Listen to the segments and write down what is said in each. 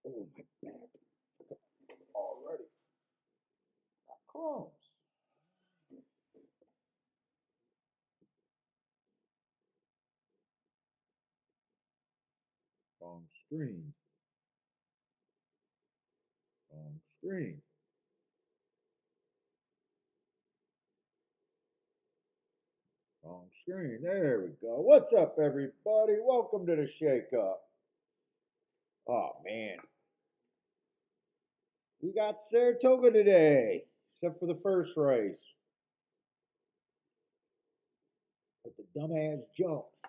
Oh, my back already. Crumbs. Wrong screen. Wrong screen. Wrong screen. There we go. What's up, everybody? Welcome to the Shake Up. Oh, man. We got Saratoga today, except for the first race. With the dumbass jumps.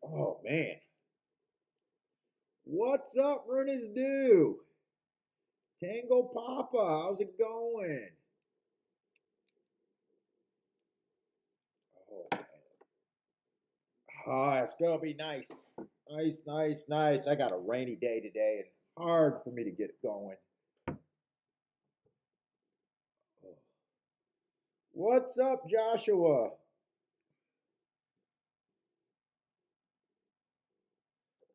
Oh, man. What's up, Runners Do? Tango Papa, how's it going? Oh, man. Oh, it's gonna be nice. Nice, nice, nice. I got a rainy day today and hard for me to get going. Oh. What's up, Joshua?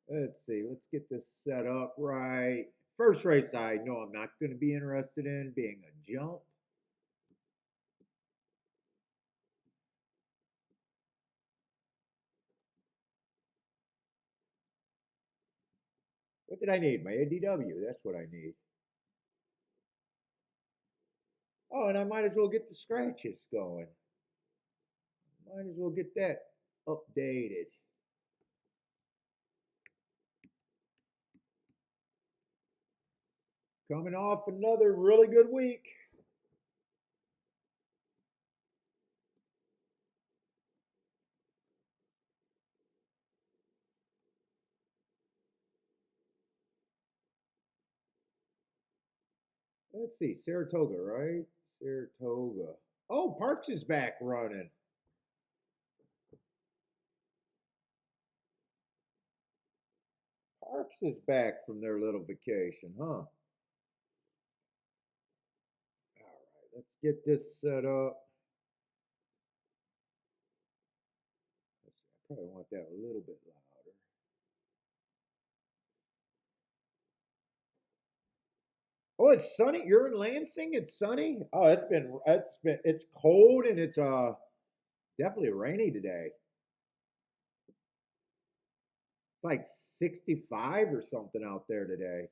Let's see. Let's get this set up right. First race I know I'm not going to be interested in being a jump. What did I need? My ADW. That's what I need. Oh, and I might as well get the scratches going. Might as well get that updated. Coming off another really good week. Let's see, Saratoga, right? Saratoga. Oh, Parks is back running. Parks is back from their little vacation, huh? All right, let's get this set up. I probably want that a little bit louder. Oh, it's sunny. You're in Lansing. It's sunny. Oh, it's cold and it's definitely rainy today. It's like 65 or something out there today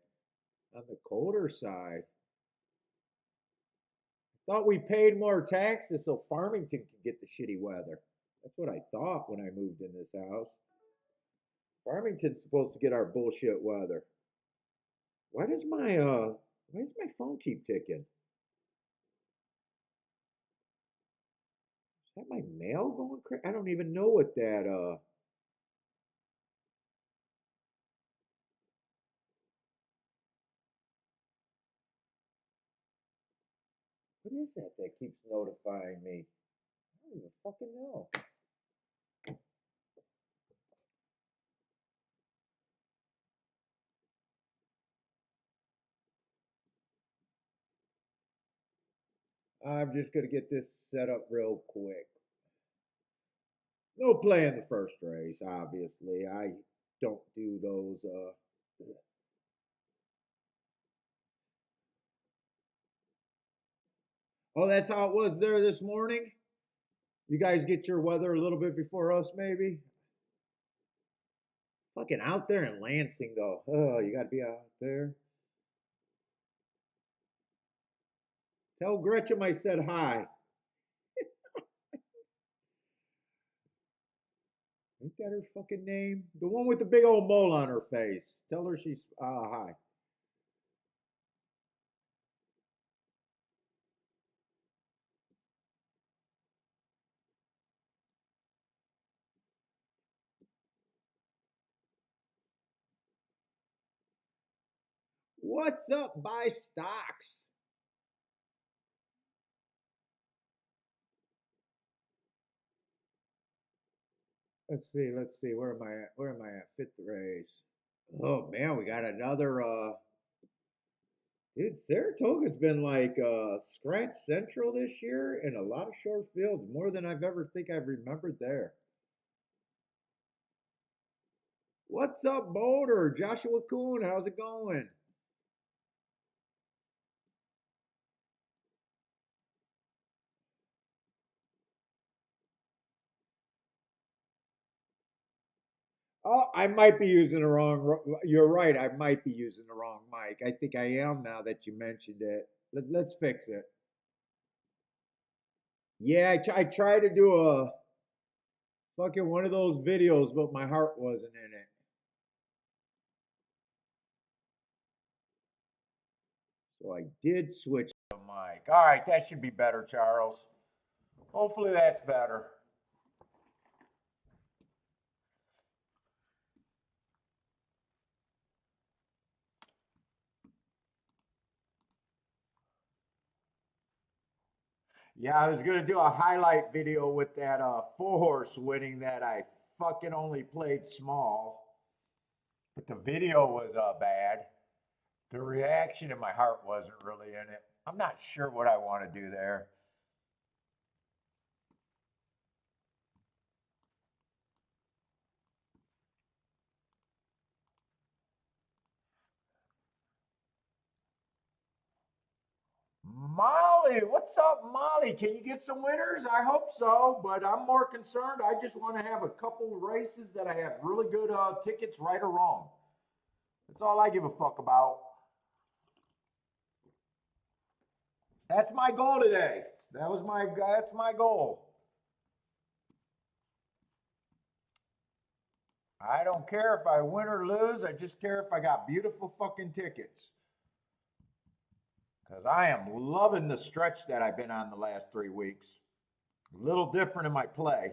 on the colder side. Thought we paid more taxes so Farmington could get the shitty weather. That's what I thought when I moved in this house. Farmington's supposed to get our bullshit weather. Why does my phone keep ticking? Is that my mail going crazy? I don't even know what that what is that that keeps notifying me? I don't even fucking know. I'm just gonna get this set up real quick. No play in the first race, obviously. I don't do those Oh, that's how it was there this morning? You guys get your weather a little bit before us, maybe? Fucking out there in Lansing, though. Oh, you got to be out there. Tell Gretchen I said hi. Ain't that her fucking name? The one with the big old mole on her face. Tell her she's hi. What's up, buy stocks? Let's see. Where am I at? Where am I at? Fifth race. Oh man, we got another dude, Saratoga's been like scratch central this year in a lot of short fields, more than I've ever think I've remembered there. What's up, Boulder? Joshua Coon, how's it going? Oh, I might be using the wrong. You're right. I might be using the wrong mic. I think I am now that you mentioned it. Let's fix it. Yeah, I tried to do a fucking one of those videos, but my heart wasn't in it. So I did switch the mic. All right, that should be better, Charles. Hopefully that's better. Yeah, I was gonna do a highlight video with that four horse winning that I fucking only played small, but the video was bad. The reaction in my heart wasn't really in it. I'm not sure what I want to do there. Molly, what's up, Molly? Can you get some winners? I hope so, but I'm more concerned. I just want to have a couple races that I have really good tickets, right or wrong. That's all I give a fuck about. That's my goal today. That's my goal. I don't care if I win or lose. I just care if I got beautiful fucking tickets. Because I am loving the stretch that I've been on the last 3 weeks. A little different in my play,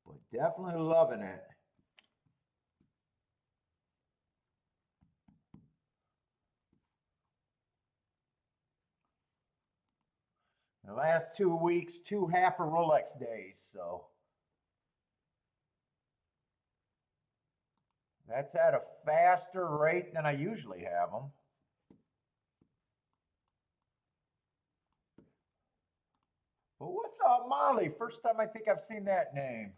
but definitely loving it. The last 2 weeks, 2 half a Rolex days, so that's at a faster rate than I usually have them. But what's up, Molly? First time I think I've seen that name.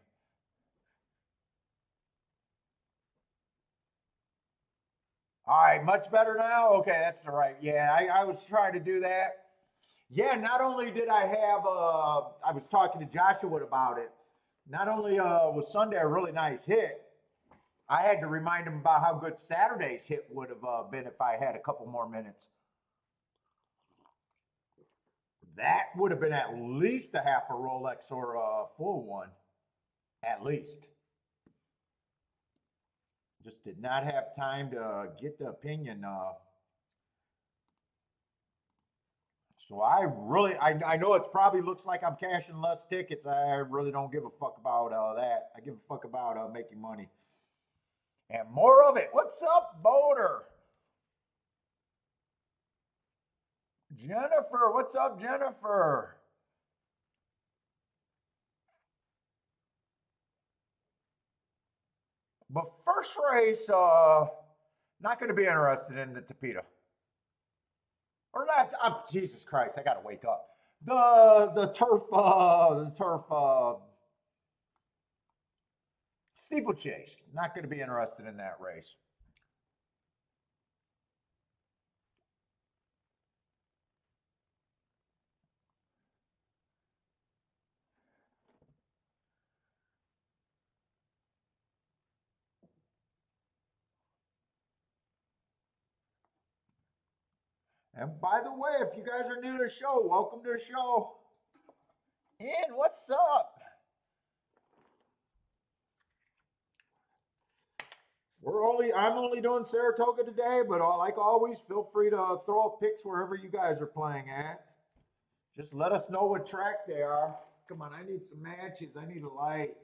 All right, much better now? Okay, that's the right. Yeah, I was trying to do that. Yeah, not only did I have, I was talking to Joshua about it. Not only was Sunday a really nice hit, I had to remind him about how good Saturday's hit would have been if I had a couple more minutes. That would have been at least a half a Rolex or a full one, at least. Just did not have time to get the opinion. So I know it probably looks like I'm cashing less tickets. I really don't give a fuck about that. I give a fuck about making money. And more of it. What's up, Boulder? Jennifer, what's up, Jennifer? But first race, not going to be interested in the Tapeta. Or not, Jesus Christ, I got to wake up. The turf steeplechase. Not going to be interested in that race. And by the way, if you guys are new to the show, welcome to the show. Ian, what's up? I'm only doing Saratoga today, but like always, feel free to throw up picks wherever you guys are playing at. Just let us know what track they are. Come on, I need some matches. I need a light.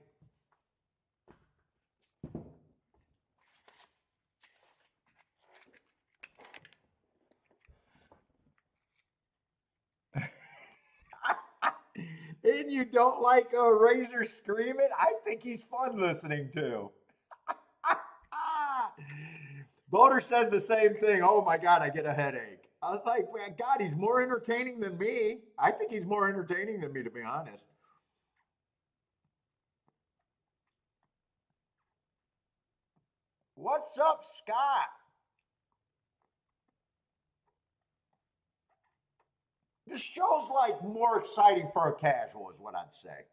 And you don't like Razor screaming? I think he's fun listening to. Boulder says the same thing. Oh my God, I get a headache. I was like, man, God, he's more entertaining than me. I think he's more entertaining than me, to be honest. What's up, Scott? This show's like more exciting for a casual, is what I'd say.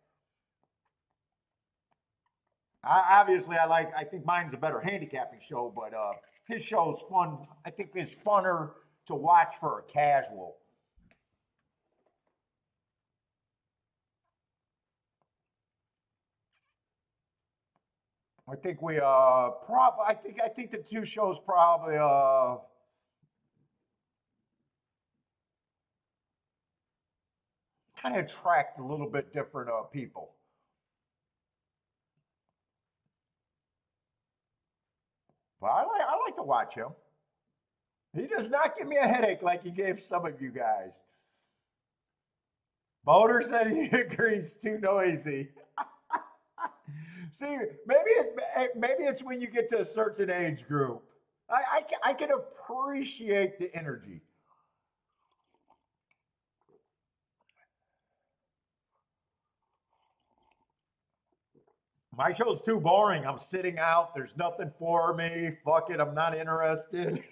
Obviously, I think mine's a better handicapping show, but his show's fun. I think it's funner to watch for a casual. I think we I think the two shows probably kind of attract a little bit different people. But I like to watch him. He does not give me a headache like he gave some of you guys. Boulder said he agrees too noisy. See, maybe it's when you get to a certain age group. I can appreciate the energy. My show's too boring. I'm sitting out. There's nothing for me. Fuck it. I'm not interested.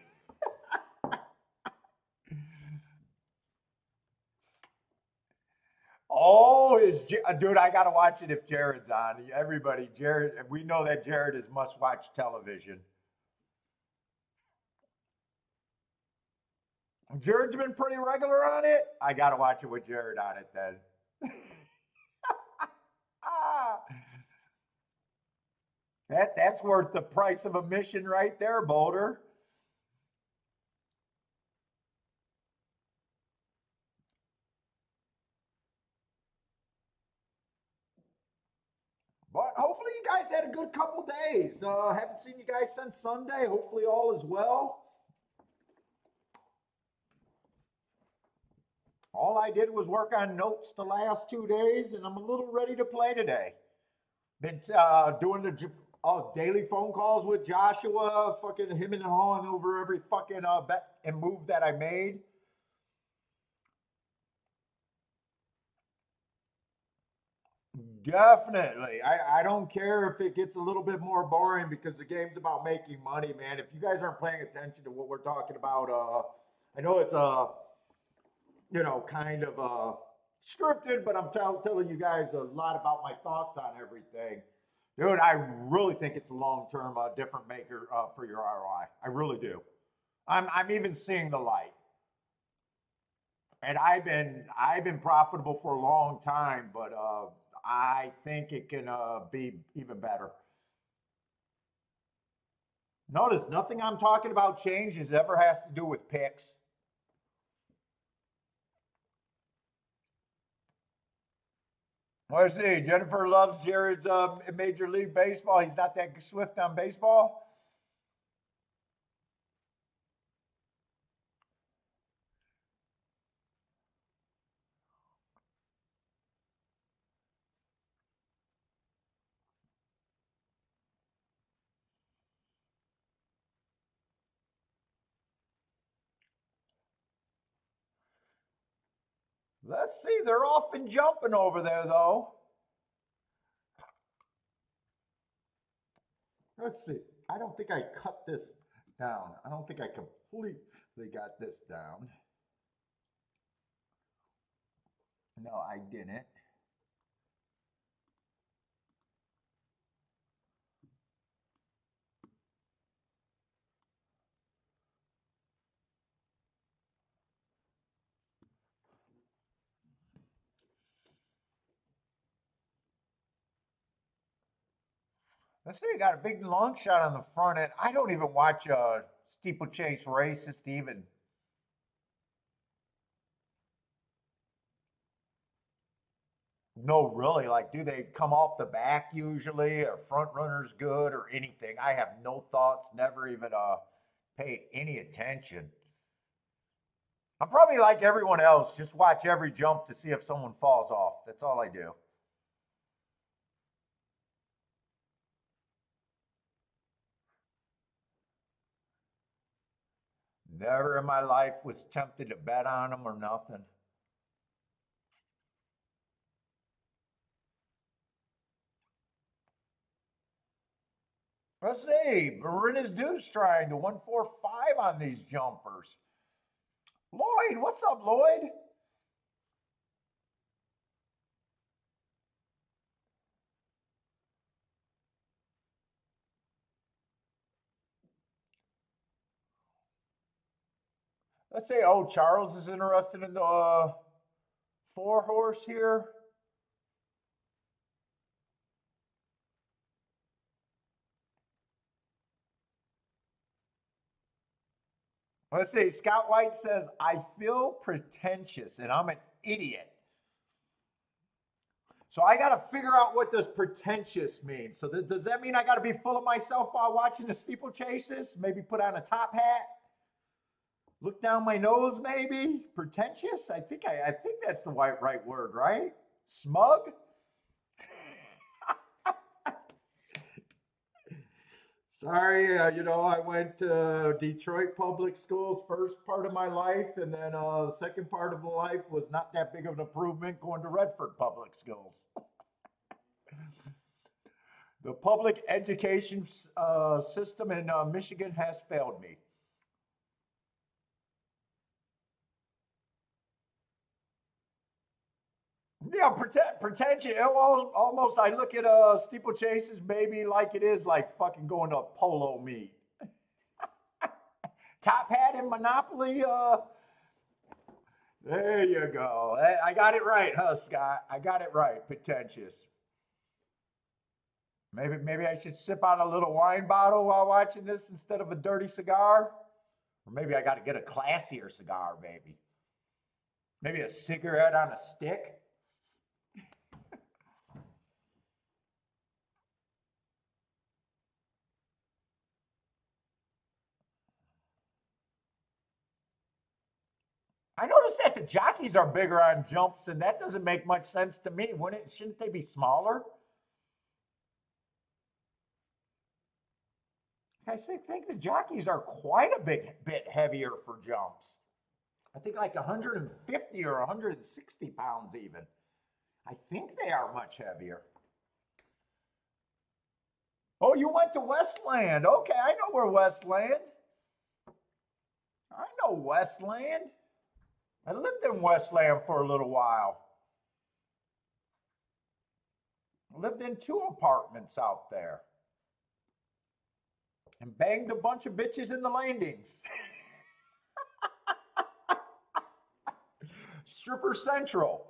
Oh, dude, I gotta watch it if Jared's on. Everybody, Jared, we know that Jared is must-watch television. Jared's been pretty regular on it. I gotta watch it with Jared on it then. Ah, that's worth the price of admission right there, Boulder. But hopefully you guys had a good couple days. Haven't seen you guys since Sunday. Hopefully all is well. All I did was work on notes the last 2 days, and I'm a little ready to play today. Been doing the daily phone calls with Joshua, fucking him and hawing over every fucking bet and move that I made. Definitely. I don't care if it gets a little bit more boring because the game's about making money, man. If you guys aren't paying attention to what we're talking about, I know it's kind of scripted, but I'm telling you guys a lot about my thoughts on everything. Dude, I really think it's a long-term different maker for your ROI. I really do. I'm even seeing the light, and I've been profitable for a long time, but I think it can be even better. Notice nothing I'm talking about changes ever has to do with picks. Let's see. Jennifer loves Jared's Major League Baseball. He's not that swift on baseball. Let's see. They're off and jumping over there, though. Let's see. I don't think I cut this down. I don't think I completely got this down. No, I didn't. Let's see. You got a big long shot on the front end. I don't even watch steeplechase races to even. No, really. Like, do they come off the back usually? Are front runners good or anything? I have no thoughts. Never even paid any attention. I'm probably like everyone else. Just watch every jump to see if someone falls off. That's all I do. Never in my life was tempted to bet on them or nothing. Let's see. Marina's Deuce trying the 145 on these jumpers. Lloyd, what's up, Lloyd? Let's say, oh, Charles is interested in the 4-horse here. Let's see. Scott White says, I feel pretentious and I'm an idiot. So I got to figure out what does pretentious mean. So does that mean I got to be full of myself while watching the steeplechases? Maybe put on a top hat? Look down my nose, maybe? Pretentious? I think that's the right word, right? Smug? Sorry, I went to Detroit public schools first part of my life, and then the second part of the life was not that big of an improvement going to Redford public schools. The public education system in Michigan has failed me. Yeah, pretentious. Almost, I look at steeplechases maybe like it is like fucking going to a polo meet. Top hat in Monopoly. There you go. I got it right, huh, Scott? I got it right. Pretentious. Maybe I should sip out a little wine bottle while watching this instead of a dirty cigar. Or maybe I got to get a classier cigar, maybe. Maybe a cigarette on a stick. I noticed that the jockeys are bigger on jumps, and that doesn't make much sense to me. Shouldn't they be smaller? I think the jockeys are quite a bit heavier for jumps. I think like 150 or 160 pounds even. I think they are much heavier. Oh, you went to Westland. Okay, I know where Westland. I know Westland. I lived in Westland for a little while. I lived in 2 apartments out there. And banged a bunch of bitches in the landings. Stripper Central.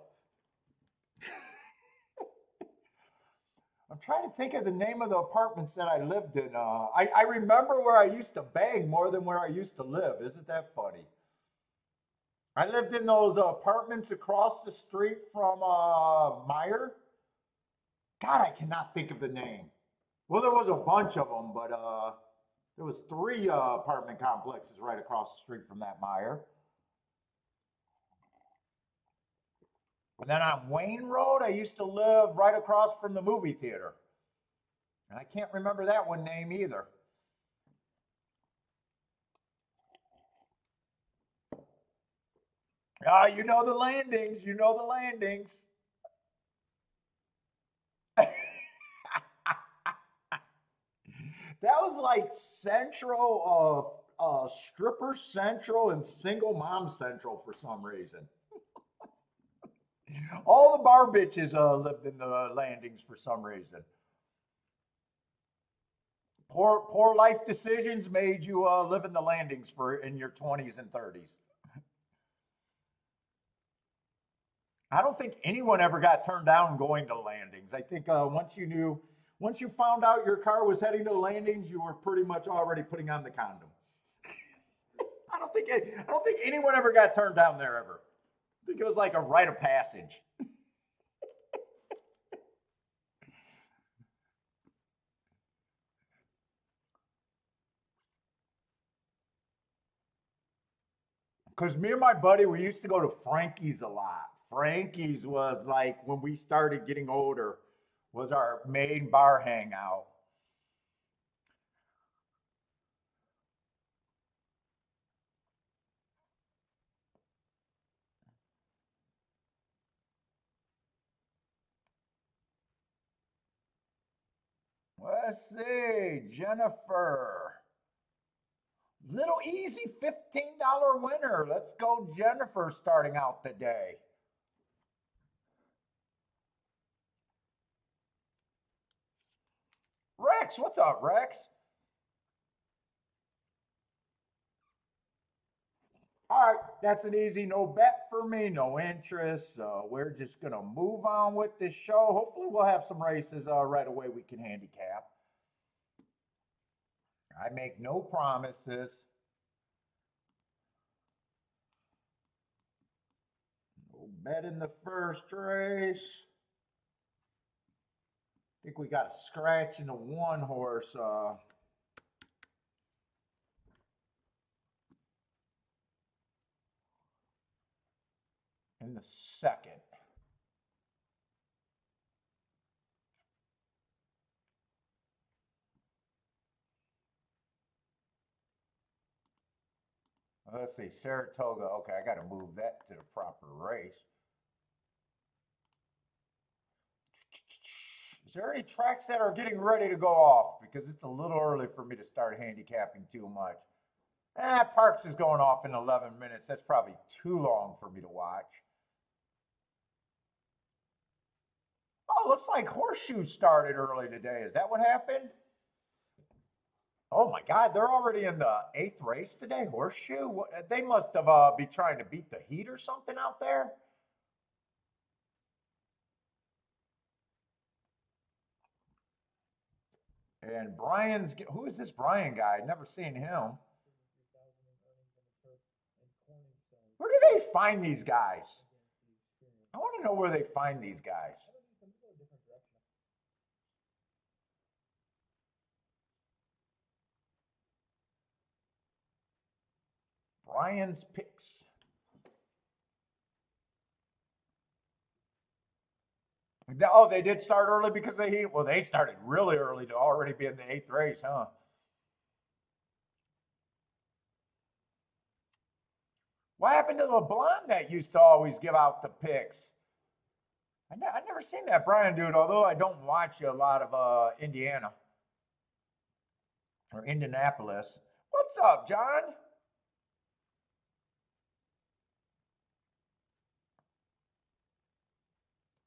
I'm trying to think of the name of the apartments that I lived in. I remember where I used to bang more than where I used to live. Isn't that funny? I lived in those apartments across the street from Meyer. God, I cannot think of the name. Well, there was a bunch of them, but there was 3 apartment complexes right across the street from that Meyer. And then on Wayne Road, I used to live right across from the movie theater. And I can't remember that one name either. Ah, you know the landings. You know the landings. That was like Central, Stripper Central and Single Mom Central for some reason. All the bar bitches lived in the landings for some reason. Poor life decisions made you live in the landings in your 20s and 30s. I don't think anyone ever got turned down going to landings. I think once you found out your car was heading to landings, you were pretty much already putting on the condom. I don't think anyone ever got turned down there ever. I think it was like a rite of passage. Because me and my buddy, we used to go to Frankie's a lot. Frankie's was like when we started getting older, was our main bar hangout. Let's see, Jennifer. Little easy $15 winner. Let's go, Jennifer, starting out the day. Rex, what's up, Rex? All right, that's an easy no bet for me, no interest. We're just going to move on with this show. Hopefully, we'll have some races right away we can handicap. I make no promises. No bet in the first race. I think we got a scratch in the one horse. In the second. Let's see, Saratoga. Okay, I got to move that to the proper race. Is there any tracks that are getting ready to go off? Because it's a little early for me to start handicapping too much. Parks is going off in 11 minutes. That's probably too long for me to watch. Oh, looks like Horseshoe started early today. Is that what happened? Oh my God, they're already in the 8th race today. Horseshoe? They must have be trying to beat the heat or something out there. And Brian's, who is this Brian guy? I've never seen him. Where do they find these guys? I want to know where they find these guys. Brian's picks. Oh, they did start early because of the heat? Well, they started really early to already be in the 8th race, huh? What happened to the blonde that used to always give out the picks? I've never seen that Brian dude, although I don't watch a lot of Indiana or Indianapolis. What's up, John?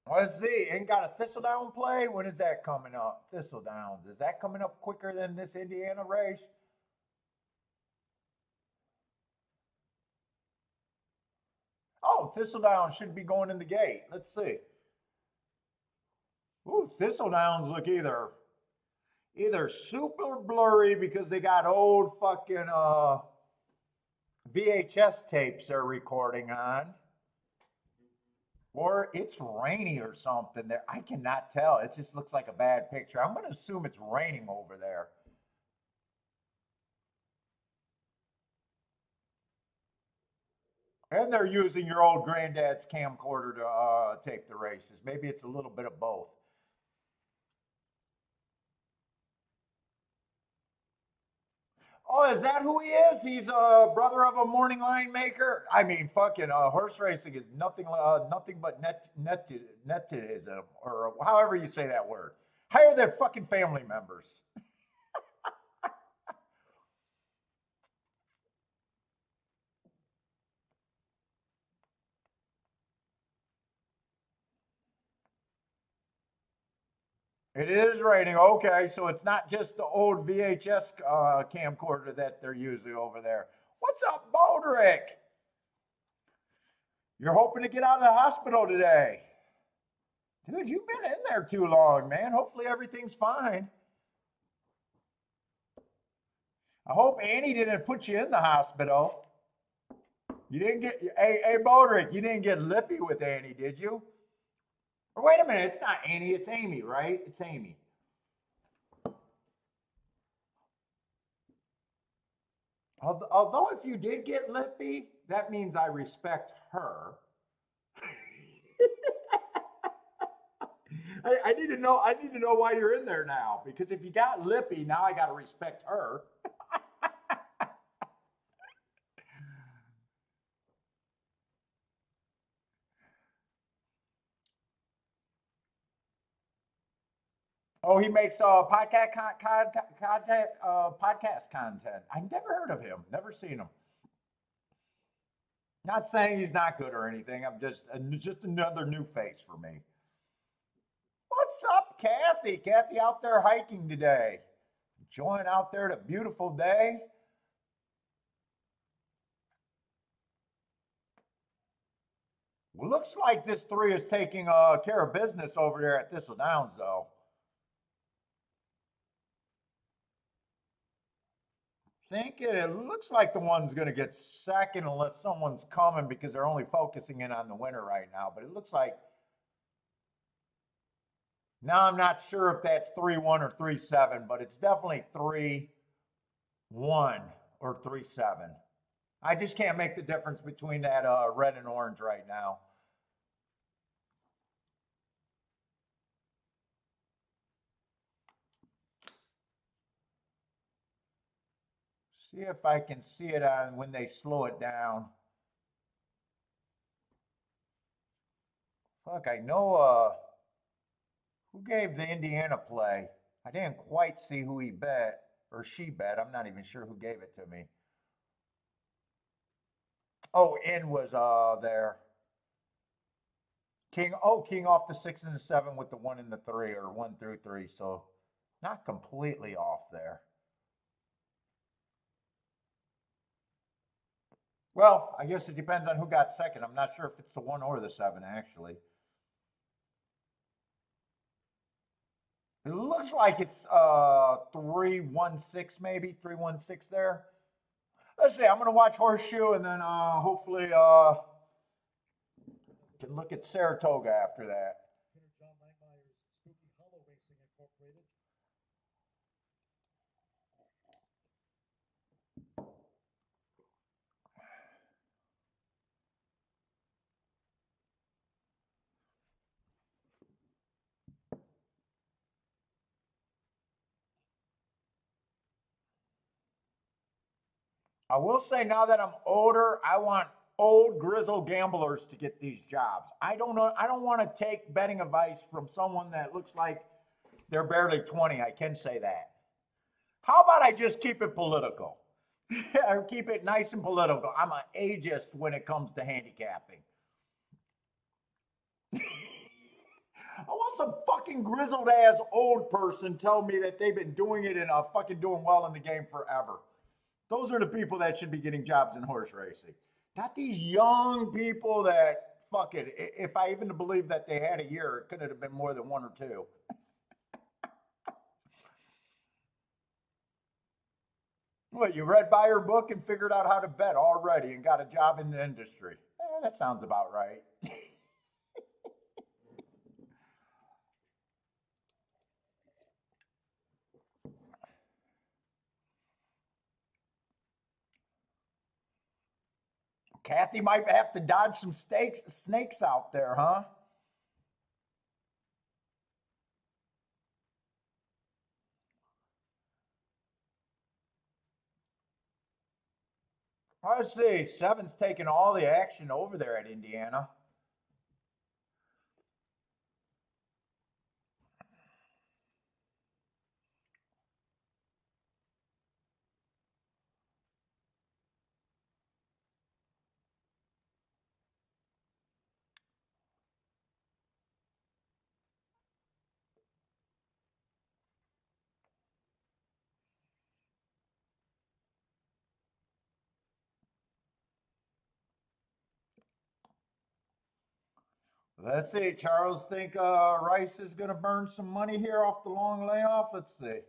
Let's see. Ain't got a Thistledown play? When is that coming up? Thistledowns. Is that coming up quicker than this Indiana race? Oh, Thistledown should be going in the gate. Let's see. Ooh, Thistledowns look either super blurry because they got old fucking VHS tapes they're recording on, or it's rainy or something. There, I cannot tell. It just looks like a bad picture. I'm going to assume it's raining over there. And they're using your old granddad's camcorder to tape the races. Maybe it's a little bit of both. Oh, is that who he is? He's a brother of a morning line maker. I mean, fucking horse racing is nothing but netism, or however you say that word. Hire their fucking family members. It is raining. Okay, so it's not just the old VHS camcorder that they're using over there. What's up, Baldrick? You're hoping to get out of the hospital today. Dude, you've been in there too long, man. Hopefully everything's fine. I hope Annie didn't put you in the hospital. You didn't get, hey, Baldrick, you didn't get lippy with Annie, did you? Or wait a minute, it's not Annie, it's Amy, right? It's Amy. Although if you did get lippy, that means I respect her. I need to know. I need to know why you're in there now. Because if you got lippy, now I got to respect her. Oh, he makes podcast content. I've never heard of him. Never seen him. Not saying he's not good or anything. I'm just another new face for me. What's up, Kathy? Kathy out there hiking today. Enjoying out there the beautiful day. Looks like this 3 is taking care of business over there at Thistle Downs, though. It looks like the one's going to get second unless someone's coming because they're only focusing in on the winner right now. But it looks like now I'm not sure if that's 3-1 or 3-7, but it's definitely 3-1 or 3-7. I just can't make the difference between that red and orange right now. See if I can see it on when they slow it down. Fuck, I know who gave the Indiana play. I didn't quite see who he bet or she bet. I'm not even sure who gave it to me. Oh, in was there. King off the 6 and the 7 with the 1 and the 3, or 1 through 3. So not completely off there. Well, I guess it depends on who got second. I'm not sure if it's the 1 or the 7, actually. It looks like it's 3-1-6, maybe 3-1-6 there. Let's see. I'm going to watch Horseshoe, and then hopefully can look at Saratoga after that. I will say now that I'm older, I want old grizzled gamblers to get these jobs. I don't know. I don't want to take betting advice from someone that looks like they're barely 20. I can say that. How about I just keep it political? Or keep it nice and political. I'm an ageist when it comes to handicapping. I want some fucking grizzled ass old person tell me that they've been doing it and fucking doing well in the game forever. Those are the people that should be getting jobs in horse racing. Not these young people that, fuck it, if I even believe that they had a year, it couldn't have been more than 1 or 2. Well, you read by her book and figured out how to bet already and got a job in the industry. That sounds about right. Kathy might have to dodge some snakes out there, huh? Let's see. 7's taking all the action over there at Indiana. Let's see. Charles think Rice is going to burn some money here off the long layoff. Let's see. I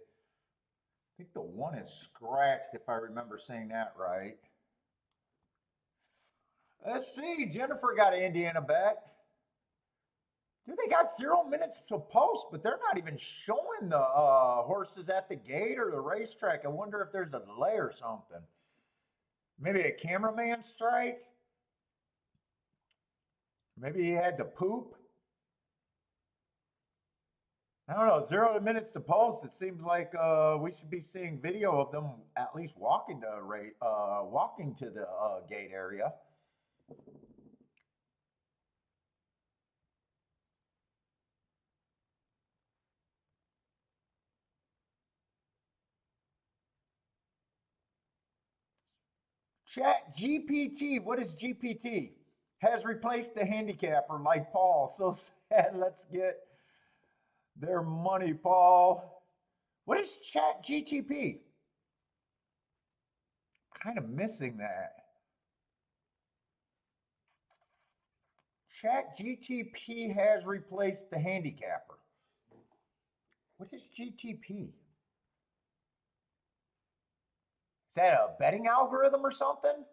think the 1 is scratched, if I remember saying that right. Let's see. Jennifer got an Indiana bet. Dude, they got 0 minutes to post, but they're not even showing the horses at the gate or the racetrack. I wonder if there's a delay or something. Maybe a cameraman strike? Maybe he had to poop? I don't know. 0 minutes to post. It seems like we should be seeing video of them at least walking to the gate area. Chat GPT. What is GPT? Has replaced the handicapper like Paul. So sad. Let's get their money, Paul. What is Chat GTP? Kind of missing that. Chat GTP has replaced the handicapper. What is GTP? Is that a betting algorithm or something?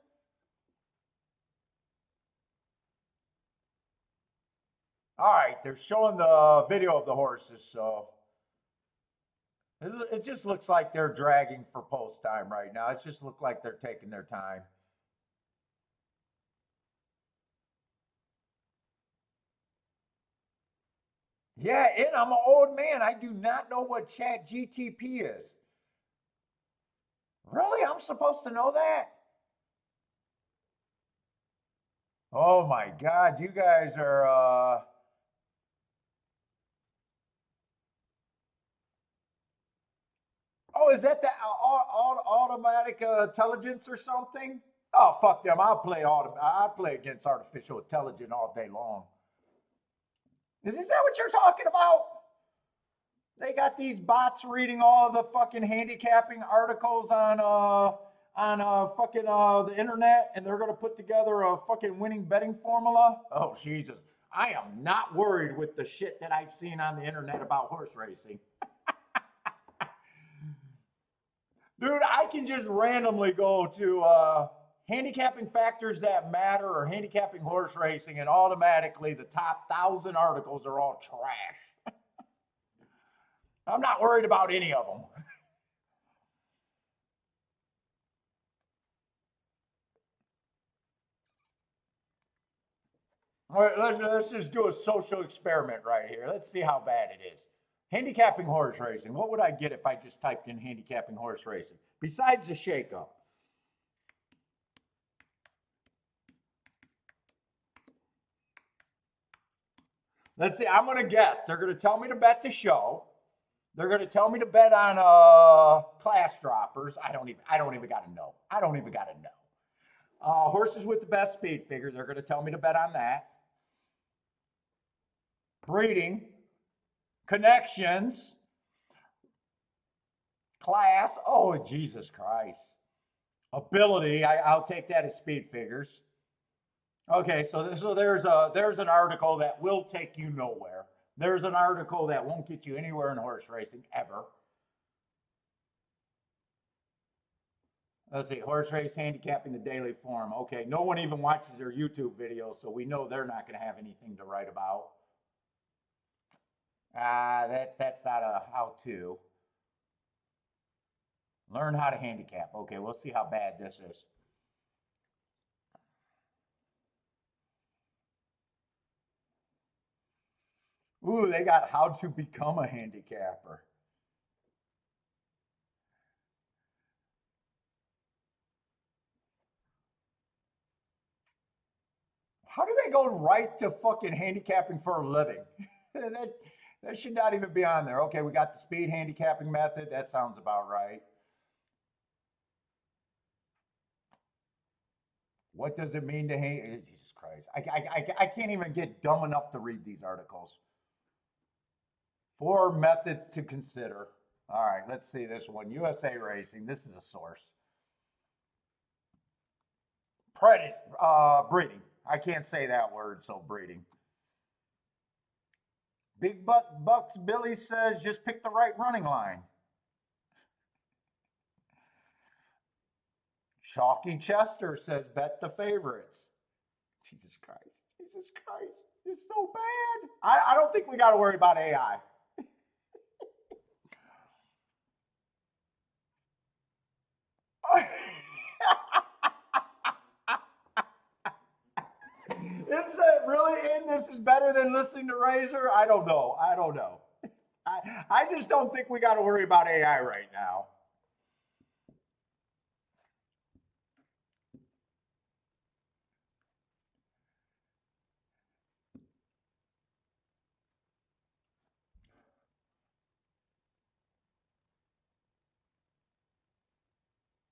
All right, they're showing the video of the horses, so it just looks like they're dragging for post time right now. It just looks like they're taking their time. Yeah, and I'm an old man. I do not know what Chat GTP is. Really? I'm supposed to know that? Oh my God, you guys are oh, is that the automatic intelligence or something? Oh, fuck them. I'll play against artificial intelligence all day long. Is that what you're talking about? They got these bots reading all the fucking handicapping articles on fucking the internet, and they're gonna put together a fucking winning betting formula. Oh Jesus, I am not worried with the shit that I've seen on the internet about horse racing. Dude, I can just randomly go to handicapping factors that matter or handicapping horse racing, and automatically the top 1,000 articles are all trash. I'm not worried about any of them. All right, let's just do a social experiment right here. Let's see how bad it is. Handicapping horse racing. What would I get if I just typed in handicapping horse racing? Besides the shakeup. Let's see, I'm gonna guess. They're gonna tell me to bet the show. They're gonna tell me to bet on class droppers. I don't even gotta know. I don't even gotta know. Horses with the best speed figure. They're gonna tell me to bet on that. Breeding, connections, class. Oh, Jesus Christ. Ability. I'll take that as speed figures. Okay, so there's an article that will take you nowhere. There's an article that won't get you anywhere in horse racing ever. Let's see, horse race handicapping the daily form. Okay, no one even watches their YouTube videos, so we know they're not going to have anything to write about. That's not a how-to. Learn how to handicap. Okay, we'll see how bad this is. Ooh, they got how to become a handicapper. How do they go right to fucking handicapping for a living? that should not even be on there. Okay, we got the speed handicapping method. That sounds about right. What does it mean to handicap? Jesus Christ. I can't even get dumb enough to read these articles. 4 methods to consider. All right, let's see this one. USA Racing. This is a source. Breeding. I can't say that word, so breeding. Big Bucks Billy says just pick the right running line. Chalky Chester says bet the favorites. Jesus Christ. Jesus Christ. It's so bad. I don't think we got to worry about AI. Is it really in? This is better than listening to Razor? I don't know. I just don't think we got to worry about AI right now.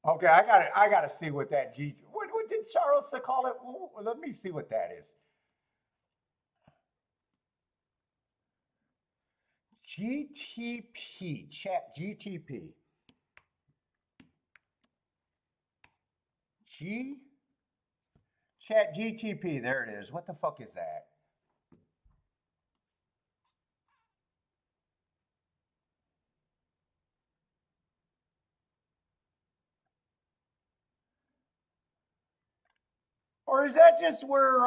Okay, I gotta see what that G. What did Charles call it? Well, let me see what that is. GTP, chat GTP. Chat GTP, there it is. What the fuck is that? Or is that just where,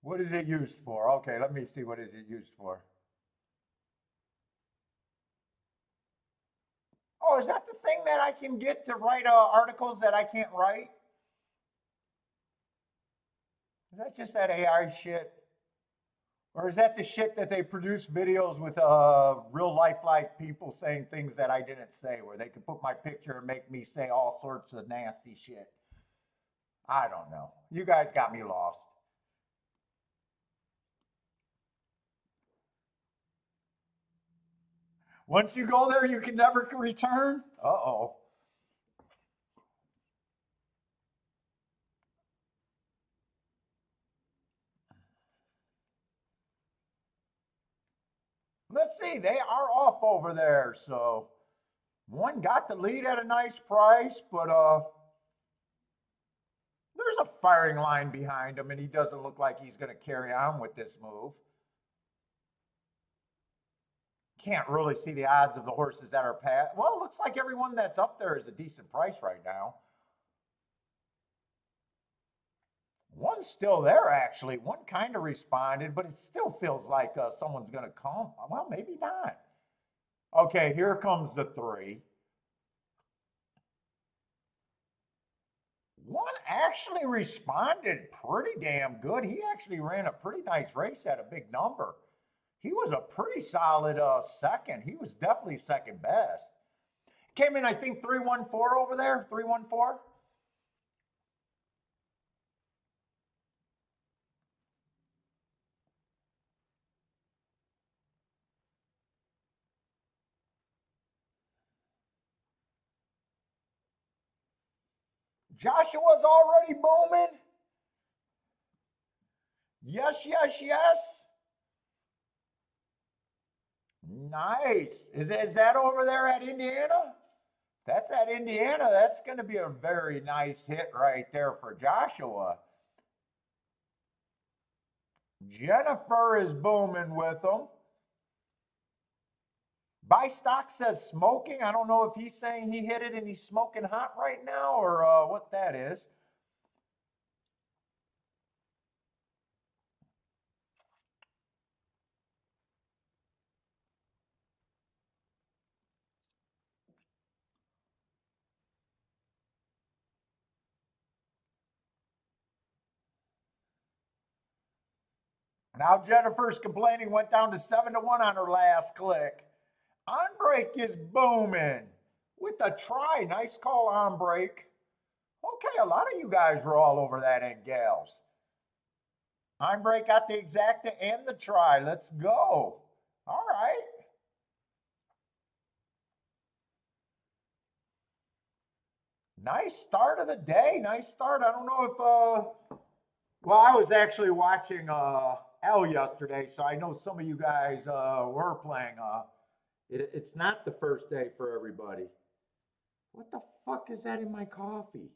what is it used for? Okay, let me see, what is it used for? Oh, is that the thing that I can get to write articles that I can't write? Is that just that AI shit? Or is that the shit that they produce videos with real life-like people saying things that I didn't say, where they could put my picture and make me say all sorts of nasty shit? I don't know. You guys got me lost. Once you go there, you can never return? Uh-oh. Let's see, they are off over there, so one got the lead at a nice price, but there's a firing line behind him, and he doesn't look like he's going to carry on with this move. Can't really see the odds of the horses that are past. Well, it looks like everyone that's up there is a decent price right now. One's still there, actually. One kind of responded, but it still feels like someone's going to come. Well, maybe not. Okay, here comes the three. One actually responded pretty damn good. He actually ran a pretty nice race at a big number. He was a pretty solid second. He was definitely second best. Came in, I think, 314 over there, 314. Joshua's already booming. Yes, yes, yes. Nice. Is that over there at Indiana? That's at Indiana. That's going to be a very nice hit right there for Joshua. Jennifer is booming with them. Buy stock says smoking. I don't know if he's saying he hit it and he's smoking hot right now or what that is. Now Jennifer's complaining, went down to 7-1 on her last click. On break is booming with a try. Nice call on break. Okay, a lot of you guys were all over that and gals. On break got the exacta and the try. Let's go. All right. Nice start of the day. Nice start. I don't know if well, I was actually watching L yesterday, so I know some of you guys were playing. It's not the first day for everybody. What the fuck is that in my coffee?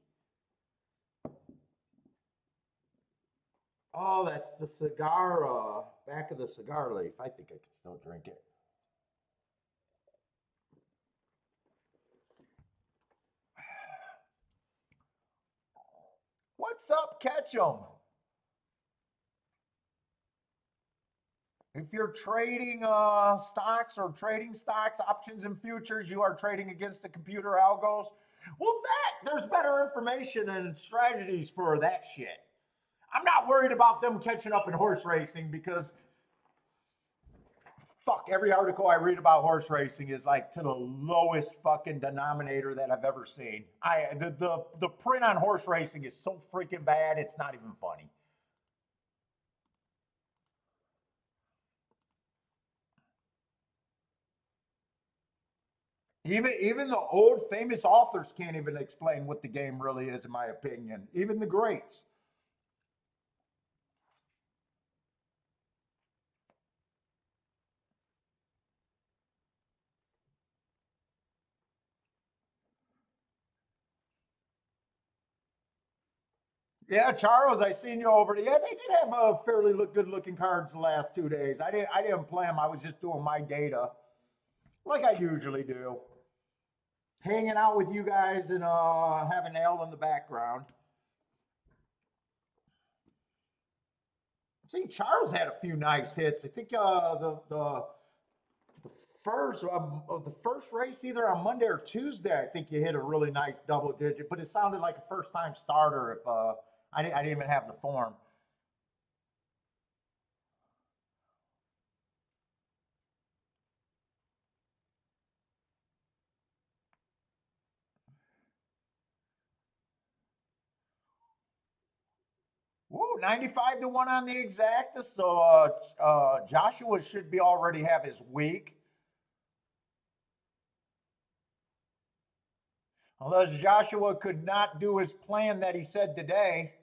Oh, that's the cigar, back of the cigar leaf. I think I can still drink it. What's up, Ketchum? If you're trading stocks or trading stocks, options, and futures, you are trading against the computer algos. Well, there's better information and strategies for that shit. I'm not worried about them catching up in horse racing because fuck, every article I read about horse racing is like to the lowest fucking denominator that I've ever seen. The print on horse racing is so freaking bad, it's not even funny. Even the old famous authors can't even explain what the game really is, in my opinion. Even the greats. Yeah, Charles, I seen you over there. Yeah, they did have a fairly good looking cards the last 2 days. I didn't play them. I was just doing my data, like I usually do. hanging out with you guys and having ale in the background. See, Charles had a few nice hits. I think the first of the first race, either on Monday or Tuesday, I think you hit a really nice double digit. But it sounded like a first time starter. If I didn't even have the form. Woo, 95 to 1 on the exacta. So Joshua should be already have his week. Unless Joshua could not do his plan that he said today.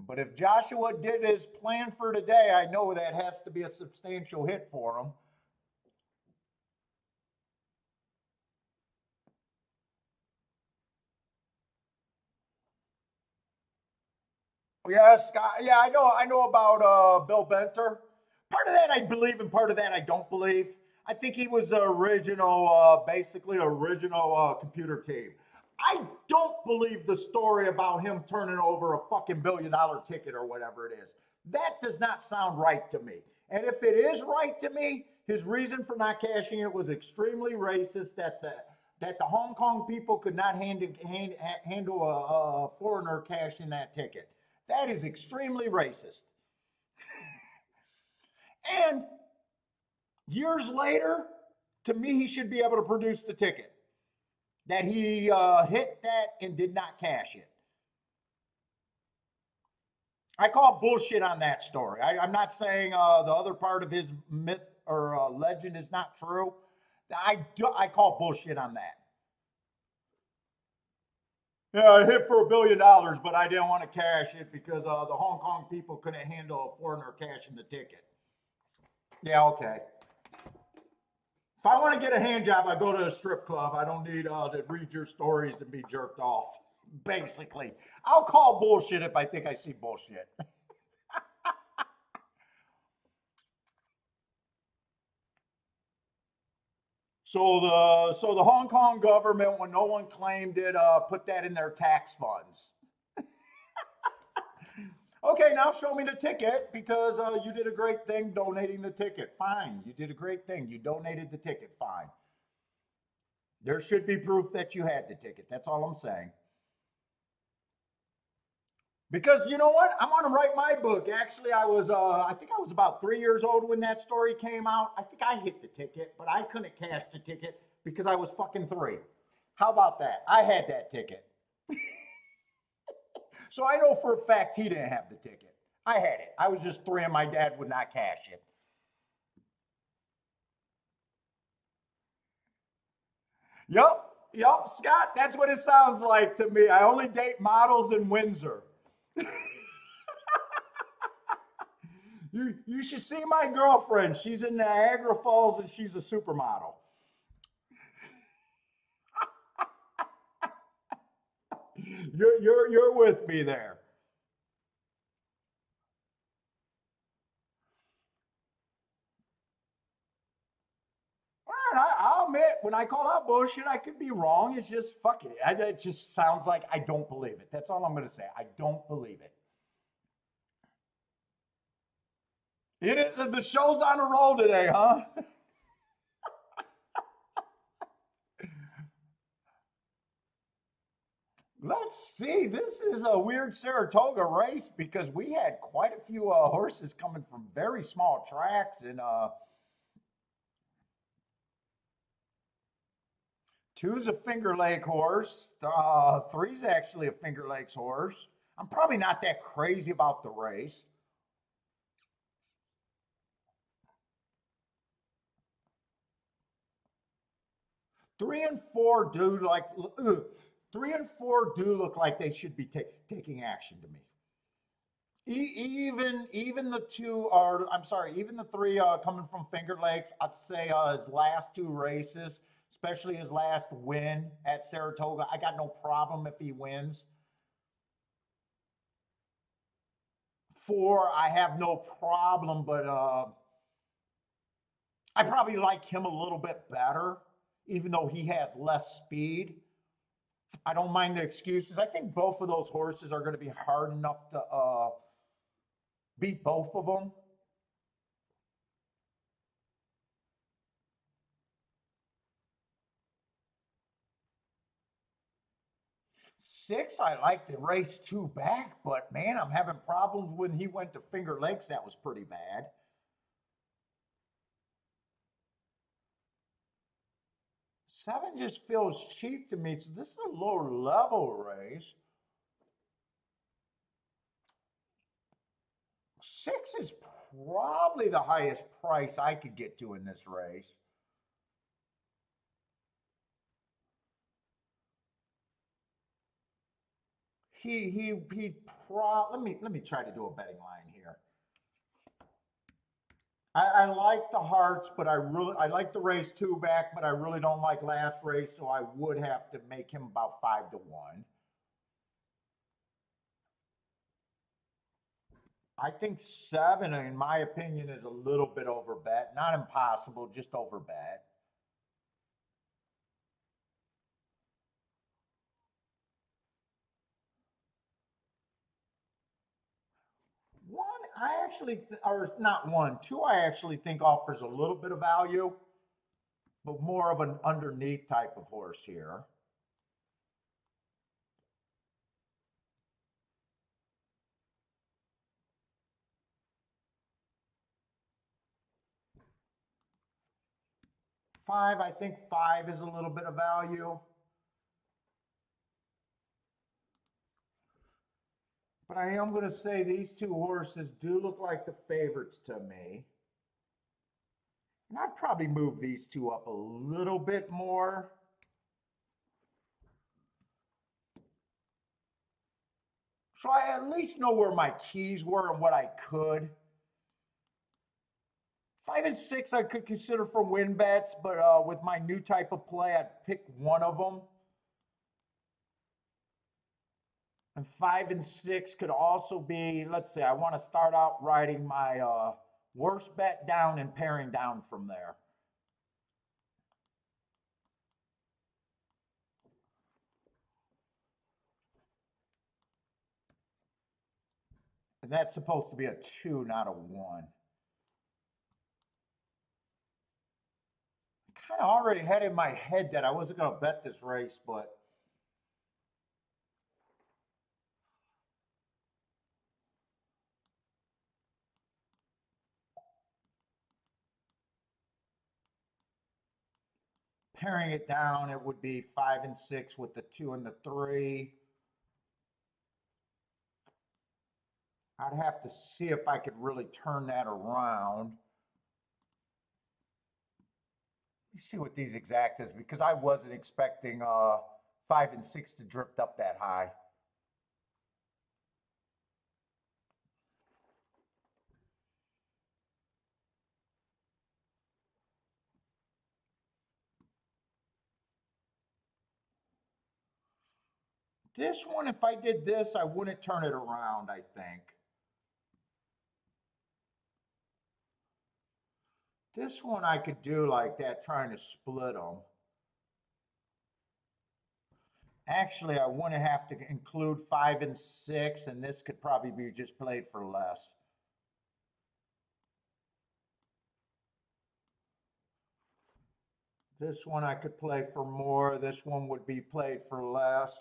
But if Joshua did his plan for today, I know that has to be a substantial hit for him. Yeah, Scott. Yeah, I know about Bill Benter. Part of that I believe, and part of that I don't believe. I think he was the original, basically original computer team. I don't believe the story about him turning over a fucking $1 billion ticket or whatever it is. That does not sound right to me. And if it is right to me, his reason for not cashing it was extremely racist. That the Hong Kong people could not handle a foreigner cashing that ticket. That is extremely racist. And years later, to me, he should be able to produce the ticket. That he hit that and did not cash it. I call bullshit on that story. I'm not saying the other part of his myth or legend is not true. I call bullshit on that. Yeah, I hit for $1 billion, but I didn't want to cash it because the Hong Kong people couldn't handle a foreigner cashing the ticket. Yeah, okay. If I want to get a hand job, I go to a strip club. I don't need to read your stories and be jerked off. Basically, I'll call bullshit if I think I see bullshit. So the Hong Kong government, when no one claimed it, put that in their tax funds. Okay, now show me the ticket because you did a great thing donating the ticket. Fine, you did a great thing. You donated the ticket. Fine. There should be proof that you had the ticket. That's all I'm saying. Because you know what? I'm going to write my book. Actually, I think I was about 3 years old when that story came out. I think I hit the ticket, but I couldn't cash the ticket because I was fucking 3. How about that? I had that ticket. So I know for a fact he didn't have the ticket. I had it. I was just 3 and my dad would not cash it. Yup, Scott, that's what it sounds like to me. I only date models in Windsor. You should see my girlfriend. She's in Niagara Falls and she's a supermodel. You're with me there. All right, I'll admit when I call out bullshit, I could be wrong. It's just fuck it. It just sounds like I don't believe it. That's all I'm going to say. I don't believe it. It is. The show's on a roll today, huh? Let's see. This is a weird Saratoga race because we had quite a few horses coming from very small tracks, and 2's a Finger Lake horse. 3's actually a Finger Lakes horse. I'm probably not that crazy about the race. Three and four do like ugh, 3 and 4 do look like they should be taking action to me. Even the 2 are, I'm sorry, even the 3 coming from Finger Lakes, I'd say his last 2 races, especially his last win at Saratoga, I got no problem if he wins. 4, I have no problem, but I probably like him a little bit better. even though he has less speed. I don't mind the excuses. I think both of those horses are going to be hard enough to beat both of them. Six, I like the race two back, but man, I'm having problems when he went to Finger Lakes. That was pretty bad. Seven just feels cheap to me. So this is a lower level race. Six is probably the highest price I could get to in this race. Let me try to do a betting line here. I like the hearts, but I like the race two back, but I really don't like last race, so I would have to make him about 5-1. I think seven, in my opinion, is a little bit over bet. Not impossible, just over bet. One, I actually, or not one, two, I actually think offers a little bit of value, but more of an underneath type of horse here. Five, I think five is a little bit of value. But I am going to say these two horses do look like the favorites to me. And I'd probably move these two up a little bit more. So I at least know where my keys were and what I could. 5 and 6 I could consider for win bets, but with my new type of play, I'd pick one of them. And 5 and 6 could also be, let's say I want to start out writing my worst bet down and paring down from there. And that's supposed to be a 2, not a 1. I kind of already had in my head that I wasn't going to bet this race, but paring it down, it would be 5 and 6 with the 2 and the 3. I'd have to see if I could really turn that around. Let me see what these exact is, because I wasn't expecting 5 and 6 to drift up that high. This one, if I did this, I wouldn't turn it around, I think. This one I could do like that, trying to split them. Actually, I wouldn't have to include 5 and 6, and this could probably be just played for less. This one I could play for more. This one would be played for less.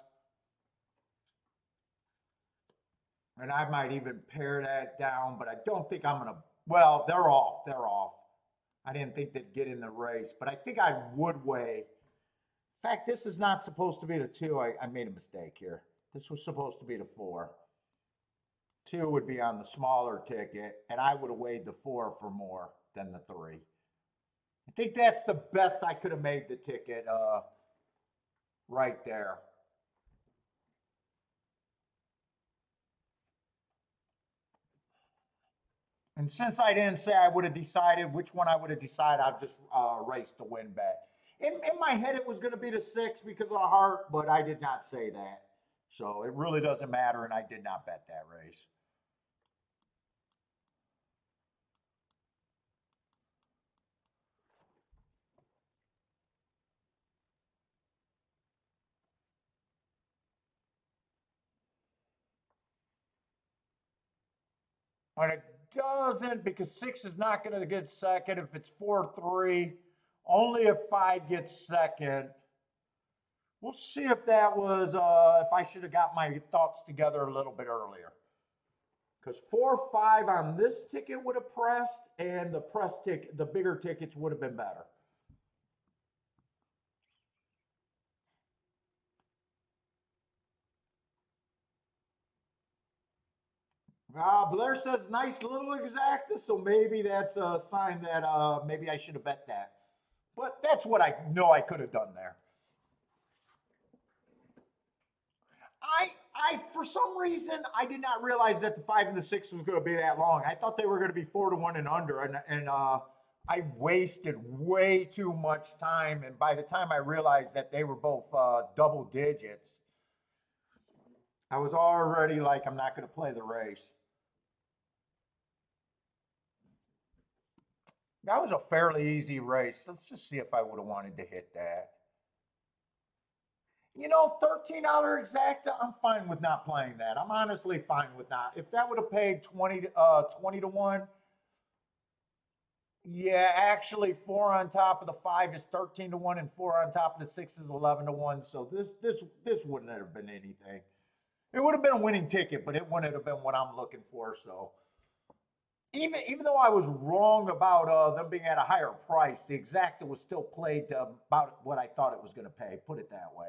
And I might even pare that down, but I don't think I'm going to. Well, they're off. They're off. I didn't think they'd get in the race, but I think I would weigh. In fact, this is not supposed to be the 2. I made a mistake here. This was supposed to be the 4. 2 would be on the smaller ticket, and I would have weighed the 4 for more than the 3. I think that's the best I could have made the ticket right there. And since I didn't say I would have decided which one I would have decided, I've just raced the win bet. In my head, it was going to be the 6 because of the heart, but I did not say that. So it really doesn't matter, and I did not bet that race. And it doesn't, because 6 is not going to get second if it's 4-3. Only if 5 gets second. We'll see if that was, if I should have got my thoughts together a little bit earlier. Because 4-5 on this ticket would have pressed, and the press ticket, the bigger tickets would have been better. Blair says nice little exacta, so maybe that's a sign that maybe I should have bet that. But that's what I know I could have done there. I for some reason I did not realize that the 5 and the 6 was going to be that long. I thought they were going to be 4-1 and under, and I wasted way too much time. And by the time I realized that they were both double digits, I was already like, I'm not going to play the race. That was a fairly easy race. Let's just see if I would have wanted to hit that. You know, $13 exacta, I'm fine with not playing that. I'm honestly fine with not. If that would have paid 20 to 1, yeah, actually 4 on top of the 5 is 13 to 1, and 4 on top of the 6 is 11 to 1. So this wouldn't have been anything. It would have been a winning ticket, but it wouldn't have been what I'm looking for. So even though I was wrong about them being at a higher price, the exacta was still played about what I thought it was going to pay. Put it that way.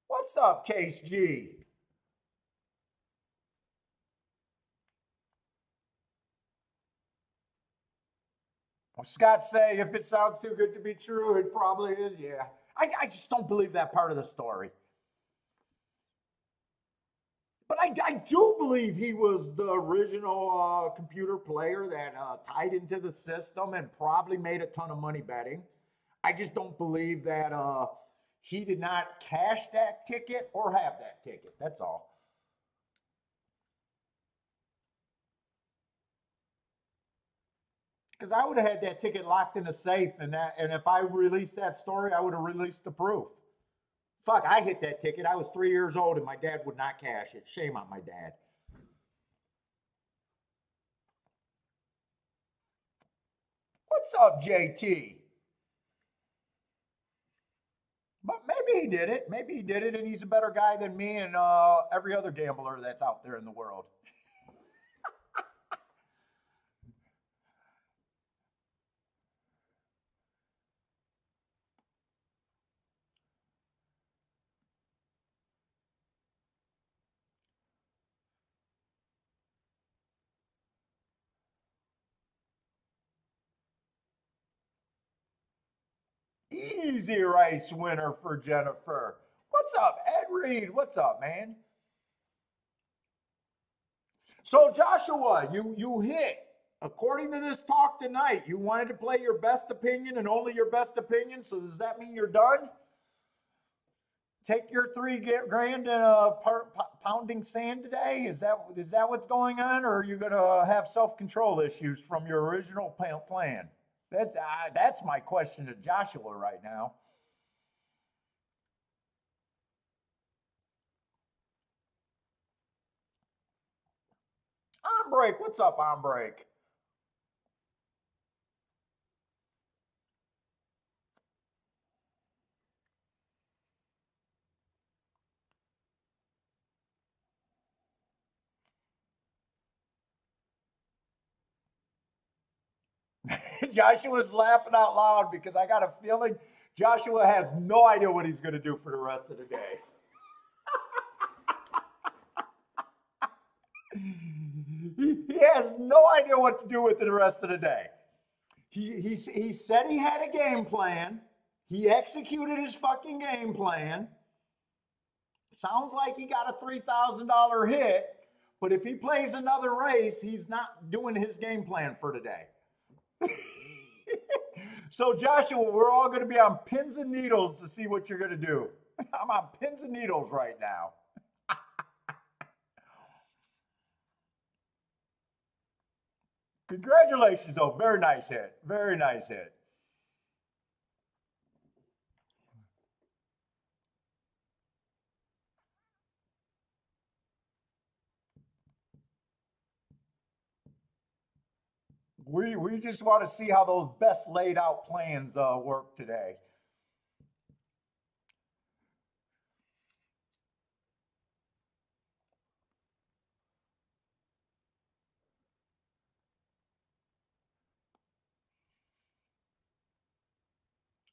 What's up, Case G? Well, Scott say if it sounds too good to be true, it probably is. Yeah, I just don't believe that part of the story. But I do believe he was the original computer player that tied into the system and probably made a ton of money betting. I just don't believe that he did not cash that ticket or have that ticket. That's all. Because I would have had that ticket locked in a safe, and if I released that story, I would have released the proof. Fuck, I hit that ticket. I was 3 years old, and my dad would not cash it. Shame on my dad. What's up, JT? But maybe he did it. Maybe he did it, and he's a better guy than me and every other gambler that's out there in the world. Easy race winner for Jennifer. What's up, Ed Reed? What's up, man? So Joshua, you hit. According to this talk tonight, you wanted to play your best opinion and only your best opinion. So does that mean you're done? Take your $3 grand and pounding sand today? Is that what's going on, or are you gonna have self-control issues from your original plan? That's my question to Joshua right now. On break, what's up, on break? Joshua's laughing out loud because I got a feeling Joshua has no idea what he's going to do for the rest of the day. He has no idea what to do with the rest of the day. He said he had a game plan. He executed his fucking game plan. Sounds like he got a $3,000 hit, but if he plays another race, he's not doing his game plan for today. So Joshua, we're all going to be on pins and needles to see what you're going to do. I'm on pins and needles right now. Congratulations, though. Very nice hit. Very nice hit. We just want to see how those best laid out plans work today.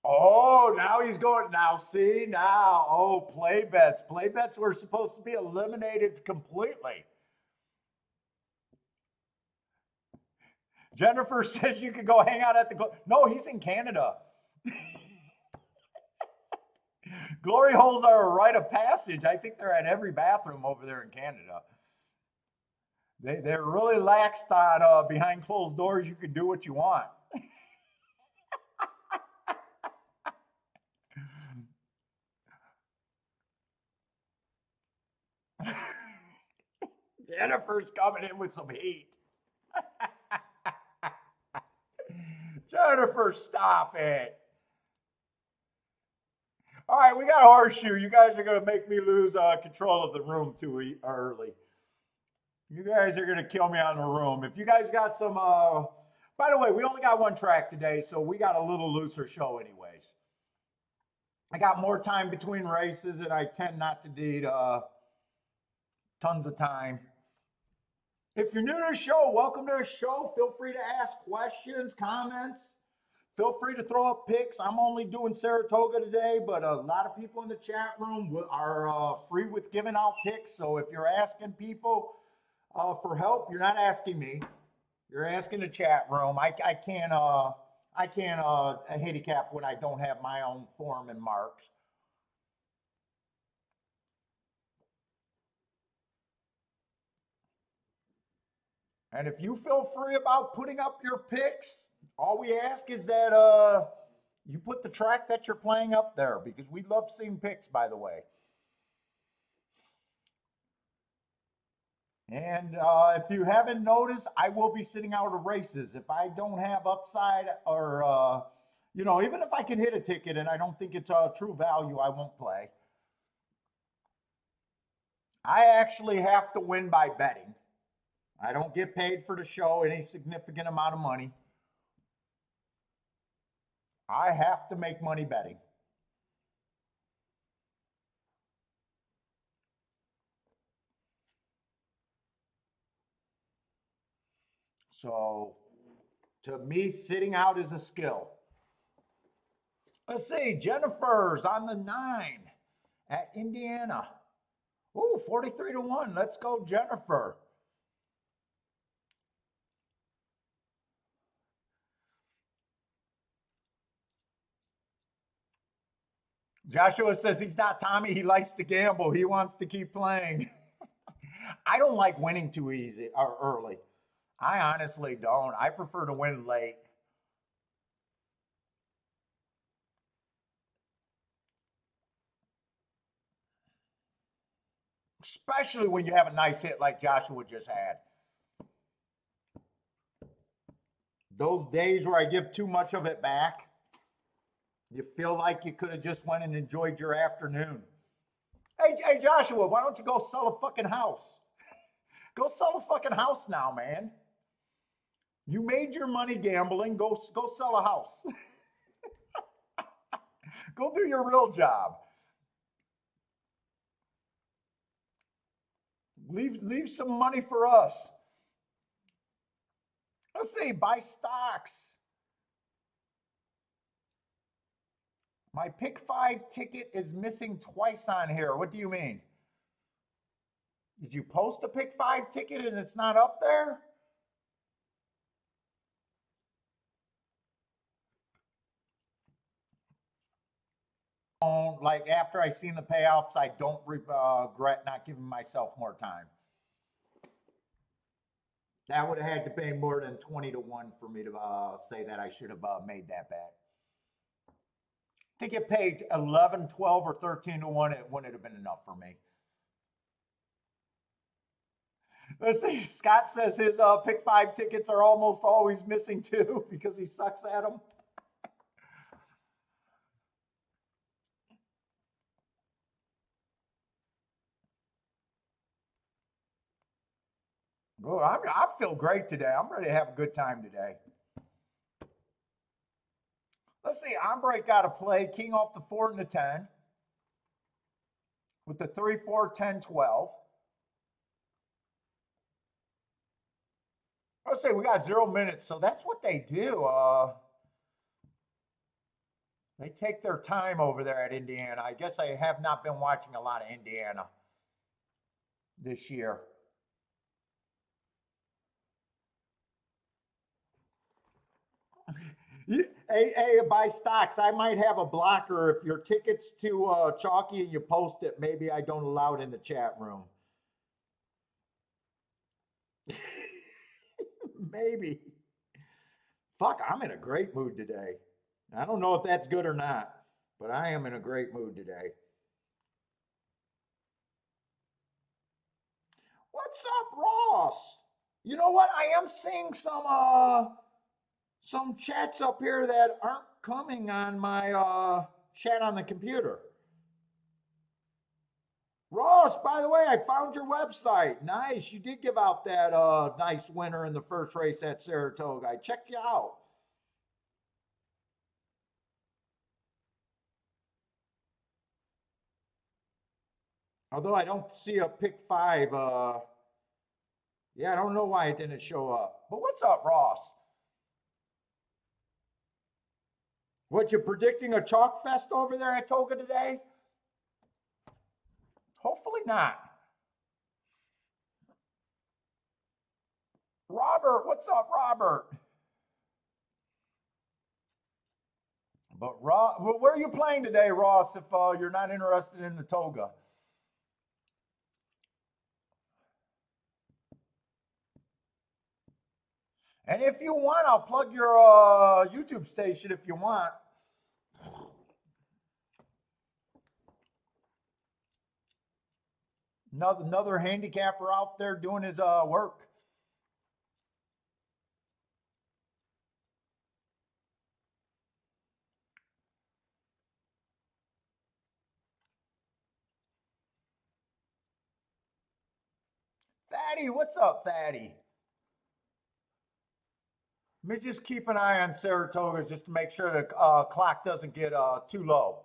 Oh, now he's going. Now, see, now. Oh, play bets. Play bets were supposed to be eliminated completely. Jennifer says you could go hang out at the. No, he's in Canada. Glory holes are a rite of passage. I think they're at every bathroom over there in Canada. They're really laxed on behind closed doors. You can do what you want. Jennifer's coming in with some heat. Jennifer, stop it. All right, we got a horseshoe. You guys are going to make me lose control of the room too early. You guys are going to kill me on the room. If you guys got some, by the way, we only got one track today, so we got a little looser show anyways. I got more time between races, and I tend not to need tons of time. If you're new to the show, welcome to the show. Feel free to ask questions, comments. Feel free to throw up picks. I'm only doing Saratoga today, but a lot of people in the chat room are free with giving out picks. So if you're asking people for help, you're not asking me. You're asking the chat room. I can't handicap when I don't have my own form and marks. And if you feel free about putting up your picks, all we ask is that you put the track that you're playing up there, because we love seeing picks, by the way. And if you haven't noticed, I will be sitting out of races. If I don't have upside or, even if I can hit a ticket and I don't think it's a true value, I won't play. I actually have to win by betting. I don't get paid for the show any significant amount of money. I have to make money betting. So to me, sitting out is a skill. Let's see, Jennifer's on the 9 at Indiana. Ooh, 43-1. Let's go, Jennifer. Joshua says he's not Tommy. He likes to gamble. He wants to keep playing. I don't like winning too easy or early. I honestly don't. I prefer to win late. Especially when you have a nice hit like Joshua just had. Those days where I give too much of it back, you feel like you could have just went and enjoyed your afternoon. Hey, Joshua, why don't you go sell a fucking house? Go sell a fucking house now, man. You made your money gambling. Go sell a house. Go do your real job. Leave some money for us. Let's see, buy stocks. My pick 5 ticket is missing twice on here. What do you mean? Did you post a pick 5 ticket and it's not up there? Like after I seen the payoffs, I don't regret not giving myself more time. That would have had to pay more than 20-1 for me to say that I should have made that bet. I think it paid 11, 12, or 13-1. It wouldn't have been enough for me. Let's see. Scott says his pick 5 tickets are almost always missing too because he sucks at them. Oh, I feel great today. I'm ready to have a good time today. Let's see. Ombre got a play. King off the 4 and the 10. With the 3, 4, 10, 12. Let's say we got 0 minutes. So that's what they do. They take their time over there at Indiana. I guess I have not been watching a lot of Indiana this year. Hey, buy stocks. I might have a blocker if your ticket's too chalky and you post it. Maybe I don't allow it in the chat room. Maybe. Fuck, I'm in a great mood today. I don't know if that's good or not, but I am in a great mood today. What's up, Ross? You know what? I am seeing some chats up here that aren't coming on my chat on the computer. Ross, by the way, I found your website. Nice. You did give out that nice winner in the first race at Saratoga. I checked you out. Although I don't see a pick 5. Yeah, I don't know why it didn't show up. But what's up, Ross? What, you predicting a chalk fest over there at Toga today? Hopefully not. Robert, what's up, Robert? But where are you playing today, Ross, if you're not interested in the Toga? And if you want, I'll plug your YouTube station if you want. Another handicapper out there doing his work. Thaddy, what's up, Thaddy? Let me just keep an eye on Saratoga just to make sure the clock doesn't get too low.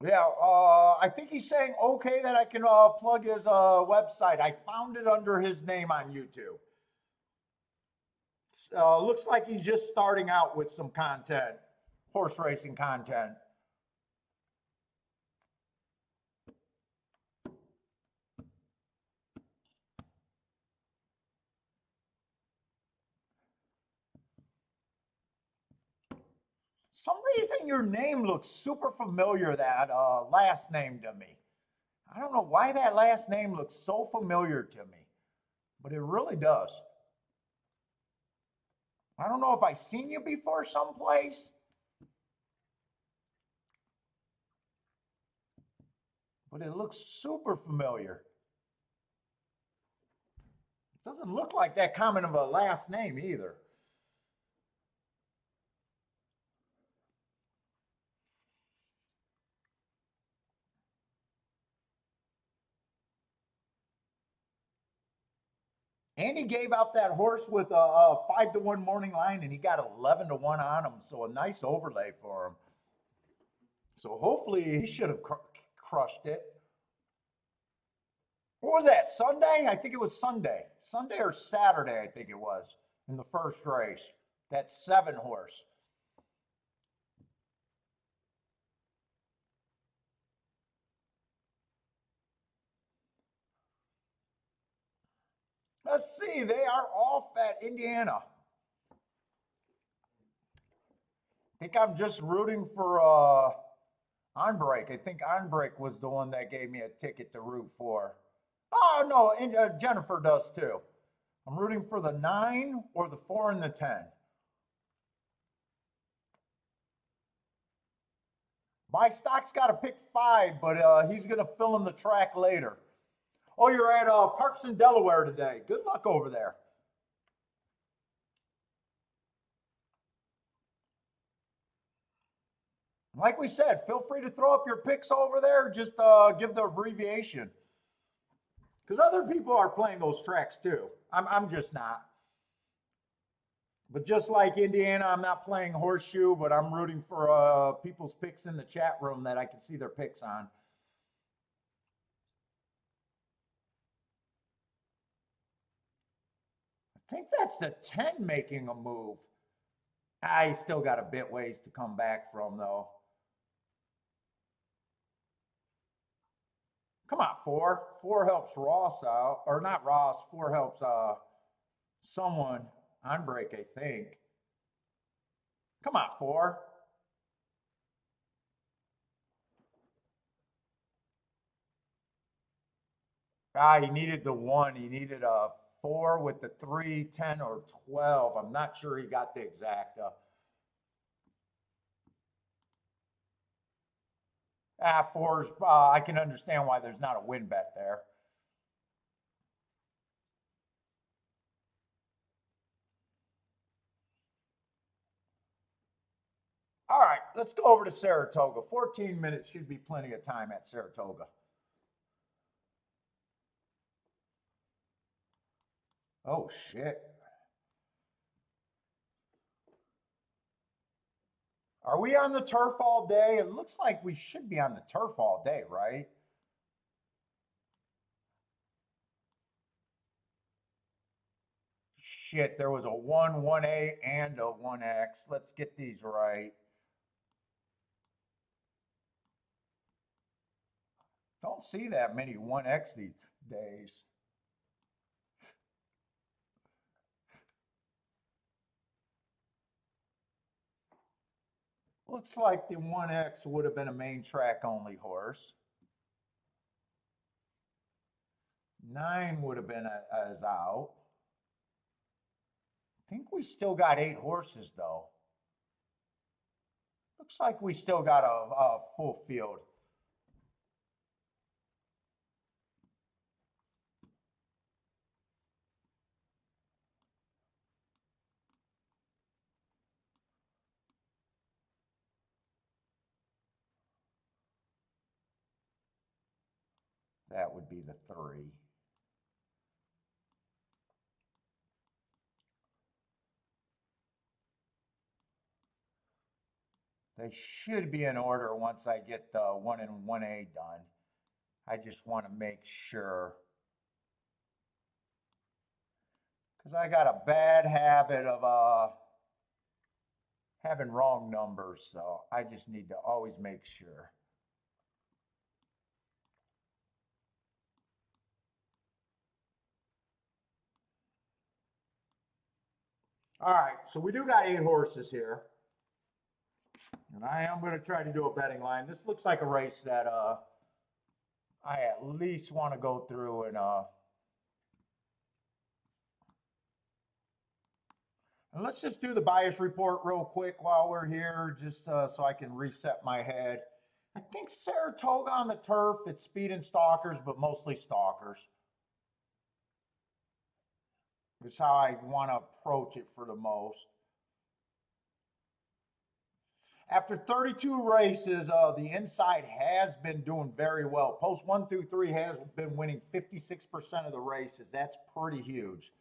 Yeah, I think he's saying okay that I can plug his website. I found it under his name on YouTube. Looks like he's just starting out with some content, horse racing content. Some reason your name looks super familiar, that last name to me. I don't know why that last name looks so familiar to me, but it really does. I don't know if I've seen you before someplace, but it looks super familiar. It doesn't look like that common of a last name either. And he gave out that horse with a 5-1 morning line, and he got 11-1 on him. So a nice overlay for him. So hopefully he should have crushed it. What was that, Sunday? I think it was Sunday. Sunday or Saturday, I think it was, in the first race. That 7 horse. Let's see, they are off at Indiana. I think I'm just rooting for Onbreak. I think Onbreak was the one that gave me a ticket to root for. Oh, no, and, Jennifer does too. I'm rooting for the 9 or the 4 and the 10. My stock's got to pick 5, but he's going to fill in the track later. Oh, you're at Parks in Delaware today. Good luck over there. Like we said, feel free to throw up your picks over there. Just give the abbreviation. Because other people are playing those tracks too. I'm just not. But just like Indiana, I'm not playing horseshoe, but I'm rooting for people's picks in the chat room that I can see their picks on. I think that's the 10 making a move. I still got a bit ways to come back from, though. Come on, 4. 4 helps Ross out. Or not Ross. 4 helps someone on break, I think. Come on, 4. He needed the 1. He needed a 4 with the 3, 10, or 12. I'm not sure he got the exact. 4's, I can understand why there's not a win bet there. All right, let's go over to Saratoga. 14 minutes should be plenty of time at Saratoga. Oh, shit. Are we on the turf all day? It looks like we should be on the turf all day, right? Shit, there was a 1, 1A, and a 1X. Let's get these right. Don't see that many 1X these days. Looks like the 1X would have been a main track only horse. 9 would have been as out. I think we still got 8 horses though. Looks like we still got a full field. That would be the 3. They should be in order once I get the 1 and 1A done. I just want to make sure. Because I got a bad habit of having wrong numbers, so I just need to always make sure. All right, so we do got 8 horses here. And I am going to try to do a betting line. This looks like a race that I at least want to go through and let's just do the bias report real quick while we're here, just so I can reset my head. I think Saratoga on the turf, it's speed and stalkers, but mostly stalkers. That's how I want to approach it for the most. After 32 races, the inside has been doing very well. Post 1 through 3 has been winning 56% of the races. That's pretty huge.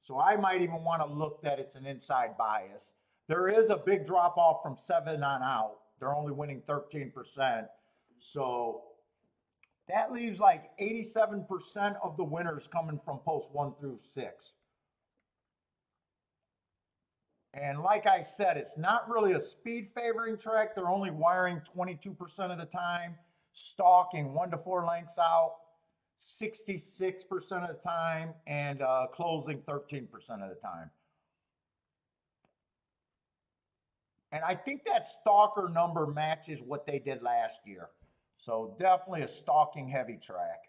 So I might even want to look that it's an inside bias. There is a big drop off from 7 on out. They're only winning 13%. So that leaves like 87% of the winners coming from post 1 through 6. And like I said, it's not really a speed favoring track. They're only wiring 22% of the time, stalking 1 to 4 lengths out 66% of the time, and closing 13% of the time. And I think that stalker number matches what they did last year. So definitely a stalking heavy track.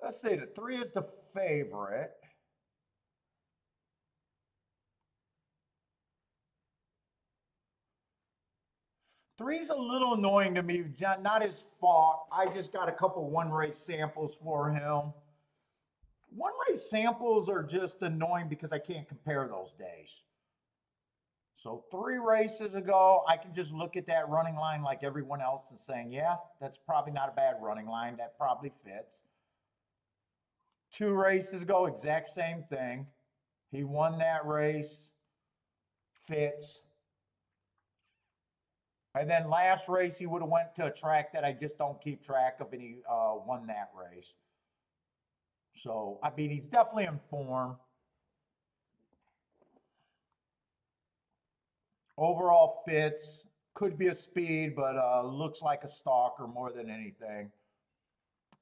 Let's say the 3 is the favorite. Three's a little annoying to me, not his fault. I just got a couple 1 race samples for him. One race samples are just annoying because I can't compare those days. So 3 races ago, I can just look at that running line like everyone else and saying, yeah, that's probably not a bad running line. That probably fits. 2 races ago, exact same thing. He won that race, fits. And then last race, he would have went to a track that I just don't keep track of, and he won that race. So, I mean, he's definitely in form. Overall fits, could be a speed, but looks like a stalker more than anything.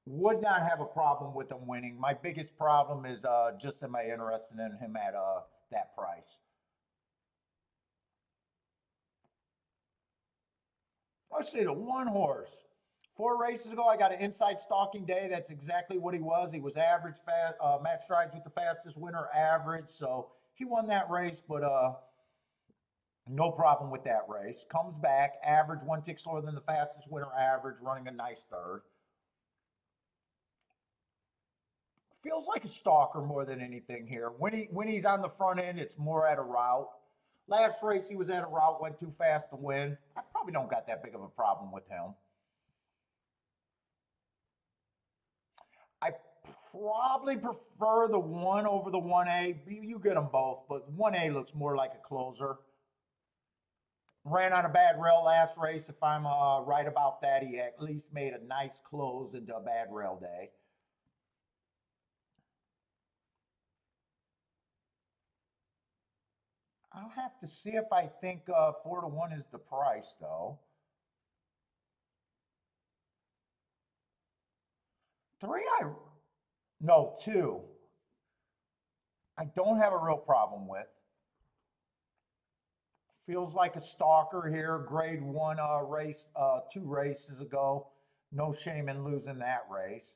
Would not have a problem with him winning. My biggest problem is just am I interested in him at that price? Let's see, the 1 horse. 4 races ago, I got an inside stalking day. That's exactly what he was. He was average, fast, match strides with the fastest winner, average. So he won that race, but no problem with that race. Comes back, average, 1 tick slower than the fastest winner, average, running a nice third. Feels like a stalker more than anything here. When he's on the front end, it's more at a route. Last race, he was at a route, went too fast to win. I probably don't got that big of a problem with him. I probably prefer the 1 over the 1A. You get them both, but 1A looks more like a closer. Ran on a bad rail last race. If I'm right about that, he at least made a nice close into a bad rail day. I'll have to see if I think 4 to 1 is the price, though. 3, no, 2. I don't have a real problem with. Feels like a stalker here. Grade 1 race, 2 races ago. No shame in losing that race.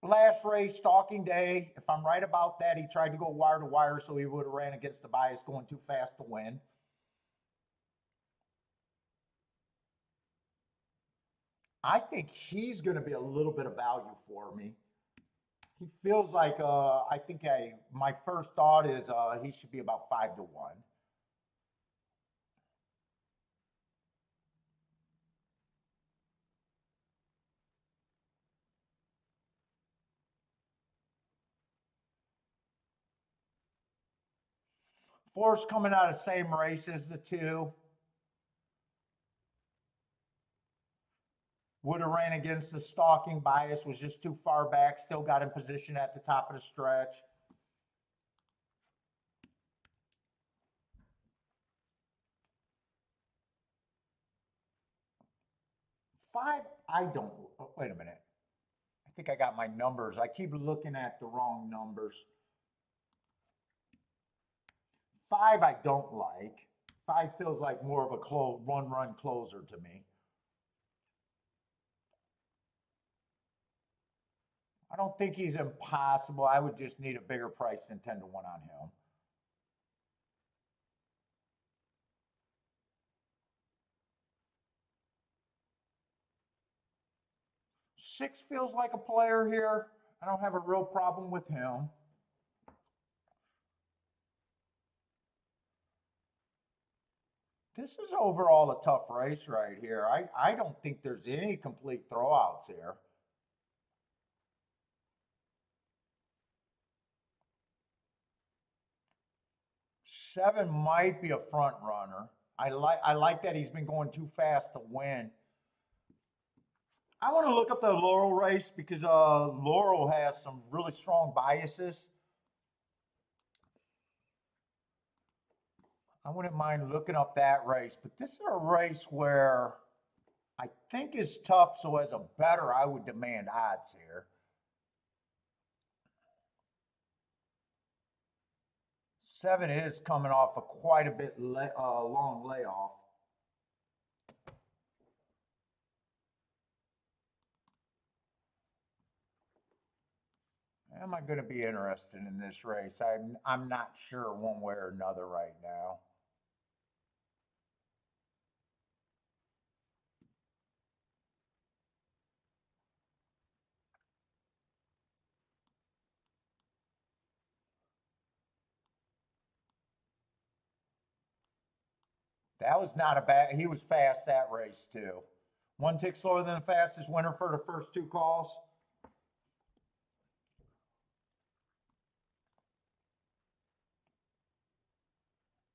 Last race, stalking day. If I'm right about that, he tried to go wire to wire, so he would have ran against the bias going too fast to win. I think he's going to be a little bit of value for me. He feels like my first thought is he should be about 5 to 1. Force coming out of the same race as the 2. Would have ran against the stalking bias, was just too far back, still got in position at the top of the stretch. Five, I don't, wait a minute. I think I got my numbers. I keep looking at the wrong numbers. 5, I don't like. 5 feels like more of a run closer to me. I don't think he's impossible. I would just need a bigger price than 10 to 1 on him. Six feels like a player here. I don't have a real problem with him. This is overall a tough race right here. I don't think there's any complete throwouts here. Seven might be a front runner. I like that he's been going too fast to win. I want to look up the Laurel race because Laurel has some really strong biases. I wouldn't mind looking up that race, but this is a race where I think is tough. So as a bettor, I would demand odds here. 7 is coming off a quite a bit long layoff. Am I going to be interested in this race? I'm not sure one way or another right now. That was not a bad. He was fast that race too. One tick slower than the fastest winner for the first two calls.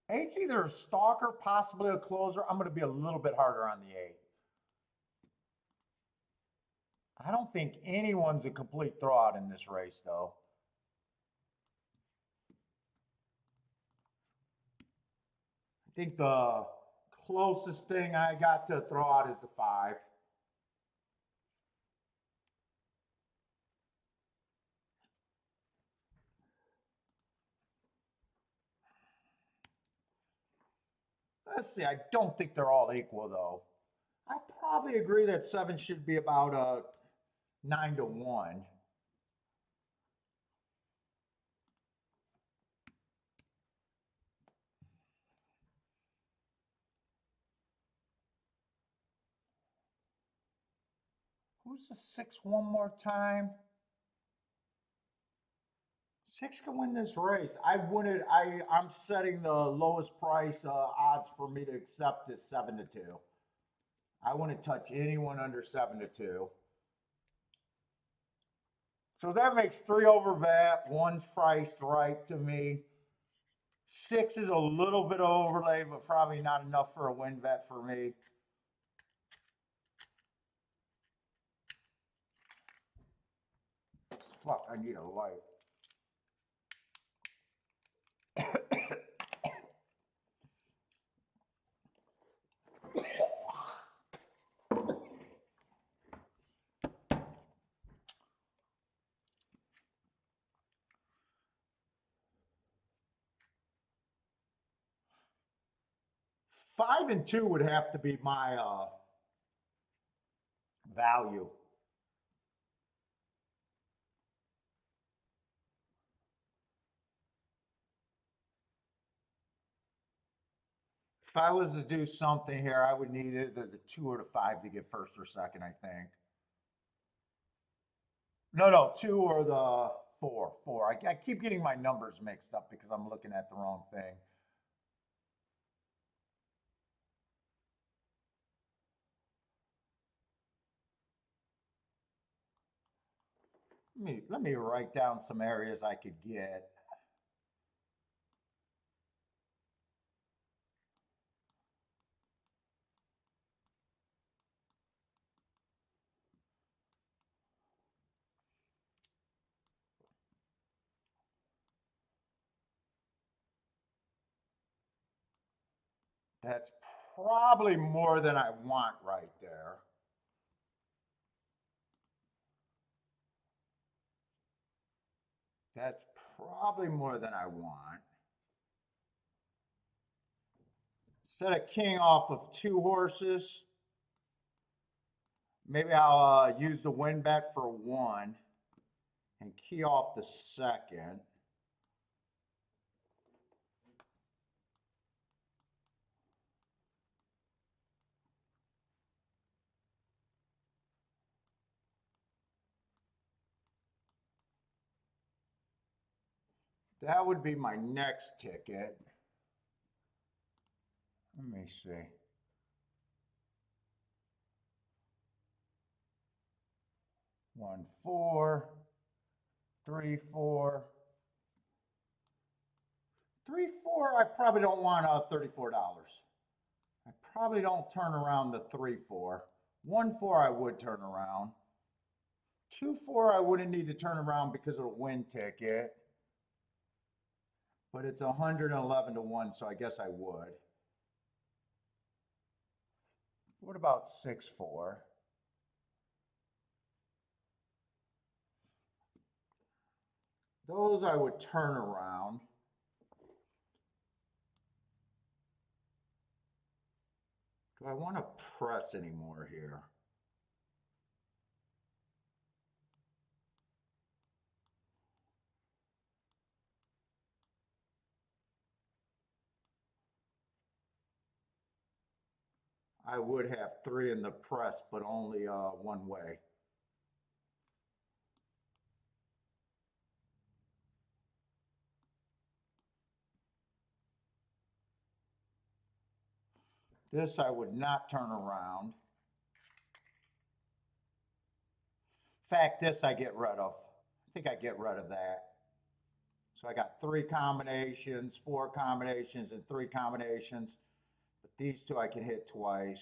Eight's either a stalker, possibly a closer. I'm going to be a little bit harder on the eight. I don't think anyone's a complete throwout in this race, though. I think the closest thing I got to throw out is the five. Let's see. I don't think they're all equal, though. I probably agree that seven should be about a 9-1. Who's the six one more time? Six can win this race. I'm setting the lowest price odds for me to accept is 7-2. I wouldn't touch anyone under 7-2. So that makes 3 over vat. One's priced right to me. 6 is a little bit of overlay, but probably not enough for a win bet for me. Fuck, I need a light. 5 and 2 would have to be my value. If I was to do something here, I would need either the 2 or the 5 to get first or second, I think. No, 2 or the 4. 4. I keep getting my numbers mixed up because I'm looking at the wrong thing. Let me write down some areas I could get. That's probably more than I want right there. That's probably more than I want. Instead of king off of 2 horses, maybe I'll use the win bet for 1 and key off the second. That would be my next ticket. Let me see. One, 4, 3, 4. 3, 4, I probably don't want $34. I probably don't turn around the 3, 4. 1, 4, I would turn around. 2, 4, I wouldn't need to turn around because of a win ticket. But it's 111-1, so I guess I would. What about 6, 4? Those I would turn around. Do I want to press anymore here? I would have 3 in the press, but only one way. This I would not turn around. In fact, this I get rid of. I think I get rid of that. So I got 3 combinations, 4 combinations, and 3 combinations. But these 2 I can hit twice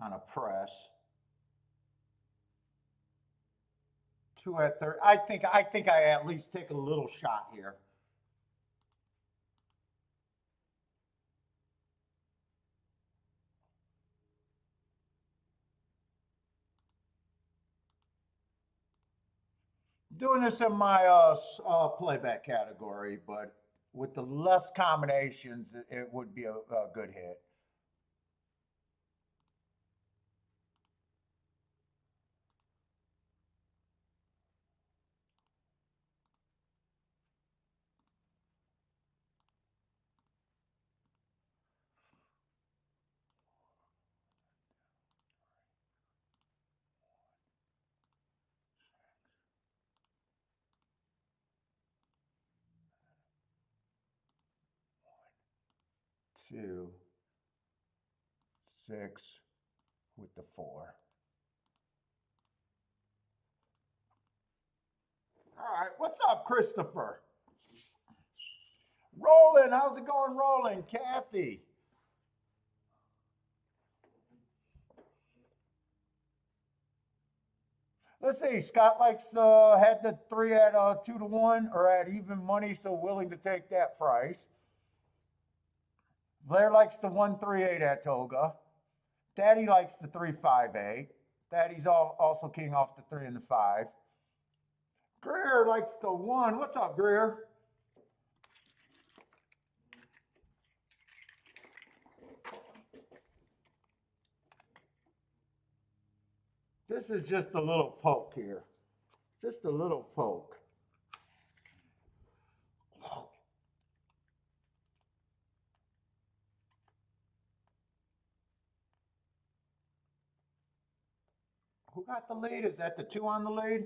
on a press. 2 at 30. I think I at least take a little shot here. Doing this in my playback category, but with the less combinations, it would be a good hit. Two, 6 with the 4. All right, what's up, Christopher? Rolling, how's it going, Rolling? Kathy. Let's see, Scott likes had the 3 at 2 to 1 or at even money, so willing to take that price. Blair likes the 138 at Toga. Daddy likes the 358. Daddy's also king off the 3 and the 5. Greer likes the 1. What's up, Greer? This is just a little poke here. Just a little poke. Who got the lead? Is that the 2 on the lead?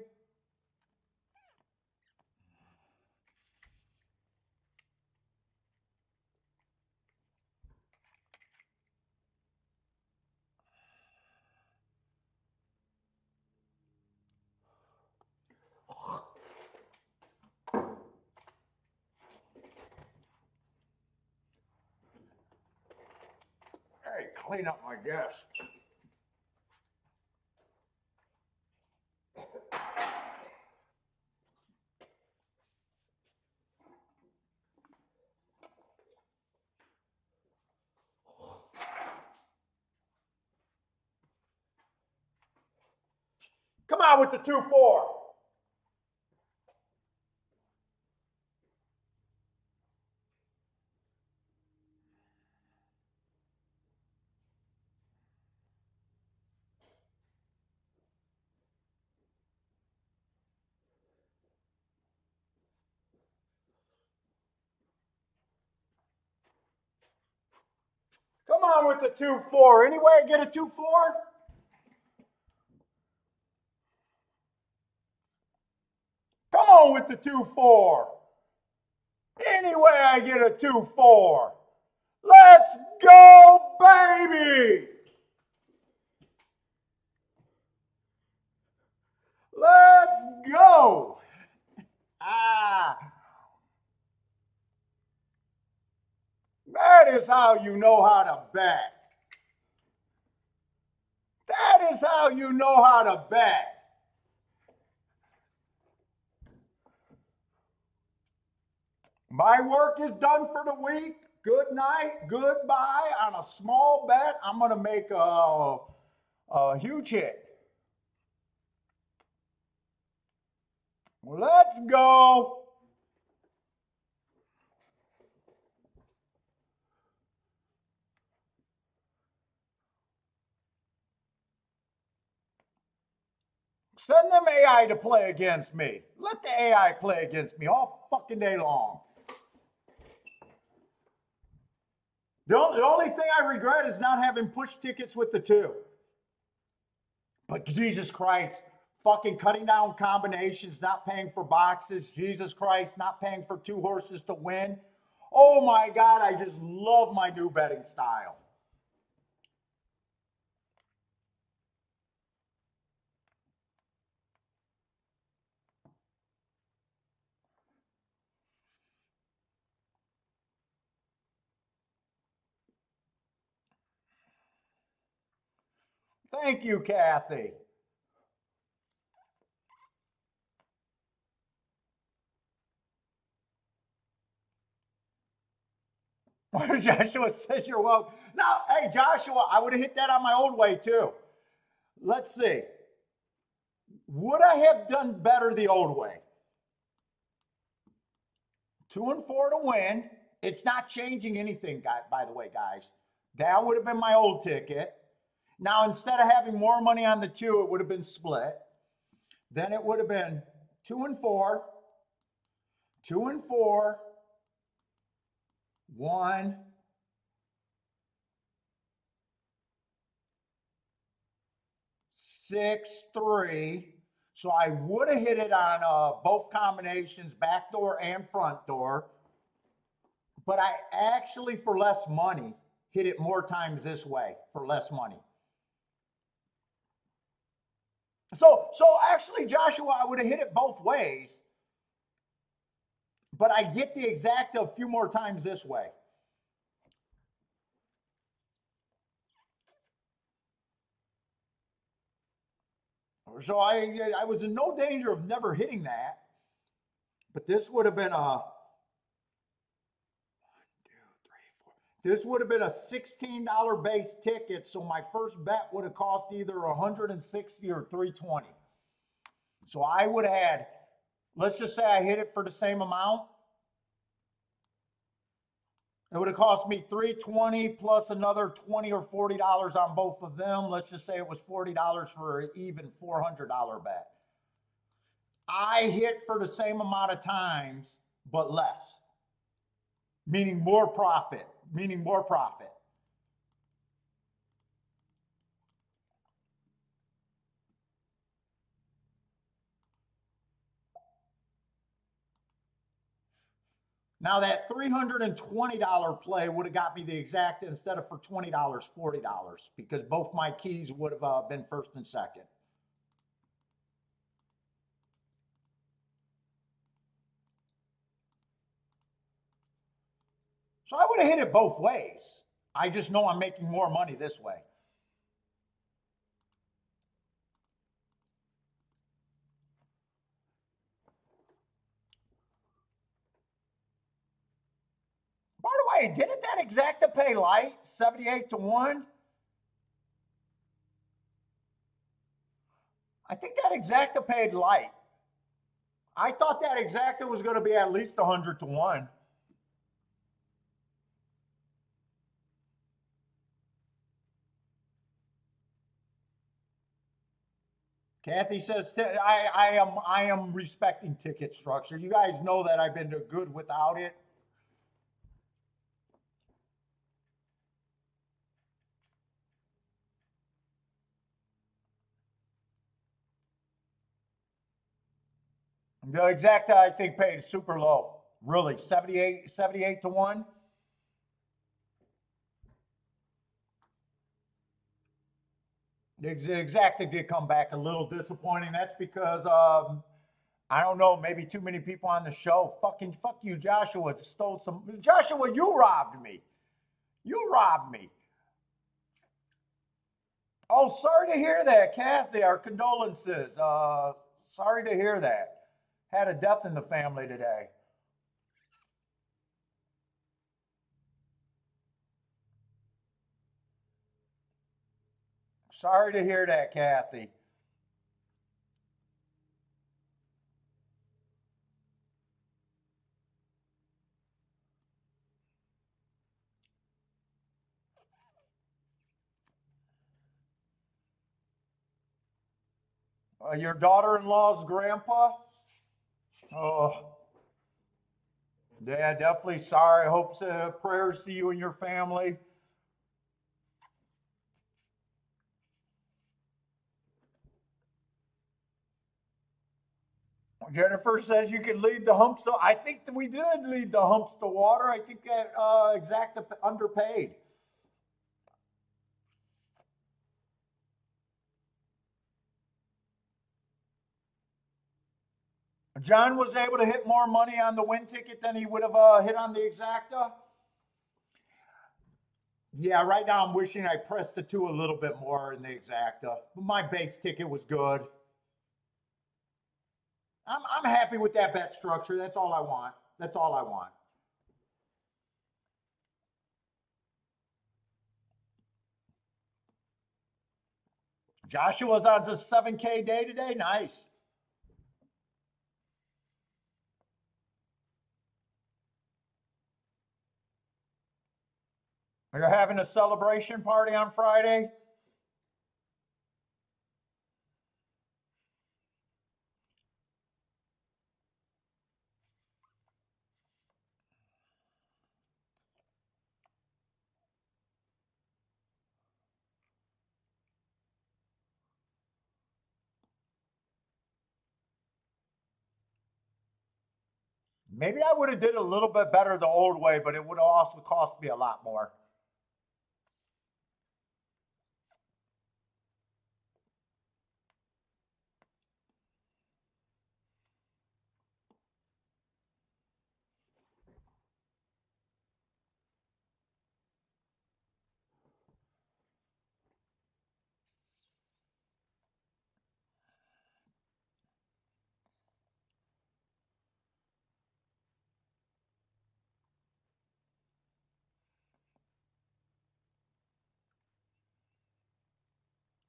Hey, clean up my desk. Come on with the 2-4. Come on with the 2-4. Any way I get a 2-4? Come on with the 2-4. Any way I get a 2-4. Let's go, baby. Let's go. That is how you know how to bet. That is how you know how to bet. My work is done for the week. Good night, goodbye. On a small bet, I'm going to make a huge hit. Let's go. Send them AI to play against me. Let the AI play against me all fucking day long. The only thing I regret is not having push tickets with the 2. But Jesus Christ, fucking cutting down combinations, not paying for boxes. Jesus Christ, not paying for 2 horses to win. Oh my God, I just love my new betting style. Thank you, Kathy. Joshua says you're welcome. Now, hey, Joshua, I would have hit that on my old way too. Let's see. Would I have done better the old way? 2 and 4 to win. It's not changing anything, by the way, guys. That would have been my old ticket. Now, instead of having more money on the 2, it would have been split. Then it would have been 2 and 4, 2 and 4, 1, 6, 3. So I would have hit it on both combinations, back door and front door. But I actually, for less money, hit it more times this way for less money. So actually, Joshua, I would have hit it both ways. But I get the exact a few more times this way. So I was in no danger of never hitting that. But this would have been a This would have been a $16 base ticket, so my first bet would have cost either $160 or $320. So I would have had, let's just say I hit it for the same amount. It would have cost me $320 plus another $20 or $40 on both of them. Let's just say it was $40 for an even $400 bet. I hit for the same amount of times, but less, meaning more profit. Now that $320 play would have got me the exact, instead of for $20, $40, because both my keys would have been first and second. So I would have hit it both ways. I just know I'm making more money this way. By the way, didn't that exacta pay light 78 to 1? I think that exacta paid light. I thought that exacta was going to be at least 100 to 1. Kathy says, I am respecting ticket structure. You guys know that I've been good without it. The exacta, I think, paid super low. Really, 78 to 1. The exacta did come back a little disappointing. That's because I don't know, maybe too many people on the show. Fuck you, Joshua. Stole some. Joshua, you robbed me. You robbed me. Oh, sorry to hear that, Kathy. Our condolences. Sorry to hear that. Had a death in the family today. Sorry to hear that, Kathy. Your daughter-in-law's grandpa? Oh, yeah, definitely sorry. Hopes, prayers to you and your family. Jennifer says you can lead the humps. I think that we did lead the humps to water. I think that Exacta underpaid. John was able to hit more money on the win ticket than he would have hit on the Exacta. Yeah, right now I'm wishing I pressed the two a little bit more in the Exacta. My base ticket was good. I'm happy with that bet structure. That's all I want. That's all I want. Joshua's on a 7K day today. Nice. Are you having a celebration party on Friday? Maybe I would have did a little bit better the old way, but it would have also cost me a lot more.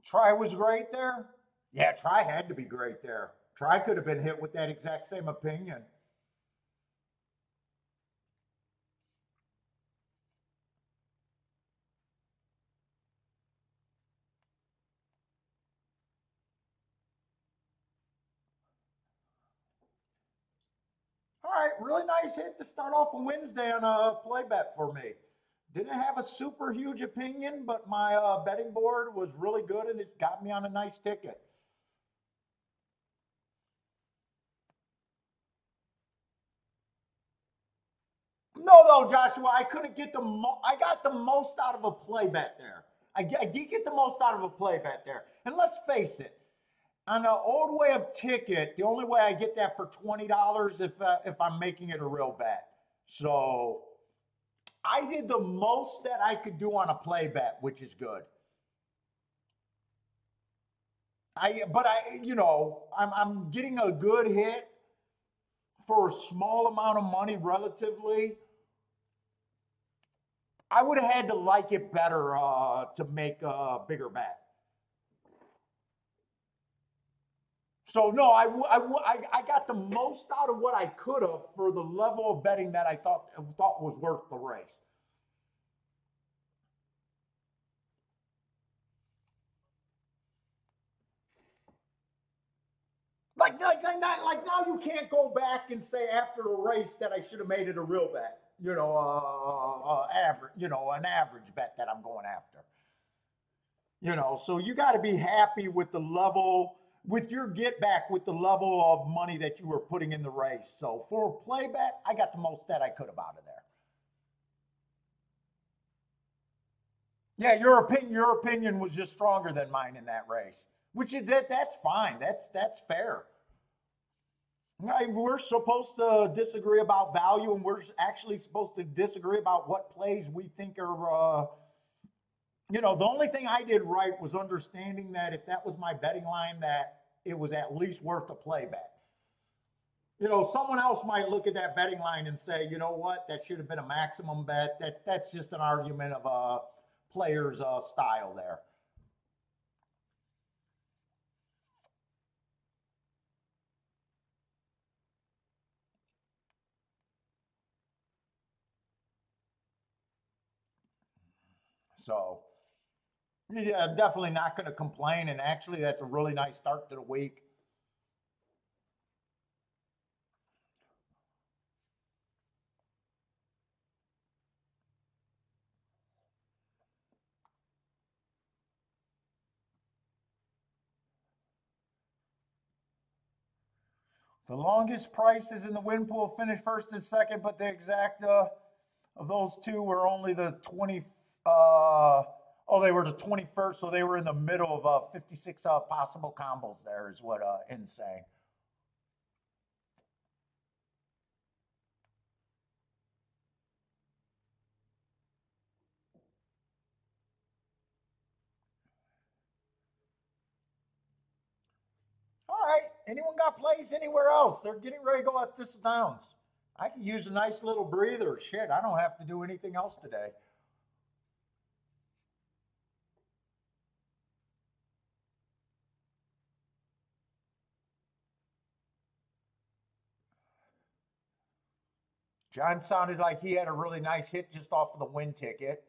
Try was great there. Yeah, Try had to be great there. Try could have been hit with that exact same opinion. All right, really nice hit to start off a Wednesday on a play bet for me. Didn't have a super huge opinion, but my betting board was really good and it got me on a nice ticket. No, Joshua, I couldn't get I got the most out of a play bet there. I did get the most out of a play bet there. And let's face it, on an old way of ticket, the only way I get that for $20 if I'm making it a real bet. So I did the most that I could do on a play bet, which is good. I'm getting a good hit for a small amount of money relatively. I would have had to like it better to make a bigger bet. So no, I got the most out of what I could have for the level of betting that I thought was worth the race. Like now you can't go back and say after a race that I should have made it a real bet. Average, an average bet that I'm going after. So you got to be happy with the level, with your get back, with the level of money that you were putting in the race. So for a play bet, I got the most that I could have out of there. Yeah, your opinion was just stronger than mine in that race, which is that's fine. That's fair. We're supposed to disagree about value, and we're actually supposed to disagree about what plays we think are. The only thing I did right was understanding that if that was my betting line, that it was at least worth a play bet. Someone else might look at that betting line and say, you know what, that should have been a maximum bet. That's just an argument of a player's style there. So, yeah, definitely not going to complain. And actually, that's a really nice start to the week. The longest prices in the win pool finished first and second, but the exact of those two were only the 20. They were the 21st, so they were in the middle of 56 possible combos. There is what In's saying. All right. Anyone got plays anywhere else? They're getting ready to go at this downs. I could use a nice little breather. Shit, I don't have to do anything else today. John sounded like he had a really nice hit just off of the win ticket.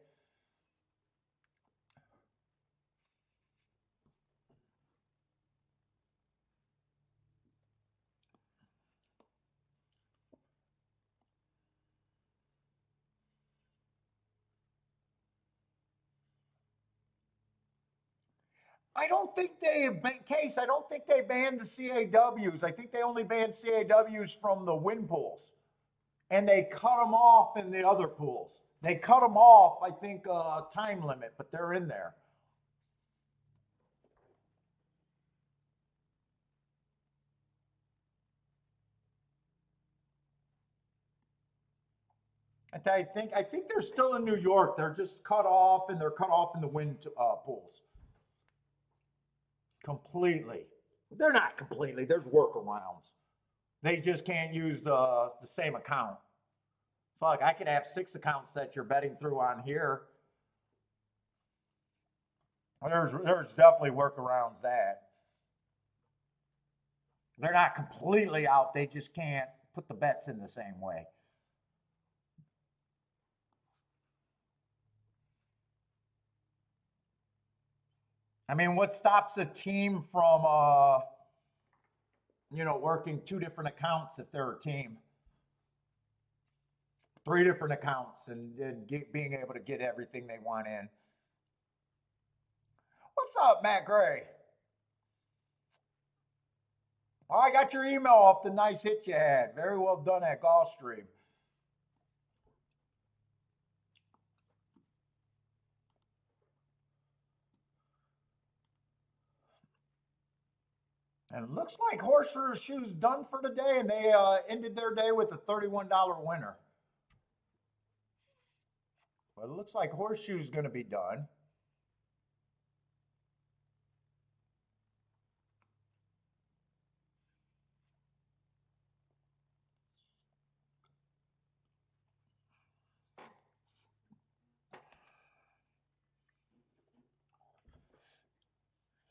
I don't think they, Case, I don't think they banned the CAWs. I think they only banned CAWs from the win pools. And they cut them off in the other pools. They cut them off, I think, time limit, but they're in there. And I think they're still in New York. They're just cut off, and they're cut off in the win pools. Completely. They're not completely. There's workarounds. They just can't use the same account. Fuck, I could have 6 accounts that you're betting through on here. There's definitely workarounds that. They're not completely out. They just can't put the bets in the same way. I mean, what stops a team from, working 2 different accounts if they're a team? 3 different accounts and being able to get everything they want in. What's up, Matt Gray? Oh, I got your email off the nice hit you had. Very well done at Gulfstream. And it looks like Horseshoe's done for the day, and they ended their day with a $31 winner. But it looks like Horseshoe's going to be done.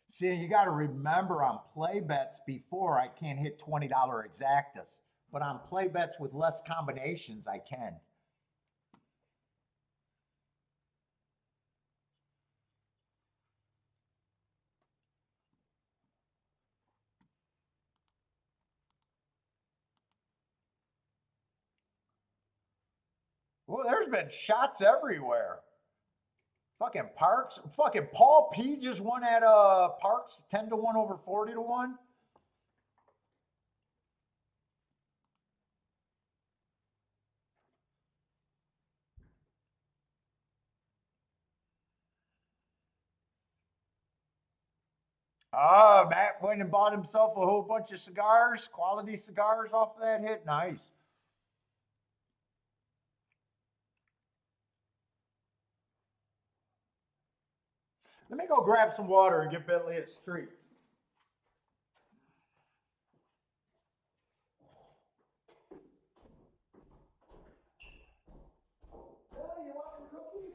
See, you got to remember on play bets before, I can't hit $20 exactas. But on play bets with less combinations, I can. Well, there's been shots everywhere. Fucking Parks. Fucking Paul P just won at Parks 10-1 over 40-1. Matt went and bought himself a whole bunch of cigars, quality cigars off of that hit. Nice. Let me go grab some water and get Bentley its treats. Billy, you want some cookies?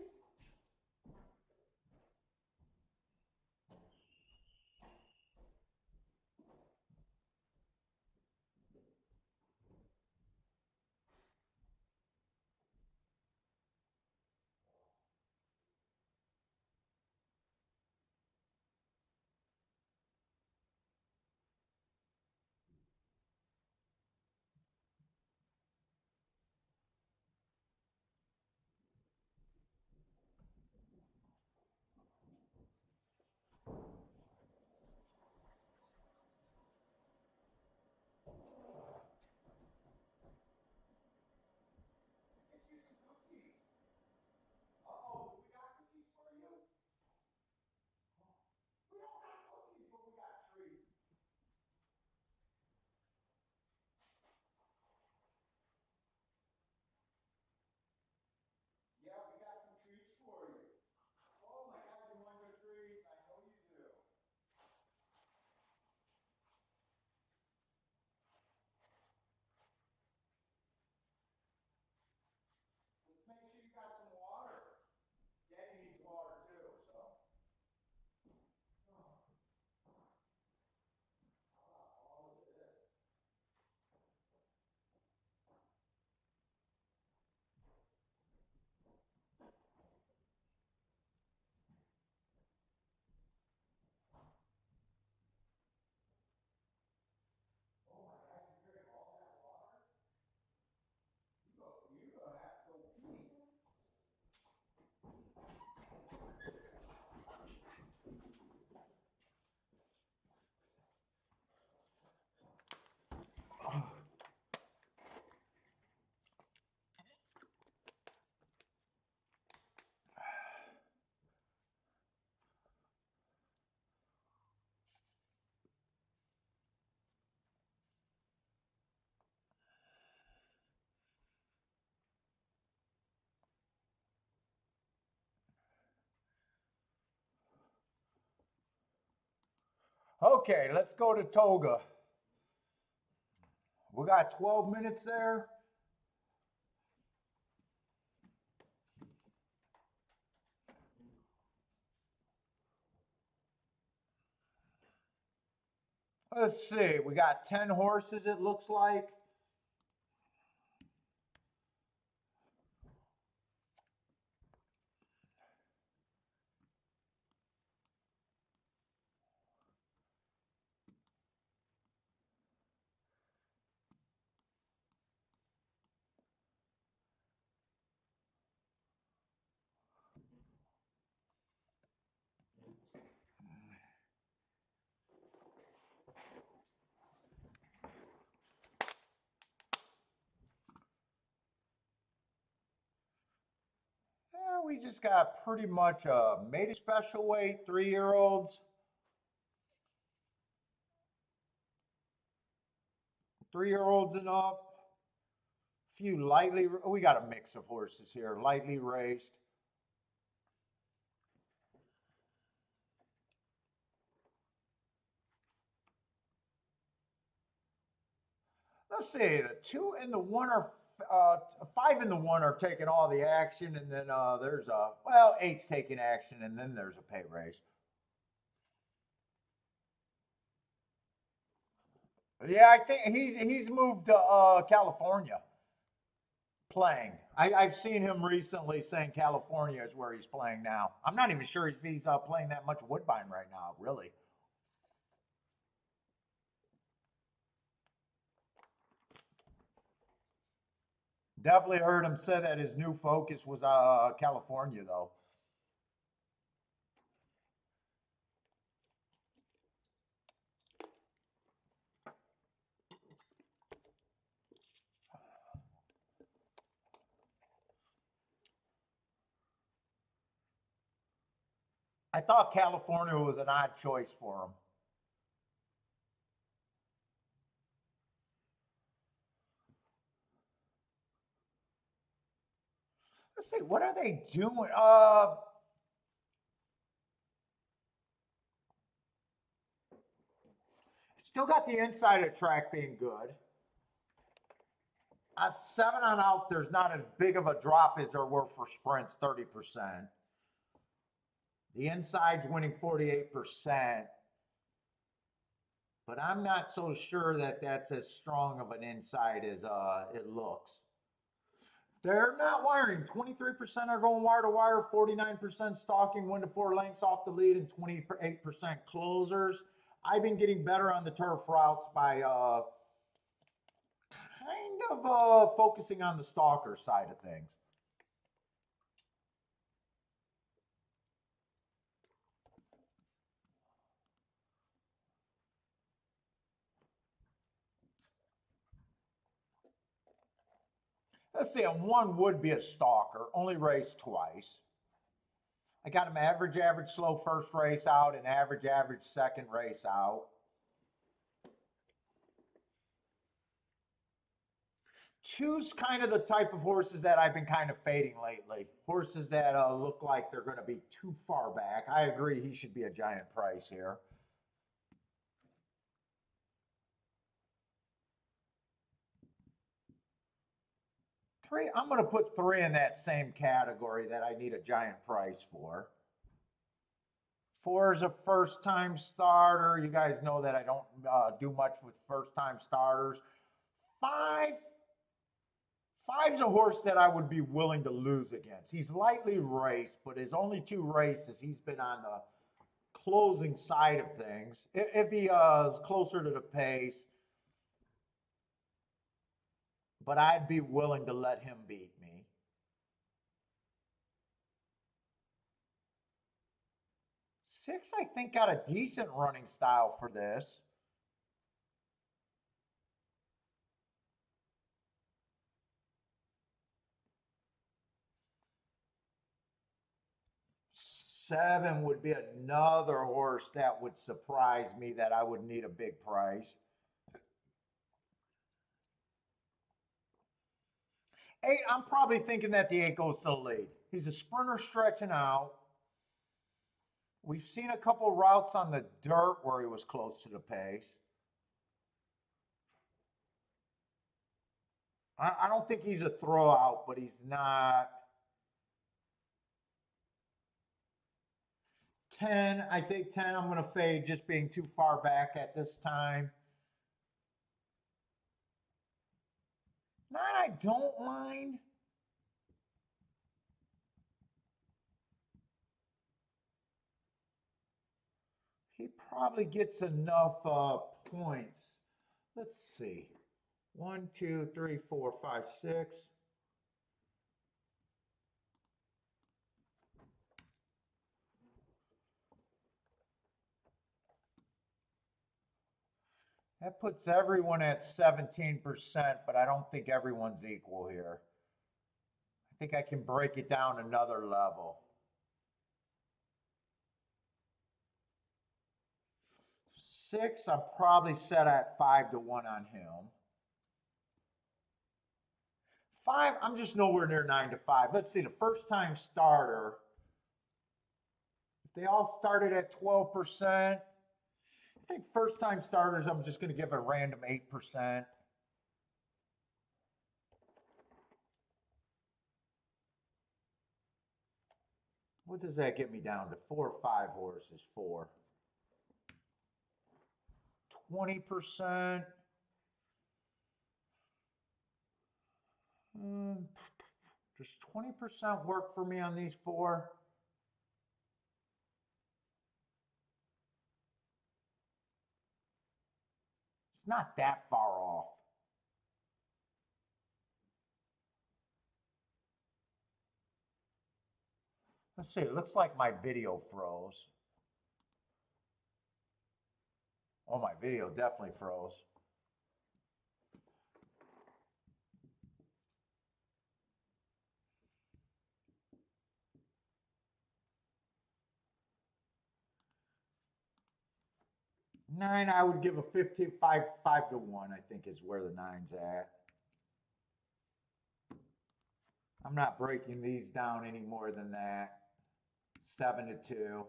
Okay, let's go to Toga. We got 12 minutes there. Let's see. We got 10 horses, it looks like. Yeah, we just got pretty much made a special weight, 3-year-olds, 3-year-olds and up. Few lightly, we got a mix of horses here, lightly raced. Let's see, the 2 and the 1 are, 5 and the 1 are taking all the action, and then there's a, well, 8's taking action, and then there's a pay raise. Yeah, I think he's moved to California playing. I've seen him recently saying California is where he's playing now. I'm not even sure if he's playing that much Woodbine right now, really. Definitely heard him say that his new focus was California, though. I thought California was an odd choice for him. Let's see, what are they doing? Still got the inside of the track being good. 7 on out, there's not as big of a drop as there were for sprints, 30%. The inside's winning 48%. But I'm not so sure that that's as strong of an inside as it looks. They're not wiring. 23% are going wire to wire, 49% stalking 1 to 4 lengths off the lead, and 28% closers. I've been getting better on the turf routes by kind of focusing on the stalker side of things. Let's see, and 1 would be a stalker, only raced twice. I got him average, slow first race out, and average, second race out. 2's kind of the type of horses that I've been kind of fading lately. Horses that look like they're going to be too far back. I agree he should be a giant price here. 3, I'm going to put 3 in that same category that I need a giant price for. 4 is a first-time starter. You guys know that I don't do much with first-time starters. 5's a horse that I would be willing to lose against. He's lightly raced, but his only 2 races, he's been on the closing side of things. If he is closer to the pace, but I'd be willing to let him beat me. 6, I think, got a decent running style for this. 7 would be another horse that would surprise me that I would need a big price. 8, I'm probably thinking that the 8 goes to the lead. He's a sprinter stretching out. We've seen a couple routes on the dirt where he was close to the pace. I don't think he's a throwout, but he's not. 10, I think 10 I'm going to fade just being too far back at this time. 9 I don't mind. He probably gets enough points. Let's see. 1, 2, 3, 4, 5, 6. That puts everyone at 17%, but I don't think everyone's equal here. I think I can break it down another level. 6, I'm probably set at 5 to 1 on him. 5, I'm just nowhere near 9 to 5. Let's see, the first time starter, if they all started at 12%, I think first time starters, I'm just going to give a random 8%. What does that get me down to? 4 or 5 horses, 4. 20%. Does 20% work for me on these 4? It's not that far off. Let's see, it looks like my video froze. Oh, my video definitely froze. Nine, I would give a 15, 5 to 1, I think is where the 9's at. I'm not breaking these down any more than that. 7 to 2.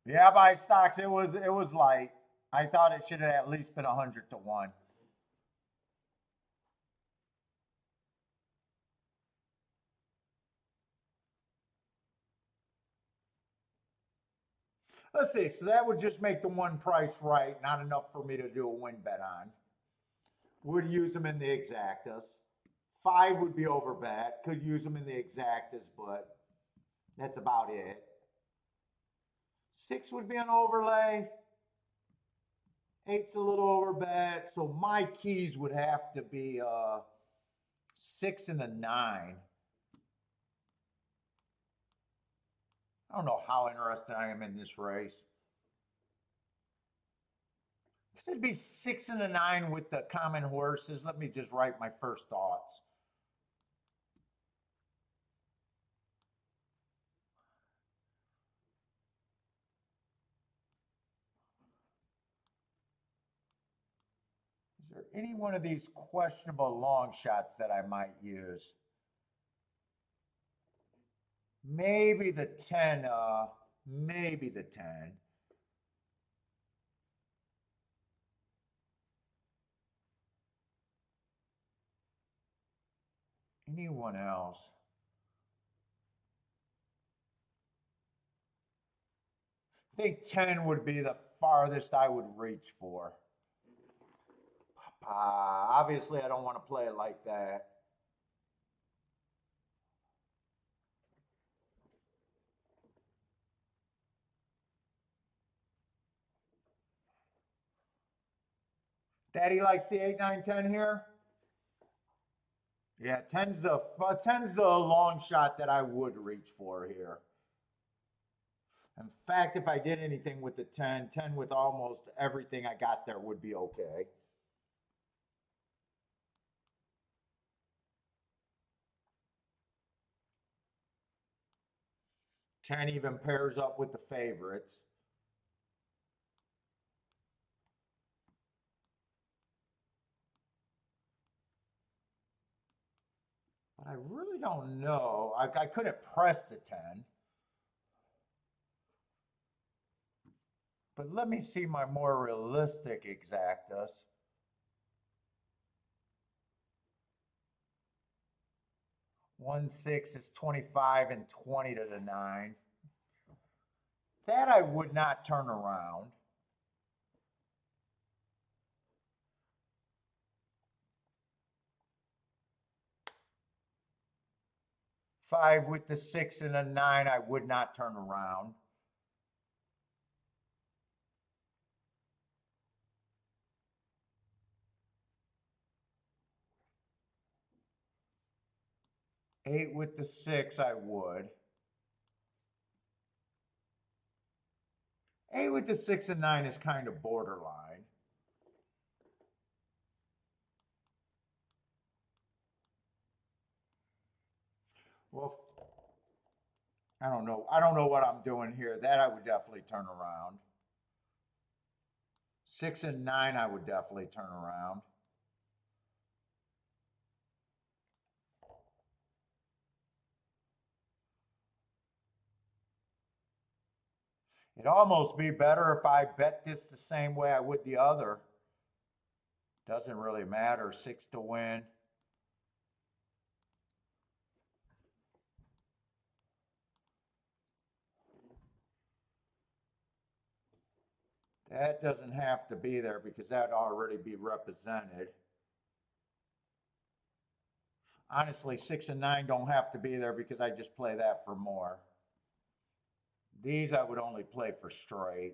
Yeah, by stocks, it was light. I thought it should have at least been 100 to 1. Let's see, so that would just make the one price right, not enough for me to do a win bet on. Would use them in the exactas. 5 would be over bet. Could use them in the exactas, but that's about it. 6 would be an overlay. 8's a little over bet. So my keys would have to be 6 and the 9. I don't know how interested I am in this race. Because it'd be 6 and a 9 with the common horses. Let me just write my first thoughts. Is there any one of these questionable long shots that I might use? Maybe the 10, maybe the 10. Anyone else? I think 10 would be the farthest I would reach for. Obviously, I don't want to play it like that. Daddy likes the 8, 9, 10 here. Yeah, 10's the long shot that I would reach for here. In fact, if I did anything with the 10, 10 with almost everything I got there would be okay. Ten even pairs up with the favorites. I really don't know. I couldn't press the 10. But let me see my more realistic exactas. One 6 is 25 and 20 to the 9. That I would not turn around. Five with the 6 and a 9, I would not turn around. Eight with the 6, I would. Eight with the 6 and 9 is kind of borderline. Well, I don't know. I don't know what I'm doing here. That I would definitely turn around. 6 and 9, I would definitely turn around. It'd almost be better if I bet this the same way I would the other. Doesn't really matter. 6 to win. That doesn't have to be there because that'd already be represented. Honestly, 6 and 9 don't have to be there because I just play that for more. These I would only play for straight.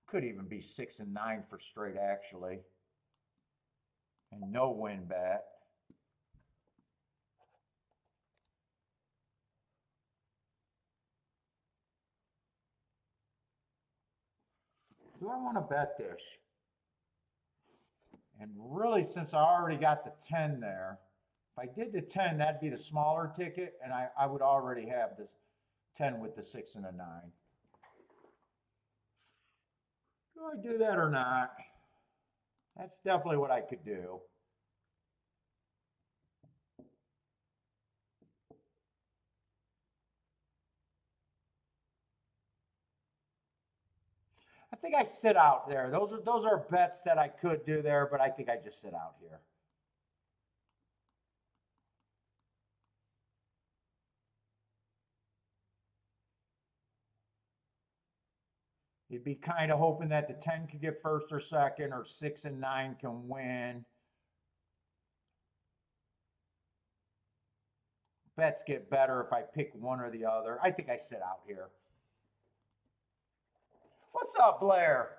Could even be 6 and 9 for straight, actually. And no win bet. Do I want to bet this? And really, since I already got the 10 there, if I did the 10, that'd be the smaller ticket, and I would already have this 10 with the 6 and a 9. Do I do that or not? That's definitely what I could do. I think I sit out there. Those are bets that I could do there, but I think I just sit out here. You'd be kind of hoping that the 10 could get first or second, or 6 and 9 can win. Bets get better if I pick one or the other. I think I sit out here. What's up, Blair?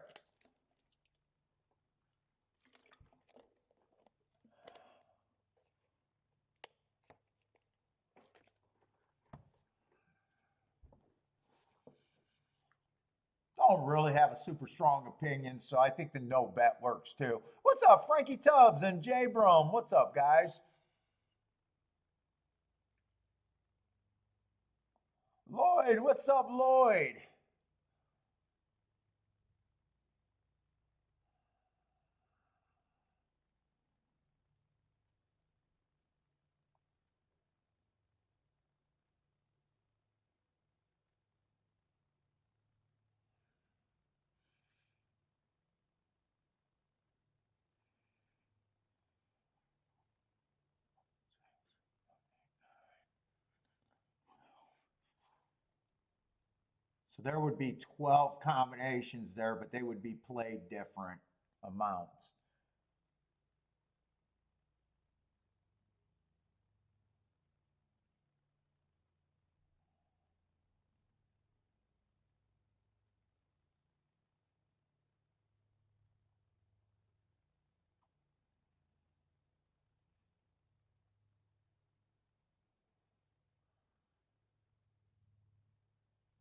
Don't really have a super strong opinion, so I think the no bet works too. What's up, Frankie Tubbs and Jay Brum? What's up, guys? Lloyd, what's up, Lloyd? So there would be 12 combinations there, but they would be played different amounts.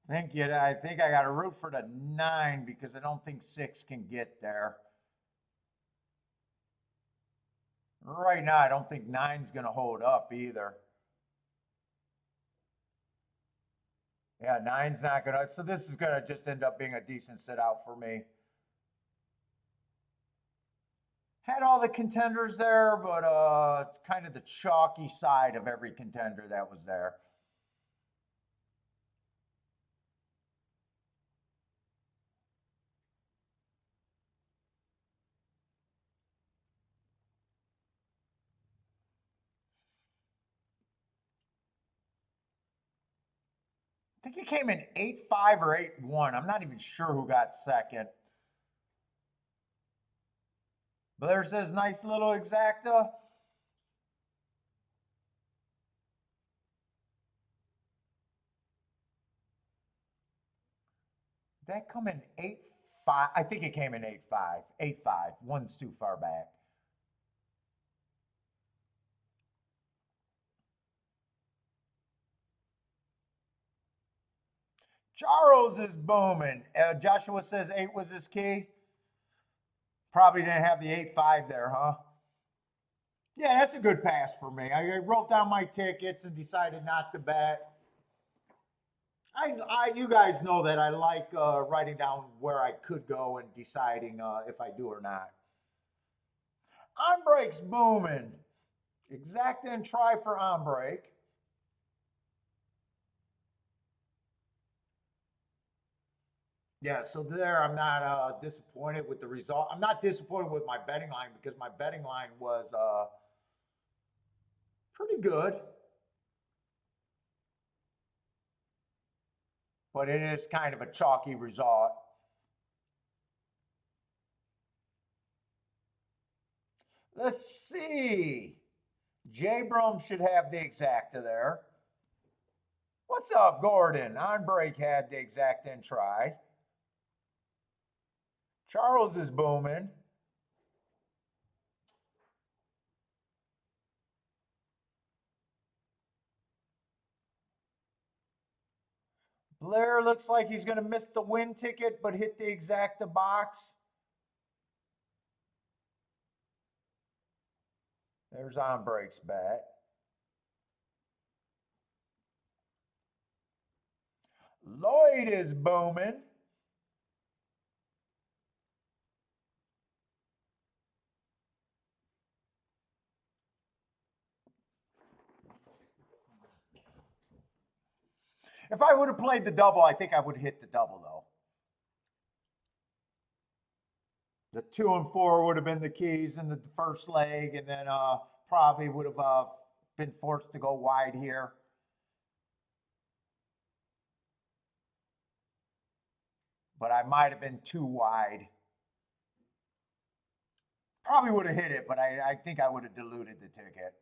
I think I got to root for the 9 because I don't think 6 can get there. Right now, I don't think 9's going to hold up either. Yeah, 9's not going to. So this is going to just end up being a decent sit out for me. Had all the contenders there, but kind of the chalky side of every contender that was there. I think he came in 8-5 or 8-1. I'm not even sure who got second. But there's this nice little exacta. Did that come in 8-5? I think it came in 8-5. 8-5. One's too far back. Charles is booming. Joshua says 8 was his key. Probably didn't have the 8-5 there, huh? Yeah, that's a good pass for me. I wrote down my tickets and decided not to bet. You guys know that I like writing down where I could go and deciding if I do or not. On break's booming. Exacta and try for on break. Yeah, so there I'm not disappointed with the result. I'm not disappointed with my betting line because my betting line was pretty good. But it is kind of a chalky result. Let's see. J Brum should have the exacta there. What's up, Gordon? On break had the exacta and try. Charles is booming. Blair looks like he's going to miss the win ticket, but hit the exacta box. There's on breaks bet. Lloyd is booming. If I would have played the double, I think I would have hit the double, though. The 2 and 4 would have been the keys in the first leg, and then probably would have been forced to go wide here. But I might have been too wide. Probably would have hit it, but I think I would have diluted the ticket.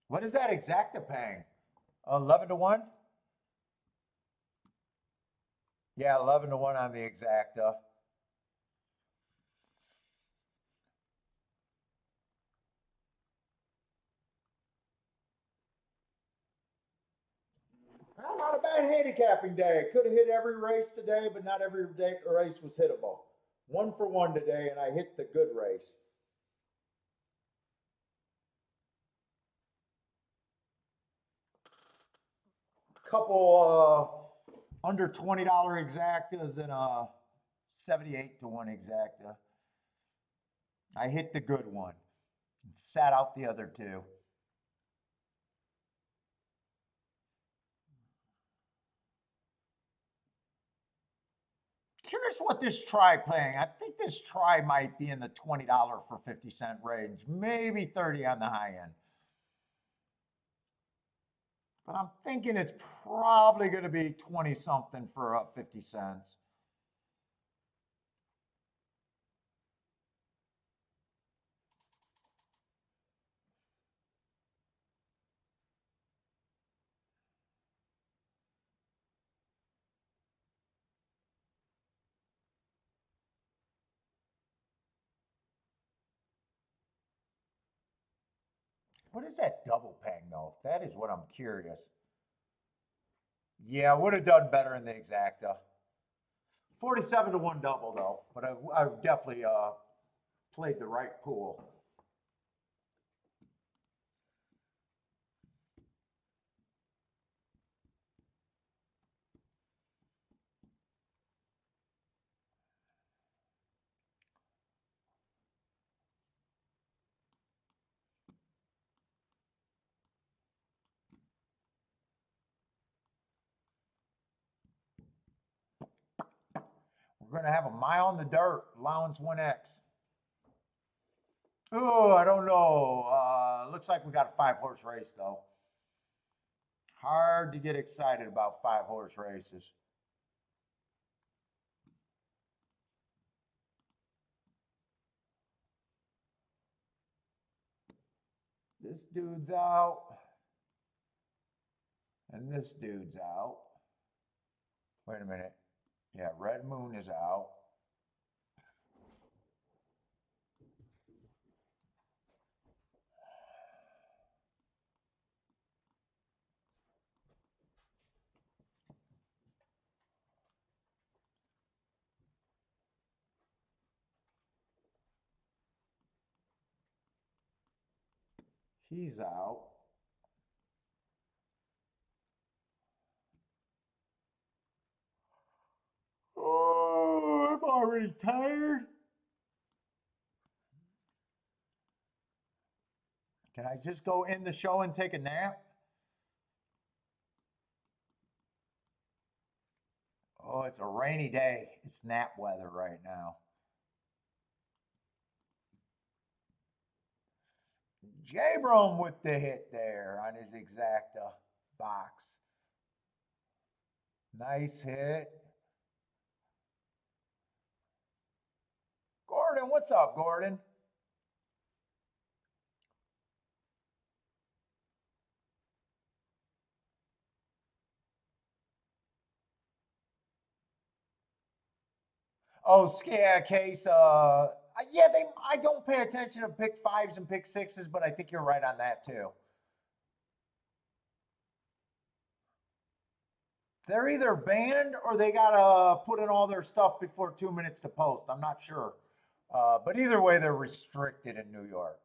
What is that exacta paying? 11-1? Yeah, 11-1 on the exacta. Not a bad handicapping day. Could have hit every race today, but not every race was hittable. 1 for 1 today, and I hit the good race. Couple under $20 exactas and a 78-1 exacta. I hit the good one and sat out the other two. Curious what this try playing. I think this try might be in the $20 for 50-cent range, maybe 30 on the high end. But I'm thinking it's probably going to be 20 something for 50 cents. What is that double pang though? That is what I'm curious. Yeah, I would have done better in the exacta. 47-1 double though, but I definitely played the right pool. We're going to have a mile in the dirt, allowance 1X. Oh, I don't know. Looks like we got a 5-horse race, though. Hard to get excited about 5-horse races. This dude's out. And this dude's out. Wait a minute. Yeah, Red Moon is out. He's out. Oh, I'm already tired. Can I just go in the show and take a nap? Oh, it's a rainy day. It's nap weather right now. J-Brom with the hit there on his exacta box. Nice hit. Gordon, what's up, Gordon? Oh, yeah, Case. Yeah, I don't pay attention to pick 5s and pick 6s, but I think you're right on that too. They're either banned or they gotta put in all their stuff before 2 minutes to post. I'm not sure, but either way, they're restricted in New York.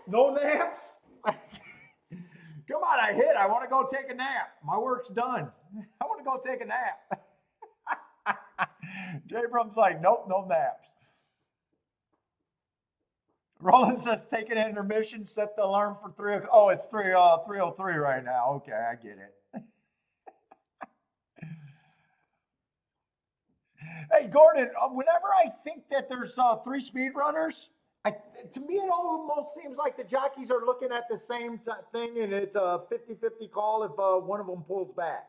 No naps. Come on, I hit. I want to go take a nap. My work's done. I want to go take a nap. J-Brum's like, nope, no naps. Roland says, take an intermission, set the alarm for 3 o'clock. Oh, it's 3:03 right now. Okay, I get it. Hey, Gordon, whenever I think that there's 3 speed runners, to me, it almost seems like the jockeys are looking at the same thing, and it's a 50-50 call if one of them pulls back.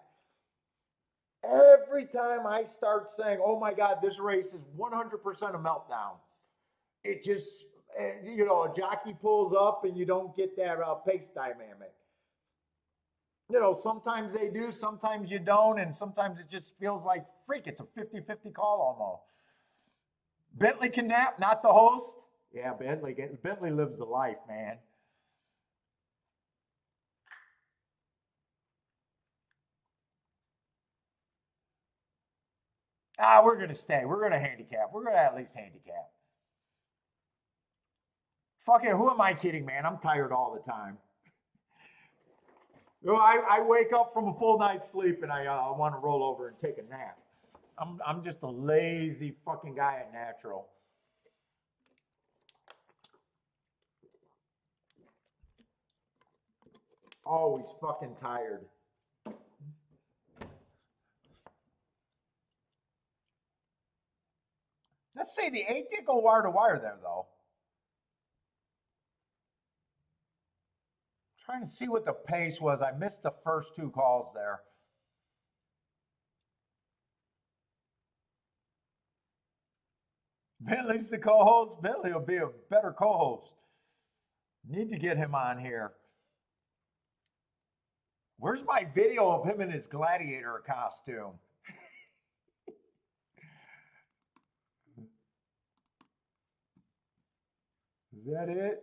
Every time I start saying, oh my God, this race is 100% a meltdown, it just, a jockey pulls up and you don't get that pace dynamic. Sometimes they do, sometimes you don't, and sometimes it just feels like, freak, it's a 50-50 call almost. Bentley can nap, not the host. Yeah, Bentley lives the life, man. We're going to stay. We're going to handicap. We're going to at least handicap. Fuck it, who am I kidding, man? I'm tired all the time. I wake up from a full night's sleep and I want to roll over and take a nap. I'm just a lazy fucking guy at natural. Always fucking tired. Let's see, the 8 did go wire to wire there, though. Trying to see what the pace was. I missed the first 2 calls there. Bentley's the co-host. Bentley will be a better co-host. Need to get him on here. Where's my video of him in his gladiator costume? Is that it?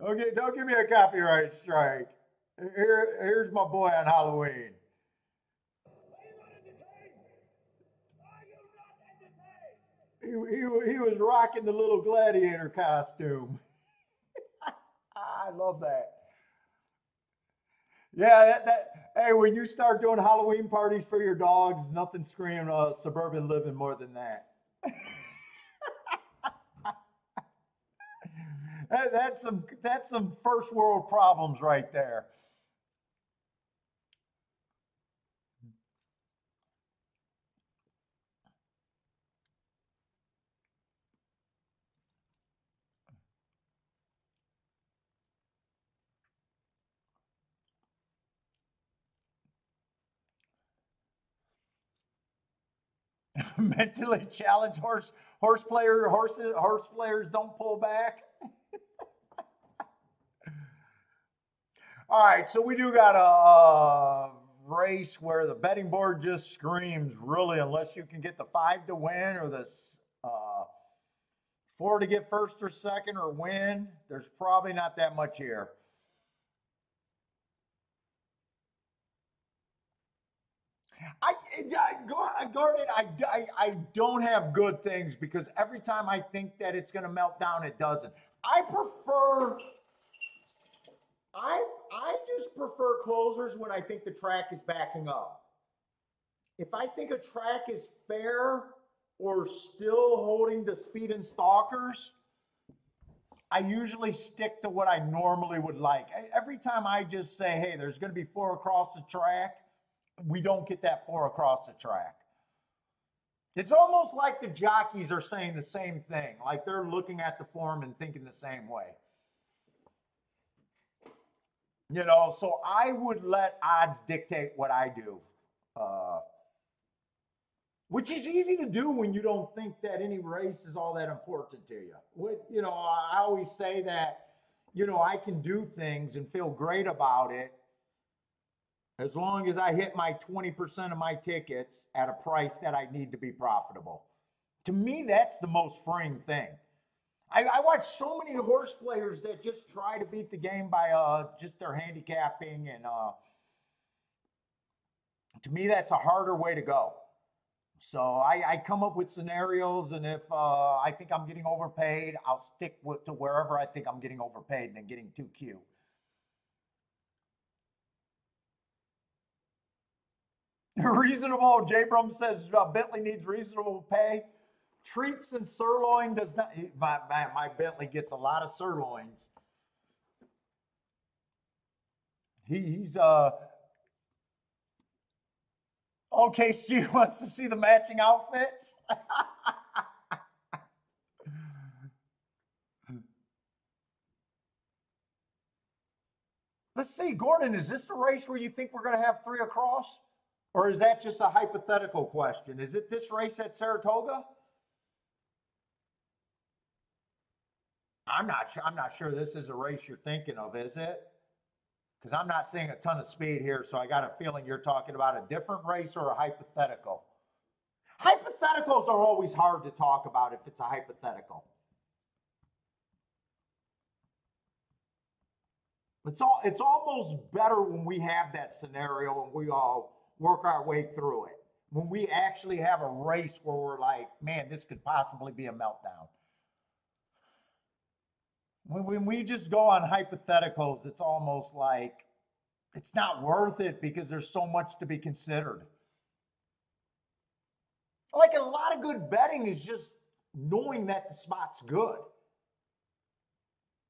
Okay, don't give me a copyright strike. Here's my boy on Halloween. He was rocking the little gladiator costume. I love that. Yeah, hey, when you start doing Halloween parties for your dogs, nothing screams suburban living more than that. That's some first world problems right there. Mentally challenged horse players don't pull back. All right, so we do got a race where the betting board just screams, really, unless you can get the 5 to win or the 4 to get first or second or win. There's probably not that much here. Gordon, I don't have good things because every time I think that it's going to melt down, it doesn't. I just prefer closers when I think the track is backing up. If I think a track is fair or still holding the speed and stalkers, I usually stick to what I normally would like. Every time I just say, hey, there's going to be 4 across the track, we don't get that 4 across the track. It's almost like the jockeys are saying the same thing, like they're looking at the form and thinking the same way. You know, so I would let odds dictate what I do, which is easy to do when you don't think that any race is all that important to you. You know, I always say that, you know, I can do things and feel great about it as long as I hit my 20% of my tickets at a price that I need to be profitable. To me, that's the most freeing thing. I watch so many horse players that just try to beat the game by just their handicapping, and to me, that's a harder way to go. So I come up with scenarios, and if I think I'm getting overpaid, I'll stick to wherever I think I'm getting overpaid than getting too cute. Reasonable. J. Brum says Bentley needs reasonable pay. Treats and sirloin does not. My Bentley gets a lot of sirloins. He's okay. Stu wants to see the matching outfits. Let's see, Gordon. Is this the race where you think we're going to have 3 across? Or is that just a hypothetical question? Is it this race at Saratoga? I'm not sure this is a race you're thinking of, is it? Because I'm not seeing a ton of speed here, so I got a feeling you're talking about a different race or a hypothetical. Hypotheticals are always hard to talk about if it's a hypothetical. It's almost better when we have that scenario and we all work our way through it. When we actually have a race where we're like, man, this could possibly be a meltdown. When we just go on hypotheticals, it's almost like it's not worth it because there's so much to be considered. Like a lot of good betting is just knowing that the spot's good,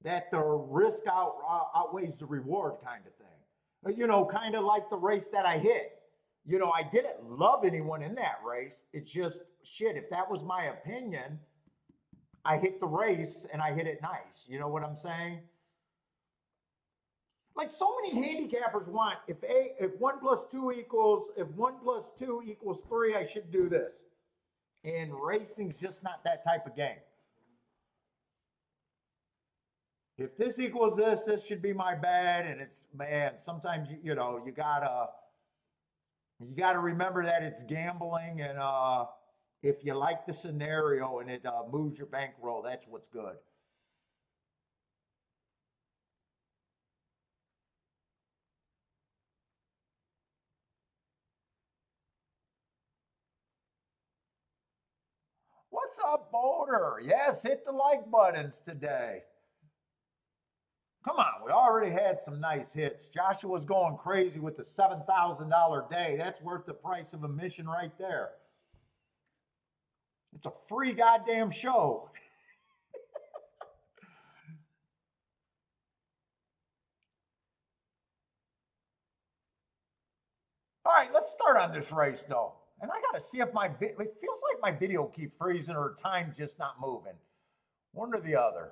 that the risk outweighs the reward kind of thing. You know, kind of like the race that I hit. You know, I didn't love anyone in that race. It's just, shit, if that was my opinion, I hit the race and I hit it nice. You know what I'm saying? Like so many handicappers want, if 1 + 2 equals, if 1 + 2 equals 3, I should do this. And racing's just not that type of game. If this equals this should be my bet. And it's, man, sometimes, you know, you gotta remember that it's gambling, and if you like the scenario and it moves your bankroll, that's what's good. What's up, Boulder? Yes, hit the like buttons today. Come on, we already had some nice hits. Joshua's going crazy with the $7,000 day. That's worth the price of admission right there. It's a free goddamn show. All right, let's start on this race though. And I got to see if it feels like my video keep freezing or time's just not moving. One or the other.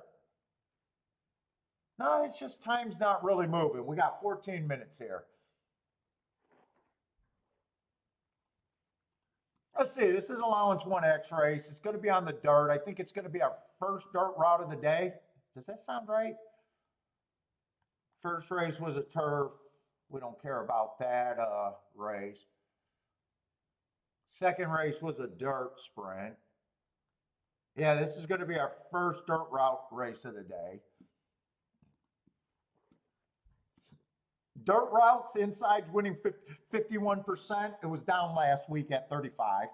No, it's just time's not really moving. We got 14 minutes here. Let's see, this is allowance 1X race. It's going to be on the dirt. I think it's going to be our first dirt route of the day. Does that sound right? First race was a turf. We don't care about that race. Second race was a dirt sprint. Yeah, this is going to be our first dirt route race of the day. Dirt routes, inside's winning 51%. It was down last week at 35.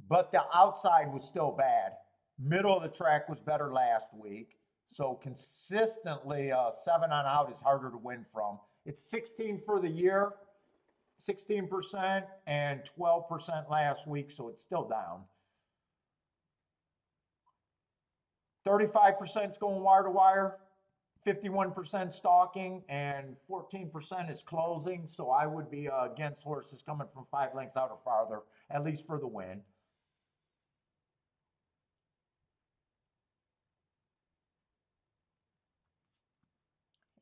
But the outside was still bad. Middle of the track was better last week. So consistently, 7 on out is harder to win from. It's 16 for the year, 16% and 12% last week, so it's still down. 35% is going wire to wire, 51% stalking, and 14% is closing. So I would be against horses coming from 5 lengths out or farther, at least for the win.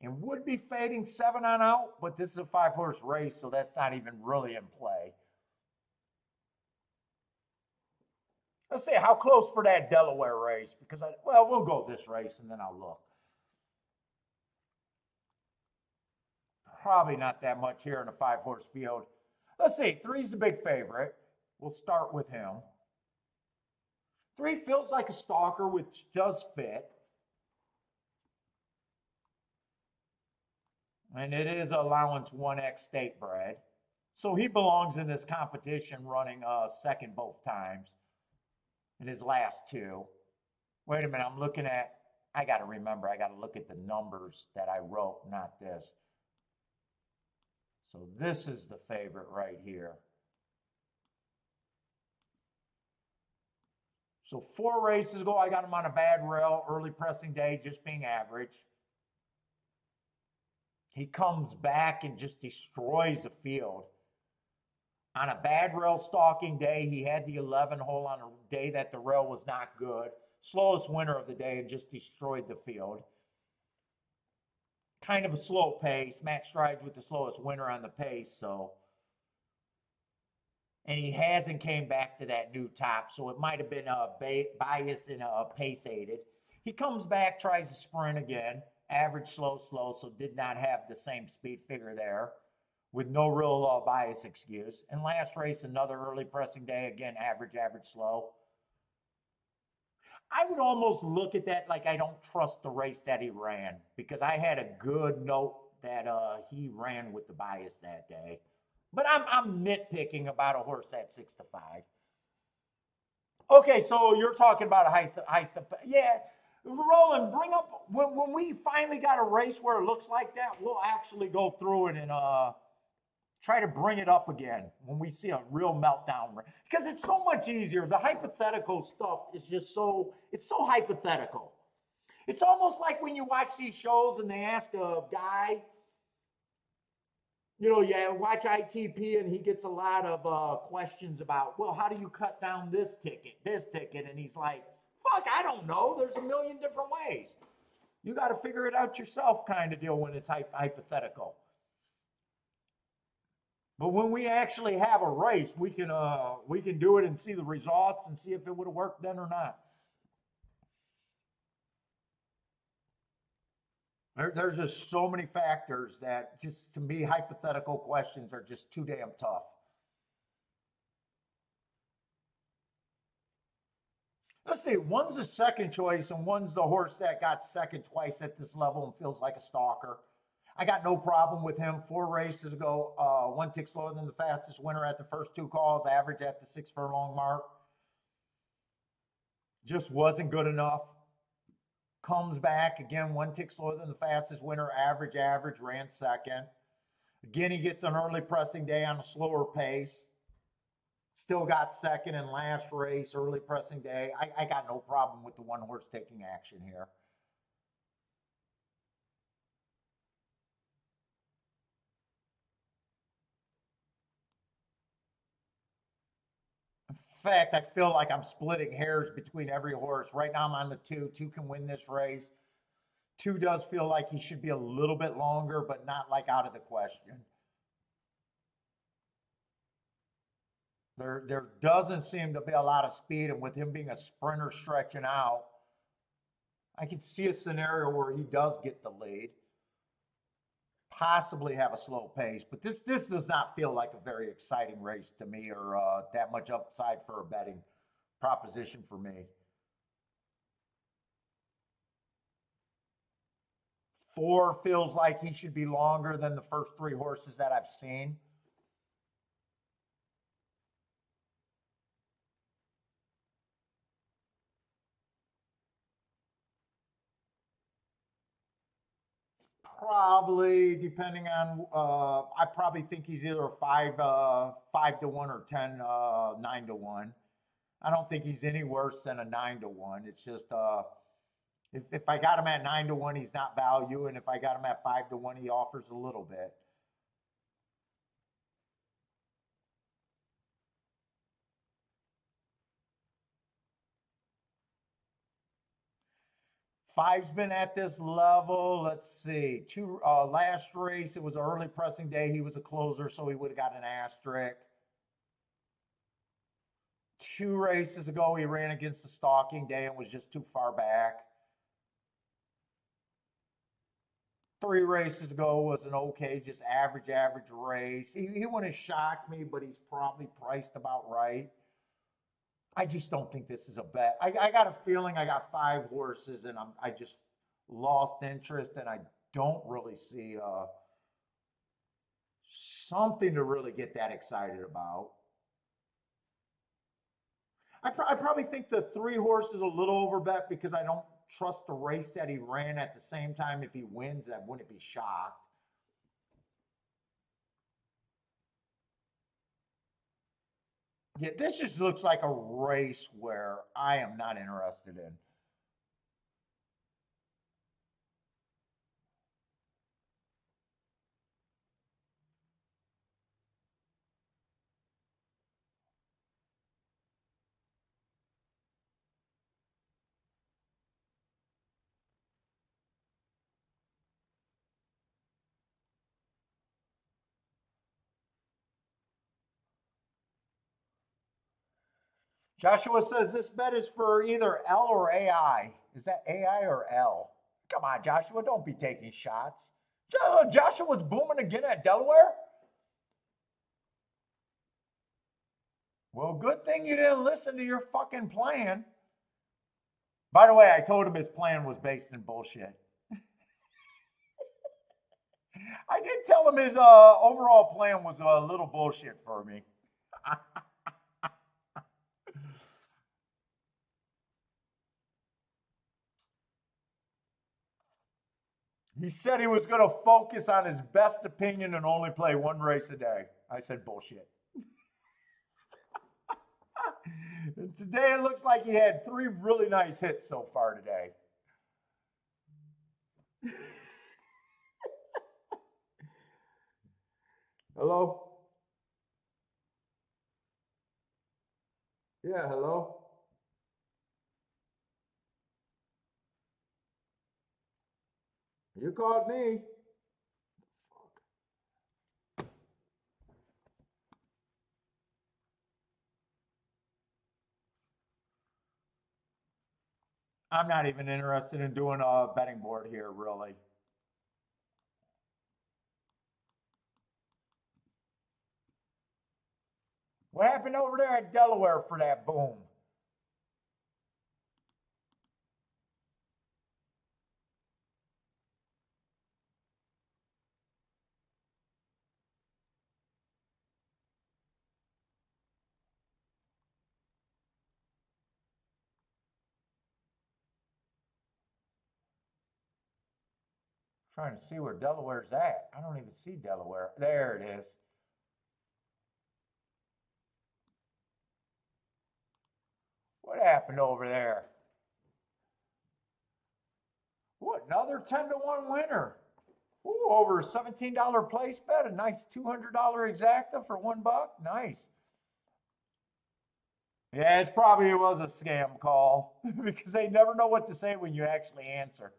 And would be fading 7 on out, but this is a 5-horse race, so that's not even really in play. Let's see, how close for that Delaware race? Because, we'll go this race and then I'll look. Probably not that much here in a 5-horse field. Let's see, 3's the big favorite. We'll start with him. 3 feels like a stalker, which does fit. And it is allowance 1X state bred. So he belongs in this competition running second both times in his last 2. Wait a minute, I'm looking at, I got to remember, I got to look at the numbers that I wrote, not this. So this is the favorite right here. So 4 races ago, I got him on a bad rail, early pressing day, just being average. He comes back and just destroys the field. On a bad rail stalking day, he had the 11 hole on a day that the rail was not good. Slowest winner of the day and just destroyed the field. Kind of a slow pace. Matt strides with the slowest winner on the pace, so. And he hasn't came back to that new top, so it might have been a bias and a pace aided. He comes back, tries to sprint again. Average, slow, so did not have the same speed figure there with no real bias excuse. And last race, another early pressing day, again, average, slow. I would almost look at that like I don't trust the race that he ran because I had a good note that he ran with the bias that day. But I'm nitpicking about a horse at 6 to 5. Okay, so you're talking about a height, yeah. Roland, bring up, when we finally got a race where it looks like that, we'll actually go through it and try to bring it up again when we see a real meltdown. Because it's so much easier. The hypothetical stuff is just it's so hypothetical. It's almost like when you watch these shows and they ask a guy, you watch ITP and he gets a lot of questions about, well, how do you cut down this ticket? And he's like, fuck, I don't know. There's a million different ways. You got to figure it out yourself kind of deal when it's hypothetical. But when we actually have a race, we can do it and see the results and see if it would have worked then or not. There's just so many factors that just, to me, hypothetical questions are just too damn tough. Let's see, one's the second choice and one's the horse that got second twice at this level and feels like a stalker. I got no problem with him. 4 races ago, 1 tick slower than the fastest winner at the first 2 calls, average at the 6 furlong mark. Just wasn't good enough. Comes back, again, 1 tick slower than the fastest winner, average, ran second. Again, he gets an early pressing day on a slower pace. Still got second in last race, early pressing day. I got no problem with the 1 horse taking action here. fact, I feel like I'm splitting hairs between every horse. Right now I'm on the two. Two can win this race. Two does feel like he should be a little bit longer, but not like out of the question. There doesn't seem to be a lot of speed, and with him being a sprinter stretching out, I could see a scenario where he does get the lead, possibly have a slow pace. But this does not feel like a very exciting race to me, or that much upside for a betting proposition for me. 4 feels like he should be longer than the first 3 horses that I've seen. Probably, depending on, I probably think he's either a 5 to 1 or 10, 9 to 1. I don't think he's any worse than a 9 to 1. It's just, if I got him at 9 to 1, he's not value, and if I got him at 5 to 1, he offers a little bit. Five's been at this level. Let's see. Last race, it was an early pressing day. He was a closer, so he would have got an asterisk. 2 races ago, he ran against the stalking day and was just too far back. 3 races ago was an okay, just average race. He wouldn't shock me, but he's probably priced about right. I just don't think this is a bet. I got a feeling I got 5 horses and I just lost interest, and I don't really see something to really get that excited about. I probably think the 3 horses a little overbet because I don't trust the race that he ran. At the same time, if he wins, I wouldn't be shocked. Yeah, this just looks like a race where I am not interested in. Joshua says this bet is for either L or AI. Is that AI or L? Come on, Joshua, don't be taking shots. Joshua's booming again at Delaware? Well, good thing you didn't listen to your fucking plan. By the way, I told him his plan was based in bullshit. I did tell him his overall plan was a little bullshit for me. He said he was going to focus on his best opinion and only play 1 race a day. I said, bullshit. And today it looks like he had 3 really nice hits so far today. Hello? Yeah, hello? You called me. I'm not even interested in doing a betting board here, really. What happened over there at Delaware for that boom? Trying to see where Delaware's at. I don't even see Delaware. There it is. What happened over there? What, another 10-to-1 winner? Ooh, over a $17 place bet, a nice $200 exacta for $1. Nice. Yeah, it probably was a scam call because they never know what to say when you actually answer.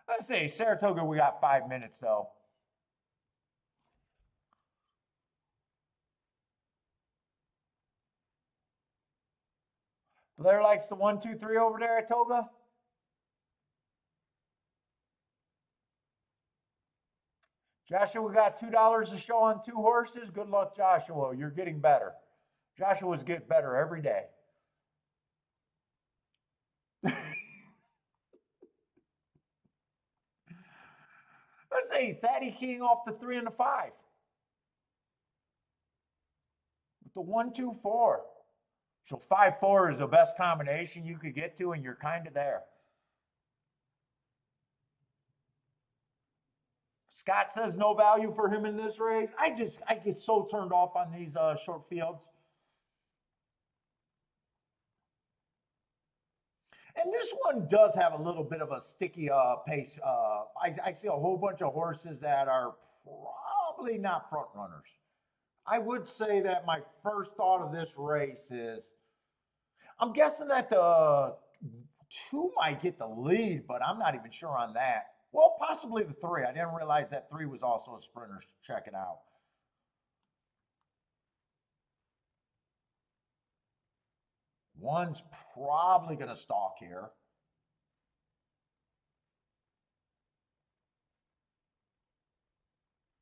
Let's say Saratoga, we got 5 minutes though. Blair likes the 1, 2, 3 over there at Toga. Joshua, we got $2 a show on 2 horses. Good luck, Joshua. You're getting better. Joshua's get better every day. Let's say Thaddy King off the 3 and the 5. With the 1, 2, 4. So 5, 4 is the best combination you could get to, and you're kind of there. Scott says no value for him in this race. I get so turned off on these short fields. And this one does have a little bit of a sticky pace. I see a whole bunch of horses that are probably not front runners. I would say that my first thought of this race is, I'm guessing that the 2 might get the lead, but I'm not even sure on that. Well, possibly the 3. I didn't realize that 3 was also a sprinter. Check it out. One's probably going to stalk here.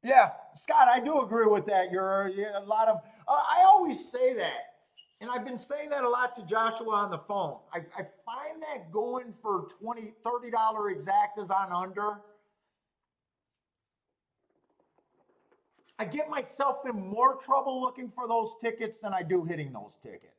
Yeah, Scott, I do agree with that. You're a lot of. I always say that, and I've been saying that a lot to Joshua on the phone. I find that going for $20, $30 exactas on under, I get myself in more trouble looking for those tickets than I do hitting those tickets.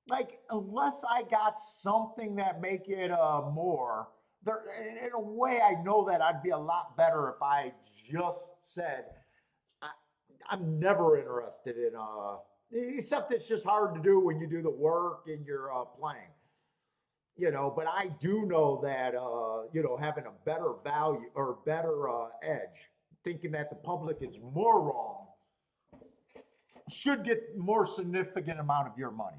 Like, unless I got something that make it more, there, in a way, I know that I'd be a lot better if I just said, I, I'm never interested in, except it's just hard to do when you do the work and you're playing. But I do know that, having a better value or better edge, thinking that the public is more wrong, should get more significant amount of your money.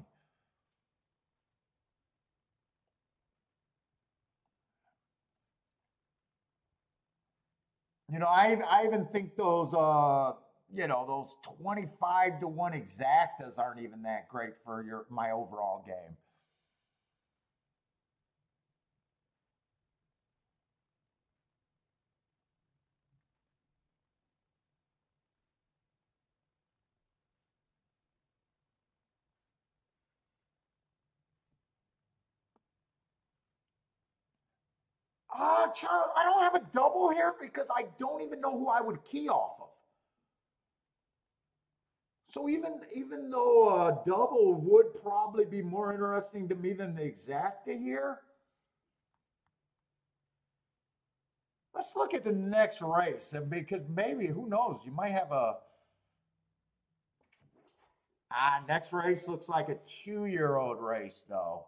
I even think those 25 to 1 exactas aren't even that great for my overall game. Charles, I don't have a double here because I don't even know who I would key off of. So even though a double would probably be more interesting to me than the exacta here, let's look at the next race, and because maybe who knows, you might have a next race looks like a 2-year-old race though.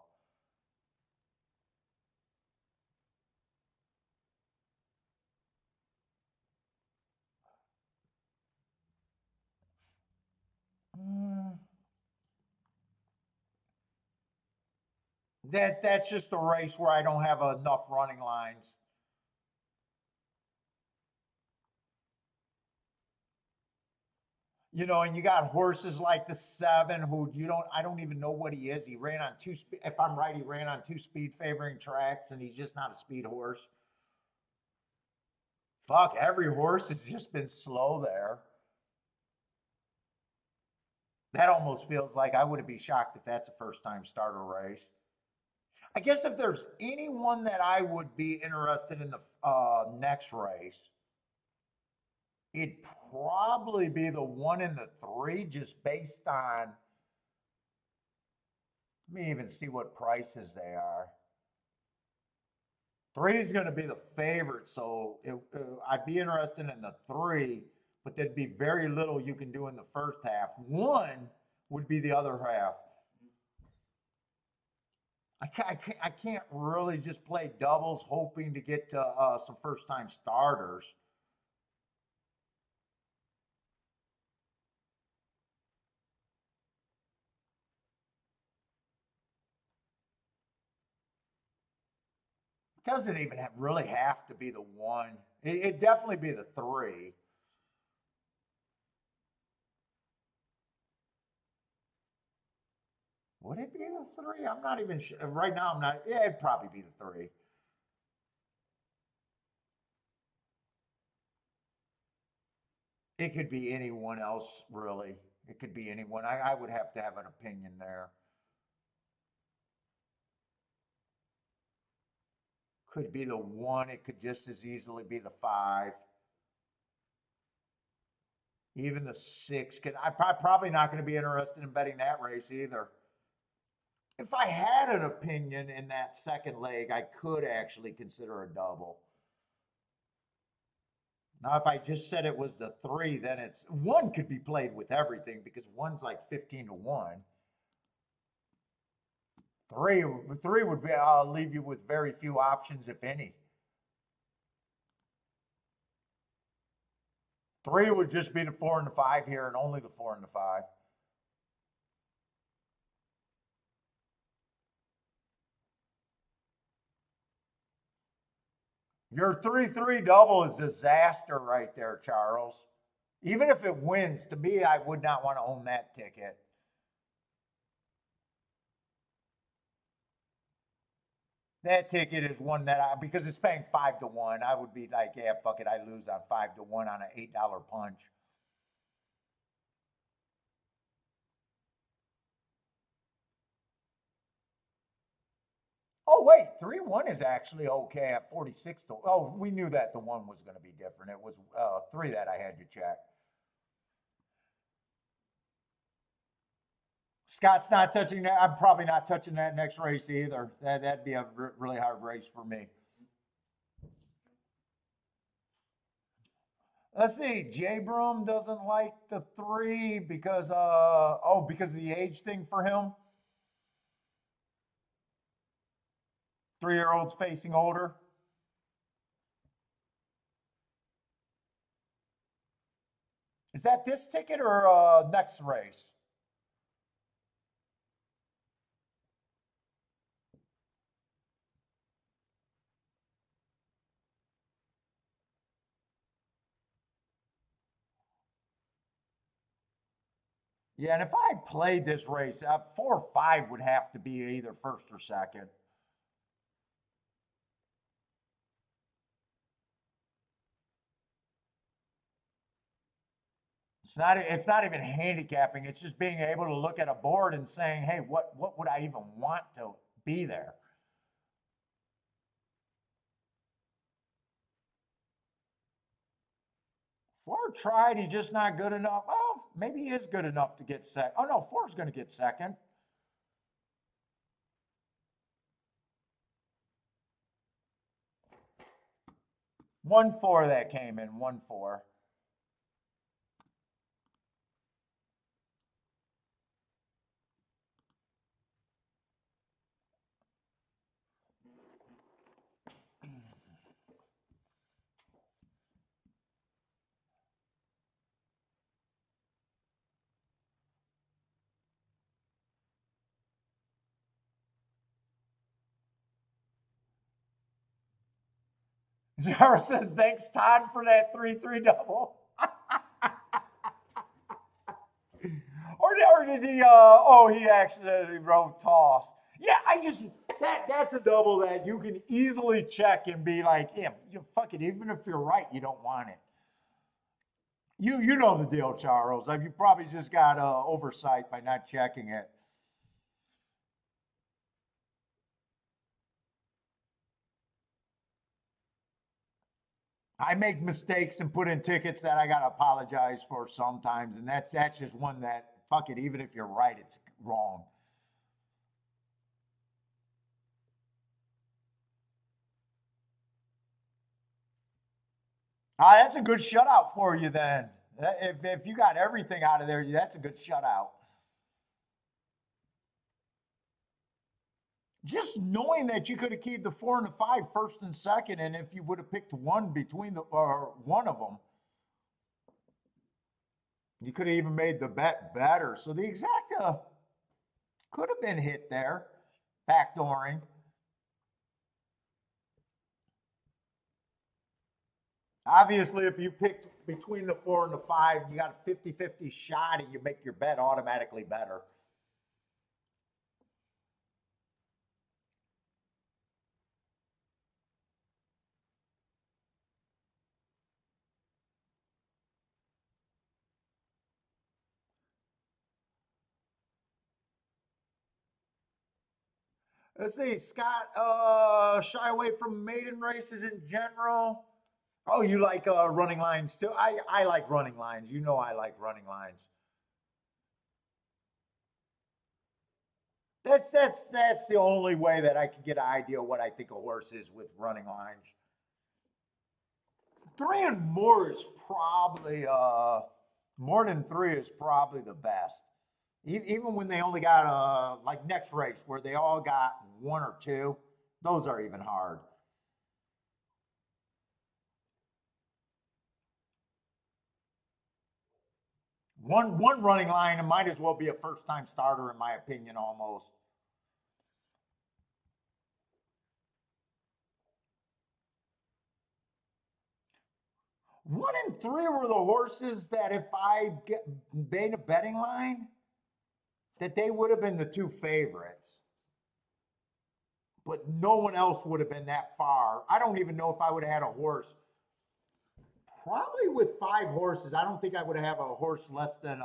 Mm, that's just a race where I don't have enough running lines. And you got horses like the 7 who I don't even know what he is. He ran on if I'm right, he ran on 2 speed favoring tracks, and he's just not a speed horse. Fuck, every horse has just been slow there. That almost feels like I wouldn't be shocked if that's a first time starter race. I guess if there's anyone that I would be interested in the next race, it'd probably be the 1 and the 3, just based on. Let me even see what prices they are. 3 is going to be the favorite, so I'd be interested in the 3, but there'd be very little you can do in the first half. 1, would be the other half. I can't really just play doubles hoping to get to some first time starters. It doesn't even really have to be the one. It'd definitely be the three. Would it be the three? I'm not even sure. Right now, I'm not. Yeah, it'd probably be the three. It could be anyone else, really. It could be anyone. I would have to have an opinion there. Could be the one. It could just as easily be the five. Even the six could. I'm probably not going to be interested in betting that race either. If I had an opinion in that second leg, I could actually consider a double. Now, if I just said it was the three, then it's one could be played with everything because one's like 15 to 1. Three would be, I'll leave you with very few options, if any. Three would just be the 4 and the 5 here, and only the 4 and the 5. Your 3-3 double is disaster right there, Charles. Even if it wins, to me, I would not want to own that ticket. That ticket is one that because it's paying 5 to 1, I would be like, yeah, fuck it, I lose on 5 to 1 on an $8 punch. Oh wait, 3-1 is actually okay at 46 to. Oh, we knew that the one was going to be different. It was 3 that I had to check. Scott's not touching that. I'm probably not touching that next race either. That'd be a really hard race for me. Let's see. J Broom doesn't like the 3 because because of the age thing for him. 3-year-olds facing older. Is that this ticket or next race? Yeah, and if I played this race, 4 or 5 would have to be either first or second. It's not even handicapping. It's just being able to look at a board and saying, hey, what would I even want to be there? Four tried, he's just not good enough. Oh, maybe he is good enough to get second. Oh no, Four's going to get second. One four that came in, 1-4. Jara says, thanks, Todd, for that 3-3 double. or did he, he accidentally wrote toss. Yeah, that's a double that you can easily check and be like, yeah, you fuck it, even if you're right, you don't want it. You know the deal, Charles. You probably just got oversight by not checking it. I make mistakes and put in tickets that I gotta apologize for sometimes, and that's just one that fuck it. Even if you're right, it's wrong. That's a good shutout for you then. If you got everything out of there, that's a good shutout. Just knowing that you could have keyed the 4 and the 5 first and second, and if you would have picked one between the or one of them, you could have even made the bet better. So the exacta could have been hit there, backdooring. Obviously, if you picked between the 4 and the 5, you got a 50-50 shot and you make your bet automatically better. Let's see, Scott, shy away from maiden races in general. Oh, you like running lines too? I like running lines. You know I like running lines. That's the only way that I can get an idea of what I think a horse is with running lines. 3 and more is probably more than 3 is probably the best. Even when they only got like next race where they all got 1 or 2, those are even hard. One running line, it might as well be a first time starter in my opinion almost. One and 3 were the horses that if I made a betting line, that they would have been the 2 favorites. But no one else would have been that far. I don't even know if I would have had a horse. Probably with 5 horses, I don't think I would have a horse less than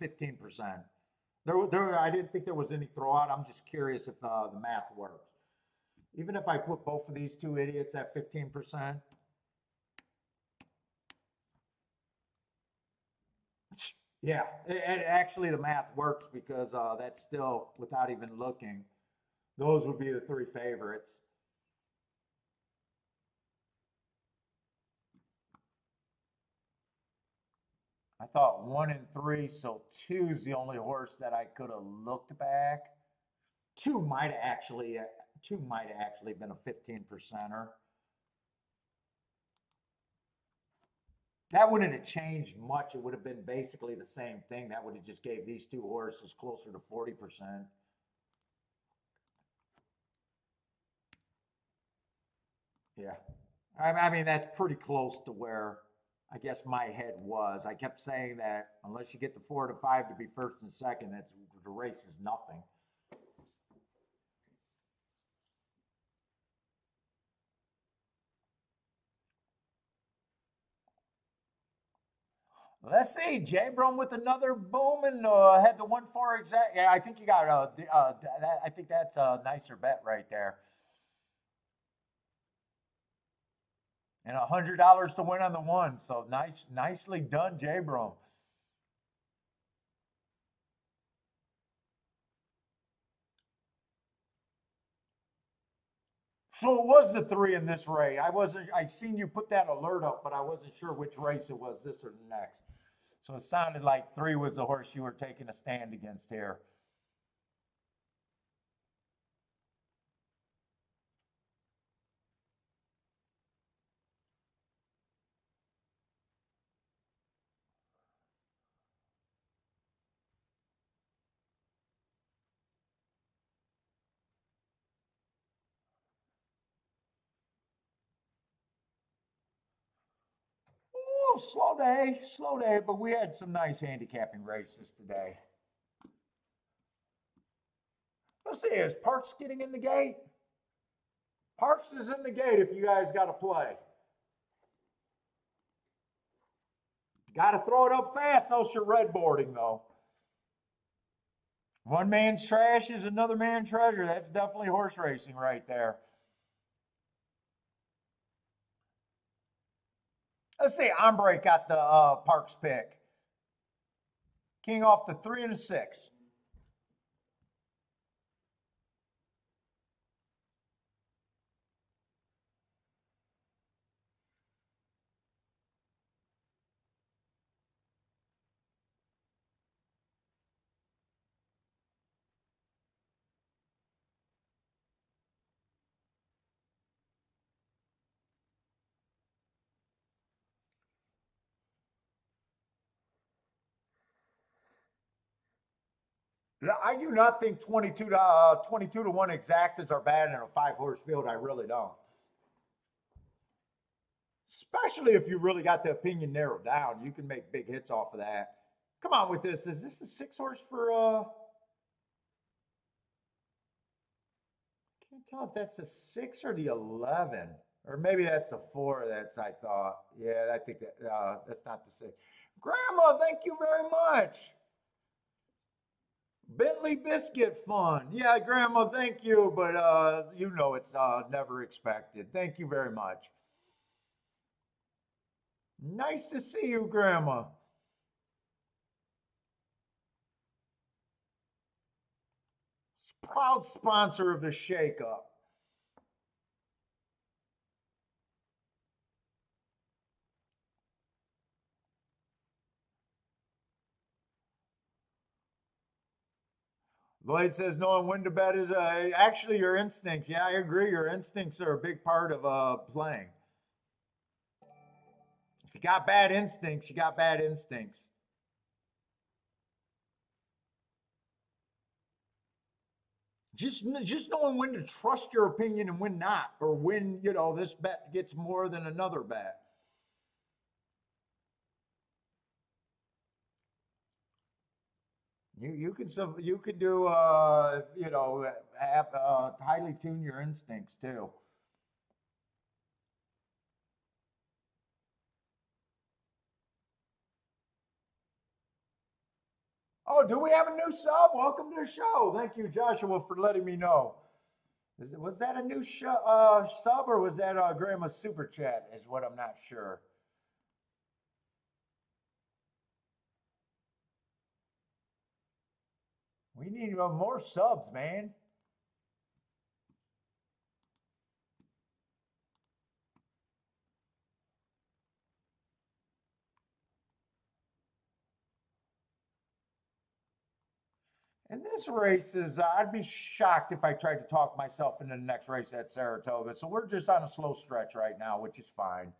15%. I didn't think there was any throwout. I'm just curious if the math works. Even if I put both of these 2 idiots at 15%. Yeah, actually the math works because that's still, without even looking, those would be the 3 favorites. I thought 1 and 3, so 2 is the only horse that I could have looked back. 2 might have actually been a 15%er. That wouldn't have changed much. It would have been basically the same thing. That would have just gave these 2 horses closer to 40%. Yeah. I mean, that's pretty close to where I guess my head was. I kept saying that unless you get the 4 to 5 to be first and second, that's the race is nothing. Let's see, Jay Brum with another boom and had the 1-4 exact. Yeah, I think you got I think that's a nicer bet right there. And $100 to win on the 1. So nicely done, Jay Brum. So it was the 3 in this race. I seen you put that alert up, but I wasn't sure which race it was, this or the next. So it sounded like 3 was the horse you were taking a stand against here. Oh, slow day, but we had some nice handicapping races today. Let's see, is Parks getting in the gate? Parks is in the gate if you guys got to play. Got to throw it up fast, else you're red boarding, though. One man's trash is another man's treasure. That's definitely horse racing right there. Let's see, Ombre got the Parks pick. King off the 3 and a 6. I do not think 22 to 1 exactas are bad in a 5-horse field. I really don't. Especially if you really got the opinion narrowed down. You can make big hits off of that. Come on with this. Is this a 6-horse for can't tell if that's the 6 or the 11. Or maybe that's the 4 that's I thought. Yeah, I think that's not the 6. Grandma, thank you very much. Bentley biscuit fun. Yeah, Grandma, thank you, but you know it's never expected. Thank you very much. Nice to see you, Grandma. Proud sponsor of the Shake Up. Lloyd says knowing when to bet is actually your instincts. Yeah, I agree. Your instincts are a big part of playing. If you got bad instincts, you got bad instincts. Just knowing when to trust your opinion and when not, or when this bet gets more than another bet. You can do have highly tune your instincts too. Oh, do we have a new sub? Welcome to the show. Thank you, Joshua, for letting me know. Was that a new sub or was that Grandma's super chat? Is what I'm not sure. We need more subs, man. And this race is, I'd be shocked if I tried to talk myself into the next race at Saratoga. So we're just on a slow stretch right now, which is fine.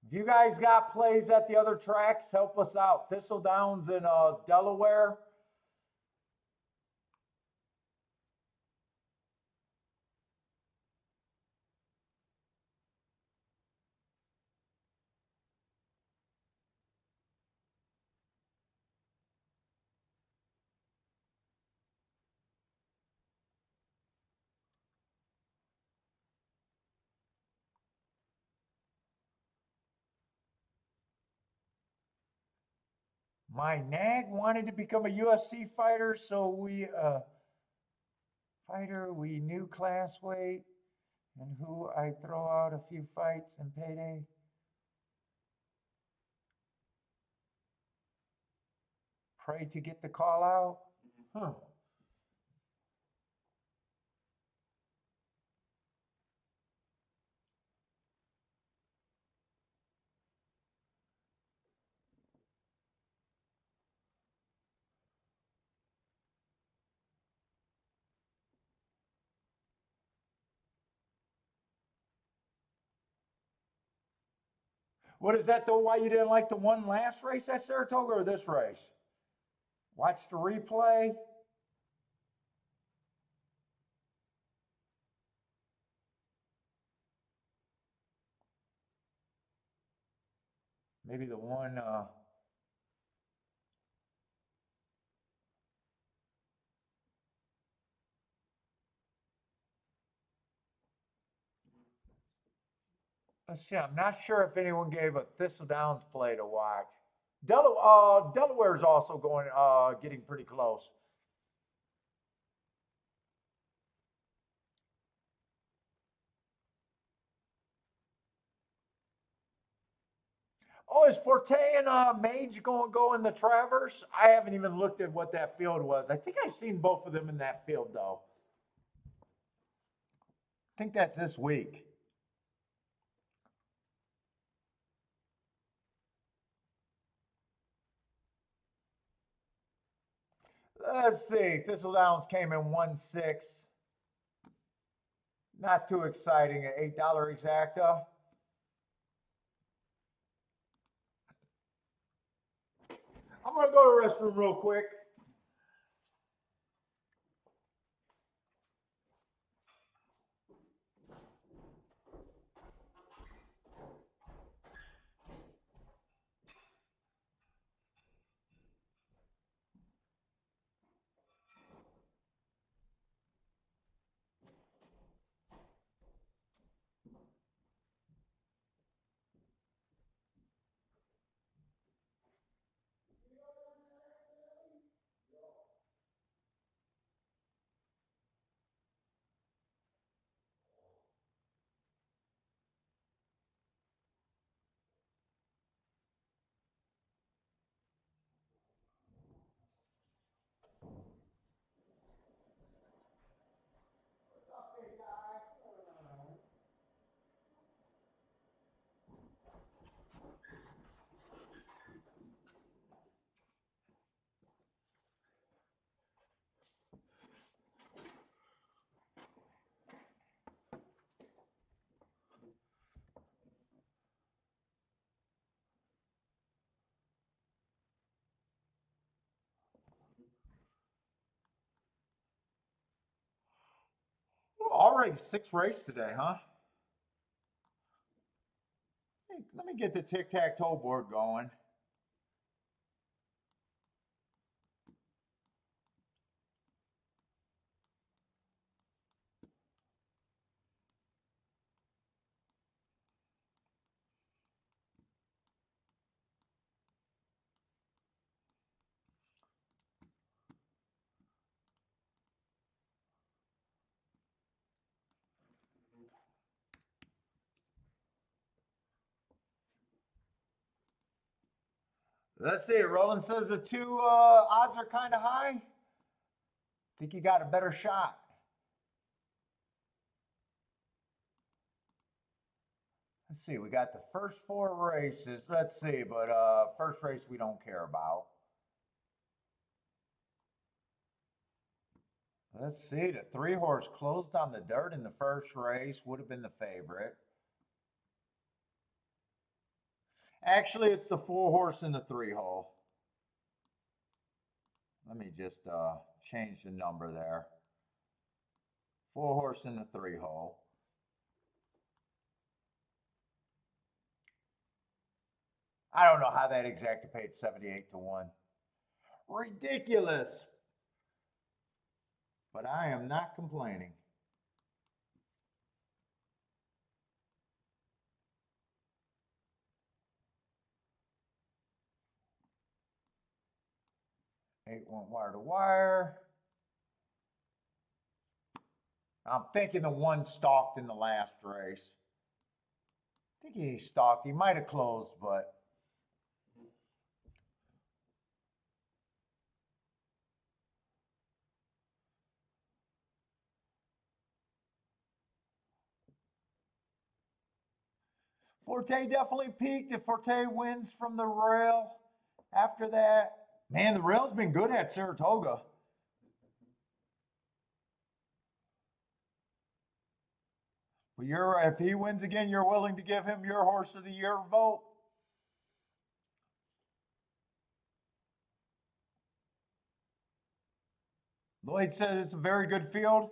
If you guys got plays at the other tracks, help us out. Thistle Downs in Delaware. My nag wanted to become a UFC fighter, so we knew class weight and who I throw out a few fights and payday. Pray to get the call out. Huh. What is that though? Why you didn't like the one last race at Saratoga or this race? Watch the replay. Maybe the one. Let's see. I'm not sure if anyone gave a Thistle Downs play to watch. Delaware's also going, getting pretty close. Oh, is Forte and Mage going to go in the Traverse? I haven't even looked at what that field was. I think I've seen both of them in that field, though. I think that's this week. Let's see. Thistle Downs came in 1-6. Not too exciting at $8 exacta. I'm going to go to the restroom real quick. Already 6 race today, huh? Hey, let me get the tic-tac-toe board going. Let's see. Roland says the 2 odds are kind of high. Think you got a better shot. Let's see. We got the first 4 races. Let's see. But first race we don't care about. Let's see. The 3 horse closed on the dirt in the first race. Would have been the favorite. Actually, it's the 4 horse in the 3 hole. Let me just change the number there. 4 horse in the 3 hole. I don't know how that exactly paid 78 to 1. Ridiculous. But I am not complaining. Eight went wire to wire. I'm thinking the 1 stalked in the last race. I think he stalked. He might have closed, but Forte definitely peaked. If Forte wins from the rail after that, man, the rail's been good at Saratoga. But if he wins again, you're willing to give him your horse of the year vote? Lloyd says it's a very good field.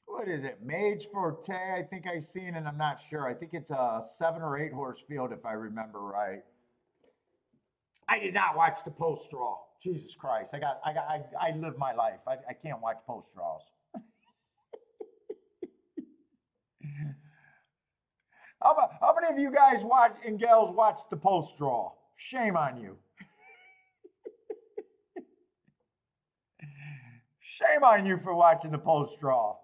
What is it? Mage Forte, I think I've seen, and I'm not sure. I think it's a 7 or 8 horse field, if I remember right. I did not watch the post draw. Jesus Christ. I live my life. I can't watch post draws. How many of you guys watch and gals watch the post draw? Shame on you. Shame on you for watching the post draw.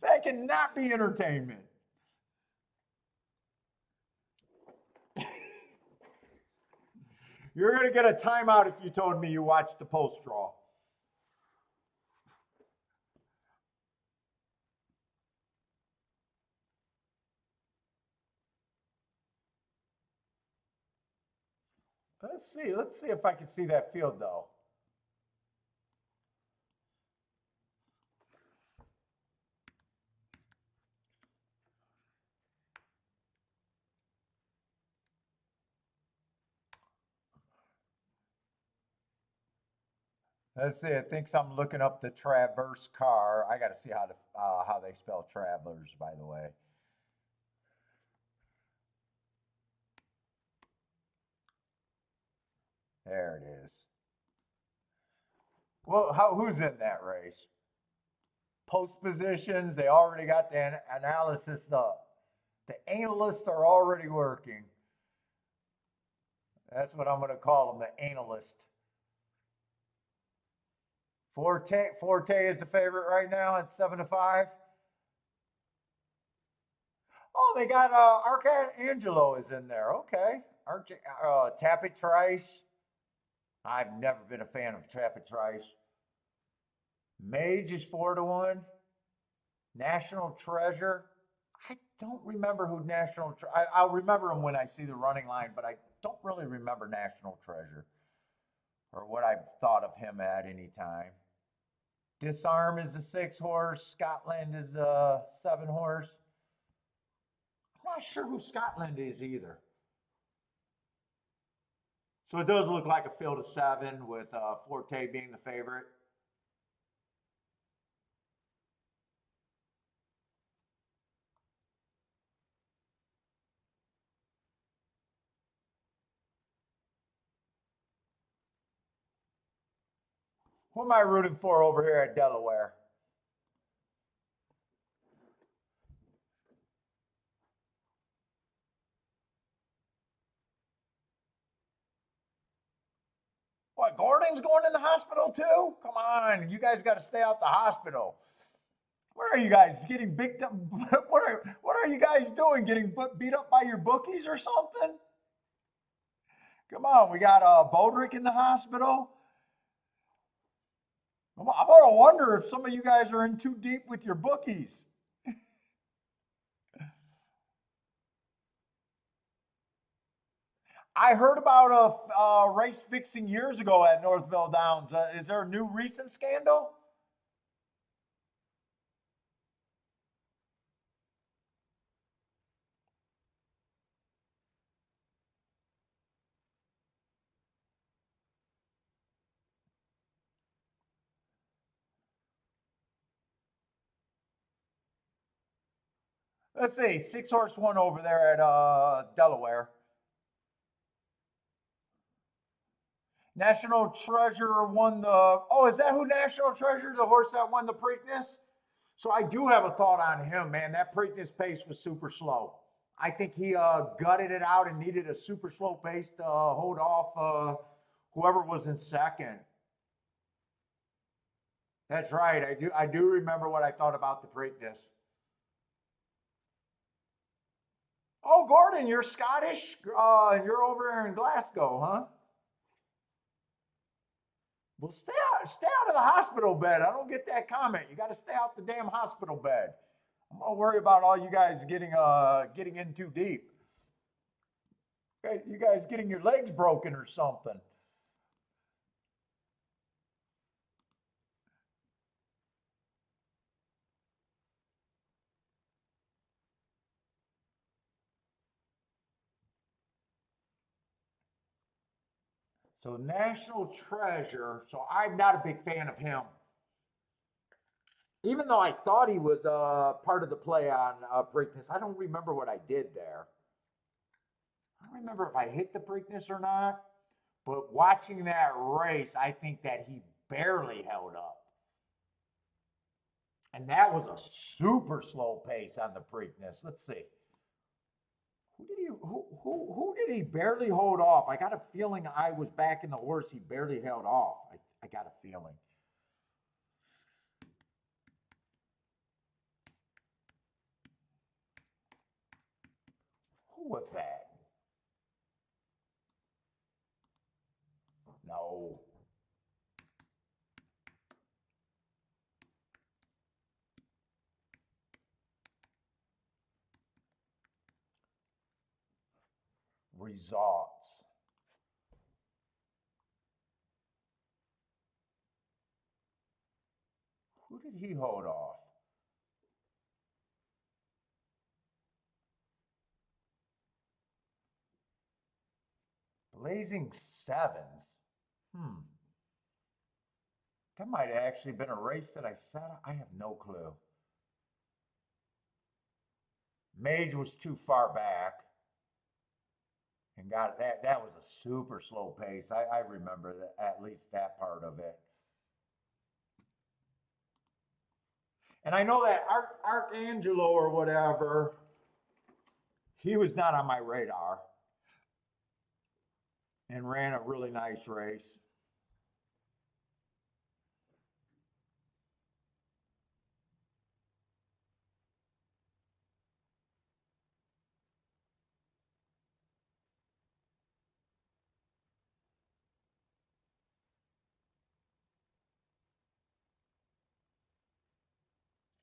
That cannot be entertainment. You're going to get a timeout if you told me you watched the post draw. Let's see if I can see that field though. Let's see. It thinks I'm looking up the Traverse car. I got to see how they spell travelers, by the way. There it is. Well, who's in that race? Post positions. They already got the analysis up. The analysts are already working. That's what I'm going to call them, the analyst. Forte is the favorite right now at 7-5. Oh, they got Arcangelo is in there. Okay, Tappy Trice. I've never been a fan of Tappy Trice. Mage is 4-1. National Treasure. I don't remember who I'll remember him when I see the running line, but I don't really remember National Treasure or what I've thought of him at any time. Disarm is a 6-horse. Scotland is a 7-horse. I'm not sure who Scotland is either. So it does look like a field of 7 with Forte being the favorite. Who am I rooting for over here at Delaware? What, Gordon's going in the hospital too? Come on, you guys got to stay out the hospital. Where are you guys getting beat up? What are you guys doing? Getting beat up by your bookies or something? Come on, we got Bodrick in the hospital. I'm gonna wonder if some of you guys are in too deep with your bookies. I heard about a race fixing years ago at Northville Downs. Is there a new recent scandal? Let's see, 6-horse one over there at Delaware. National Treasure won the. Oh, is that who National Treasure, the horse that won the Preakness? So I do have a thought on him, man. That Preakness pace was super slow. I think he gutted it out and needed a super slow pace to hold off whoever was in second. That's right. I do remember what I thought about the Preakness. Oh, Gordon, you're Scottish. You're over there in Glasgow, huh? Well, stay out of the hospital bed. I don't get that comment. You got to stay out the damn hospital bed. I'm gonna worry about all you guys getting in too deep. Okay, you guys getting your legs broken or something. So National Treasure. So I'm not a big fan of him. Even though I thought he was part of the play on Preakness, I don't remember what I did there. I don't remember if I hit the Preakness or not. But watching that race, I think that he barely held up. And that was a super slow pace on the Preakness. Let's see. Who did he barely hold off? I got a feeling I was back in the horse. He barely held off. I got a feeling. Who was that? No. Results. Who did he hold off? Blazing Sevens. That might have actually been a race that I set. I have no clue. Mage was too far back and got that. That was a super slow pace. I remember that, at least that part of it. And I know that Archangelo or whatever, he was not on my radar and ran a really nice race.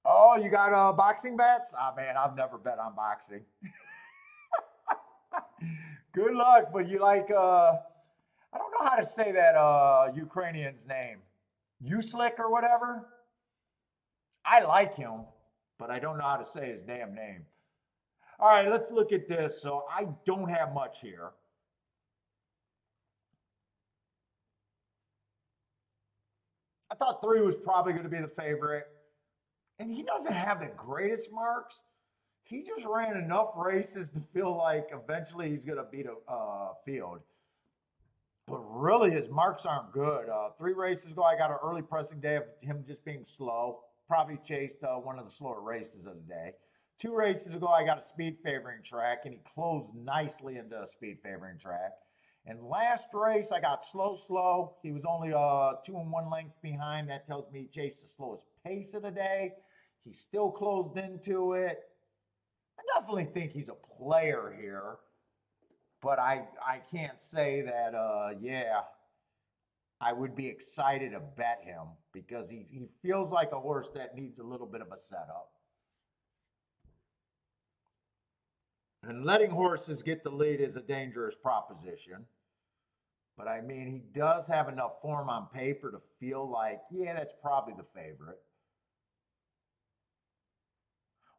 Oh, you got boxing bets? Oh man, I've never bet on boxing. Good luck, but you like I don't know how to say that Ukrainian's name. Uslik or whatever. I like him, but I don't know how to say his damn name. All right, let's look at this. So I don't have much here. I thought 3 was probably going to be the favorite. And he doesn't have the greatest marks. He just ran enough races to feel like eventually he's going to beat a field. But really, his marks aren't good. 3 races ago, I got an early pressing day of him just being slow. Probably chased one of the slower races of the day. 2 races ago, I got a speed favoring track, and he closed nicely into a speed favoring track. And last race, I got slow. He was only 2 and 1 length behind. That tells me he chased the slowest pace of the day. He still closed into it. I definitely think he's a player here, but I can't say that, yeah, I would be excited to bet him because he feels like a horse that needs a little bit of a setup. And letting horses get the lead is a dangerous proposition. But I mean, he does have enough form on paper to feel like, yeah, that's probably the favorite.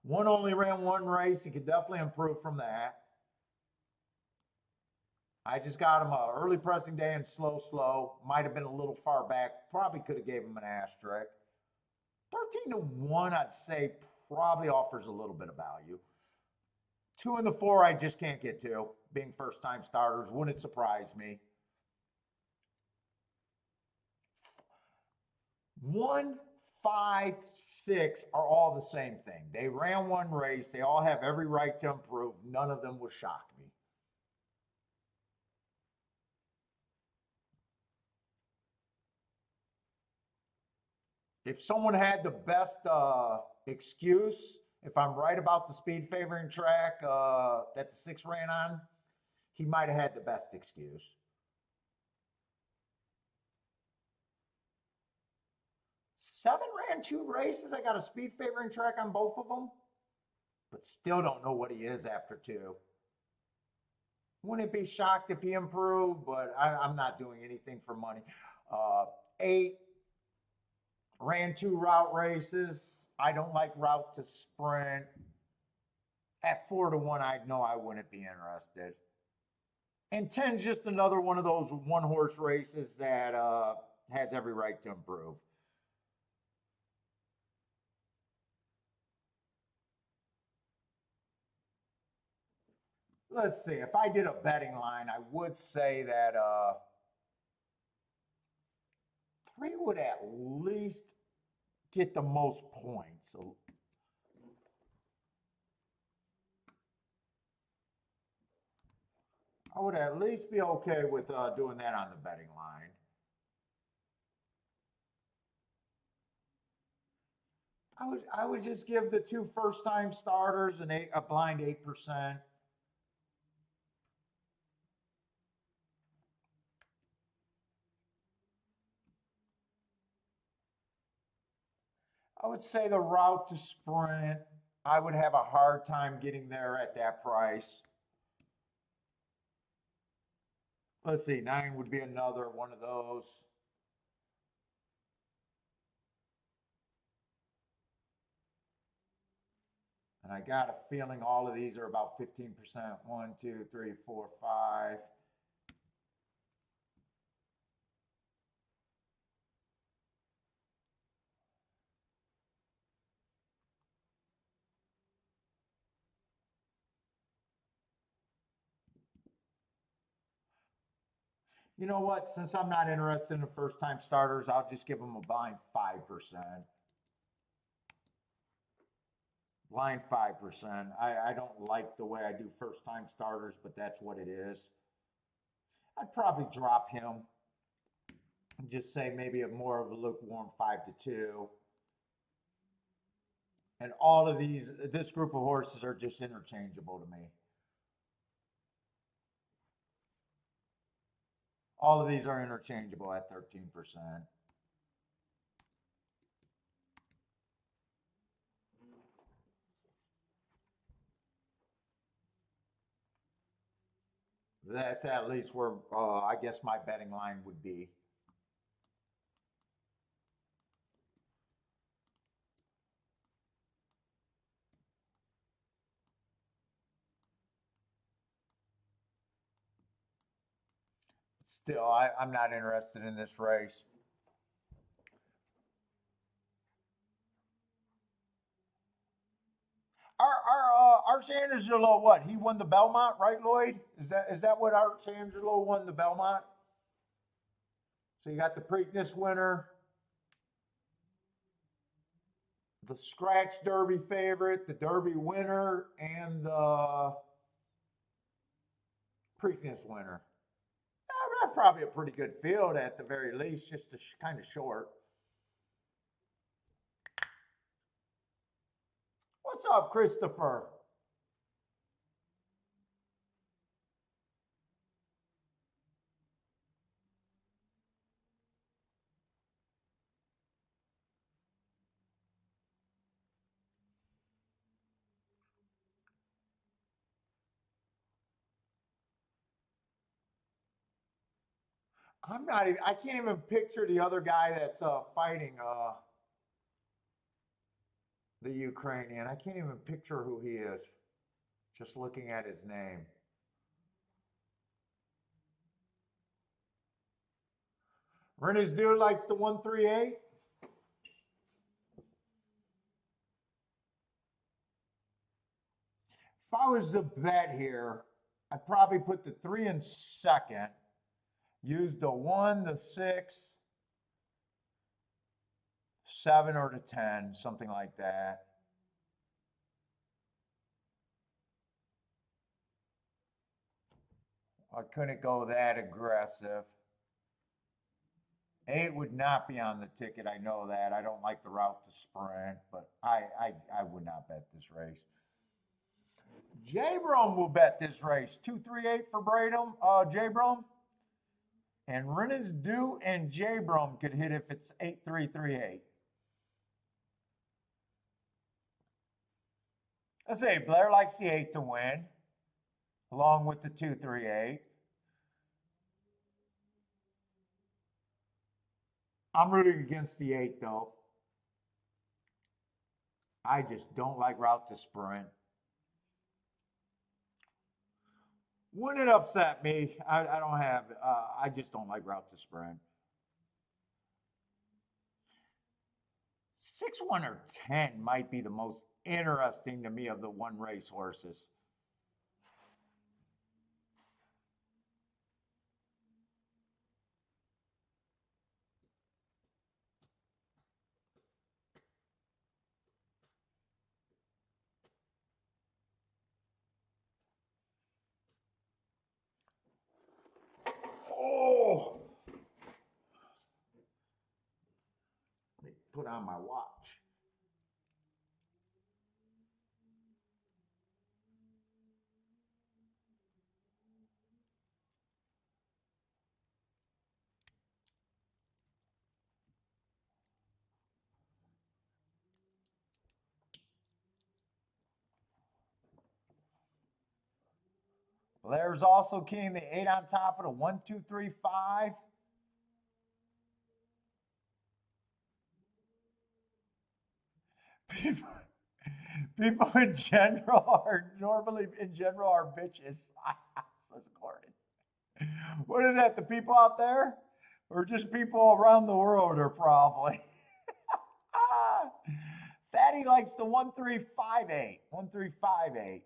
1 only ran 1 race. He could definitely improve from that. I just got him a early pressing day and slow. Might have been a little far back. Probably could have gave him an asterisk. 13 to 1, I'd say probably offers a little bit of value. 2 and the 4, I just can't get to. Being first time starters wouldn't surprise me. 1, 5, 6 are all the same thing. They ran 1 race. They all have every right to improve. None of them will shock me. If someone had the best excuse, if I'm right about the speed favoring track that the 6 ran on, he might have had the best excuse. 7 ran 2 races. I got a speed favoring track on both of them, but still don't know what he is after 2. Wouldn't be shocked if he improved, but I'm not doing anything for money. 8 ran 2 route races. I don't like route to sprint. At 4 to 1, I know I wouldn't be interested. And 10's just another one of those 1 horse races that has every right to improve. Let's see, if I did a betting line, I would say that 3 would at least get the most points. So I would at least be okay with doing that on the betting line. I would just give the 2 first time starters a blind 8%. I would say the route to sprint, I would have a hard time getting there at that price. Let's see, 9 would be another one of those. And I got a feeling all of these are about 15%. 1, 2, 3, 4, 5. You know what? Since I'm not interested in the first time starters, I'll just give them a blind 5%. Blind 5%. I don't like the way I do first time starters, but that's what it is. I'd probably drop him and just say maybe a more of a lukewarm 5-2. And all of this group of horses are just interchangeable to me. All of these are interchangeable at 13%. That's at least where I guess my betting line would be. Still, I'm not interested in this race. Arch Angelo, what? He won the Belmont, right, Lloyd? Is that what Arch Angelo won the Belmont? So you got the Preakness winner, the Scratch Derby favorite, the Derby winner, and the Preakness winner. That's probably a pretty good field at the very least, just kind of short. What's up, Christopher? I'm not even, I can't even picture the other guy that's fighting the Ukrainian. I can't even picture who he is, just looking at his name. Rennie's dude likes the 138. If I was to bet here, I'd probably put the 3 in second, use the 1, the 6, 7, or the 10, something like that. I couldn't go that aggressive. 8 would not be on the ticket. I know that. I don't like the route to sprint, but I would not bet this race. J-Brom will bet this race. 238 for Braden, J-Brom. And Renan's due and J-Brom could hit if it's 8338. Let's say Blair likes the 8 to win, along with the 238. I'm rooting against the 8, though. I just don't like route to sprint. Wouldn't it upset me? I don't have, I just don't like route to sprint. 6, 1, or 10 might be the most interesting to me of the one race horses. Oh, let me put on my watch. There's also king the 8 on top of the 1, 2, 3, 5. People in general are normally bitches. Says Gordon. What is that? The people out there, or just people around the world are probably. Fatty likes the 1358. 1358.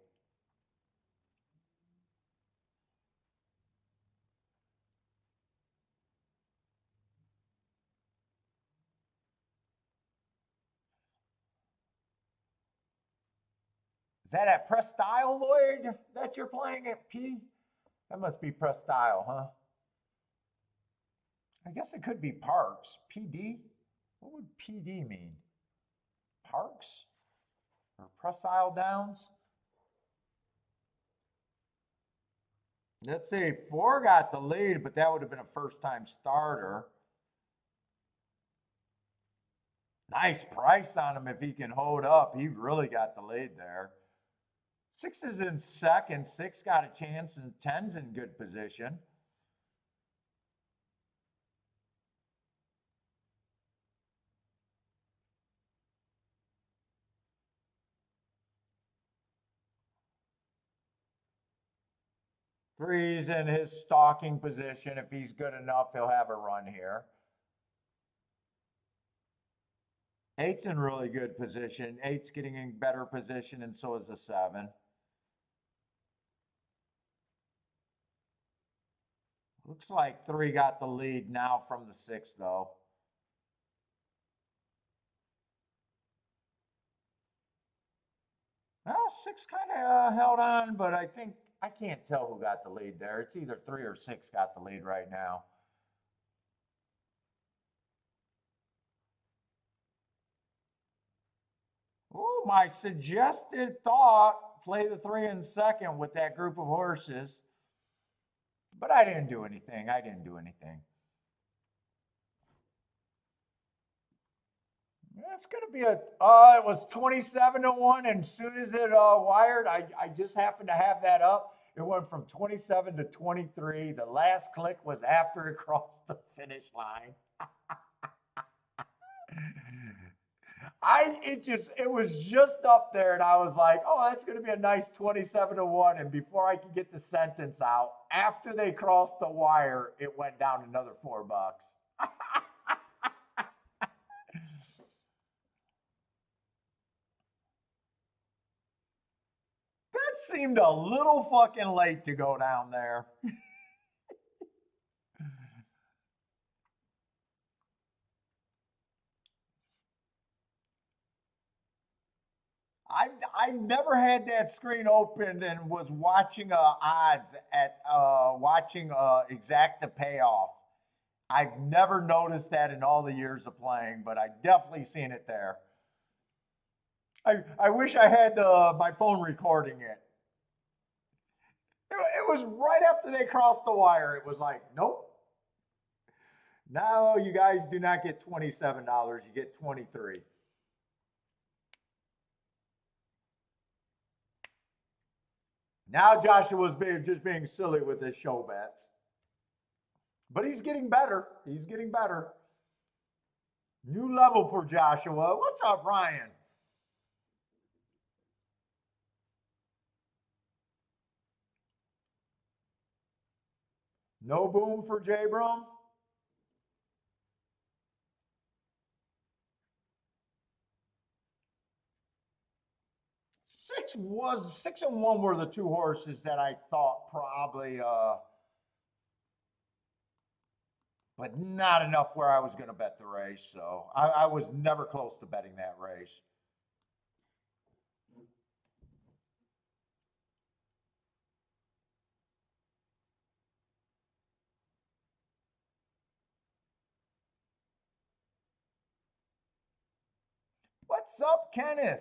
Is that at Press Style, Lloyd, that you're playing at P? That must be Press Style, huh? I guess it could be Parks. PD? What would PD mean? Parks? Or Press Style Downs? Let's see, 4 got the lead, but that would have been a first-time starter. Nice price on him if he can hold up. He really got the lead there. 6 is in second. 6 got a chance, and 10's in good position. Three's in his stalking position. If he's good enough, he'll have a run here. 8's in really good position. 8's getting in better position, and so is the 7. Looks like 3 got the lead now from the 6, though. Well, 6 kind of held on, but I think I can't tell who got the lead there. It's either 3 or 6 got the lead right now. Oh, my suggested thought, play the 3 in second with that group of horses. But I didn't do anything. I didn't do anything. It's going to be a, it was 27-1, and as soon as it wired, I just happened to have that up. It went from 27 to 23. The last click was after it crossed the finish line. It was just up there, and I was like, oh, that's going to be a nice 27-1. And before I could get the sentence out, after they crossed the wire, it went down another $4. That seemed a little fucking late to go down there. I've never had that screen opened and was watching odds at watching exact the payoff. I've never noticed that in all the years of playing, but I definitely seen it there. I wish I had my phone recording it. It was right after they crossed the wire. It was like, nope. No, you guys do not get $27. You get 23. Now Joshua's just being silly with his show bets. But he's getting better. He's getting better. New level for Joshua. What's up, Ryan? No boom for J Brum? Six and one were the 2 horses that I thought probably but not enough where I was going to bet the race. So I was never close to betting that race. What's up, Kenneth?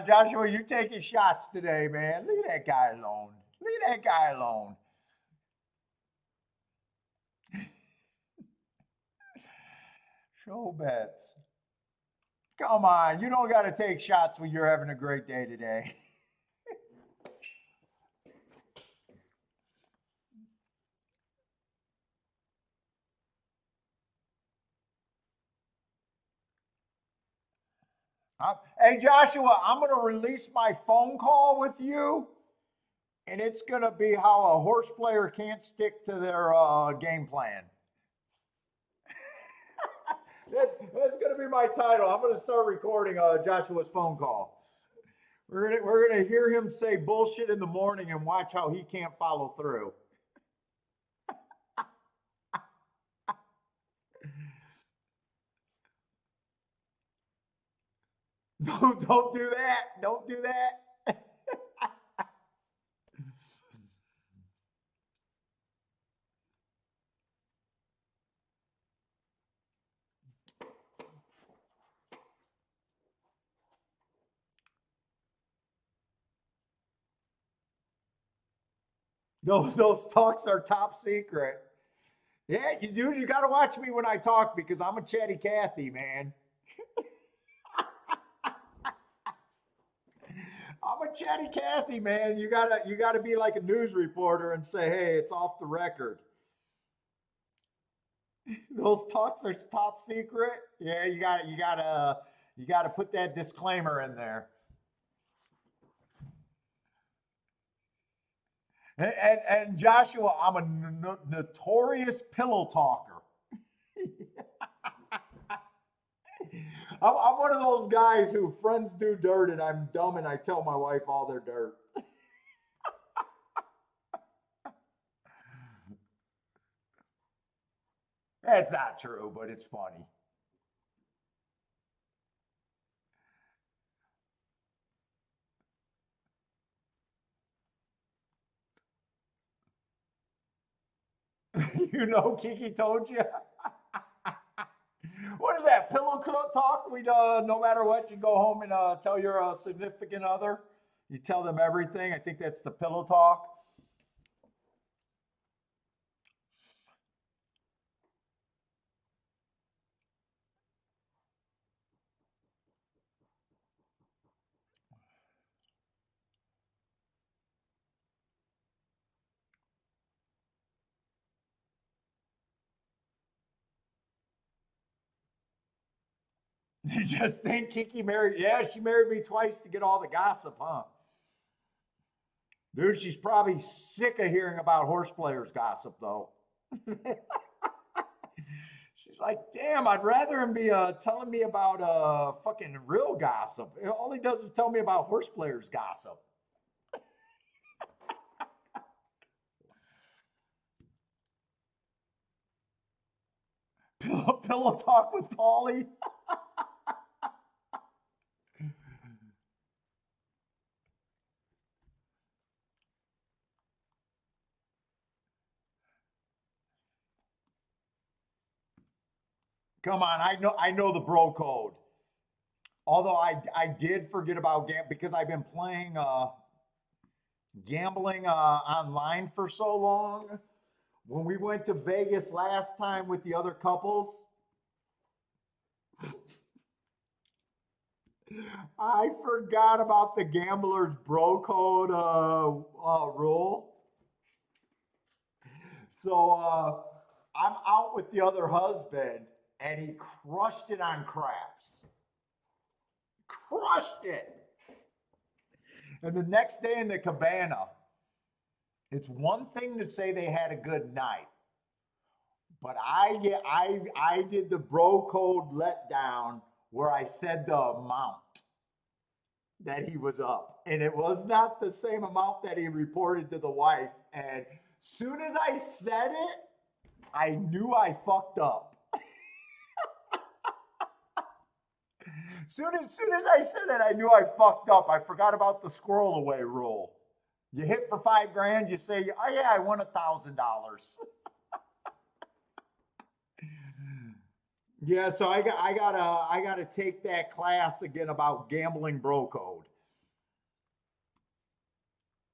Joshua, you're taking shots today, man. Leave that guy alone. Leave that guy alone. Show bets. Come on, you don't got to take shots when you're having a great day today. Hey, Joshua, I'm going to release my phone call with you and it's going to be how a horse player can't stick to their game plan. That's going to be my title. I'm going to start recording Joshua's phone call. We're gonna hear him say bullshit in the morning and watch how he can't follow through. Don't do that. Don't do that. Those talks are top secret. Yeah, you do. You got to watch me when I talk because I'm a chatty Cathy, man. I'm a chatty Cathy, man. You gotta be like a news reporter and say, hey, it's off the record. Those talks are top secret. Yeah, you gotta put that disclaimer in there. And Joshua, I'm a notorious pillow talker. I'm one of those guys who friends do dirt and I'm dumb and I tell my wife all their dirt. That's not true, but it's funny. You know, Kiki told you. What is that? Pillow talk? We no matter what, you go home and tell your significant other. You tell them everything. I think that's the pillow talk. You just think Kiki married? Yeah, she married me twice to get all the gossip, huh? Dude, she's probably sick of hearing about horse players gossip, though. She's like, damn, I'd rather him be telling me about fucking real gossip. All he does is tell me about horse players gossip. Pillow talk with Paulie. Come on, I know the bro code. Although I did forget about because I've been playing gambling online for so long. When we went to Vegas last time with the other couples, I forgot about the gambler's bro code rule. So I'm out with the other husband, and he crushed it on craps. Crushed it. And the next day in the cabana, it's one thing to say they had a good night, but I did the bro code letdown where I said the amount that he was up, and it was not the same amount that he reported to the wife. And soon as I said it, I knew I fucked up. Soon as I said it, I knew I fucked up. I forgot about the squirrel away rule. You hit for $5,000, you say, "Oh yeah, I won $1,000." Yeah, so I gotta take that class again about gambling bro code.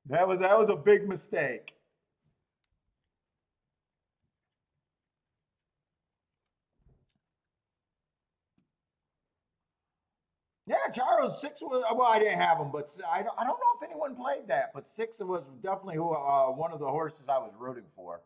That was a big mistake. Yeah, Charles six was well. I didn't have him, but I don't know if anyone played that. But six was definitely who one of the horses I was rooting for.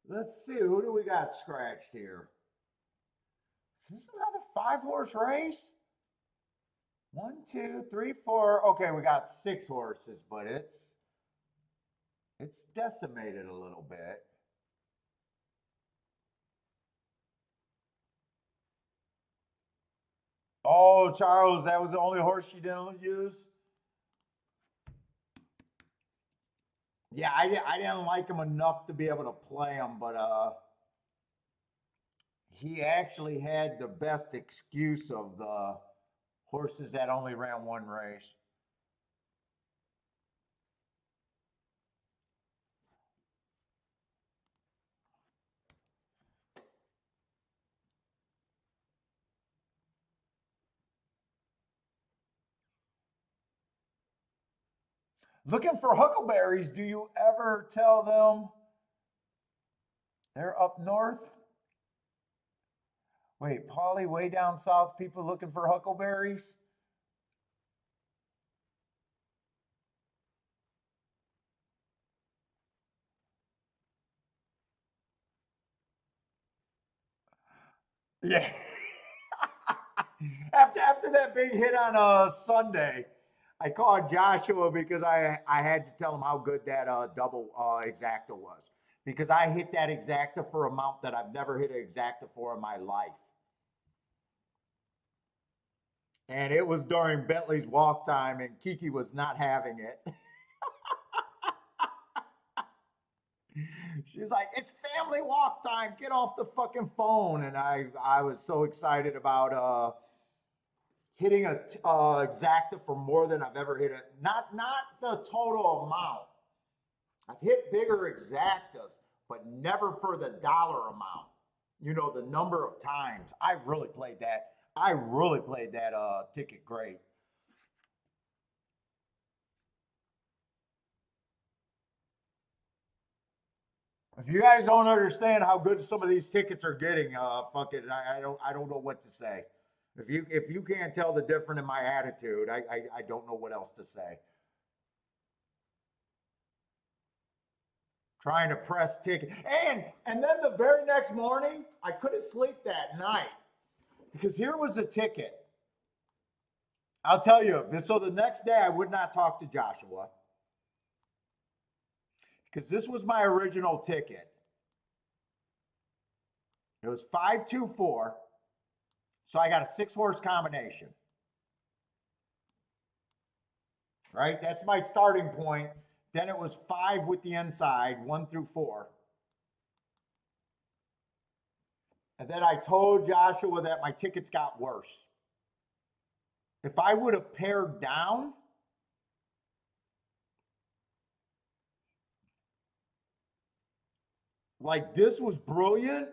Let's see, who do we got scratched here? Is this another 5-horse race? 1, 2, 3, 4. Okay, we got 6 horses, but it's decimated a little bit. Oh, Charles, that was the only horse you didn't use? Yeah, I didn't like him enough to be able to play him, but he actually had the best excuse of the horses that only ran one race. Looking for huckleberries, do you ever tell them they're up north? Wait, Polly, way down south, people looking for huckleberries? Yeah. after that big hit on Sunday, I called Joshua because I had to tell him how good that double exacta was. Because I hit that exacta for a mount that I've never hit an exacta for in my life. And it was during Bentley's walk time, and Kiki was not having it. She was like, "It's family walk time. Get off the fucking phone." And I was so excited about hitting a exacta for more than I've ever hit it. Not the total amount. I've hit bigger exactas, but never for the dollar amount. You know, the number of times. I really played that ticket great. If you guys don't understand how good some of these tickets are getting, fuck it, I don't know what to say. If you can't tell the difference in my attitude, I don't know what else to say. Trying to press ticket, and then the very next morning, I couldn't sleep that night because here was a ticket. I'll tell you. So the next day, I would not talk to Joshua because this was my original ticket. It was 5-2-4. So I got a 6-horse combination. Right? That's my starting point. Then it was 5 with the inside, 1-4. And then I told Joshua that my tickets got worse. If I would have paired down, like this was brilliant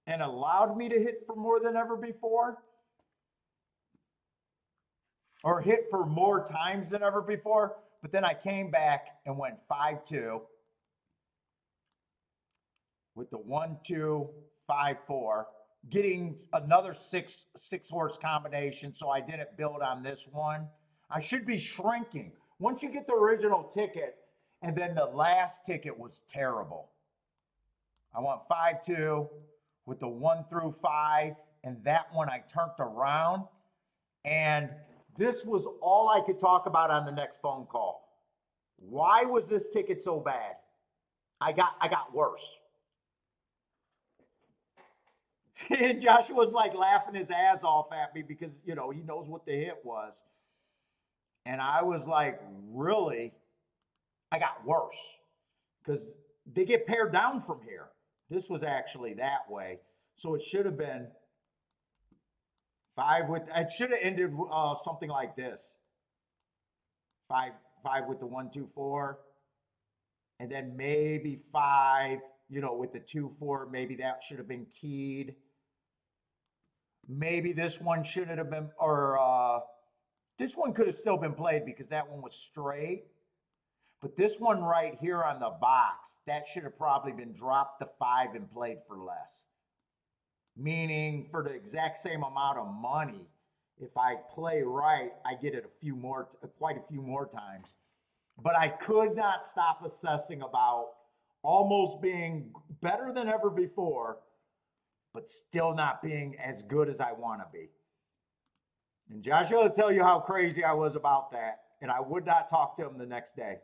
and allowed me to hit for more than ever before, or hit for more times than ever before. But then I came back and went 5-2 with the 1-2-5-4, getting another 6-horse combination. So I didn't build on this one. I should be shrinking. Once you get the original ticket, and then the last ticket was terrible. I went 5-2 with the 1-5, and that one I turned around, and this was all I could talk about on the next phone call. Why was this ticket so bad? I got worse. And Joshua's like laughing his ass off at me because, you know, he knows what the hit was. And I was like, really? I got worse because they get paired down from here. This was actually that way. So it should have been 5 with, it should have ended something like this. 5 with the 1-2-4. And then maybe 5, you know, with the 2-4, maybe that should have been keyed. Maybe this one shouldn't have been, or this one could have still been played because that one was straight. But this one right here on the box, that should have probably been dropped to 5 and played for less. Meaning for the exact same amount of money, if I play right, I get it quite a few more times. But I could not stop obsessing about almost being better than ever before, but still not being as good as I want to be. And Joshua will tell you how crazy I was about that. And I would not talk to him the next day.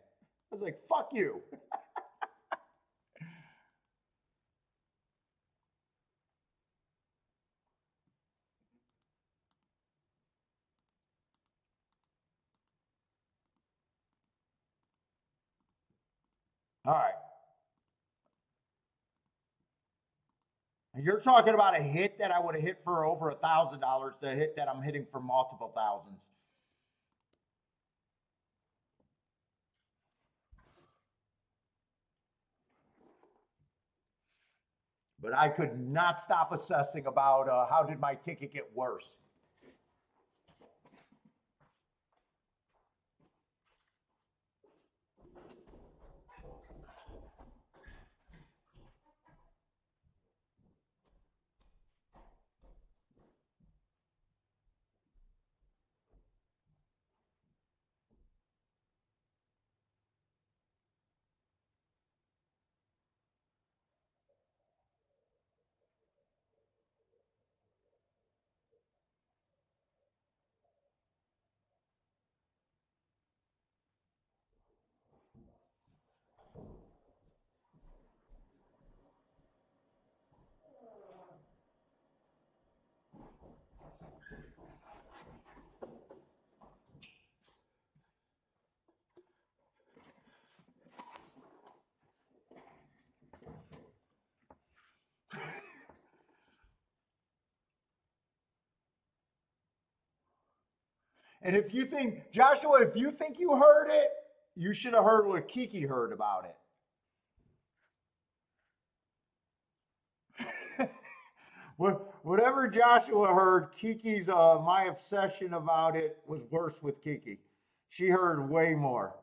I was like, fuck you. All right. You're talking about a hit that I would have hit for over $1,000, the hit that I'm hitting for multiple thousands. But I could not stop assessing about how did my ticket get worse. And if you think, Joshua, if you think you heard it, you should have heard what Kiki heard about it. Whatever Joshua heard, Kiki's, my obsession about it was worse with Kiki. She heard way more.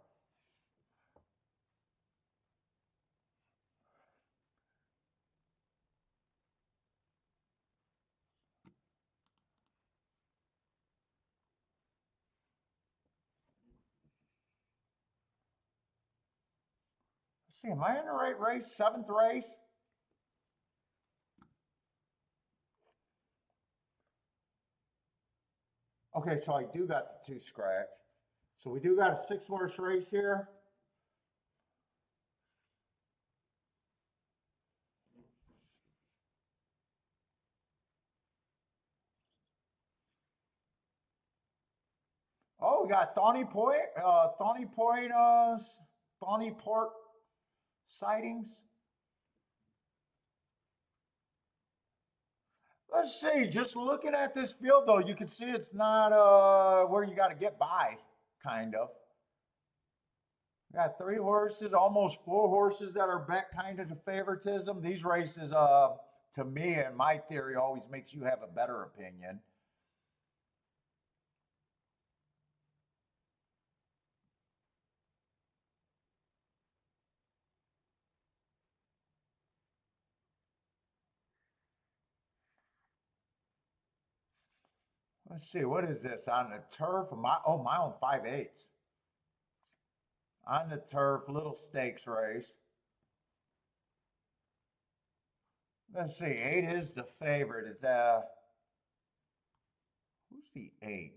Let's see, am I in the right race? Seventh race? Okay, so I do got the 2 scratch. So we do got a 6-horse race here. Oh, we got Thorny Port sightings. Let's see, just looking at this field though, you can see it's not where you got to get by, kind of. Got 3 horses, almost 4 horses that are bet kind of to favoritism. These races, to me and my theory, always makes you have a better opinion. Let's see, what is this on the turf? Mile 5/8. On the turf, little stakes race. Let's see, 8 is the favorite. Is who's the 8?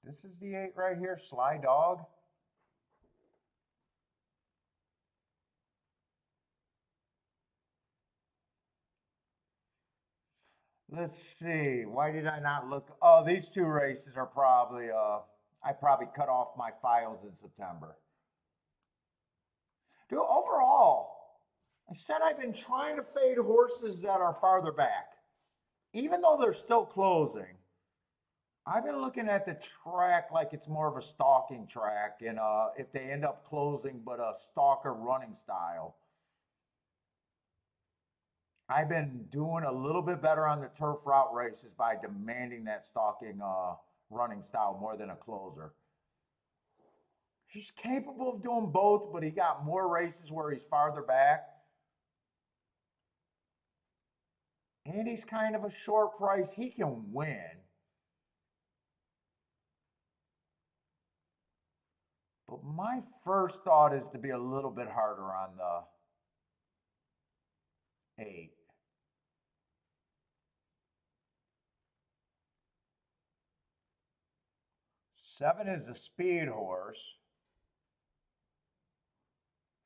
This is the 8 right here, Sly Dog. Let's see. Why did I not look? Oh, these 2 races are probably, I probably cut off my files in September. Dude, overall, I said I've been trying to fade horses that are farther back. Even though they're still closing, I've been looking at the track like it's more of a stalking track. And if they end up closing, but a stalker running style. I've been doing a little bit better on the turf route races by demanding that stalking running style more than a closer. He's capable of doing both, but he got more races where he's farther back. And he's kind of a short price. He can win. But my first thought is to be a little bit harder on the 8. Seven is a speed horse.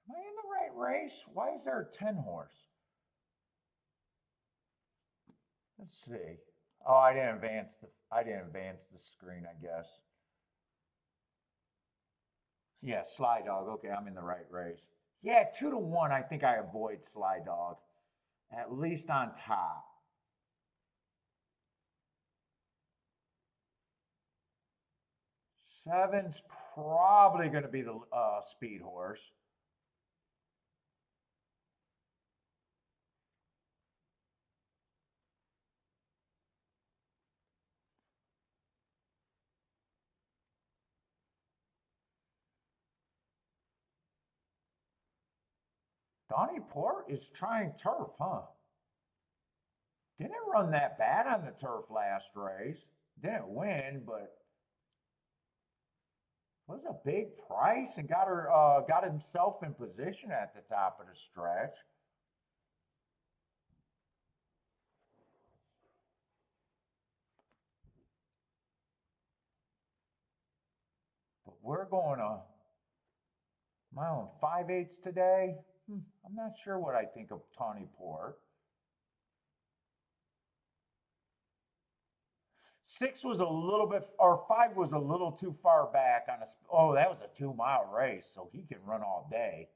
Am I in the right race? Why is there a 10 horse? Let's see. Oh, I didn't advance the screen, I guess. Yeah, Sly Dog. Okay, I'm in the right race. Yeah, 2-1. I think I avoid Sly Dog, at least on top. Seven's probably going to be the speed horse. Donnie Port is trying turf, huh? Didn't run that bad on the turf last race. Didn't win, but was a big price and got himself in position at the top of the stretch. But we're going to my own 5/8 today. I'm not sure what I think of Tawny Port. 6 was a little bit, or 5 was a little too far back on a. Oh, that was a 2-mile race, so he can run all day.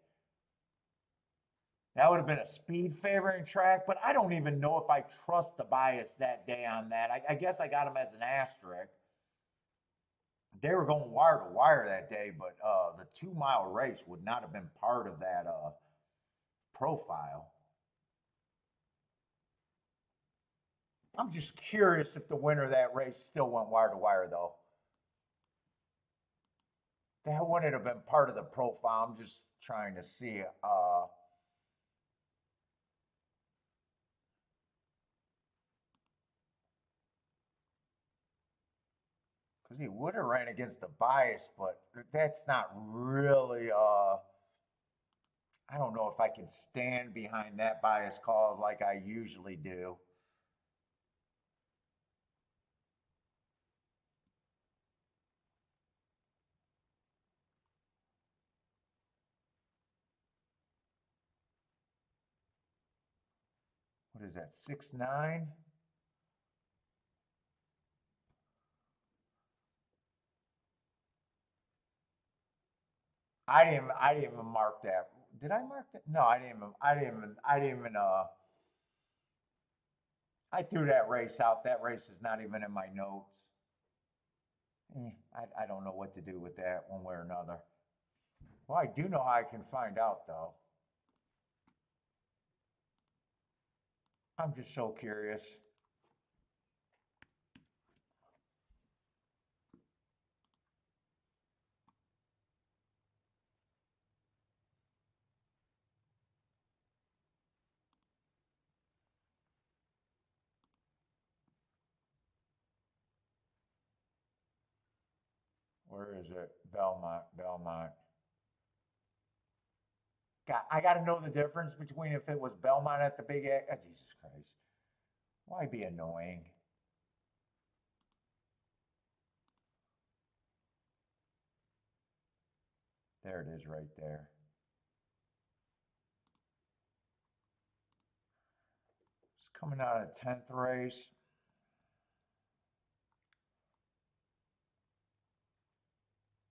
That would have been a speed favoring track, but I don't even know if I trust the bias that day on that. I guess I got him as an asterisk. They were going wire to wire that day, but the 2-mile race would not have been part of that profile. I'm just curious if the winner of that race still went wire to wire, though. That wouldn't have been part of the profile. I'm just trying to see. Because he would have ran against the bias, but that's not really. I don't know if I can stand behind that bias cause like I usually do. What is that? 6-9. I didn't even mark that. Did I mark that? No, I didn't even I threw that race out. That race is not even in my notes. I don't know what to do with that one way or another. Well, I do know how I can find out, though. I'm just so curious. Where is it? Belmont. I got to know the difference between if it was Belmont at the Big A. Oh, Jesus Christ. Why be annoying? There it is right there. It's coming out of 10th race.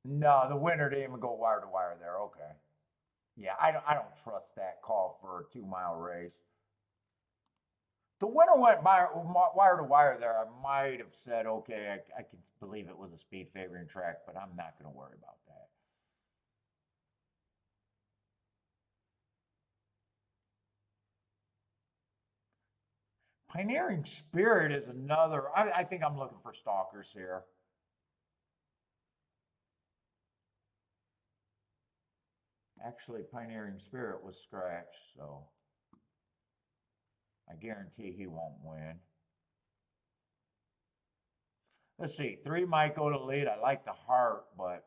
No, the winner didn't even go wire to wire there. Okay. Yeah, I don't trust that call for a 2-mile race. The winner went wire to wire there. I might have said, okay, I can believe it was a speed favoring track, but I'm not going to worry about that. Pioneering Spirit is another. I think I'm looking for stalkers here. Actually, Pioneering Spirit was scratched, so I guarantee he won't win. Let's see. 3 might go to lead. I like the heart, but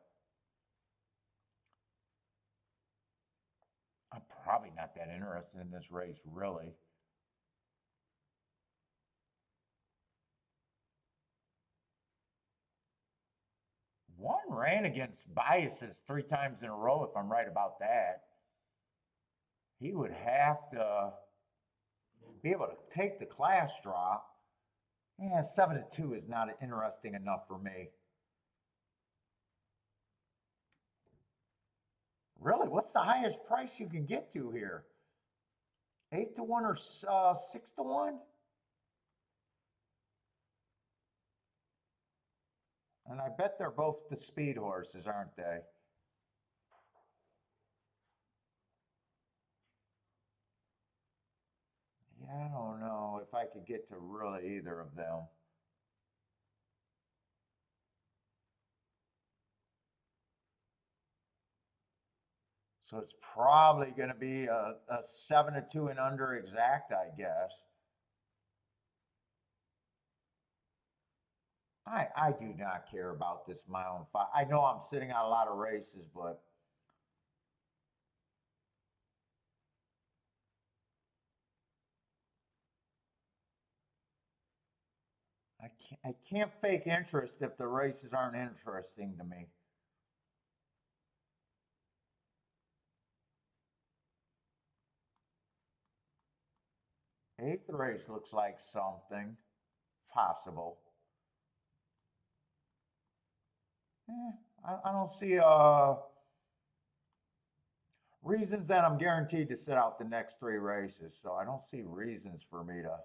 not that interested in this race, really. One ran against biases 3 times in a row, if I'm right about that. He would have to be able to take the class drop. Yeah, 7-2 is not interesting enough for me. Really, what's the highest price you can get to here? 8-1 or 6-1? And I bet they're both the speed horses, aren't they? Yeah, I don't know if I could get to really either of them. So it's probably going to be a 7-2 and under exact, I guess. I do not care about this mile and 5. I know I'm sitting on a lot of races, but I can't fake interest if the races aren't interesting to me. Eighth race looks like something possible. I don't see reasons that I'm guaranteed to sit out the next 3 races, so I don't see reasons for me to.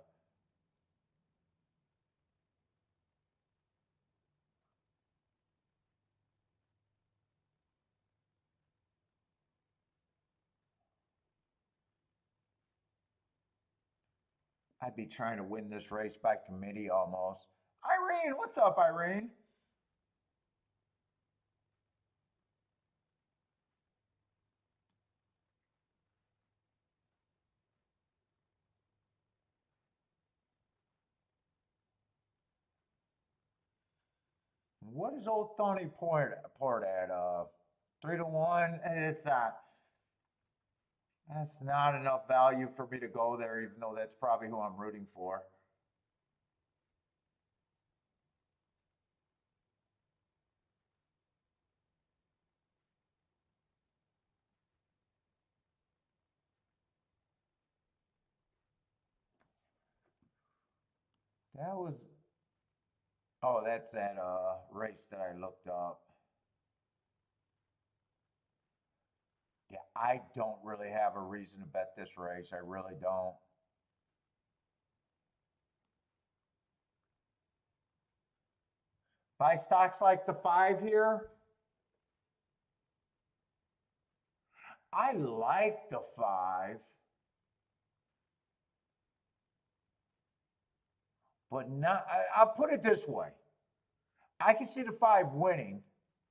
I'd be trying to win this race by committee almost. Irene, what's up, Irene? What is Old Tony Port at? 3-1, and it's not. That's not enough value for me to go there, even though that's probably who I'm rooting for. That was. Oh, that's that race that I looked up. Yeah, I don't really have a reason to bet this race. I really don't. Buy stocks like the 5 here. I like the 5, but not. I'll put it this way: I can see the 5 winning,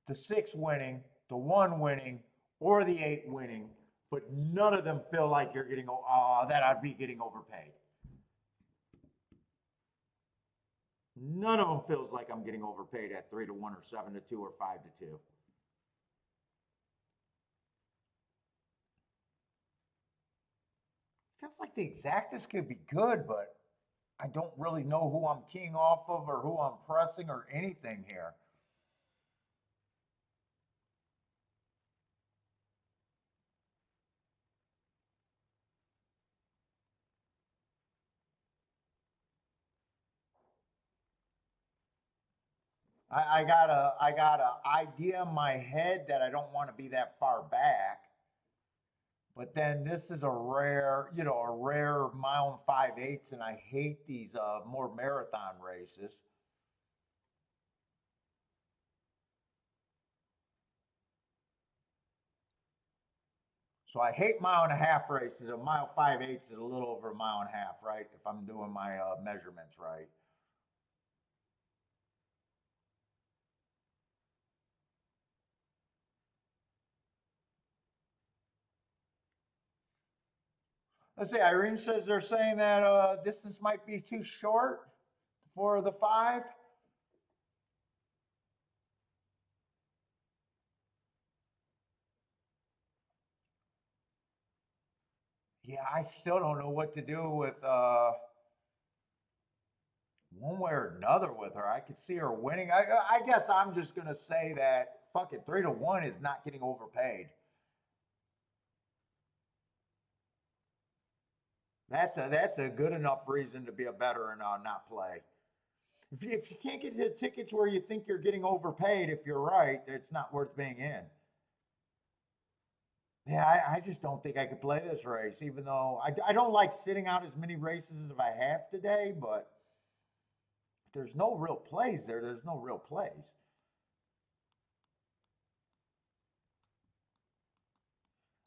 the 6 winning, the 1 winning, or the 8 winning, but none of them feel like you're getting that I'd be getting overpaid. None of them feels like I'm getting overpaid at 3-1 or 7-2 or 5-2. Feels like the exactest could be good, but I don't really know who I'm keying off of or who I'm pressing or anything here. I got a idea in my head that I don't want to be that far back. But then this is a rare, a rare mile and 5/8, and I hate these more marathon races. So I hate mile and a half races. A mile 5/8 is a little over a mile and a half, right? If I'm doing my measurements right. Let's see. Irene says they're saying that distance might be too short for the 5. Yeah, I still don't know what to do with one way or another with her. I could see her winning. I guess I'm just gonna say that fuck it, 3-1 is not getting overpaid. That's a good enough reason to be a better and not play. If you can't get the tickets where you think you're getting overpaid, if you're right, it's not worth being in. Yeah, I just don't think I could play this race, even though I don't like sitting out as many races as I have today, but if there's no real plays there, there's no real plays.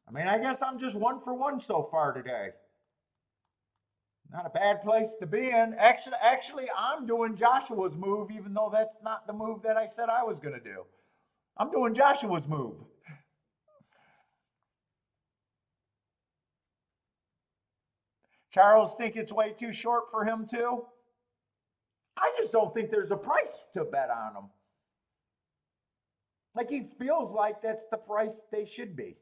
I mean, I guess I'm just 1 for 1 so far today. Not a bad place to be in. Actually, I'm doing Joshua's move, even though that's not the move that I said I was going to do. I'm doing Joshua's move. Charles think it's way too short for him too. I just don't think there's a price to bet on him. Like he feels like that's the price they should be.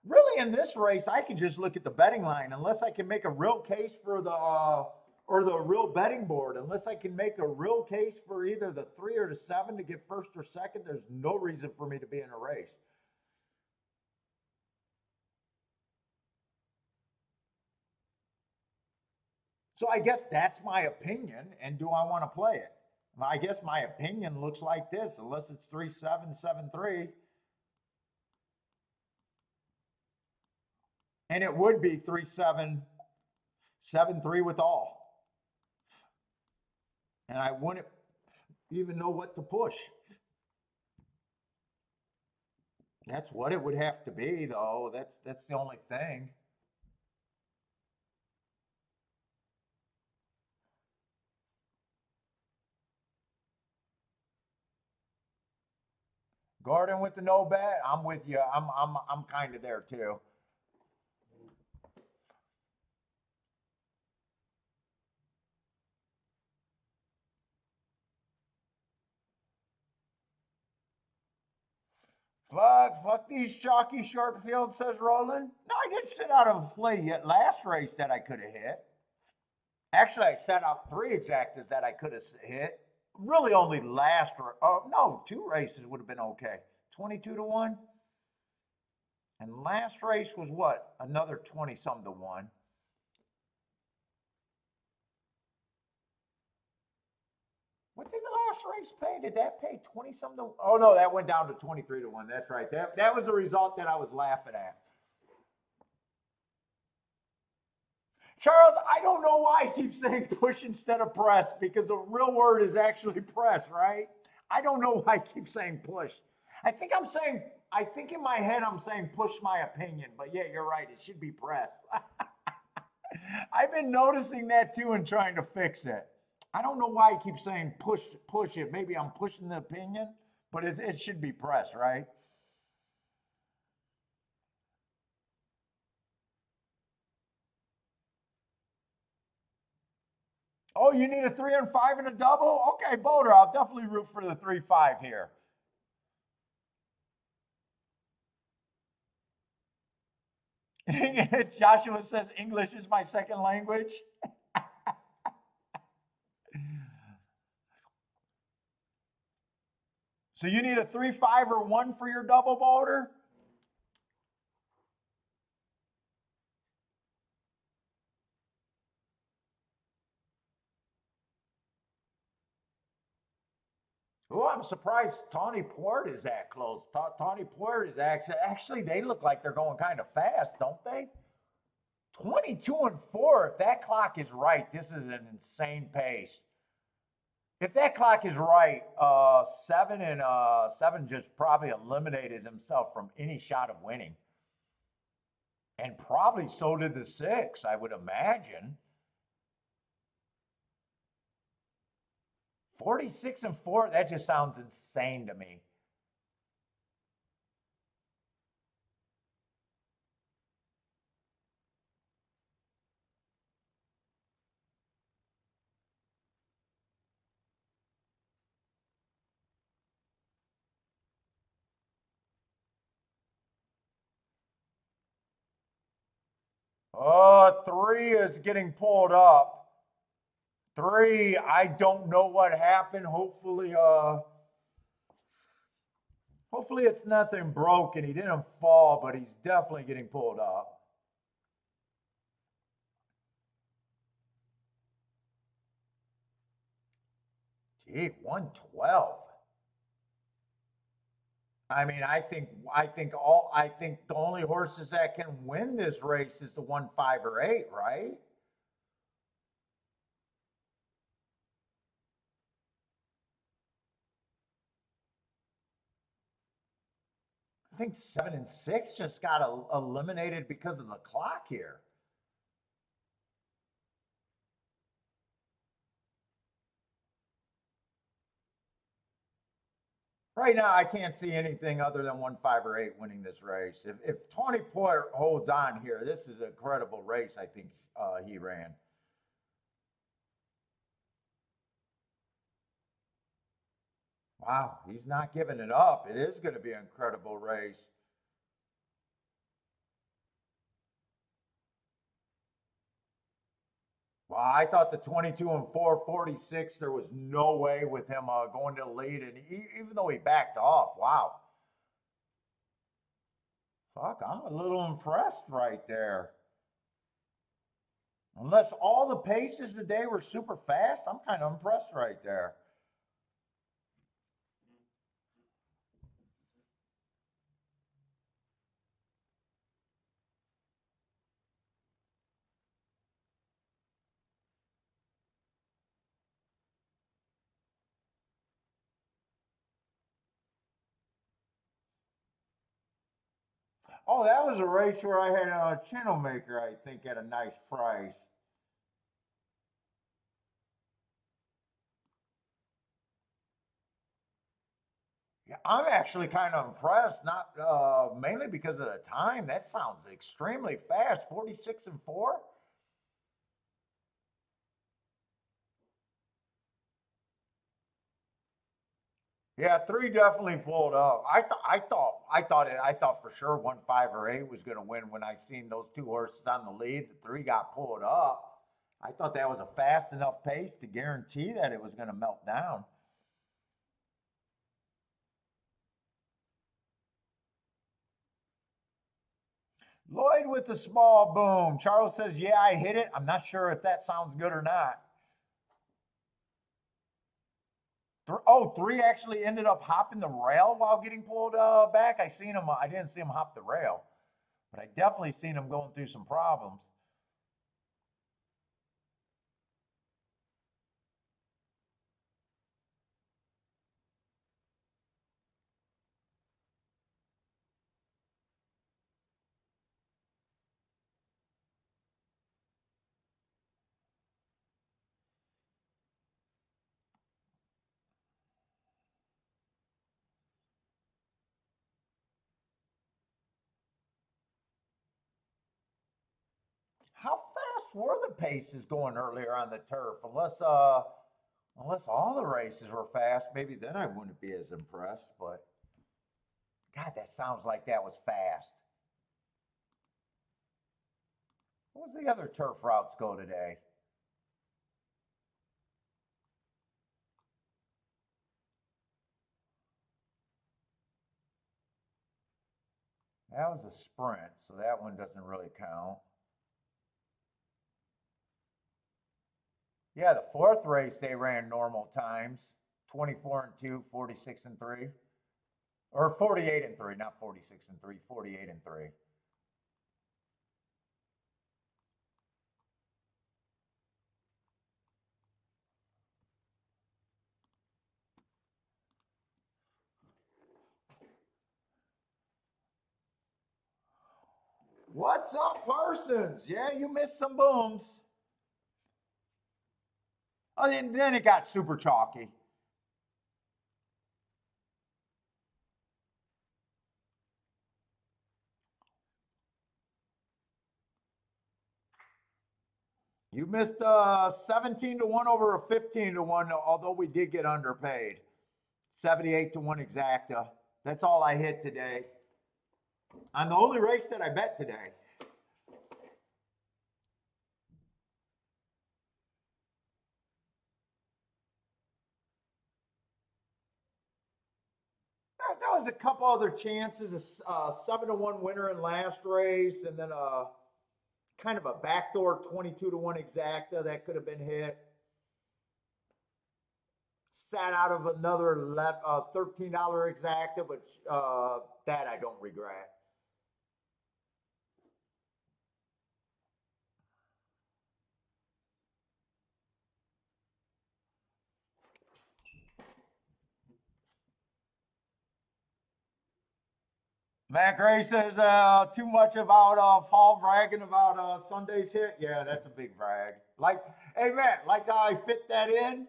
Really, in this race, I can just look at the betting line unless I can make a real case for the or the real betting board. Unless I can make a real case for either the 3 or the 7 to get first or second, there's no reason for me to be in a race. So I guess that's my opinion. And do I want to play it? I guess my opinion looks like this, unless it's 3-7, 7-3. And it would be 3-7, 7-3 with all. And I wouldn't even know what to push. That's what it would have to be, though. That's the only thing. Gordon with the no bet. I'm with you. I'm kind of there too. Fuck these chalky short fields, says Roland. No, I did sit out of a play yet last race that I could have hit. Actually, I set out 3 exactas that I could have hit. Really, only last. Oh no, 2 races would have been okay. 22-1. And last race was what? Another 20 something to 1. What did the last race pay? Did that pay 20 something? Oh no, that went down to 23-1. That's right. That was the result that I was laughing at. Charles, I don't know why I keep saying push instead of press because the real word is actually press, right? I don't know why I keep saying push. I think in my head I'm saying push my opinion, but yeah, you're right. It should be press. I've been noticing that too and trying to fix it. I don't know why I keep saying push it. Maybe I'm pushing the opinion, but it should be press, right? Oh, you need a 3 and 5 and a double? Okay, Boulder, I'll definitely root for the 3-5 here. Joshua says English is my second language. So you need a 3-5 or 1 for your double, Boulder? Oh, I'm surprised Tawny Port is that close. Tawny Port is actually they look like they're going kind of fast, don't they? 22-4. If that clock is right, this is an insane pace. If that clock is right, 7 just probably eliminated himself from any shot of winning. And probably so did the 6, I would imagine. 46-4, that just sounds insane to me. Three is getting pulled up. Three, I don't know what happened. Hopefully it's nothing broken. He didn't fall, but he's definitely getting pulled up. Gee, 112. I mean, I think the only horses that can win this race is the 1, 5, or 8, right? I think 7 and 6 just got eliminated because of the clock here. Right now, I can't see anything other than 1, 5, or 8 winning this race. If Tony Poyer holds on here, this is an incredible race. I think he ran. Wow, he's not giving it up. It is going to be an incredible race. Wow, I thought the 22 and 4, 46, there was no way with him going to the lead. And even though he backed off, wow. Fuck, I'm a little impressed right there. Unless all the paces today were super fast, I'm kind of impressed right there. Oh, that was a race where I had a channel maker, I think, at a nice price. Yeah, I'm actually kind of impressed, not mainly because of the time. That sounds extremely fast. 46 and 4. Yeah, 3 definitely pulled up. I thought for sure 1, 5, or 8 was going to win when I seen those 2 horses on the lead. The 3 got pulled up. I thought that was a fast enough pace to guarantee that it was going to melt down. Lloyd with the small boom. Charles says, yeah, I hit it. I'm not sure if that sounds good or not. Oh, 3 actually ended up hopping the rail while getting pulled back. I seen him. I didn't see him hop the rail, but I definitely seen him going through some problems. How fast were the paces going earlier on the turf? Unless all the races were fast, maybe then I wouldn't be as impressed. But God, that sounds like that was fast. What was the other turf routes go today? That was a sprint, so that one doesn't really count. Yeah, the 4th race they ran normal times, 24 and 2, 46 and 3. Or 48 and 3, not 46 and 3, 48 and 3. What's up, Parsons? Yeah, you missed some booms. Oh, and then it got super chalky. You missed 17 to 1 over a 15 to 1, although we did get underpaid. 78 to 1 exacta. That's all I hit today. On the only race that I bet today. was a couple other chances. A 7-1 winner in last race, and then a kind of a backdoor 22-1 exacta that could have been hit. Sat out of another $13 exacta, but that I don't regret. Mac Ray says too much about Paul bragging about Sunday's hit. Yeah, that's a big brag. Like, hey Matt, like how I fit that in.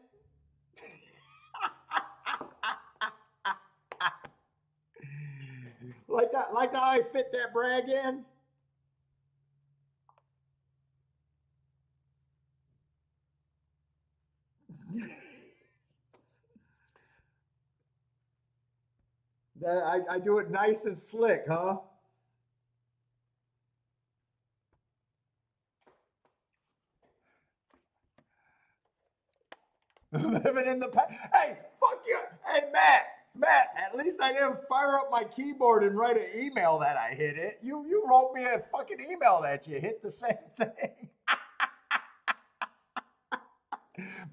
like how I fit that brag in. I do it nice and slick, huh? Living in the past. Hey, fuck you. Hey, Matt, at least I didn't fire up my keyboard and write an email that I hit it. You wrote me a fucking email that you hit the same thing.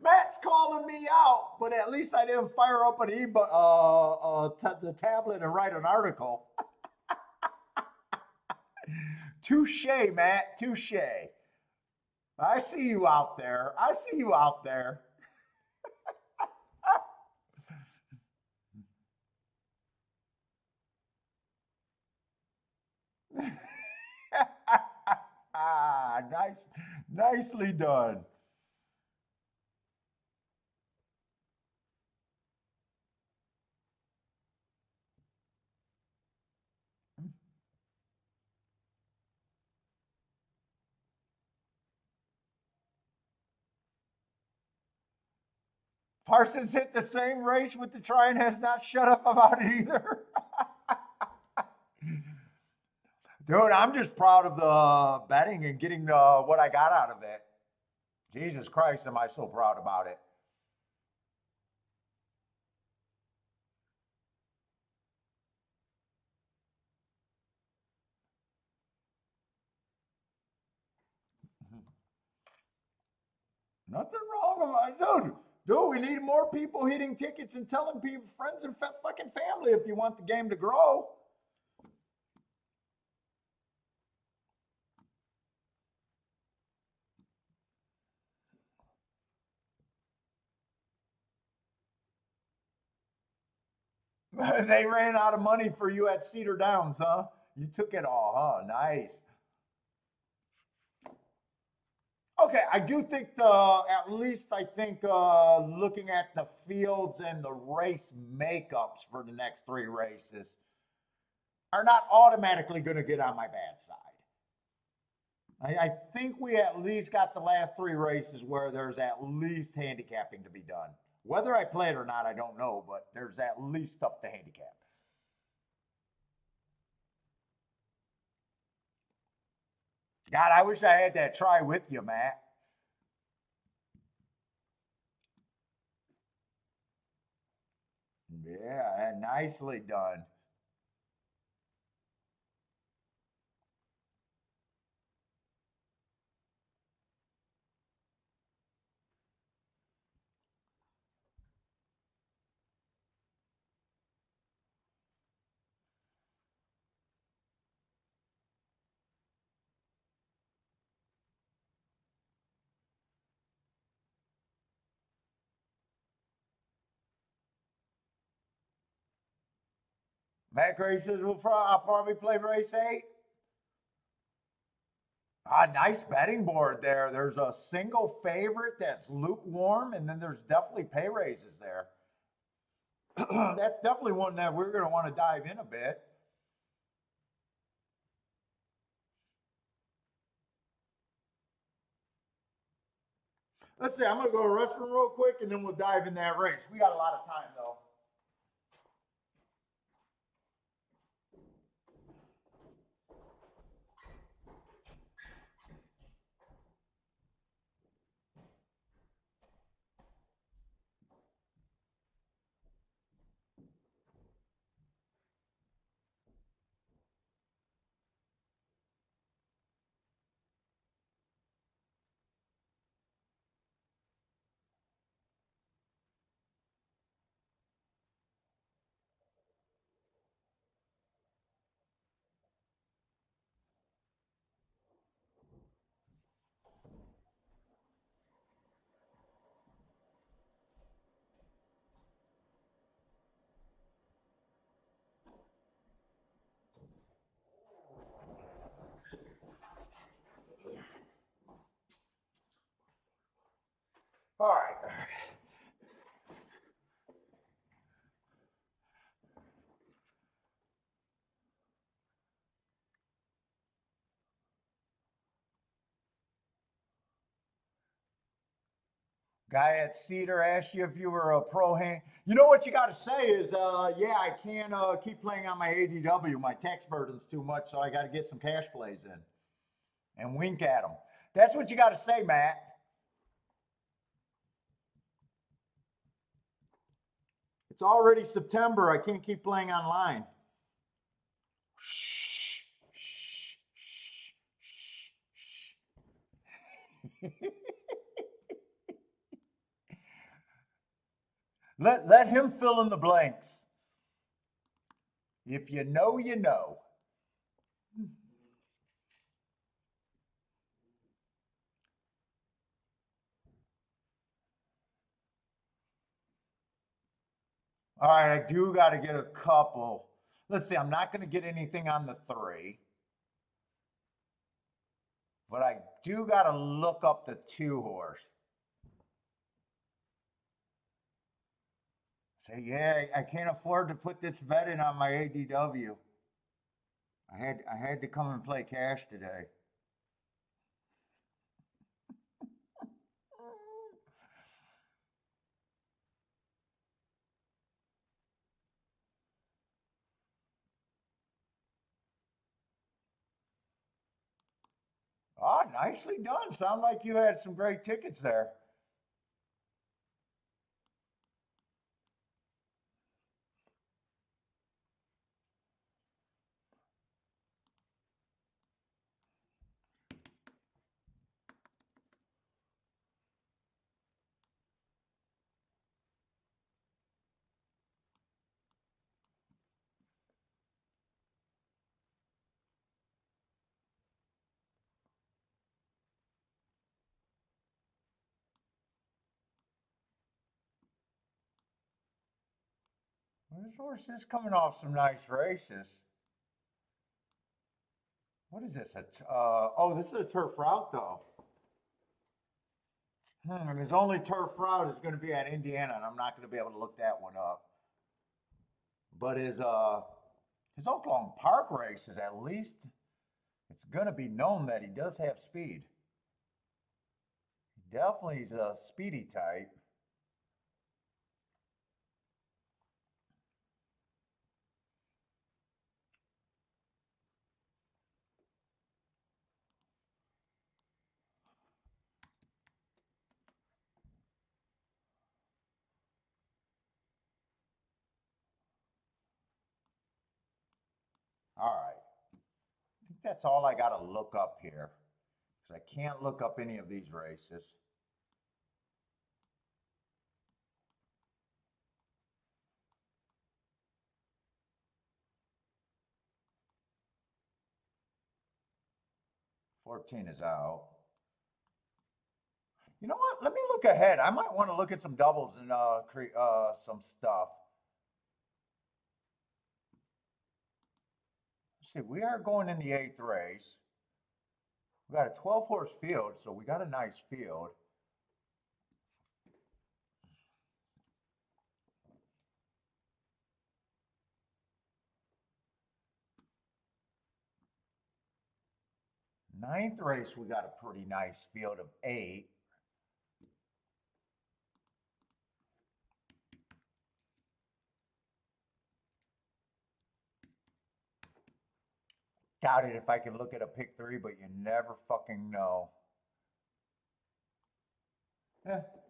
Matt's calling me out, but at least I didn't fire up an the tablet and write an article. Touche, Matt. Touche. I see you out there. I see you out there. Nicely done. Parsons hit the same race with the try and has not shut up about it either. Dude, I'm just proud of the betting and getting what I got out of it. Jesus Christ, am I so proud about it. Nothing wrong about it. Dude, we need more people hitting tickets and telling people, friends and fucking family if you want the game to grow. They ran out of money for you at Cedar Downs, huh? You took it all, huh? Nice. Okay, I do think at least I think looking at the fields and the race makeups for the next 3 races are not automatically going to get on my bad side. I think we at least got the last 3 races where there's at least handicapping to be done. Whether I play it or not, I don't know, but there's at least stuff to handicap. God, I wish I had that try with you, Matt. Yeah, nicely done. Matt Gray says, I'll probably play race 8. Nice betting board there. There's a single favorite that's lukewarm, and then there's definitely pay raises there. That's definitely one that we're going to want to dive in a bit. Let's see, I'm going to go to the restroom real quick, and then we'll dive in that race. We got a lot of time, though. Guy at Cedar asked you if you were a pro hand. You know what you got to say is, yeah, I can't keep playing on my ADW. My tax burden's too much, so I got to get some cash plays in and wink at them. That's what you got to say, Matt. It's already September. I can't keep playing online. Let him fill in the blanks. If you know, you know. All right, I do got to get a couple. Let's see, I'm not going to get anything on the 3. But I do got to look up the 2-horse. Say, yeah, I can't afford to put this bet in on my ADW. I had to come and play cash today. Oh, nicely done. Sound like you had some great tickets there. This horse is coming off some nice races. What is this? Oh, this is a turf route, though. And his only turf route is going to be at Indiana, and I'm not going to be able to look that one up. But his Oaklawn Park race is at least, it's going to be known that he does have speed. He definitely is a speedy type. All right. I think that's all I got to look up here, because I can't look up any of these races. $14 is out. You know what? Let me look ahead. I might want to look at some doubles and create some stuff. Let's see, we are going in the 8th race. We got a 12-horse field, so we got a nice field. Ninth race, we got a pretty nice field of 8. Doubt it if I can look at a pick 3, but you never fucking know.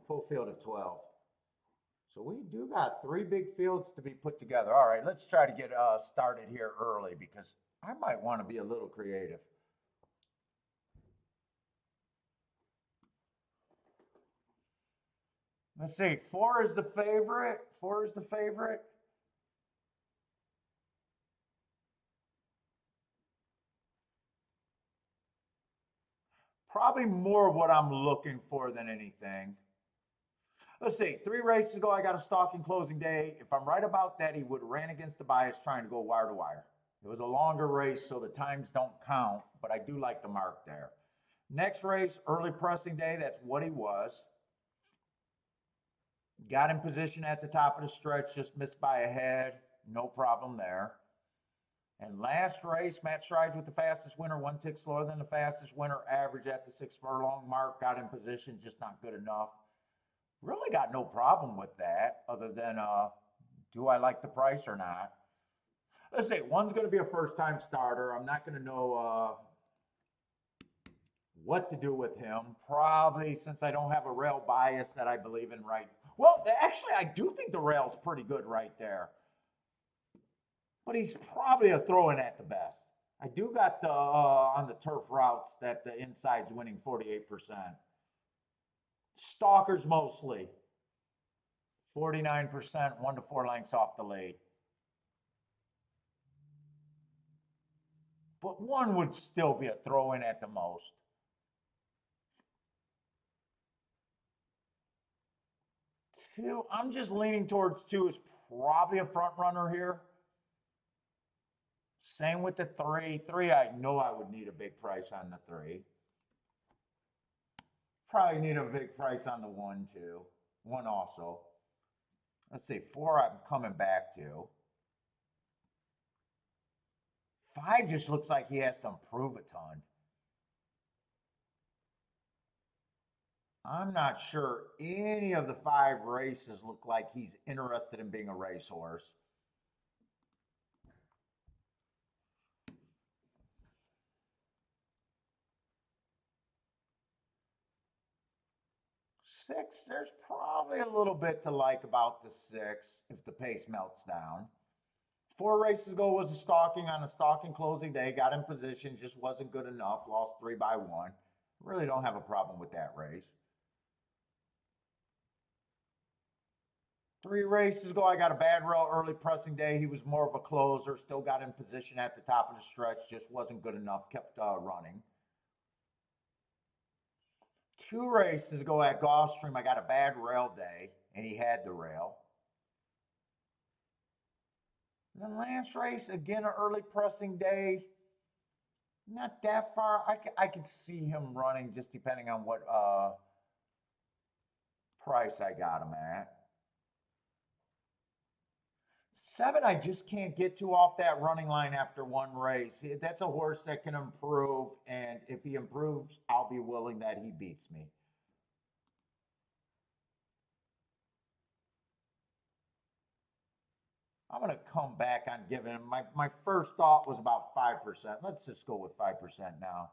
Full field of 12. So we do got 3 big fields to be put together. All right, let's try to get started here early, because I might want to be a little creative. Let's see, 4 is the favorite. 4 is the favorite. Probably more of what I'm looking for than anything. Let's see, 3 races ago, I got a stalking closing day. If I'm right about that, he would have ran against the bias trying to go wire to wire. It was a longer race, so the times don't count, but I do like the mark there. Next race, early pressing day, that's what he was. Got in position at the top of the stretch, just missed by a head. No problem there. And last race, Matt strides with the fastest winner, 1 tick slower than the fastest winner, average at the 6 furlong mark, got in position, just not good enough. Really got no problem with that other than do I like the price or not? Let's say one's going to be a first time starter. I'm not going to know what to do with him. Probably since I don't have a rail bias that I believe in right. Well, actually, I do think the rail's pretty good right there. But he's probably a throw-in at the best. I do got the on the turf routes that the inside's winning 48%. Stalkers mostly 49%, 1 to 4 lengths off the lead. But one would still be a throw-in at the most. Two, I'm just leaning towards two is probably a front runner here. Same with the three. Three, I know I would need a big price on the three. Probably need a big price on the one too. One also. Let's see, four I'm coming back to. Five just looks like he has to improve a ton. I'm not sure any of the 5 races look like he's interested in being a racehorse. Six, there's probably a little bit to like about the 6 if the pace melts down. 4 races ago was a stalking on a stalking closing day, got in position, just wasn't good enough, lost 3 by 1. Really don't have a problem with that race. 3 races ago, I got a bad rail early pressing day. He was more of a closer, still got in position at the top of the stretch, just wasn't good enough, kept running. 2 races ago at Gulfstream, I got a bad rail day, and he had the rail. And then last race, again, an early pressing day, not that far. I could see him running just depending on what price I got him at. 7, I just can't get to off that running line after 1 race. That's a horse that can improve, and if he improves, I'll be willing that he beats me. I'm going to come back on giving him, my first thought was about 5%. Let's just go with 5% now.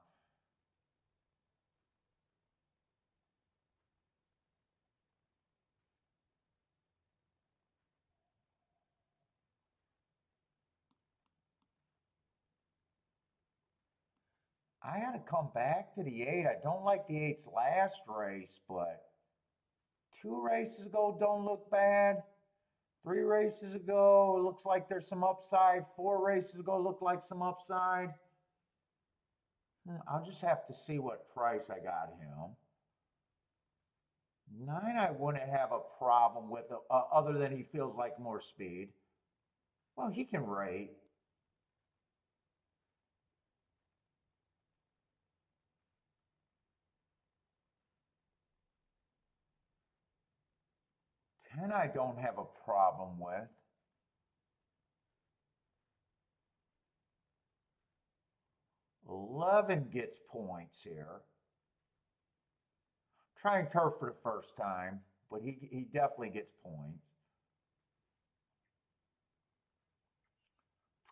I got to come back to the 8. I don't like the 8's last race, but 2 races ago don't look bad. 3 races ago, it looks like there's some upside. 4 races ago, looked like some upside. I'll just have to see what price I got him. 9, I wouldn't have a problem with, other than he feels like more speed. Well, he can rate. Ten, I don't have a problem with. 11 gets points here. Trying turf for the first time, but he definitely gets points.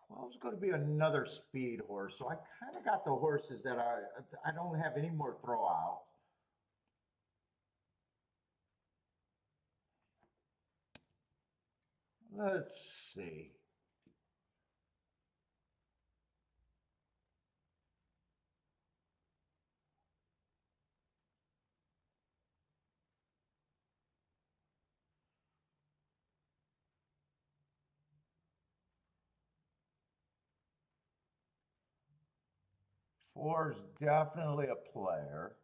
12 is going to be another speed horse, so I kind of got the horses that I don't have any more throwouts. Let's see. Four is definitely a player.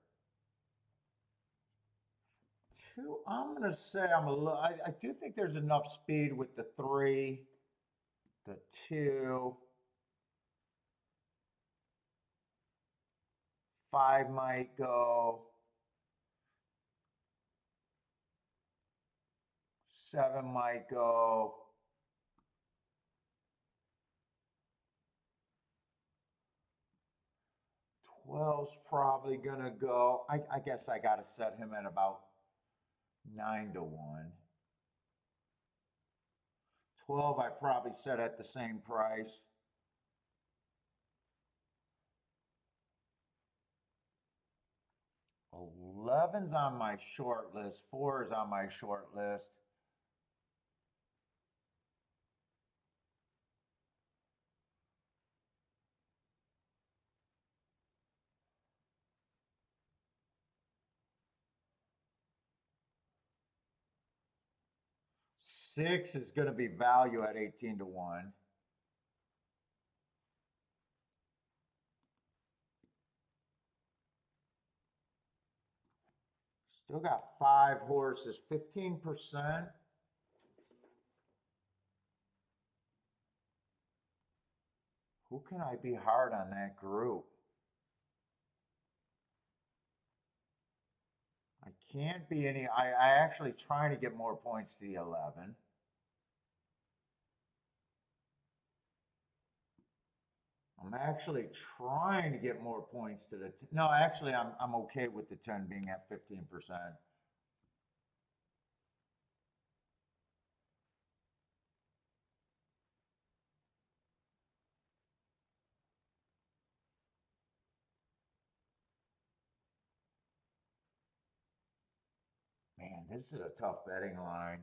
2, I'm going to say I do think there's enough speed with the 3, the 2. 5 might go. 7 might go. 12's probably gonna go. I guess I gotta set him at about 9-1. 12, I probably set at the same price. Eleven's on my short list. 4 is on my short list. Six is going to be value at 18-1. Still got 5 horses, 15%. Who can I be hard on that group? I can't be any. I actually trying to get more points to the 11. I'm actually trying to get more points to the. No, actually, I'm okay with the 10 being at 15%. Man, this is a tough betting line.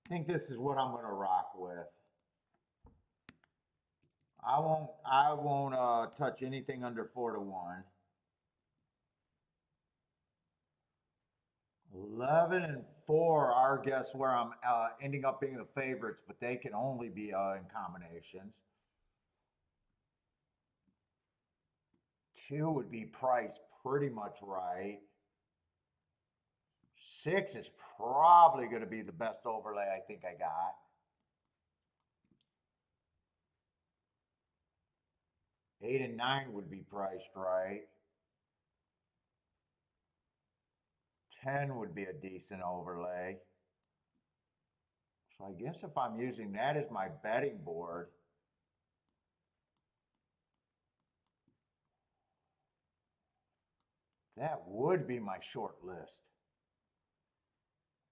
I think this is what I'm going to rock with. I won't touch anything under 4-1. 11 and 4 are, guess where I'm ending up being the favorites, but they can only be in combinations. 2 would be priced pretty much right. 6 is probably going to be the best overlay I think I got. 8 and 9 would be priced right. 10 would be a decent overlay. So I guess if I'm using that as my betting board, that would be my short list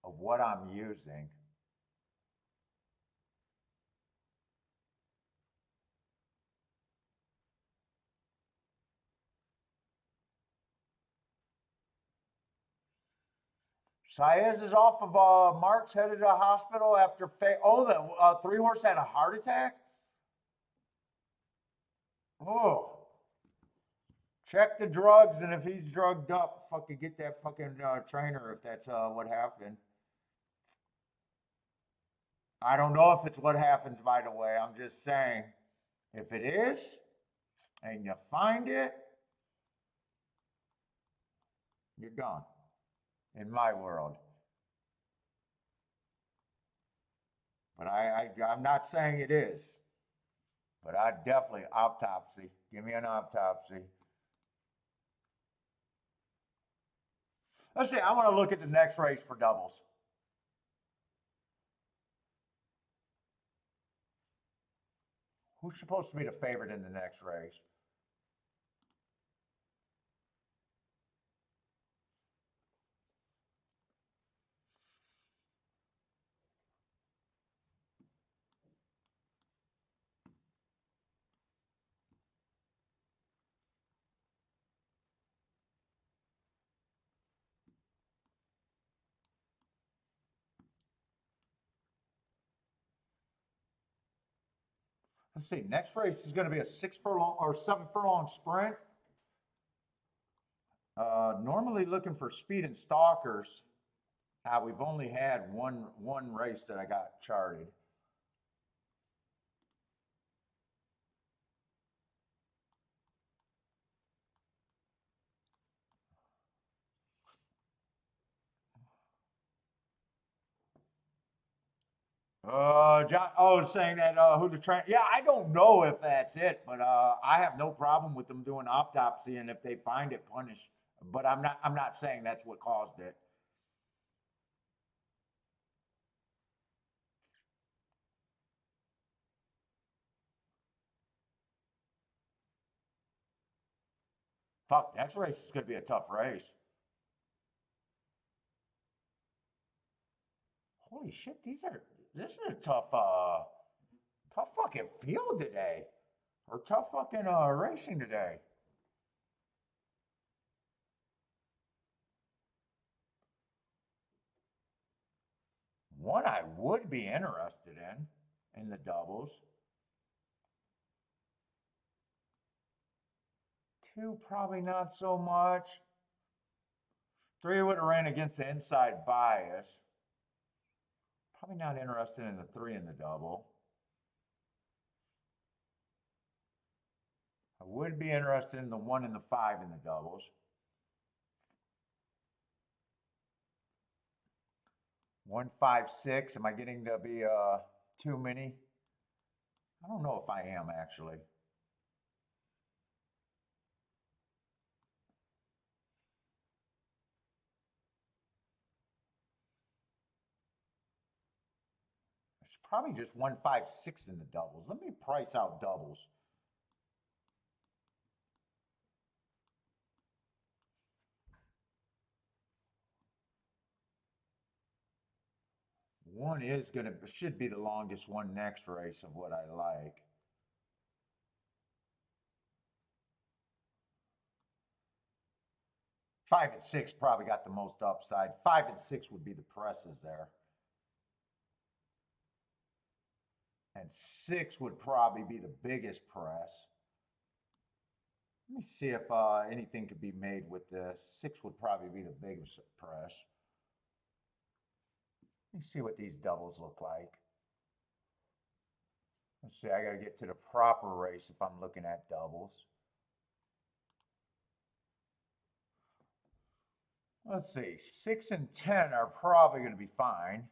of what I'm using. Saez is off of Marks, headed to the hospital after the 3 horse had a heart attack. Oh, check the drugs, and if he's drugged up, fucking get that fucking trainer if that's what happened. I don't know if it's what happens, by the way. I'm just saying, if it is, and you find it, you're gone. In my world. But I'm not saying it is. But I definitely, autopsy. Give me an autopsy. Let's see, I want to look at the next race for doubles. Who's supposed to be the favorite in the next race? Let's see, next race is going to be a 6 furlong or 7 furlong sprint. Normally looking for speed and stalkers. We've only had one race that I got charted. John, saying that who the train? Yeah, I don't know if that's it, but I have no problem with them doing autopsy, and if they find it, punish. But I'm not saying that's what caused it. Fuck, next race is going to be a tough race. Holy shit, this is a tough fucking field today. Or tough fucking racing today. One I would be interested in the doubles. Two, probably not so much. Three would have ran against the inside bias. Probably not interested in the three in the double. I would be interested in the one and the five in the doubles. One, five, six. Am I getting to be too many? I don't know if I am actually. It's probably just 1, 5, 6 in the doubles. Let me price out doubles. One should be the longest one next race of what I like. Five and six probably got the most upside. 5 and 6 would be the presses there. And 6 would probably be the biggest press. Let me see if anything could be made with this. 6 would probably be the biggest press. Let me see what these doubles look like. Let's see, I got to get to the proper race if I'm looking at doubles. Let's see, 6 and 10 are probably going to be fine.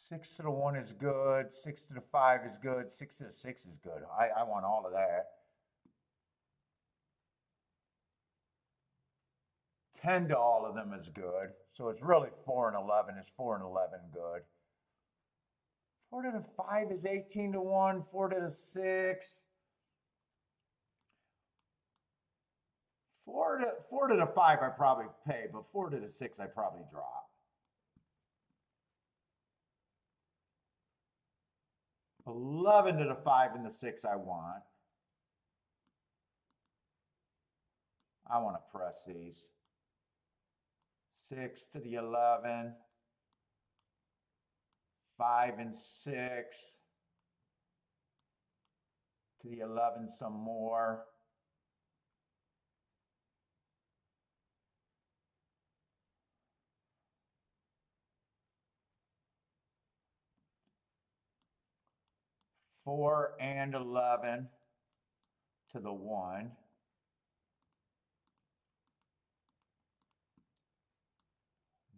Six to the 1 is good. 6 to the 5 is good. 6 to the 6 is good. I want all of that. 10 to all of them is good. So it's really 4 and 11. Is 4 and 11 good? 4 to the 5 is 18 to 1. 4 to the 6. 4 to the 5 I probably pay, but 4 to the 6 I probably drop. 11 to the 5 and the 6 I want. I want to press these. 6 to the 11. 5 and 6. To the 11 some more. Four and 11 to the 1.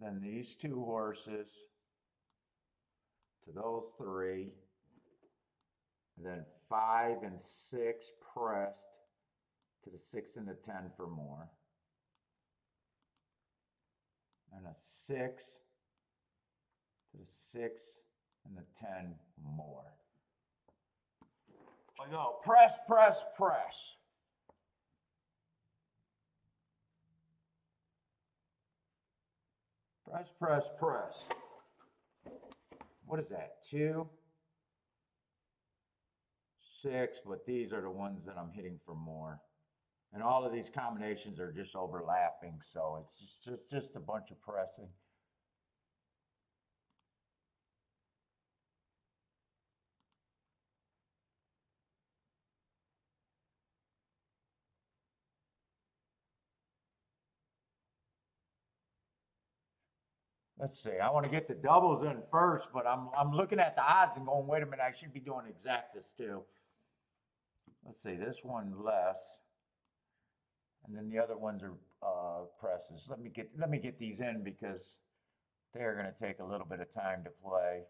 Then these two horses to those 3. And then 5 and 6 pressed to the 6 and the 10 for more. And a 6 to the 6 and the 10 more. I go press, press, press. Press, press, press. What is that? 2, 6, but these are the ones that I'm hitting for more. And all of these combinations are just overlapping, so it's just a bunch of pressing. Let's see, I want to get the doubles in first, but I'm looking at the odds and going, wait a minute, I should be doing exactus too. Let's see, this one less. And then the other ones are presses. Let me get these in because they're going to take a little bit of time to play.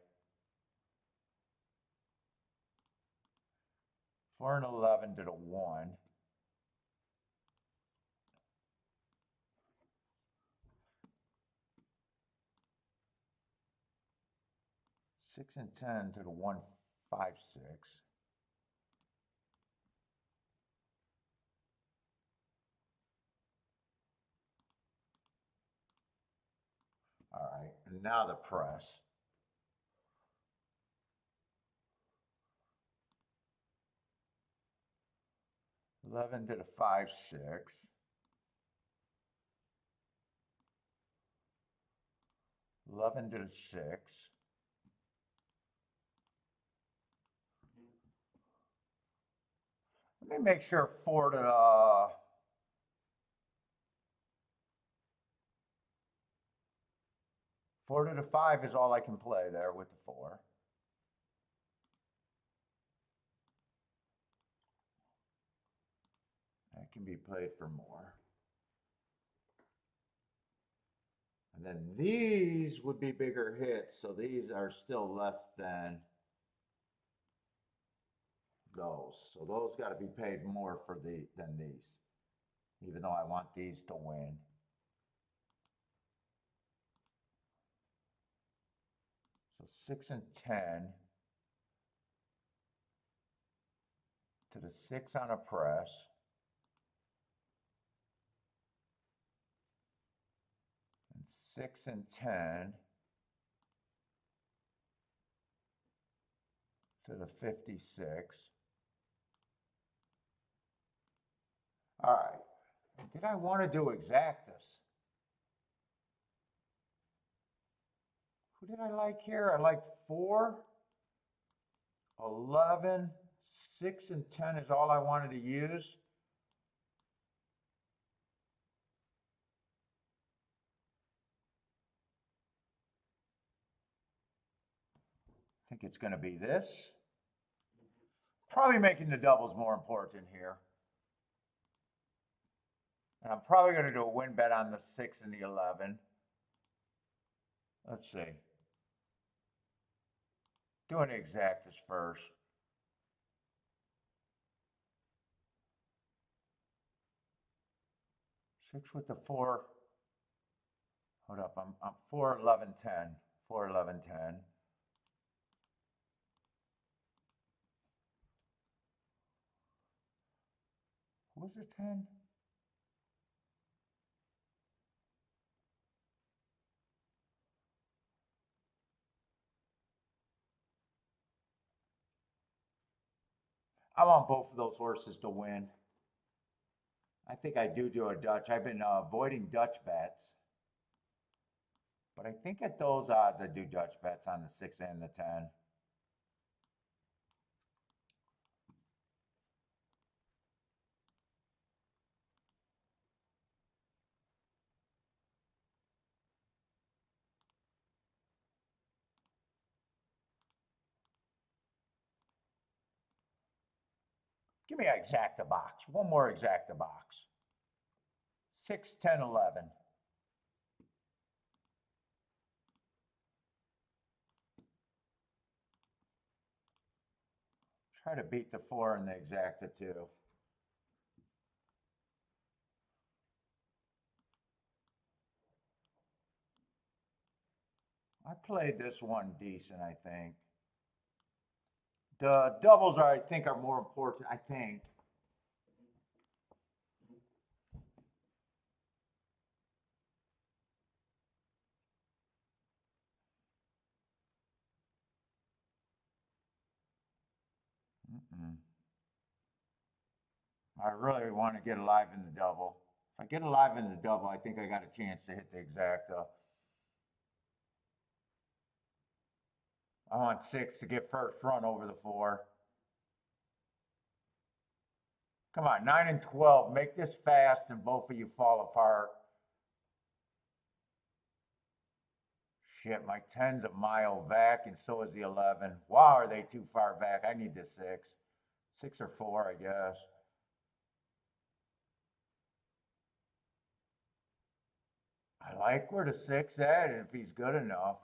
4 and 11 to the 1. Six and 10 to the 1, 5, 6. All right, and now the press. Eleven to the 5, 6. 11 to the 6. Let me make sure 4 to the 4 to the 5 is all I can play there with the 4. That can be played for more. And then these would be bigger hits, so these are still less than those. So those got to be paid more for than these, even though I want these to win. So 6 and 10 to the 6 on a press. And 6 and 10 to the 56. All right. Did I want to do exactus? Who did I like here? I liked 4, 11, 6 and 10 is all I wanted to use. I think it's going to be this. Probably making the doubles more important here. And I'm probably going to do a win bet on the 6 and the 11. Let's see. Doing exactus first. Six with the 4. Hold up. I'm 4, 11, 10. 4, 11, 10. Who's the 10? I want both of those horses to win. I think I do a Dutch. I've been avoiding Dutch bets. But I think at those odds, I do Dutch bets on the 6 and the 10. Give me an exacta box. One more exacta box. 6, 10, 11. Try to beat the 4 in the exacta too. I played this one decent, I think. The doubles are, I think, are more important, I think. I really want to get alive in the double. If I get alive in the double, I think I got a chance to hit the exacta. I want 6 to get first run over the 4. Come on, 9 and 12. Make this fast and both of you fall apart. Shit, my 10's a mile back and so is the 11. Wow, are they too far back? I need the 6. 6 or 4, I guess. I like where the 6 at if he's good enough.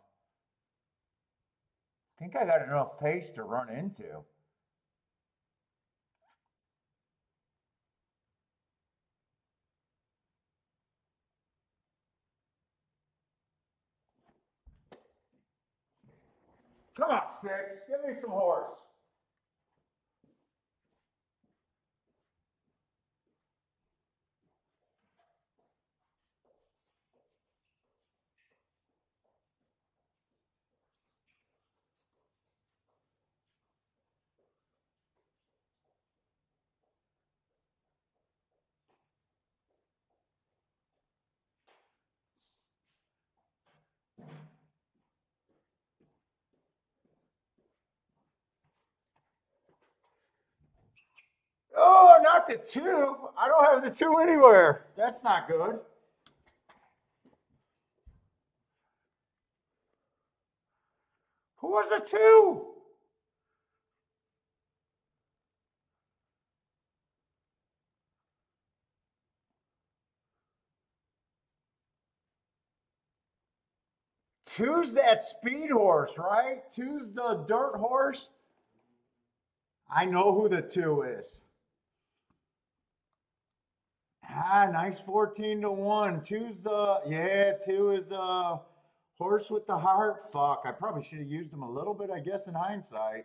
I think I got enough pace to run into. Come on, 6. Give me some horse. got the 2. I don't have the 2 anywhere. That's not good. Who was the 2? Two's that speed horse, right? Two's the dirt horse. I know who the 2 is. Ah, nice 14-1. Two's the, yeah, 2 is the horse with the heart. Fuck, I probably should have used him a little bit, I guess, in hindsight.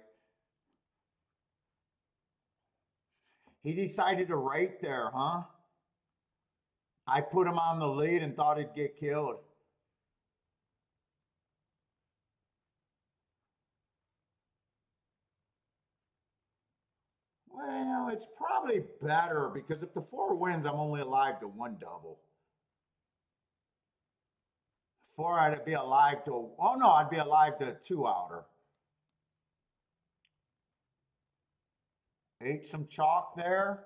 He decided to rate there, huh? I put him on the lead and thought he'd get killed. Well, it's probably better because if the 4 wins, I'm only alive to 1 double. 4, I'd be alive to, oh no, I'd be alive to 2 outer. 8, some chalk there.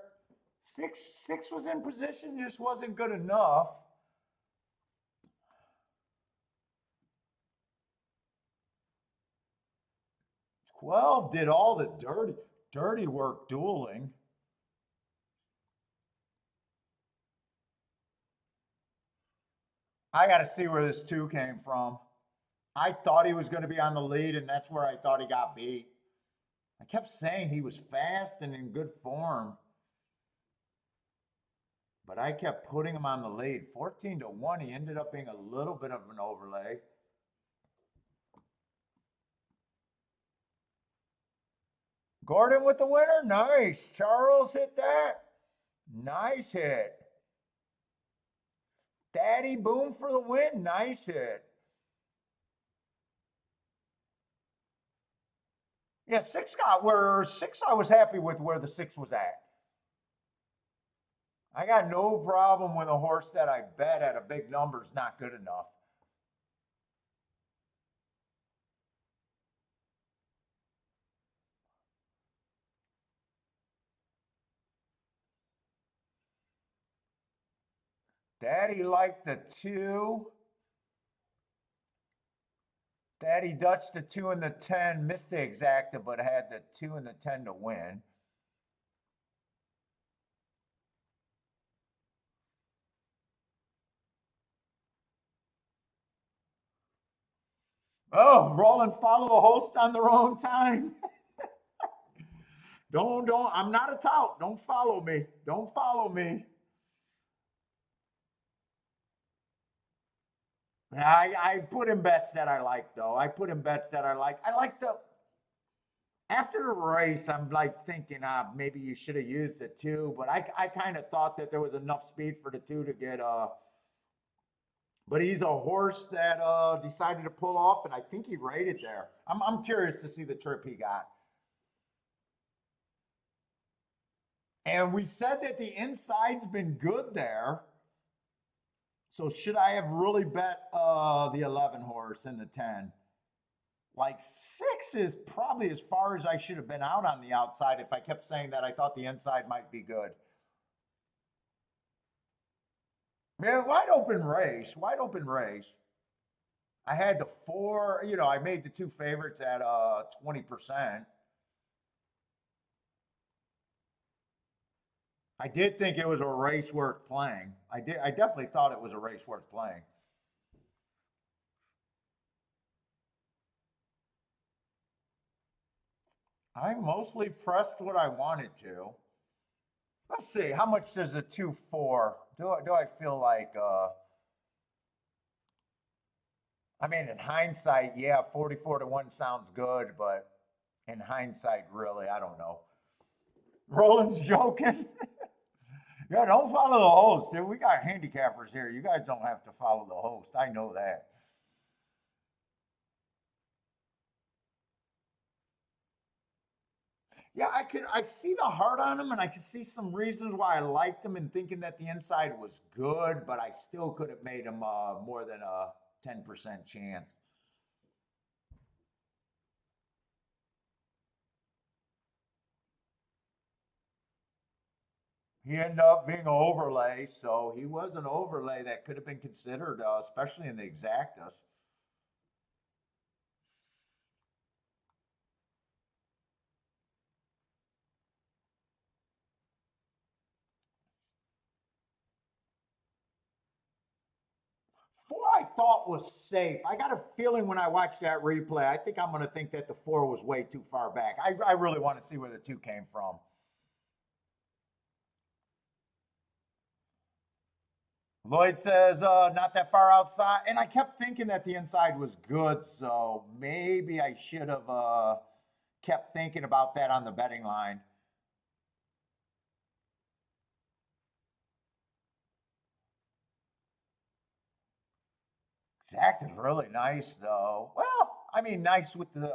6 was in position, just wasn't good enough. 12 did all the dirty work dueling. I got to see where this 2 came from. I thought he was going to be on the lead, and that's where I thought he got beat. I kept saying he was fast and in good form, but I kept putting him on the lead. 14-1, he ended up being a little bit of an overlay. Gordon with the winner. Nice. Charles hit that. Nice hit. Daddy Boom for the win. Nice hit. Yeah, 6 got where 6, I was happy with where the 6 was at. I got no problem with a horse that I bet at a big number is not good enough. Daddy liked the 2. Daddy Dutch the 2 and the 10, missed the exacta, but had the 2 and the 10 to win. Oh, Roland, follow the host on the wrong time. don't, I'm not a tout. Don't follow me. Don't follow me. I put in bets that I like, though. I put in bets that I like. I like the, after the race, I'm like thinking, maybe you should have used the 2, but I kind of thought that there was enough speed for the 2 to get, but he's a horse that decided to pull off, and I think he rated there. I'm curious to see the trip he got. And we said that the inside's been good there. So should I have really bet the 11 horse and the 10? Like 6 is probably as far as I should have been out on the outside if I kept saying that I thought the inside might be good. Man, wide open race. I had the 4, I made the 2 favorites at 20%. I did think it was a race worth playing. I definitely thought it was a race worth playing. I mostly pressed what I wanted to. Let's see, how much does a 2-4? Do I feel like I mean, in hindsight, yeah, 44-1 sounds good, but in hindsight, really, I don't know. Roland's joking. Yeah, don't follow the host, dude. We got handicappers here. You guys don't have to follow the host. I know that. Yeah, I see the heart on him, and I can see some reasons why I liked him and thinking that the inside was good, but I still could have made him more than a 10% chance. He ended up being an overlay, so he was an overlay that could have been considered, especially in the exactas. Four I thought was safe. I got a feeling when I watched that replay, I think I'm going to think that the four was way too far back. I really want to see where the two came from. Lloyd says, not that far outside. And I kept thinking that the inside was good, so maybe I should have kept thinking about that on the betting line. Exact is really nice, though. Well, I mean, nice with the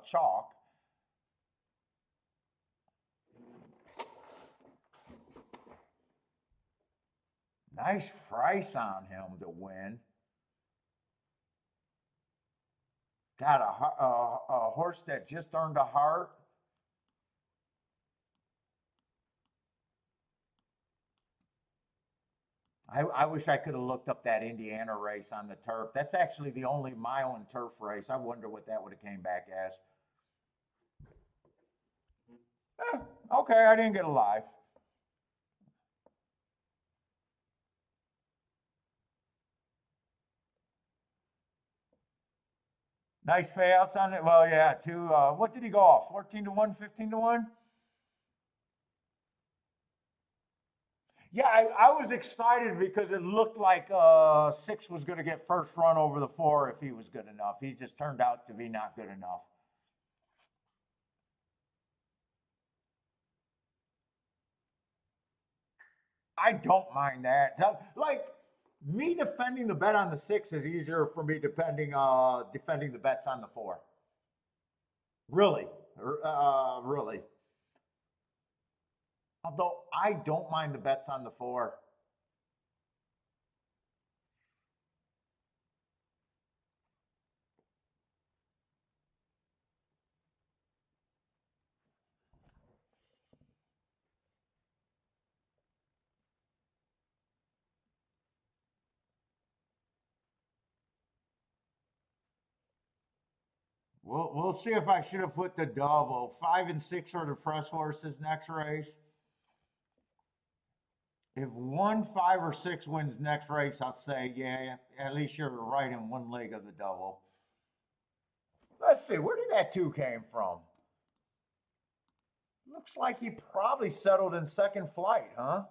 chalk. Nice price on him to win. Got a horse that just earned a heart. I wish I could have looked up that Indiana race on the turf. That's actually the only mile and turf race. I wonder what that would have came back as. Okay, I didn't get a live. Nice payouts on it. Well, yeah, two. What did he go off? 14-1, 15-1? Yeah, I was excited because it looked like 6 was going to get first run over the 4 if he was good enough. He just turned out to be not good enough. I don't mind that. Like me defending the bet on the 6 is easier for me defending the bets on the 4. Really, really. Although I don't mind the bets on the 4. We'll see if I should have put the double. 5 and 6 are the fresh horses next race. If 1, 5, or 6 wins next race, I'll say, yeah, at least you're right in one leg of the double. Let's see, where did that 2 came from? Looks like he probably settled in second flight, huh?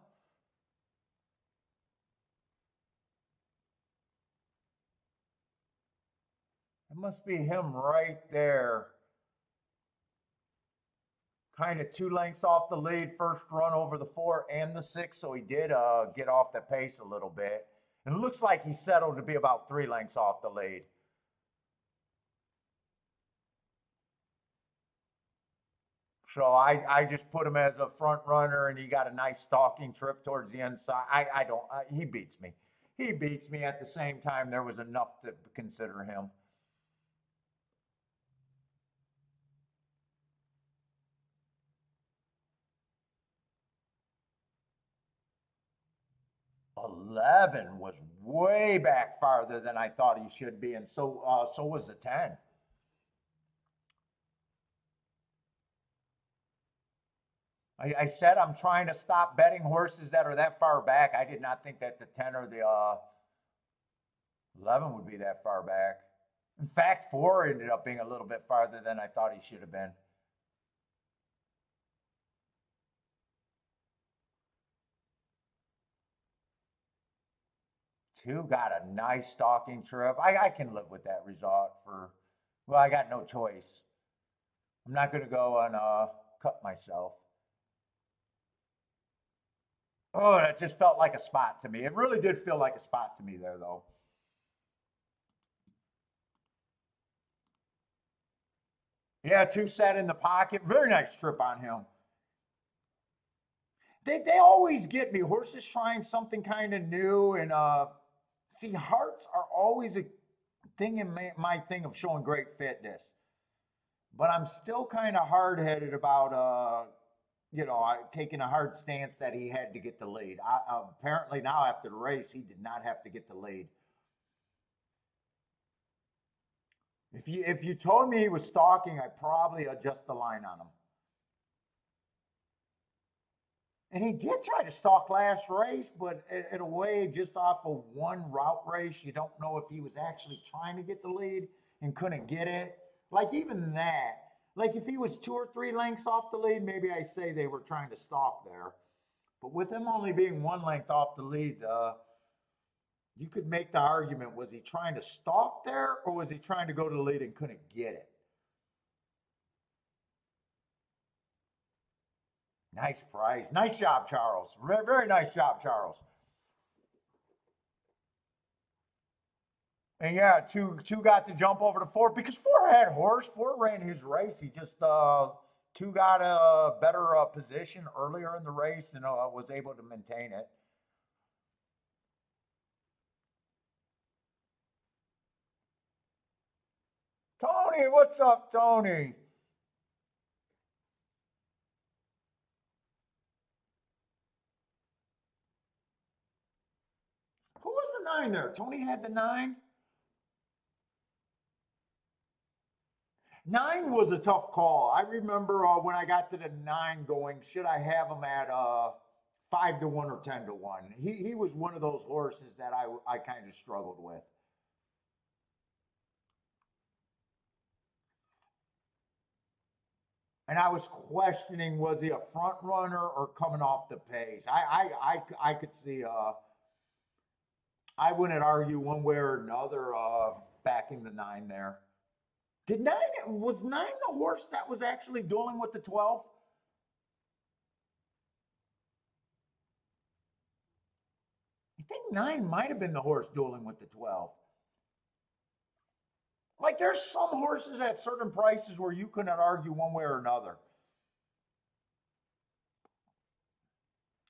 It must be him right there. Kind of 2 lengths off the lead, first run over the 4 and the 6, so he did get off the pace a little bit. And it looks like he settled to be about 3 lengths off the lead. So I just put him as a front runner, and he got a nice stalking trip towards the inside. He beats me. He beats me. At the same time, there was enough to consider him. $11 was way back farther than I thought he should be, and so was the 10. I said I'm trying to stop betting horses that are that far back. I did not think that the 10 or the 11 would be that far back. In fact, 4 ended up being a little bit farther than I thought he should have been. Two got a nice stalking trip. I can live with that result well, I got no choice. I'm not going to go and cut myself. Oh, that just felt like a spot to me. It really did feel like a spot to me there, though. Yeah, 2 sat in the pocket. Very nice trip on him. They always get me. Horses trying something kind of new. And see, hearts are always a thing in my thing of showing great fitness. But I'm still kind of hard-headed about taking a hard stance that he had to get the lead. Apparently now after the race, he did not have to get the lead. If you told me he was stalking, I'd probably adjust the line on him. And he did try to stalk last race, but in a way, just off of one route race, you don't know if he was actually trying to get the lead and couldn't get it. Like even that, like if he was 2 or 3 lengths off the lead, maybe I say they were trying to stalk there. But with him only being 1 length off the lead, you could make the argument, was he trying to stalk there or was he trying to go to the lead and couldn't get it? Nice prize. Nice job, Charles. Very, very nice job, Charles. And yeah, two got to jump over to 4 because 4 had horse. 4 ran his race. He just 2 got a better position earlier in the race and was able to maintain it. Tony, what's up, Tony? Who was the 9 there? Tony had the 9. 9 was a tough call. I remember when I got to the 9 going, should I have him at 5 to 1 or 10 to 1? He was one of those horses that I kind of struggled with. And I was questioning, was he a front runner or coming off the pace? I could see. I wouldn't argue one way or another backing the 9 there. Did 9 was 9 the horse that was actually dueling with the 12? I think 9 might have been the horse dueling with the 12. Like there's some horses at certain prices where you couldn't argue one way or another.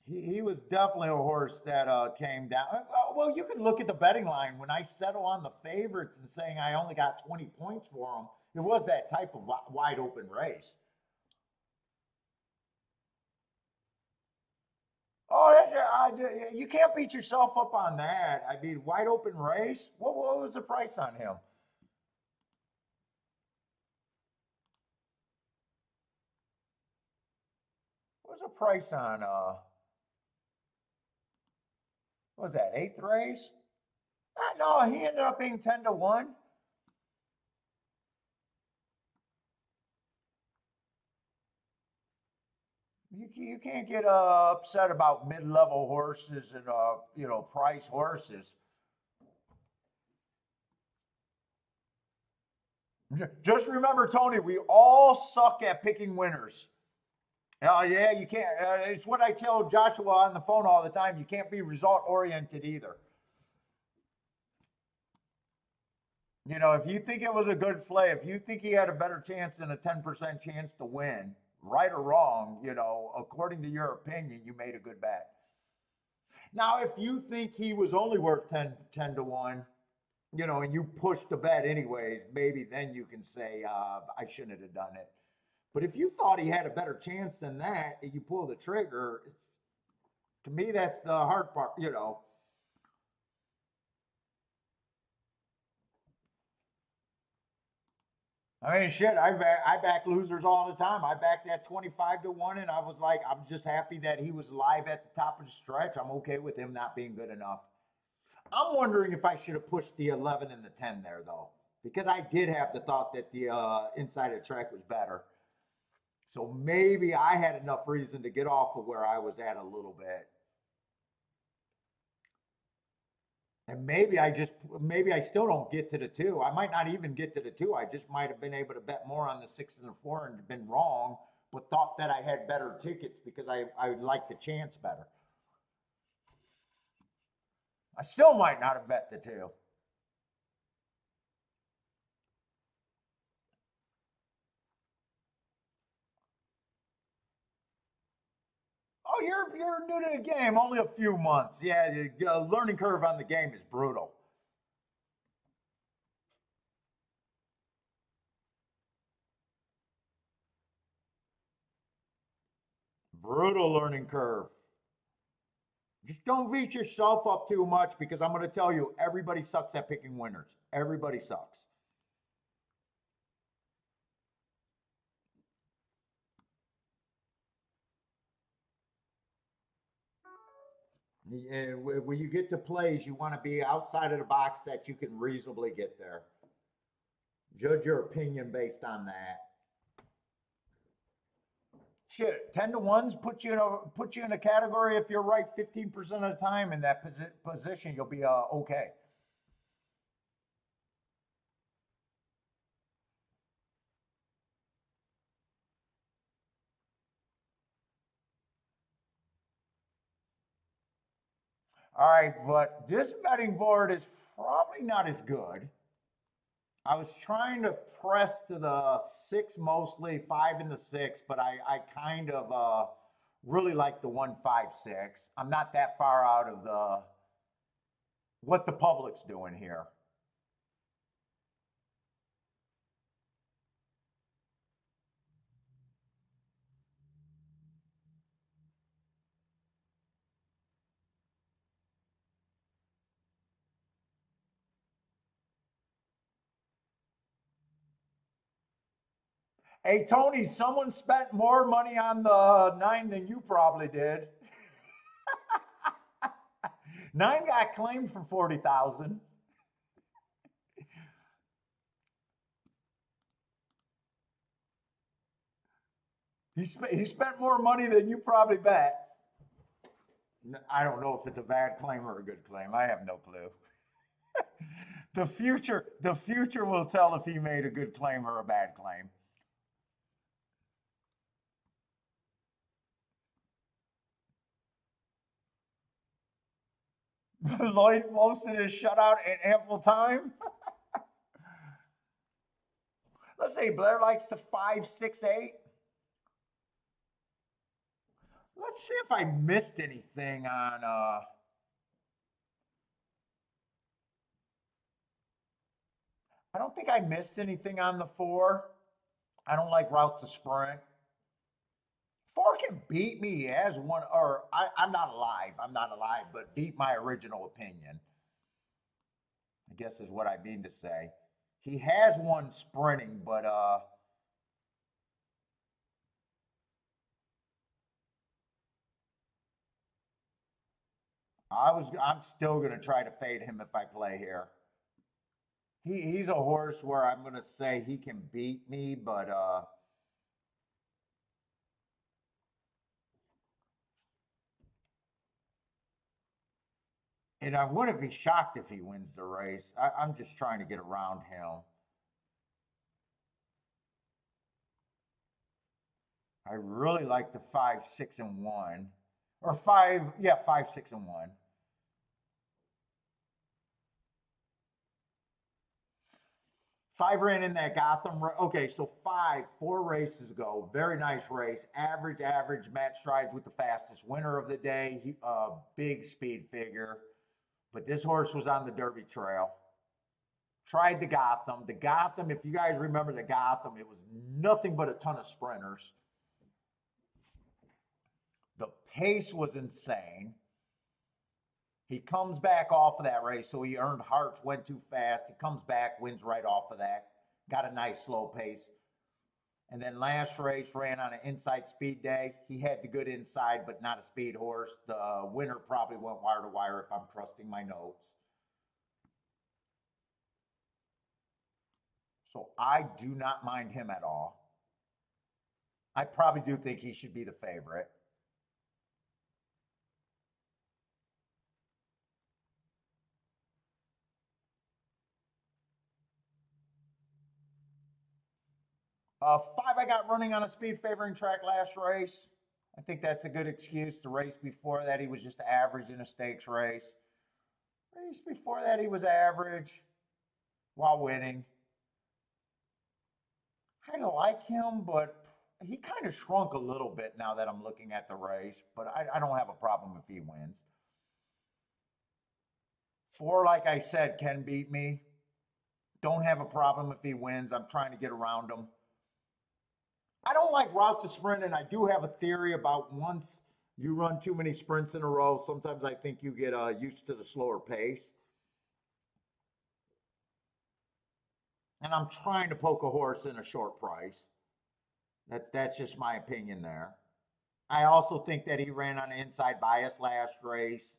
He was definitely a horse that came down. Well, you can look at the betting line. When I settle on the favorites and saying I only got 20 points for them, it was that type of wide open race. Oh, you can't beat yourself up on that. I mean, wide open race. What was the price on him? What was the price on what was that, 8th race? No, he ended up being 10 to 1. You can't get upset about mid-level horses and price horses. Just remember, Tony, we all suck at picking winners. Yeah, you can't. It's what I tell Joshua on the phone all the time. You can't be result oriented either. If you think it was a good play, if you think he had a better chance than a 10% chance to win, right or wrong, according to your opinion, you made a good bet. Now, if you think he was only worth 10 to 1, and you pushed the bet anyways, maybe then you can say, I shouldn't have done it. But if you thought he had a better chance than that, and you pull the trigger, to me, that's the hard part, I mean, shit, I back losers all the time. I backed that 25 to 1, and I was like, I'm just happy that he was live at the top of the stretch. I'm okay with him not being good enough. I'm wondering if I should have pushed the 11 and the 10 there, though, because I did have the thought that the inside of the track was better. So maybe I had enough reason to get off of where I was at a little bit. And maybe I still don't get to the 2. I might not even get to the 2. I just might have been able to bet more on the 6 and the 4 and been wrong, but thought that I had better tickets because I liked the chance better. I still might not have bet the 2. Oh, you're new to the game, only a few months. Yeah, the learning curve on the game is brutal. Brutal learning curve. Just don't beat yourself up too much because I'm going to tell you, everybody sucks at picking winners. Everybody sucks. When you get to plays, you want to be outside of the box that you can reasonably get there. Judge your opinion based on that. Shit, 10-to-1s put you in a category. If you're right 15% of the time in that position, you'll be okay. All right, but this betting board is probably not as good. I was trying to press to the 6 mostly, 5 in the 6, but I kind of really like the 1-5-6. I'm not that far out of what the public's doing here. Hey, Tony, someone spent more money on the 9 than you probably did. 9 got claimed for 40,000. He spent more money than you probably bet. I don't know if it's a bad claim or a good claim. I have no clue. The future will tell if he made a good claim or a bad claim. Lloyd posted his shutout in ample time. Let's say Blair likes the 5-6-8. Let's see if I missed anything on I don't think I missed anything on the 4. I don't like route to sprint. 4 can beat me as one, or I'm not alive. I'm not alive, but beat my original opinion. I guess is what I mean to say. He has one sprinting, but I'm still gonna try to fade him if I play here. He's a horse where I'm gonna say he can beat me, but and I wouldn't be shocked if he wins the race. I'm just trying to get around him. I really like the 5-6-1, or 5-6-1. 5 ran in that Gotham. Okay, so 4 races ago. Very nice race. Average. Matt Strides with the fastest. Winner of the day. Big speed figure. But this horse was on the Derby Trail. Tried the Gotham. The Gotham, if you guys remember the Gotham, it was nothing but a ton of sprinters. The pace was insane. He comes back off of that race, so he earned hearts, went too fast. He comes back, wins right off of that. Got a nice slow pace. And then last race ran on an inside speed day. He had the good inside, but not a speed horse. The winner probably went wire to wire if I'm trusting my notes. So I do not mind him at all. I probably do think he should be the favorite. Five I got running on a speed favoring track last race. I think that's a good excuse. The race before that, he was just average in a stakes race. Race before that, he was average while winning. I like him, but he kind of shrunk a little bit now that I'm looking at the race. But I don't have a problem if he wins. 4, like I said, can beat me. Don't have a problem if he wins. I'm trying to get around him. I don't like route to sprint, and I do have a theory about once you run too many sprints in a row, sometimes I think you get used to the slower pace. And I'm trying to poke a horse in a short price. That's just my opinion there. I also think that he ran on inside bias last race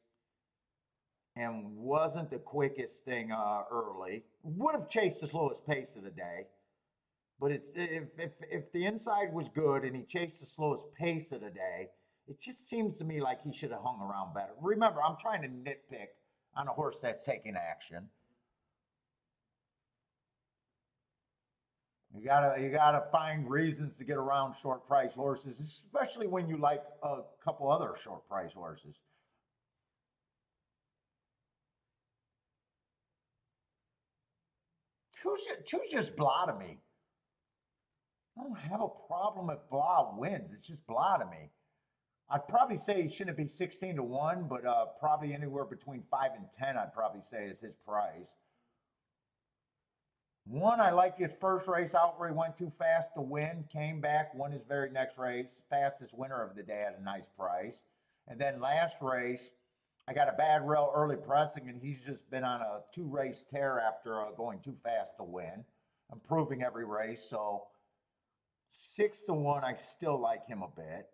and wasn't the quickest thing early. Would have chased the slowest pace of the day. But it's if the inside was good and he chased the slowest pace of the day, it just seems to me like he should have hung around better. Remember, I'm trying to nitpick on a horse that's taking action. You gotta find reasons to get around short price horses, especially when you like a couple other short price horses. Two's just blah to me. I don't have a problem if blah wins. It's just blah to me. I'd probably say he shouldn't be 16 to 1, but probably anywhere between 5 and 10, I'd probably say is his price. One, I like his first race out where he went too fast to win, came back, won his very next race. Fastest winner of the day at a nice price. And then last race, I got a bad rail early pressing, and he's just been on a 2-race tear after going too fast to win, improving every race. So 6 to 1, I still like him a bit.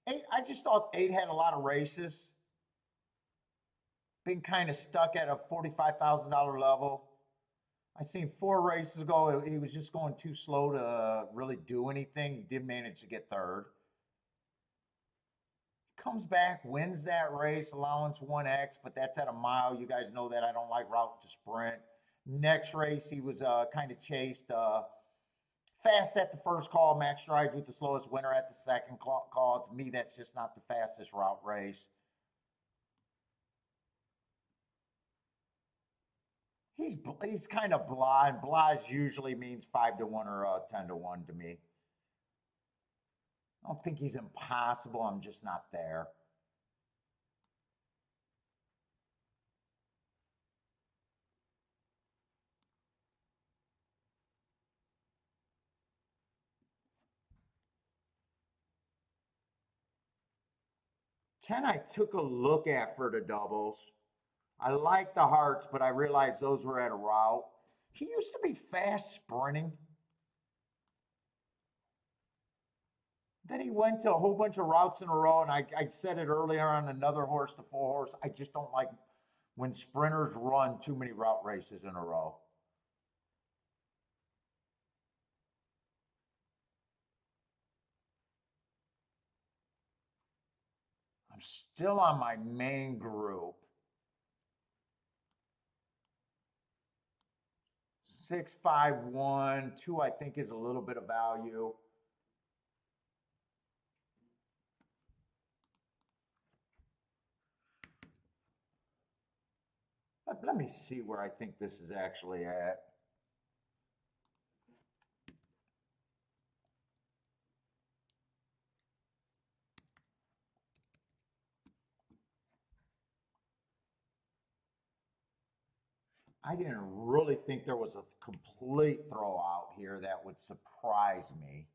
Eight, I just thought 8 had a lot of races. Been kind of stuck at a $45,000 level. I seen 4 races ago, he was just going too slow to really do anything. He did manage to get third. Comes back, wins that race, allowance 1X, but that's at a mile. You guys know that I don't like route to sprint. Next race, he was kind of chased. Fast at the first call, max strides with the slowest winner at the second call. To me, that's just not the fastest route race. He's kind of blah, and blah usually means 5 to 1 or 10 to 1 to me. I don't think he's impossible. I'm just not there. Ten, I took a look at for the doubles. I like the hearts, but I realized those were at a route. He used to be fast sprinting. Then he went to a whole bunch of routes in a row, and I said it earlier on another horse to 4 horse. I just don't like when sprinters run too many route races in a row. I'm still on my main group. 6, 5, 1, 2, I think is a little bit of value. Let me see where I think this is actually at. I didn't really think there was a complete throwout here that would surprise me.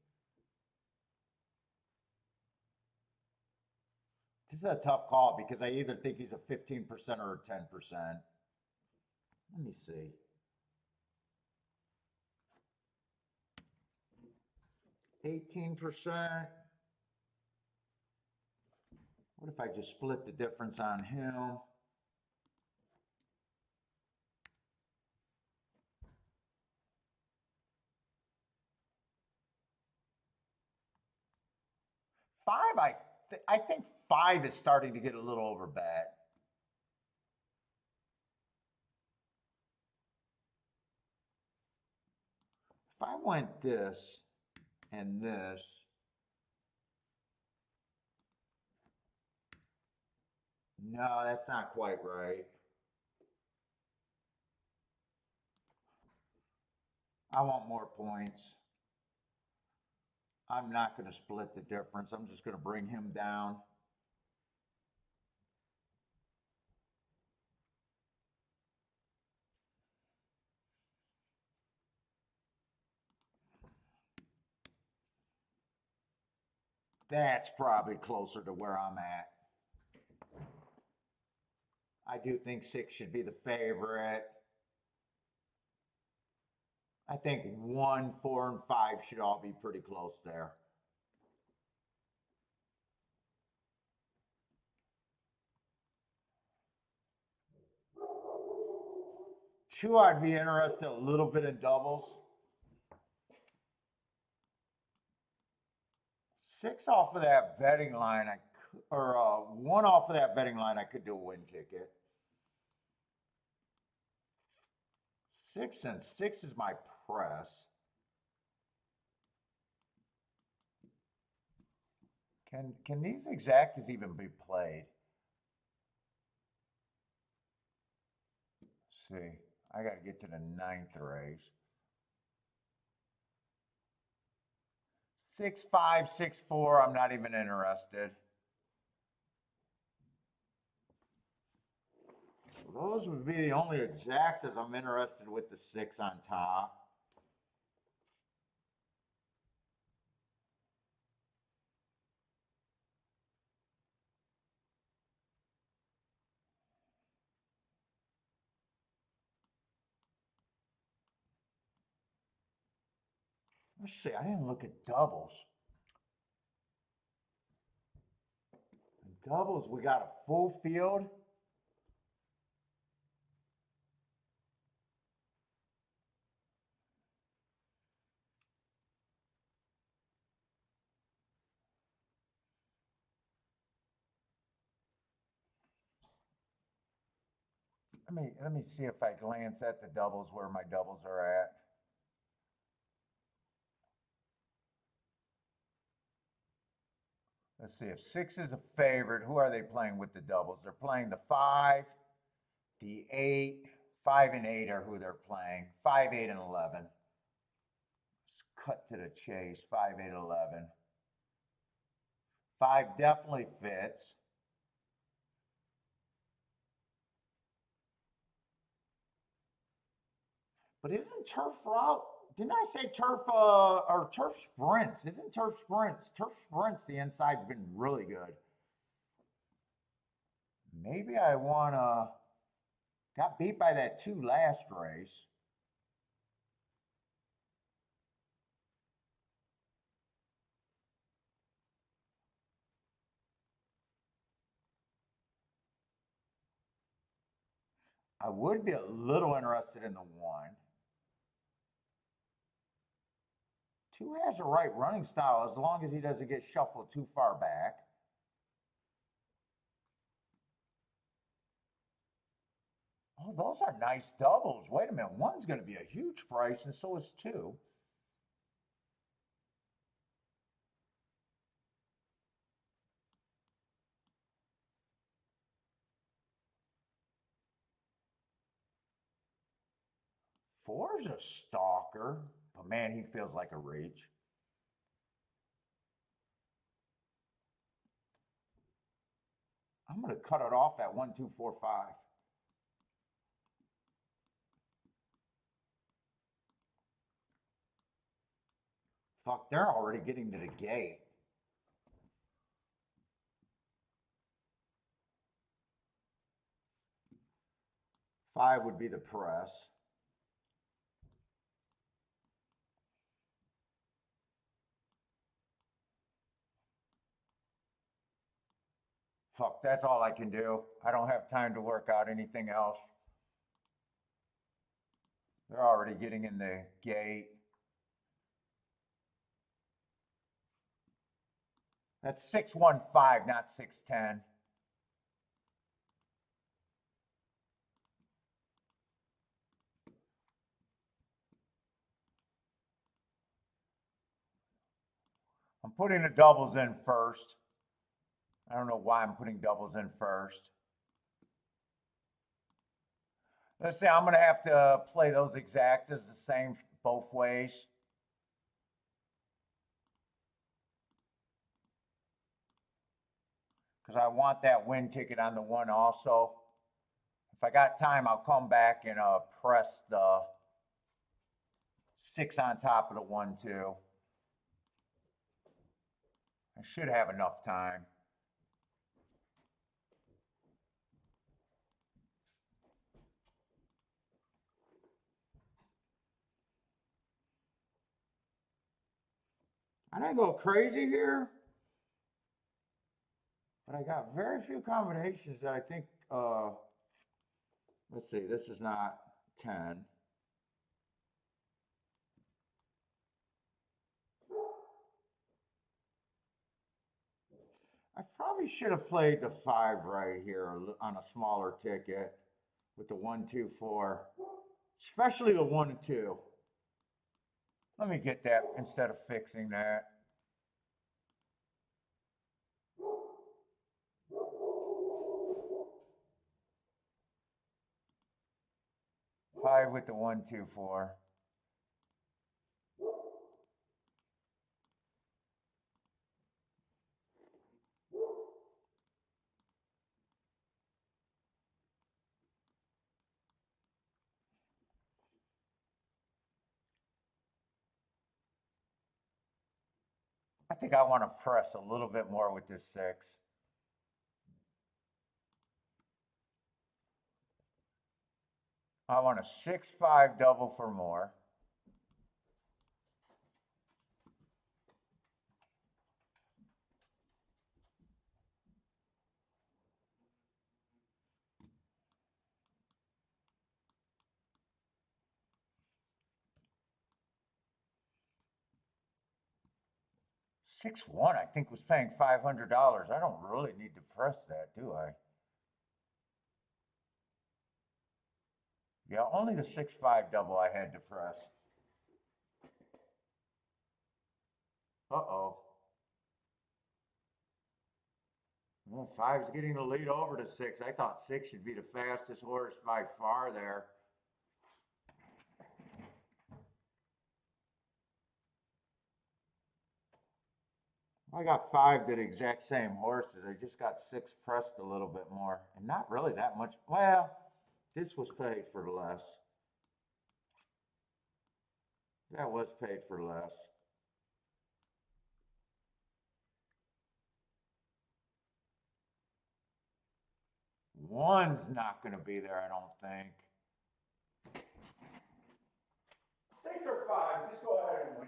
This is a tough call because I either think he's a 15% or a 10%. Let me see. $18%. What if I just split the difference on him? Five, I think 5 is starting to get a little overbet. If I went this and this, no, that's not quite right. I want more points. I'm not going to split the difference. I'm just going to bring him down. That's probably closer to where I'm at. I do think 6 should be the favorite. I think 1, 4, and 5 should all be pretty close there. Two, I'd be interested a little bit in doubles. 6 off of that betting line, or 1 off of that betting line, I could do a win ticket. 6 and 6 is my press. Can these exactas even be played? Let's see, I got to get to the 9th race. 6, 5, 6, 4. I'm not even interested. Those would be the only exactas I'm interested with the 6 on top. Let's see, I didn't look at doubles. In doubles, we got a full field. Let me see if I glance at the doubles where my doubles are at. Let's see, if 6 is a favorite, who are they playing with the doubles? They're playing the 5, the 8, 5 and 8 are who they're playing. 5, 8, and 11. Let's cut to the chase. 5, 8, 11. 5 definitely fits. But isn't turf route? Didn't I say turf or turf sprints? Isn't turf sprints? Turf sprints, the inside's been really good. Maybe I want to. Got beat by that 2 last race. I would be a little interested in the 1. 2 has the right running style as long as he doesn't get shuffled too far back. Oh, those are nice doubles. Wait a minute. 1's going to be a huge price, and so is 2. Four's a stalker, but man, he feels like a reach. I'm going to cut it off at 1, 2, 4, 5. Fuck, they're already getting to the gate. Five would be the press. Fuck, that's all I can do. I don't have time to work out anything else. They're already getting in the gate. That's 615, not 610. I'm putting the doubles in first. I don't know why I'm putting doubles in first. Let's say I'm going to have to play those exactas the same both ways. Because I want that win ticket on the 1 also. If I got time, I'll come back and press the 6 on top of the 1 too. I should have enough time. I didn't go crazy here, but I got very few combinations that I think, let's see, this is not 10. I probably should have played the 5 right here on a smaller ticket with the 1, 2, 4, especially the 1 and 2. Let me get that instead of fixing that. Five with the 1, 2, 4. I think I want to press a little bit more with this 6. I want a 6-5 double for more. Six one, I think, was paying $500. I don't really need to press that, do I? Yeah, only the 6-5 double I had to press. Uh-oh. Well, 5's getting the lead over to 6. I thought 6 should be the fastest horse by far there. I got 5 to the exact same horses. I just got 6 pressed a little bit more. And not really that much. Well, this was paid for less. That was paid for less. One's not going to be there, I don't think. 6 or 5, just go ahead and win.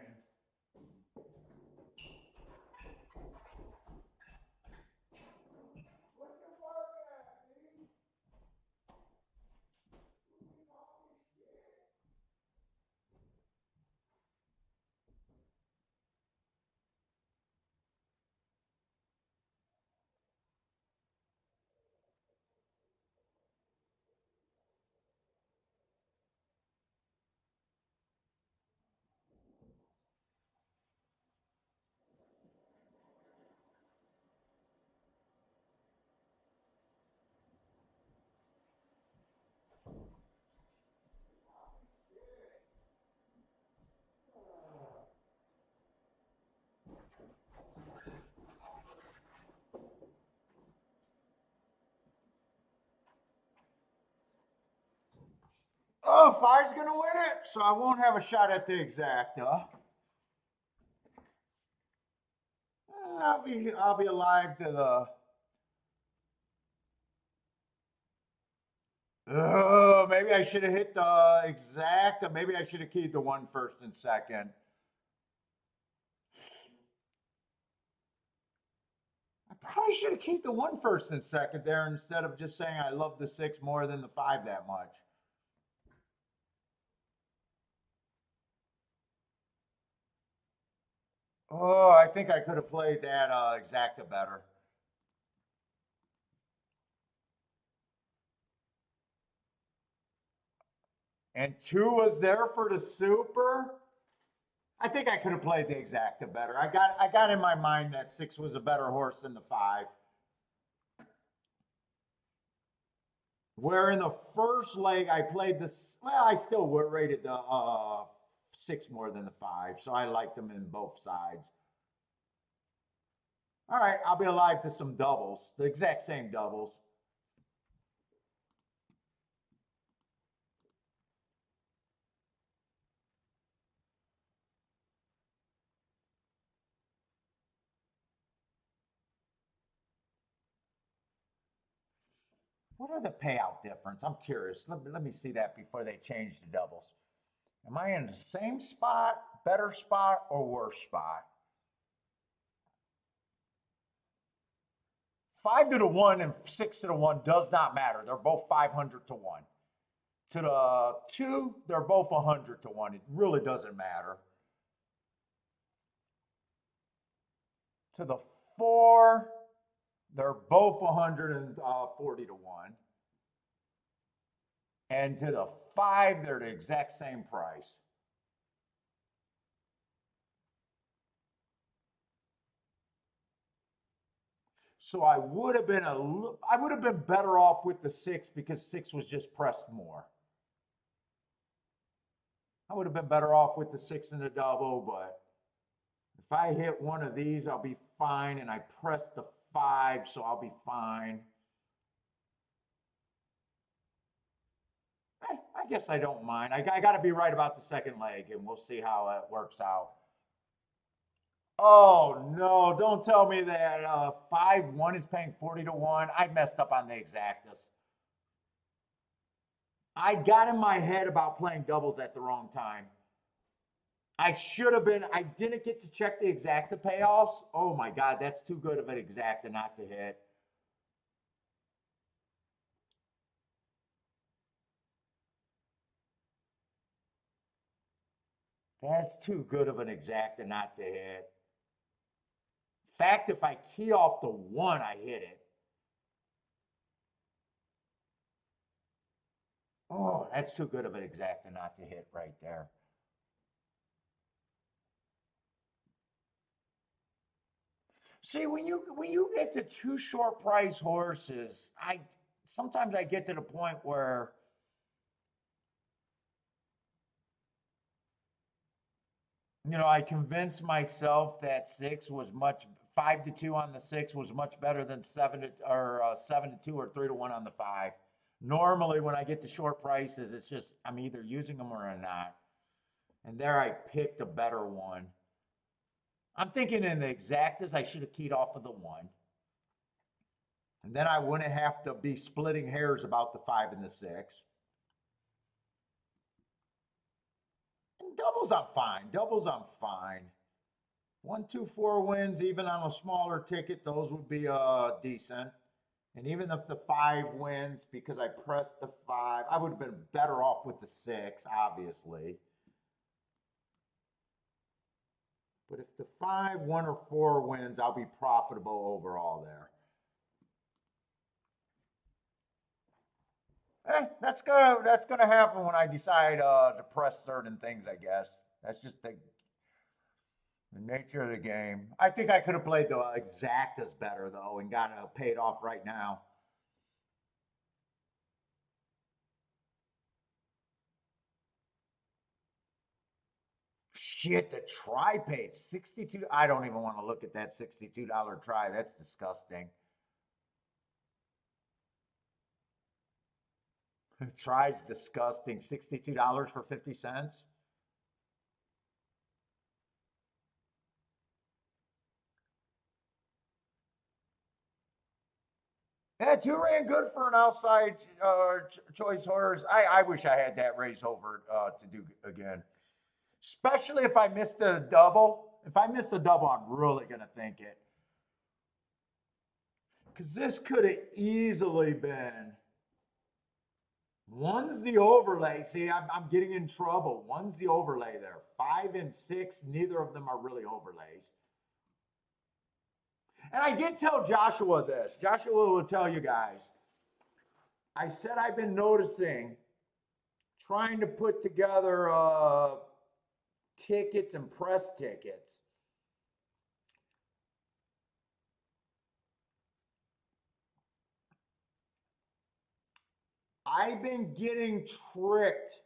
Oh, 5's going to win it, so I won't have a shot at the exacta. I'll be alive to the. Oh, maybe I should have hit the exacta. Maybe I should have keyed the 1 first and second. I probably should have keyed the 1 first and second there instead of just saying I love the 6 more than the 5 that much. Oh, I think I could have played that exacta better. And 2 was there for the super. I think I could have played the exacta better. I got in my mind that 6 was a better horse than the 5. Where in the first leg I played this, well, I still rated the 6 more than the 5, so I liked them in both sides. All right, I'll be alive to some doubles, the exact same doubles. What are the payout difference? I'm curious. Let me see that before they change the doubles. Am I in the same spot, better spot, or worse spot? 5 to the 1 and 6 to the 1 does not matter. They're both 500 to 1. To the 2, they're both 100 to 1. It really doesn't matter. To the 4, they're both 140 to 1. And to the 5, they're the exact same price. So I would have been better off with the 6 because 6 was just pressed more. I would have been better off with the 6 in the double, but if I hit one of these, I'll be fine. And I pressed the 5, so I'll be fine. I guess I don't mind. I got to be right about the second leg, and we'll see how it works out. Oh, no, don't tell me that 5-1 is paying 40 to 1. I messed up on the exactas. I got in my head about playing doubles at the wrong time. I should have been, I didn't get to check the exacta payoffs. Oh my God, that's too good of an exacta not to hit. That's too good of an exacta not to hit. In fact, if I key off the 1, I hit it. Oh, that's too good of an exacta not to hit right there. See, when you get to 2 short price horses, sometimes I get to the point where I convinced myself that 5 to 2 on the 6 was much better than 7 to 2 or 3 to 1 on the 5. Normally, when I get to short prices, it's just I'm either using them or I'm not. And there I picked a better one. I'm thinking in the exactas, I should have keyed off of the 1. And then I wouldn't have to be splitting hairs about the 5 and the 6. And doubles, I'm fine. Doubles, I'm fine. 1, 2, 4 wins, even on a smaller ticket, those would be decent. And even if the 5 wins, because I pressed the 5, I would have been better off with the 6, obviously. But if the 5, 1, or 4 wins, I'll be profitable overall there. That's gonna happen when I decide to press certain things, I guess. That's just the nature of the game. I think I could have played the exactas better, though, and got it paid off right now. Shit, the try paid 62. I don't even want to look at that $62 try. That's disgusting. The try's disgusting. $62 for 50 cents. Yeah, 2 ran good for an outside choice horse. I wish I had that race over to do again. Especially if I missed a double. If I missed a double, I'm really going to think it. Because this could have easily been. One's the overlay. See, I'm getting in trouble. One's the overlay there. 5 and 6, neither of them are really overlays. And I did tell Joshua this. Joshua will tell you guys. I said I've been noticing trying to put together tickets and press tickets. I've been getting tricked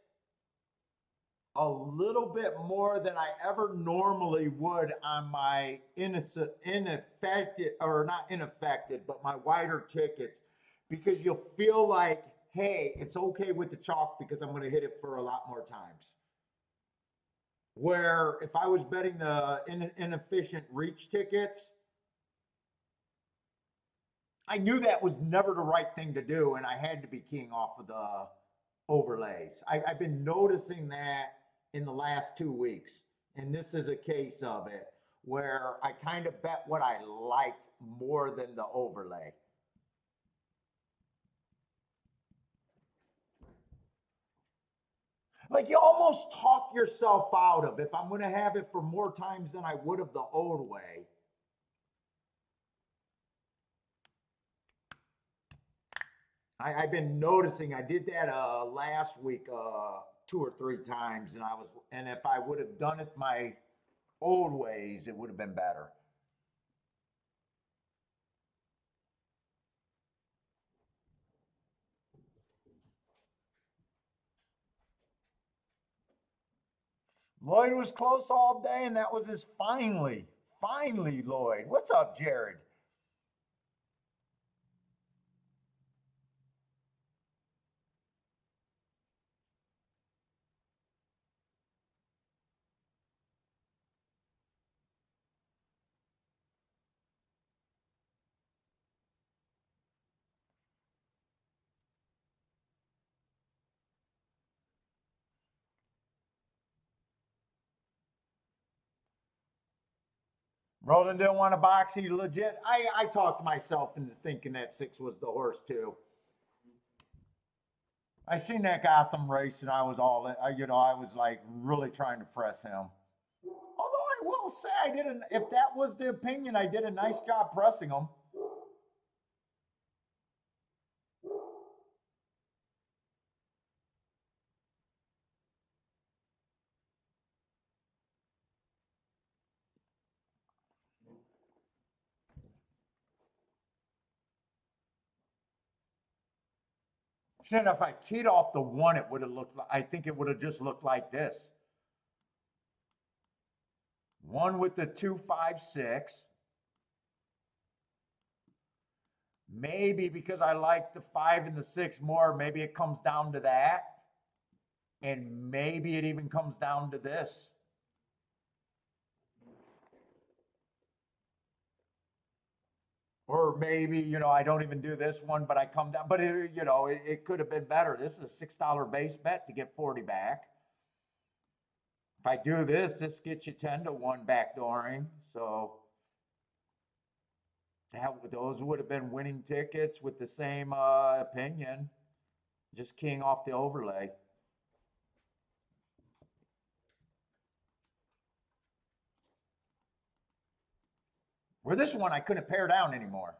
a little bit more than I ever normally would on my ineffective, or not ineffective, but my wider tickets, because you'll feel like, hey, it's okay with the chalk because I'm going to hit it for a lot more times. Where if I was betting the inefficient reach tickets, I knew that was never the right thing to do, and I had to be keying off of the overlays. I've been noticing that in the last 2 weeks, and this is a case of it where I kind of bet what I liked more than the overlay. Like you almost talk yourself out of, if I'm going to have it for more times than I would have the old way. I've been noticing. I did that last week 2 or 3 times, and if I would have done it my old ways, it would have been better. Lloyd was close all day, and that was his finally. Finally, Lloyd. What's up, Jared? Roland didn't want to box. He legit. I talked myself into thinking that 6 was the horse too. I seen that Gotham race, and I was all, I was like really trying to press him. Although I will say, if that was the opinion, I did a nice job pressing him. Shit, if I keyed off the 1, it would have looked like, I think it would have just looked like this. 1 with the 2, 5, 6. Maybe because I like the 5 and the 6 more, maybe it comes down to that. And maybe it even comes down to this. Or maybe, I don't even do this one, but I come down. But, it could have been better. This is a $6 base bet to get 40 back. If I do this, this gets you 10 to 1 backdooring. So those would have been winning tickets with the same opinion. Just keying off the overlay. Where this one, I couldn't pare down anymore.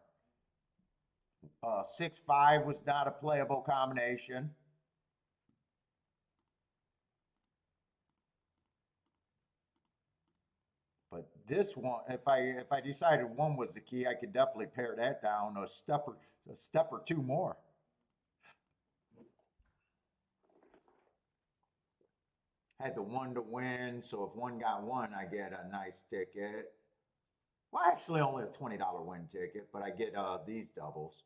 6, 5 was not a playable combination. But this one, if I decided 1 was the key, I could definitely pare that down a step or 2 more. Had the 1 to win, so if 1 got 1, I get a nice ticket. Well, actually only a $20 win ticket, but I get these doubles.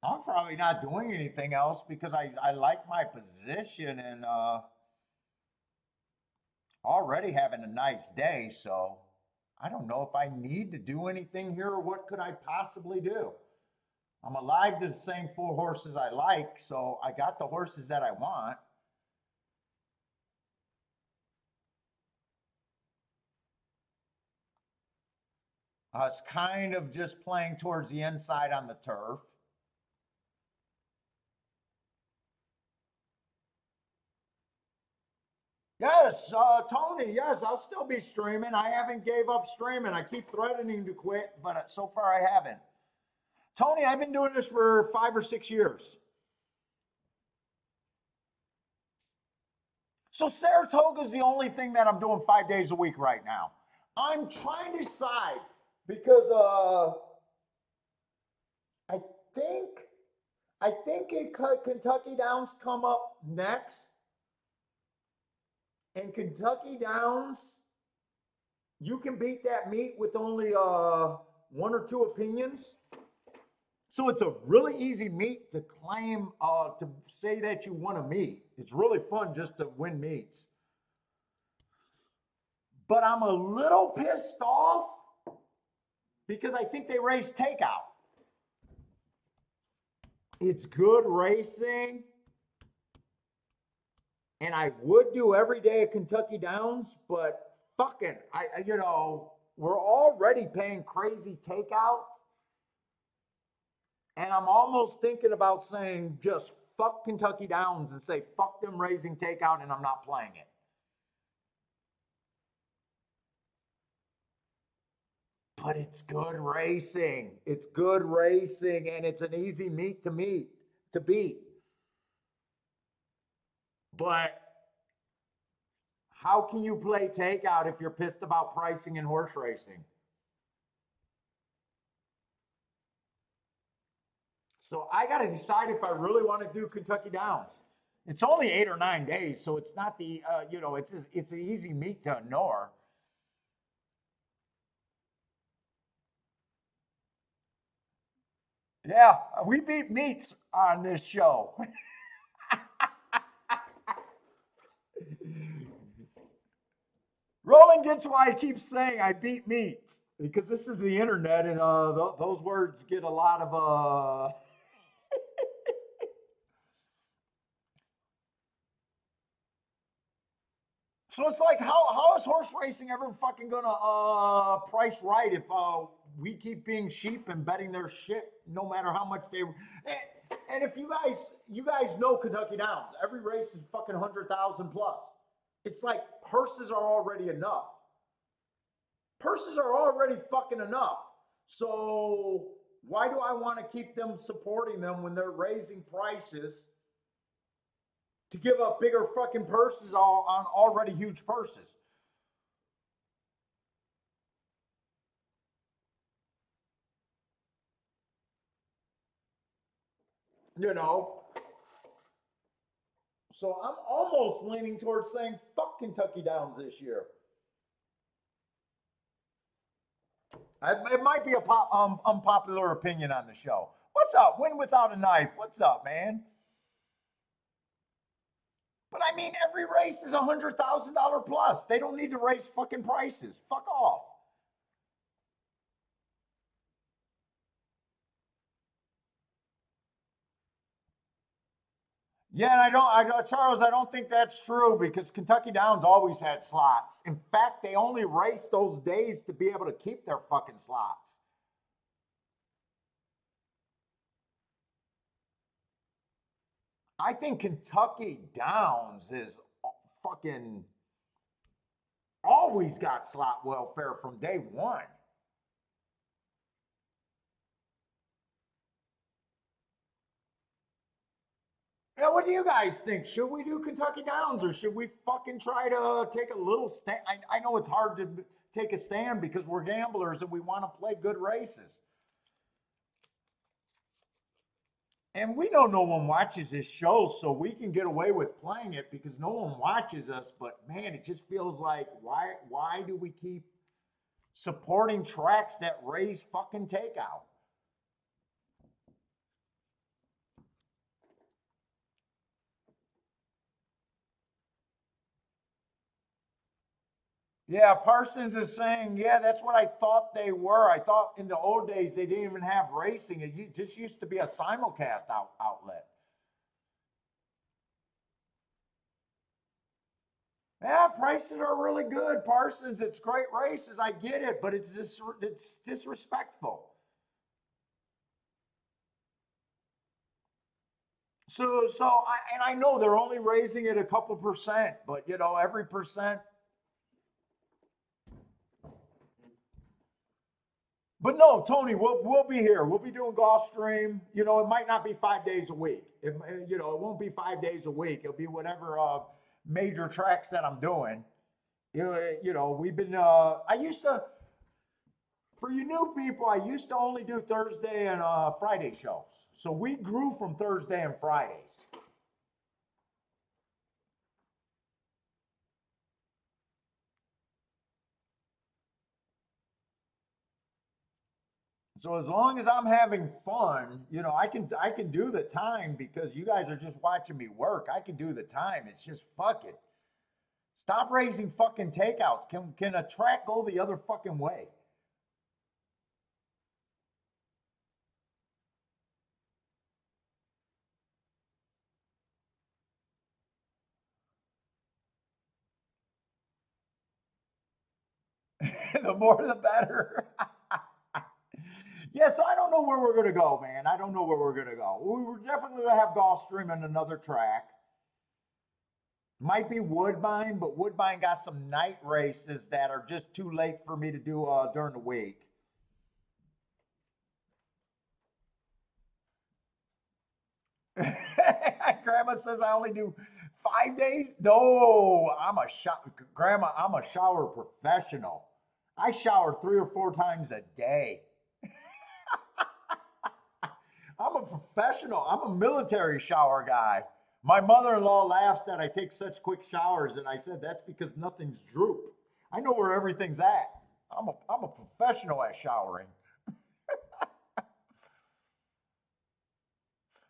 I'm probably not doing anything else because I like my position and already having a nice day. So I don't know if I need to do anything here or what could I possibly do. I'm alive to the same 4 horses I like, so I got the horses that I want. It's kind of just playing towards the inside on the turf. Yes, Tony, yes, I'll still be streaming. I haven't gave up streaming. I keep threatening to quit, but so far I haven't. Tony, I've been doing this for 5 or 6 years. So Saratoga is the only thing that I'm doing 5 days a week right now. I'm trying to decide because I think Kentucky Downs come up next. And Kentucky Downs, you can beat that meet with only 1 or 2 opinions. So it's a really easy meet to claim, to say that you won a meet. It's really fun just to win meets. But I'm a little pissed off because I think they race takeout. It's good racing. And I would do every day at Kentucky Downs, but fucking, we're already paying crazy takeouts. And I'm almost thinking about saying just fuck Kentucky Downs and say fuck them raising takeout and I'm not playing it. But it's good racing. It's good racing and it's an easy meet to beat. But how can you play takeout if you're pissed about pricing in horse racing? So I got to decide if I really want to do Kentucky Downs. It's only 8 or 9 days, so it's not the, it's an easy meet to ignore. Yeah, we beat meets on this show. Roland gets why I keep saying I beat meets because this is the internet and those words get a lot of So it's like, how is horse racing ever fucking gonna price right if we keep being sheep and betting their shit no matter how much they. And if you guys know Kentucky Downs, every race is fucking 100,000 plus. It's like purses are already enough. Purses are already fucking enough. So why do I want to keep them supporting them when they're raising prices to give up bigger fucking purses on already huge purses? You know? So I'm almost leaning towards saying fuck Kentucky Downs this year. It might be a unpopular opinion on the show. What's up? Win without a knife. What's up, man? But I mean, every race is $100,000 plus. They don't need to raise fucking prices. Fuck off. Yeah, and Charles, I don't think that's true because Kentucky Downs always had slots. In fact, they only race those days to be able to keep their fucking slots. I think Kentucky Downs is fucking always got slot welfare from day one. Yeah, what do you guys think? Should we do Kentucky Downs or should we fucking try to take a little stand? I know it's hard to take a stand because we're gamblers and we want to play good races. And we know no one watches this show, so we can get away with playing it because no one watches us. But man, it just feels like why do we keep supporting tracks that raise fucking takeout? Yeah, Parsons is saying, yeah, that's what I thought they were. I thought in the old days they didn't even have racing. It just used to be a simulcast outlet. Yeah, prices are really good, Parsons. It's great races. I get it, but it's disrespectful. I know they're only raising it a couple percent, but every percent. But no, Tony, we'll be here. We'll be doing Gulfstream. It might not be 5 days a week. It won't be 5 days a week. It'll be whatever major tracks that I'm doing. We've been. I used to, for you new people, I used to only do Thursday and Friday shows. So we grew from Thursday and Fridays. So as long as I'm having fun, I can do the time because you guys are just watching me work. I can do the time. It's just fuck it. Stop raising fucking takeouts. Can a track go the other fucking way? The more the better. Yeah, so I don't know where we're gonna go, man. I don't know where we're gonna go. We were definitely gonna have Gulfstream in another track. Might be Woodbine, but Woodbine got some night races that are just too late for me to do during the week. Grandma says I only do 5 days. No, Grandma. I'm a shower professional. I shower 3 or 4 times a day. I'm a professional. I'm a military shower guy. My mother-in-law laughs that I take such quick showers, and I said that's because nothing's droop. I know where everything's at. I'm a professional at showering.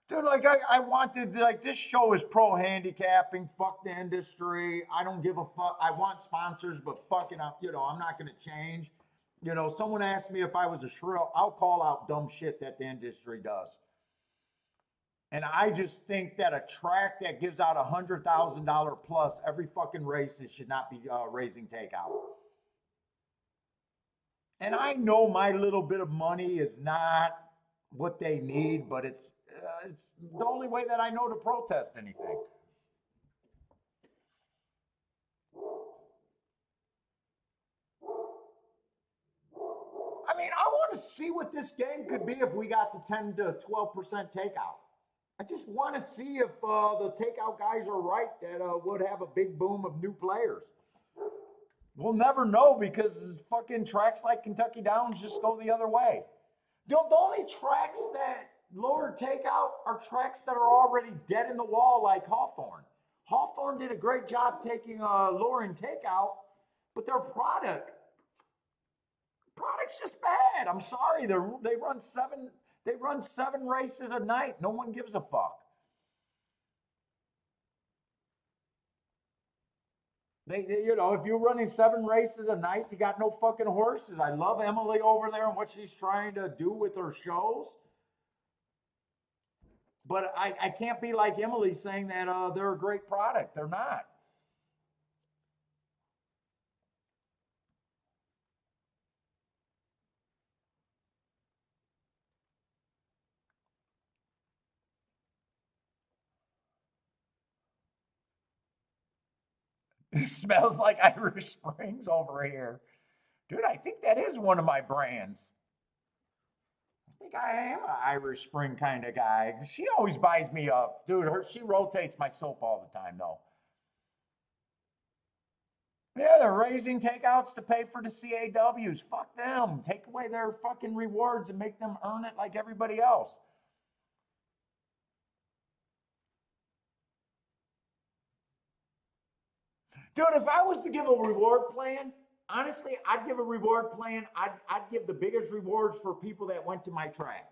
Dude, like I wanted like this show is pro handicapping. Fuck the industry. I don't give a fuck. I want sponsors, but fucking, I'm not gonna change. Someone asked me if I was a shrill. I'll call out dumb shit that the industry does. And I just think that a track that gives out $100,000 plus every fucking race, it should not be raising takeout. And I know my little bit of money is not what they need, but it's the only way that I know to protest anything. I mean, I want to see what this game could be if we got to 10 to 12% takeout. I just want to see if the takeout guys are right that would have a big boom of new players. We'll never know because fucking tracks like Kentucky Downs just go the other way. The only tracks that lower takeout are tracks that are already dead in the wall, like Hawthorne. Hawthorne did a great job taking lowering takeout, but their product's just bad. I'm sorry, they run seven races a night. No one gives a fuck. If you're running 7 races a night, you got no fucking horses. I love Emily over there and what she's trying to do with her shows. But I can't be like Emily saying that they're a great product. They're not. It smells like Irish Springs over here. Dude, I think that is one of my brands. I think I am an Irish Spring kind of guy. She always buys me up. Dude, she rotates my soap all the time, though. Yeah, they're raising takeouts to pay for the CAWs. Fuck them. Take away their fucking rewards and make them earn it like everybody else. Dude, if I was to give a reward plan, honestly, I'd give a reward plan. I'd give the biggest rewards for people that went to my track.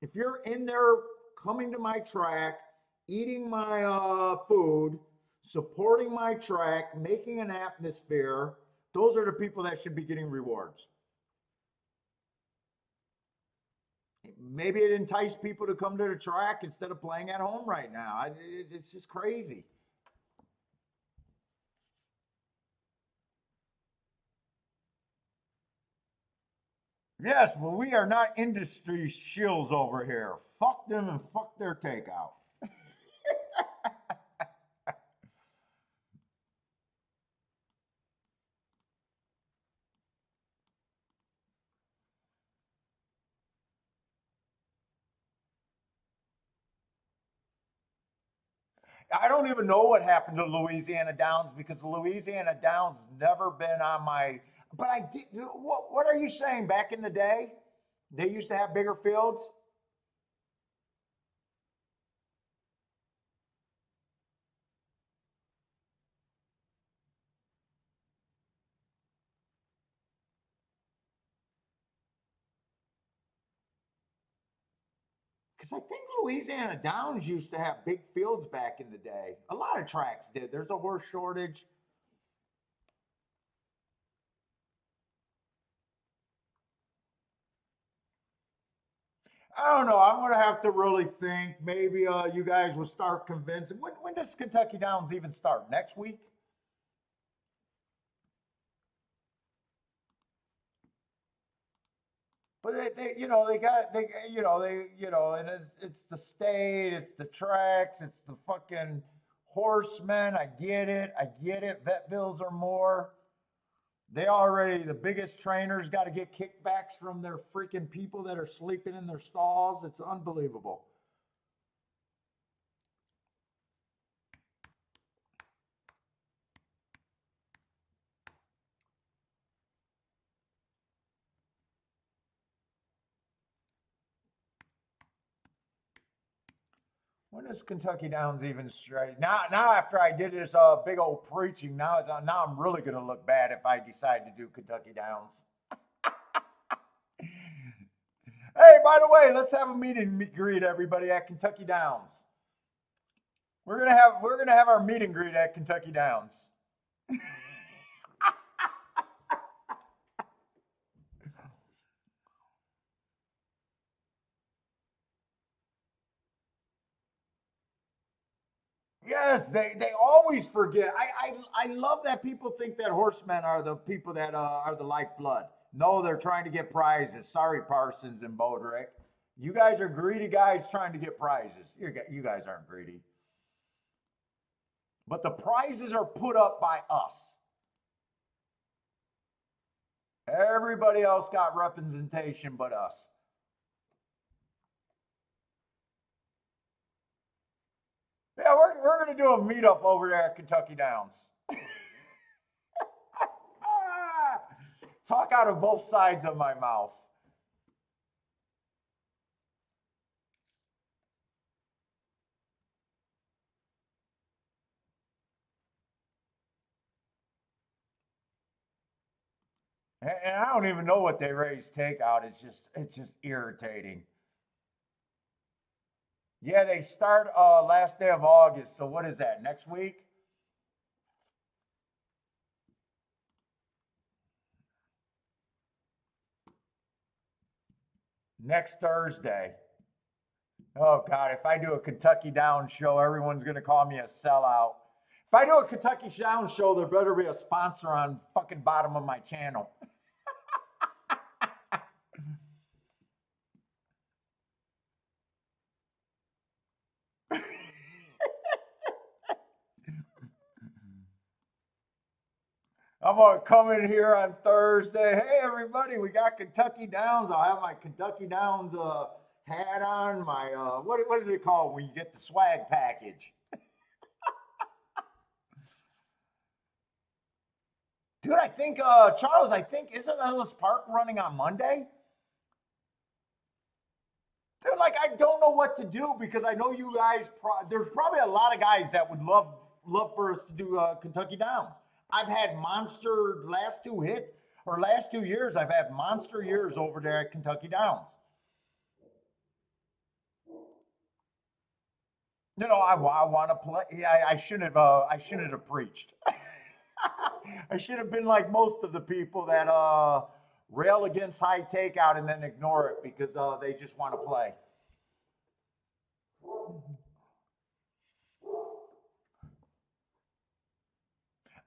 If you're in there coming to my track, eating my food, supporting my track, making an atmosphere, those are the people that should be getting rewards. Maybe it enticed people to come to the track instead of playing at home right now. It's just crazy. Yes, but we are not industry shills over here. Fuck them and fuck their takeout. I don't even know what happened to Louisiana Downs because Louisiana Downs never been on my. But I did. What are you saying? Back in the day, they used to have bigger fields. Because I think Louisiana Downs used to have big fields back in the day. A lot of tracks did. There's a horse shortage. I don't know. I'm gonna have to really think. Maybe you guys will start convincing. When does Kentucky Downs even start? Next week? But and it's the state, it's the tracks, it's the fucking horsemen. I get it. I get it. Vet bills are more. They already, the biggest trainers got to get kickbacks from their freaking people that are sleeping in their stalls. It's unbelievable. When is Kentucky Downs even straight? Now after I did this big old preaching, now I'm really gonna look bad if I decide to do Kentucky Downs. Hey, by the way, let's have a meet and greet, everybody, at Kentucky Downs. We're gonna have our meet and greet at Kentucky Downs. Yes, they always forget. I love that people think that horsemen are the people that are the lifeblood. No, they're trying to get prizes. Sorry, Parsons and Boderick. You guys are greedy guys trying to get prizes. You guys aren't greedy. But the prizes are put up by us. Everybody else got representation but us. Yeah, we're going to do a meetup over there at Kentucky Downs. Talk out of both sides of my mouth. And I don't even know what they raise takeout. It's just irritating. Yeah, they start last day of August. So what is that? Next week? Next Thursday. Oh God, if I do a Kentucky Downs show, everyone's gonna call me a sellout. If I do a Kentucky Downs show, there better be a sponsor on fucking bottom of my channel. I'm gonna come in here on Thursday. Hey everybody, we got Kentucky Downs. I'll have my Kentucky Downs hat on. My what is it called when you get the swag package? Dude, I think Charles, I think isn't Ellis Park running on Monday? Dude, like I don't know what to do because I know you guys. There's probably a lot of guys that would love for us to do Kentucky Downs. I've had monster last two hits or last 2 years. I've had monster years over there at Kentucky Downs. I want to play. Yeah, I shouldn't have. I shouldn't have preached. I should have been like most of the people that rail against high takeout and then ignore it because they just want to play.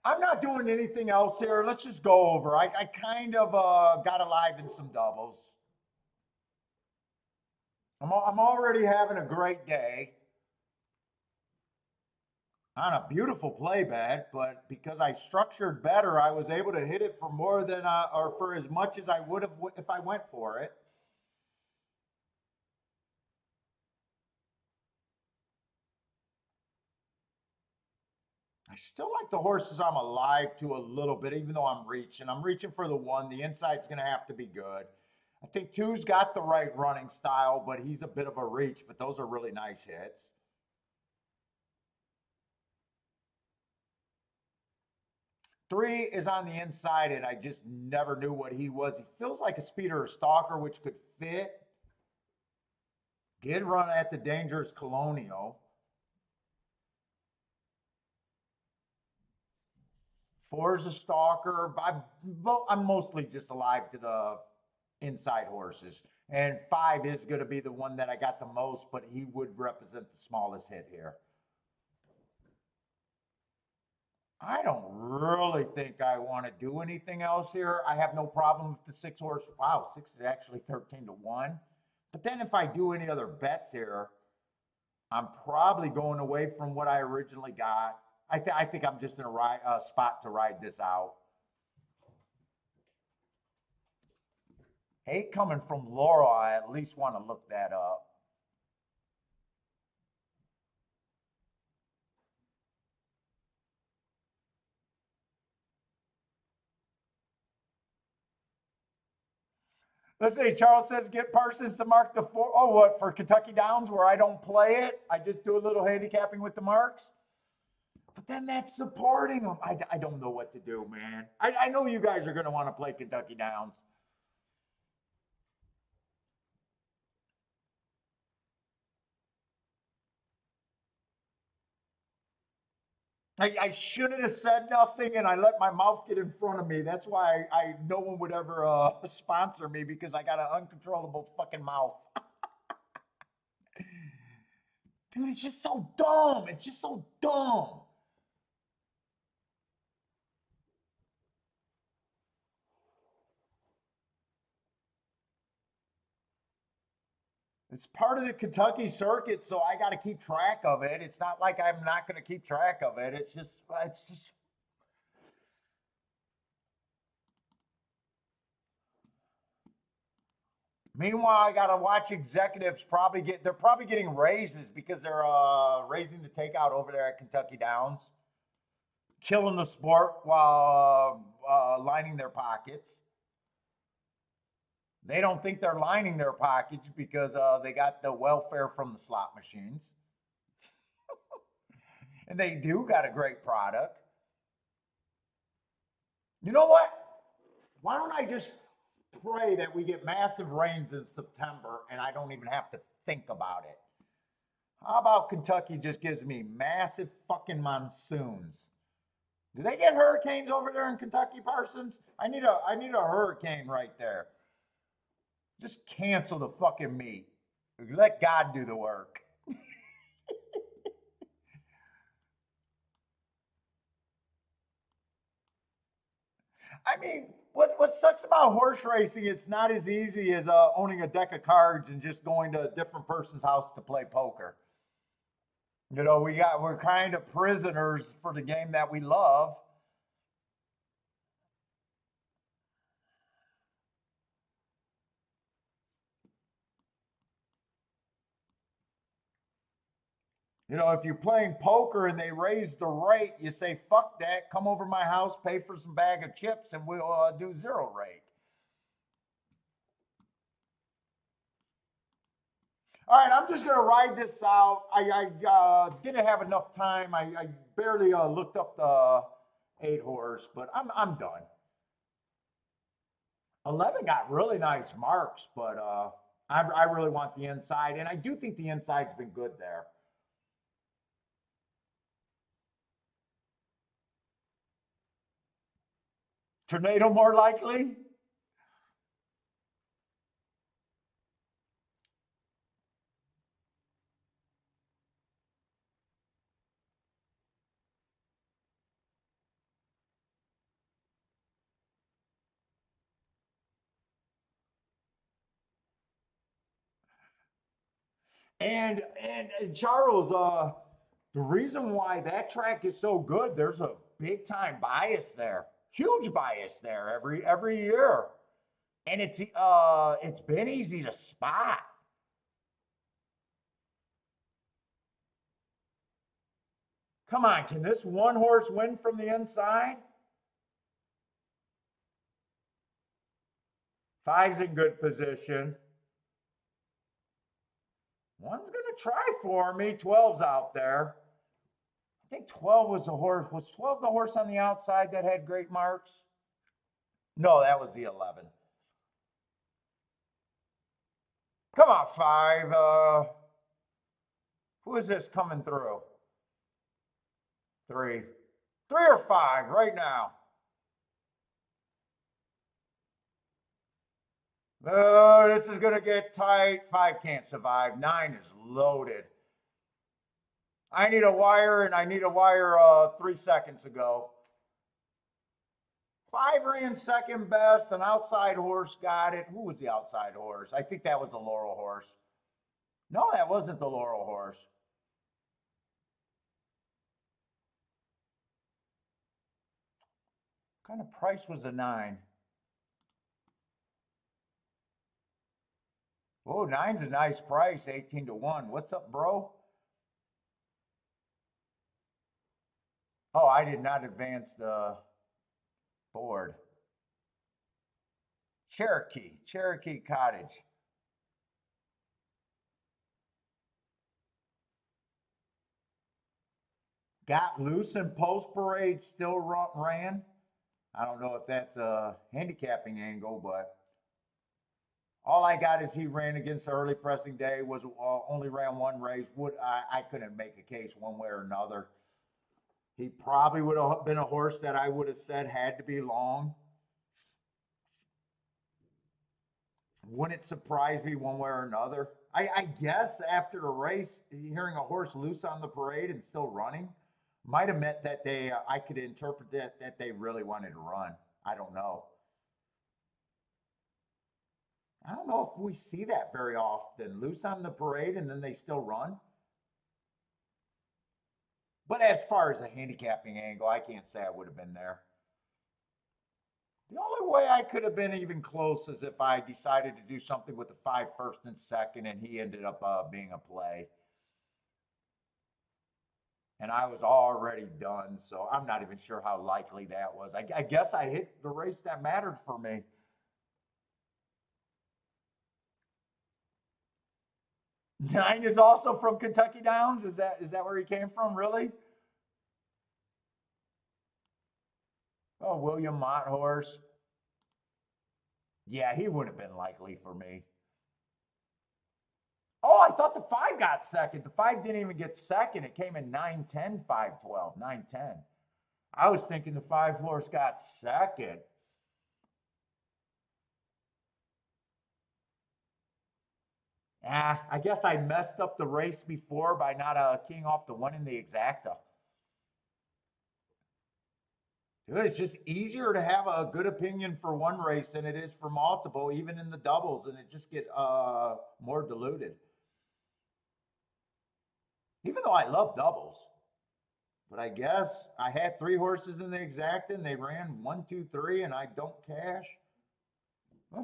I'm not doing anything else here. Let's just go over. I kind of got alive in some doubles. I'm already having a great day on a beautiful play bet, but because I structured better, I was able to hit it for more than or for as much as I would have if I went for it. I still like the horses I'm alive to a little bit, even though I'm reaching. I'm reaching for the one. The inside's going to have to be good. I think two's got the right running style, but he's a bit of a reach. But those are really nice hits. Three is on the inside, and I just never knew what he was. He feels like a speeder or stalker, which could fit. Did run at the Dangerous Colonial. 4 is a stalker. I'm mostly just alive to the inside horses. And 5 is going to be the one that I got the most, but he would represent the smallest hit here. I don't really think I want to do anything else here. I have no problem with the 6 horse. Wow, 6 is actually 13-1. But then if I do any other bets here, I'm probably going away from what I originally got. I think I'm just in a spot to ride this out. 8 coming from Laurel, I at least want to look that up. Let's see, Charles says get Parsons to mark the 4. Oh, what, for Kentucky Downs where I don't play it? I just do a little handicapping with the marks? But then that's supporting them. I don't know what to do, man. I know you guys are going to want to play Kentucky Downs. I shouldn't have said nothing, and I let my mouth get in front of me. That's why no one would ever sponsor me, because I got an uncontrollable fucking mouth. Dude, it's just so dumb. It's just so dumb. It's part of the Kentucky circuit, so I got to keep track of it. It's not like I'm not going to keep track of it. It's just. Meanwhile, I got to watch executives they're probably getting raises because they're raising the takeout over there at Kentucky Downs, killing the sport while lining their pockets. They don't think they're lining their pockets because they got the welfare from the slot machines. And they do got a great product. You know what? Why don't I just pray that we get massive rains in September and I don't even have to think about it? How about Kentucky just gives me massive fucking monsoons? Do they get hurricanes over there in Kentucky, Parsons? I need a hurricane right there. Just cancel the fucking meet. Let God do the work. I mean, what sucks about horse racing, it's not as easy as owning a deck of cards and just going to a different person's house to play poker. You know, we're kind of prisoners for the game that we love. You know, if you're playing poker and they raise the rate, you say, fuck that, come over my house, pay for some bag of chips, and we'll do 0 rate. All right, I'm just going to ride this out. I didn't have enough time. I barely looked up the 8 horse, but I'm done. 11 got really nice marks, but I really want the inside, and I do think the inside's been good there. Tornado more likely? And Charles, the reason why that track is so good, there's a big time bias there, huge bias there every year, and it's been easy to spot. Come on, can this 1 horse win from the inside? 5's in good position. 1's going to try for me. 12's out there. I think 12 was the horse. Was 12 the horse on the outside that had great marks? No, that was the 11. Come on, 5. Who is this coming through? 3. 3 or 5 right now. Oh, this is going to get tight. 5 can't survive. 9 is loaded. I need a wire, and I need a wire 3 seconds ago. 5 ran second best. An outside horse got it. Who was the outside horse? I think that was the Laurel horse. No, that wasn't the Laurel horse. What kind of price was a 9? Oh, 9's a nice price, 18-1. What's up, bro? Oh, I did not advance the board. Cherokee Cottage. Got loose in post parade, still ran. I don't know if that's a handicapping angle, but all I got is he ran against the early pressing day, was only ran 1 race. I couldn't make a case one way or another. He probably would have been a horse that I would have said had to be long. Wouldn't surprise me one way or another. I guess after a race, hearing a horse loose on the parade and still running might have meant that I could interpret that they really wanted to run. I don't know. I don't know if we see that very often. Loose on the parade and then they still run. But as far as a handicapping angle, I can't say I would have been there. The only way I could have been even close is if I decided to do something with the 5 first and second and he ended up being a play. And I was already done, so I'm not even sure how likely that was. I guess I hit the race that mattered for me. Nine is also from Kentucky Downs. Is that where he came from? Really? Oh, William Mott horse. Yeah, he would have been likely for me. Oh, I thought the 5 got second. The 5 didn't even get second. It came in 9-10, 5-12, 9-10. I was thinking the 5 horse got second. I guess I messed up the race before by not keying off the 1 in the exacta. Dude, it's just easier to have a good opinion for one race than it is for multiple, even in the doubles, and it just get more diluted. Even though I love doubles. But I guess I had 3 horses in the exacta, and they ran 1, 2, 3, and I don't cash. Huh.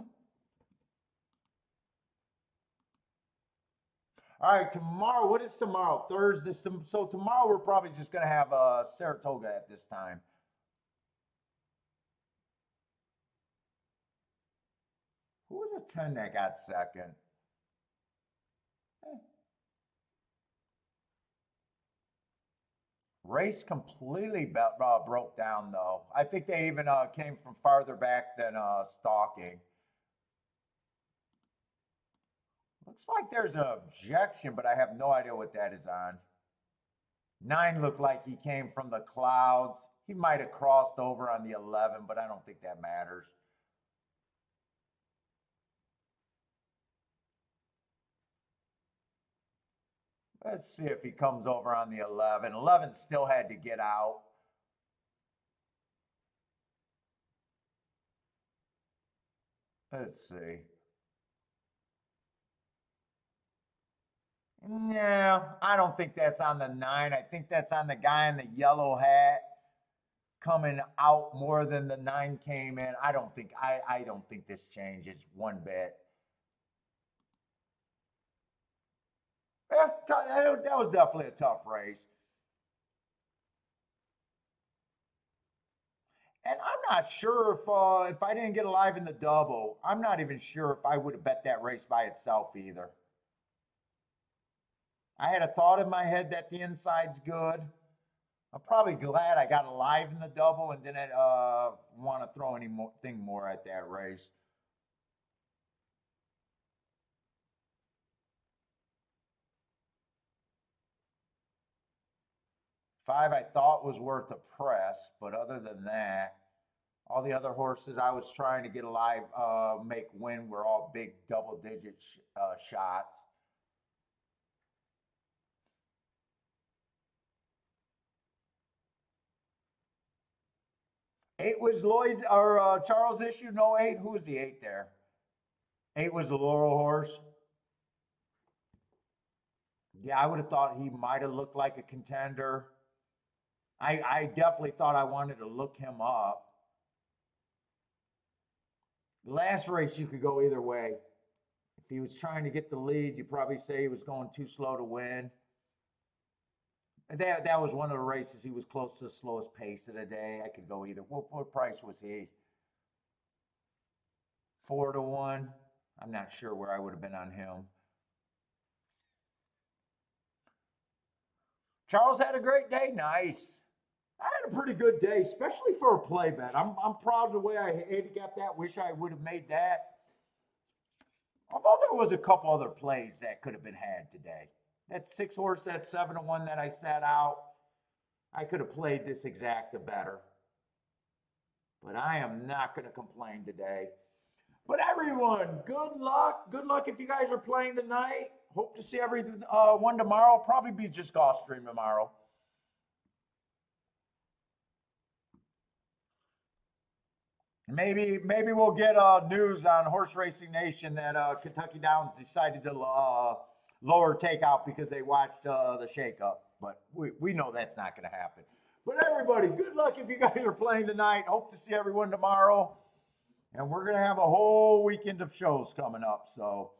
All right, tomorrow, what is tomorrow? Thursday. So tomorrow we're probably just going to have Saratoga at this time. Who was a 10 that got second? Race completely broke down, though. I think they even came from farther back than stalking. Looks like there's an objection, but I have no idea what that is on. 9 looked like he came from the clouds. He might have crossed over on the 11, but I don't think that matters. Let's see if he comes over on the 11. 11 still had to get out. Let's see. No, I don't think that's on the 9. I think that's on the guy in the yellow hat coming out more than the 9 came in. I don't think this changes one bit. Yeah, that was definitely a tough race. And I'm not sure if I didn't get alive in the double, I'm not even sure if I would have bet that race by itself either. I had a thought in my head that the inside's good. I'm probably glad I got alive in the double and didn't want to throw anything more at that race. 5 I thought was worth a press, but other than that, all the other horses I was trying to get alive, make win were all big double-digit shots. Eight was Lloyd's or Charles' issue. No eight. Who was the eight there? Eight was the Laurel horse. Yeah, I would have thought he might have looked like a contender. I definitely thought I wanted to look him up. Last race, you could go either way. If he was trying to get the lead, you probably say he was going too slow to win. And that was one of the races he was close to the slowest pace of the day. I could go either. What price was he? 4-1. I'm not sure where I would have been on him. Charles had a great day. Nice. I had a pretty good day, especially for a play bet. I'm proud of the way I handicapped that. Wish I would have made that. Although there was a couple other plays that could have been had today. That 6 horse, that 7-1 that I sat out, I could have played this exacta better. But I am not going to complain today. But everyone, good luck. Good luck if you guys are playing tonight. Hope to see everyone tomorrow. Probably be just golf stream tomorrow. Maybe we'll get news on Horse Racing Nation that Kentucky Downs decided to lower takeout because they watched the shakeup. But we know that's not going to happen. But everybody, good luck if you guys are playing tonight. Hope to see everyone tomorrow. And we're going to have a whole weekend of shows coming up. So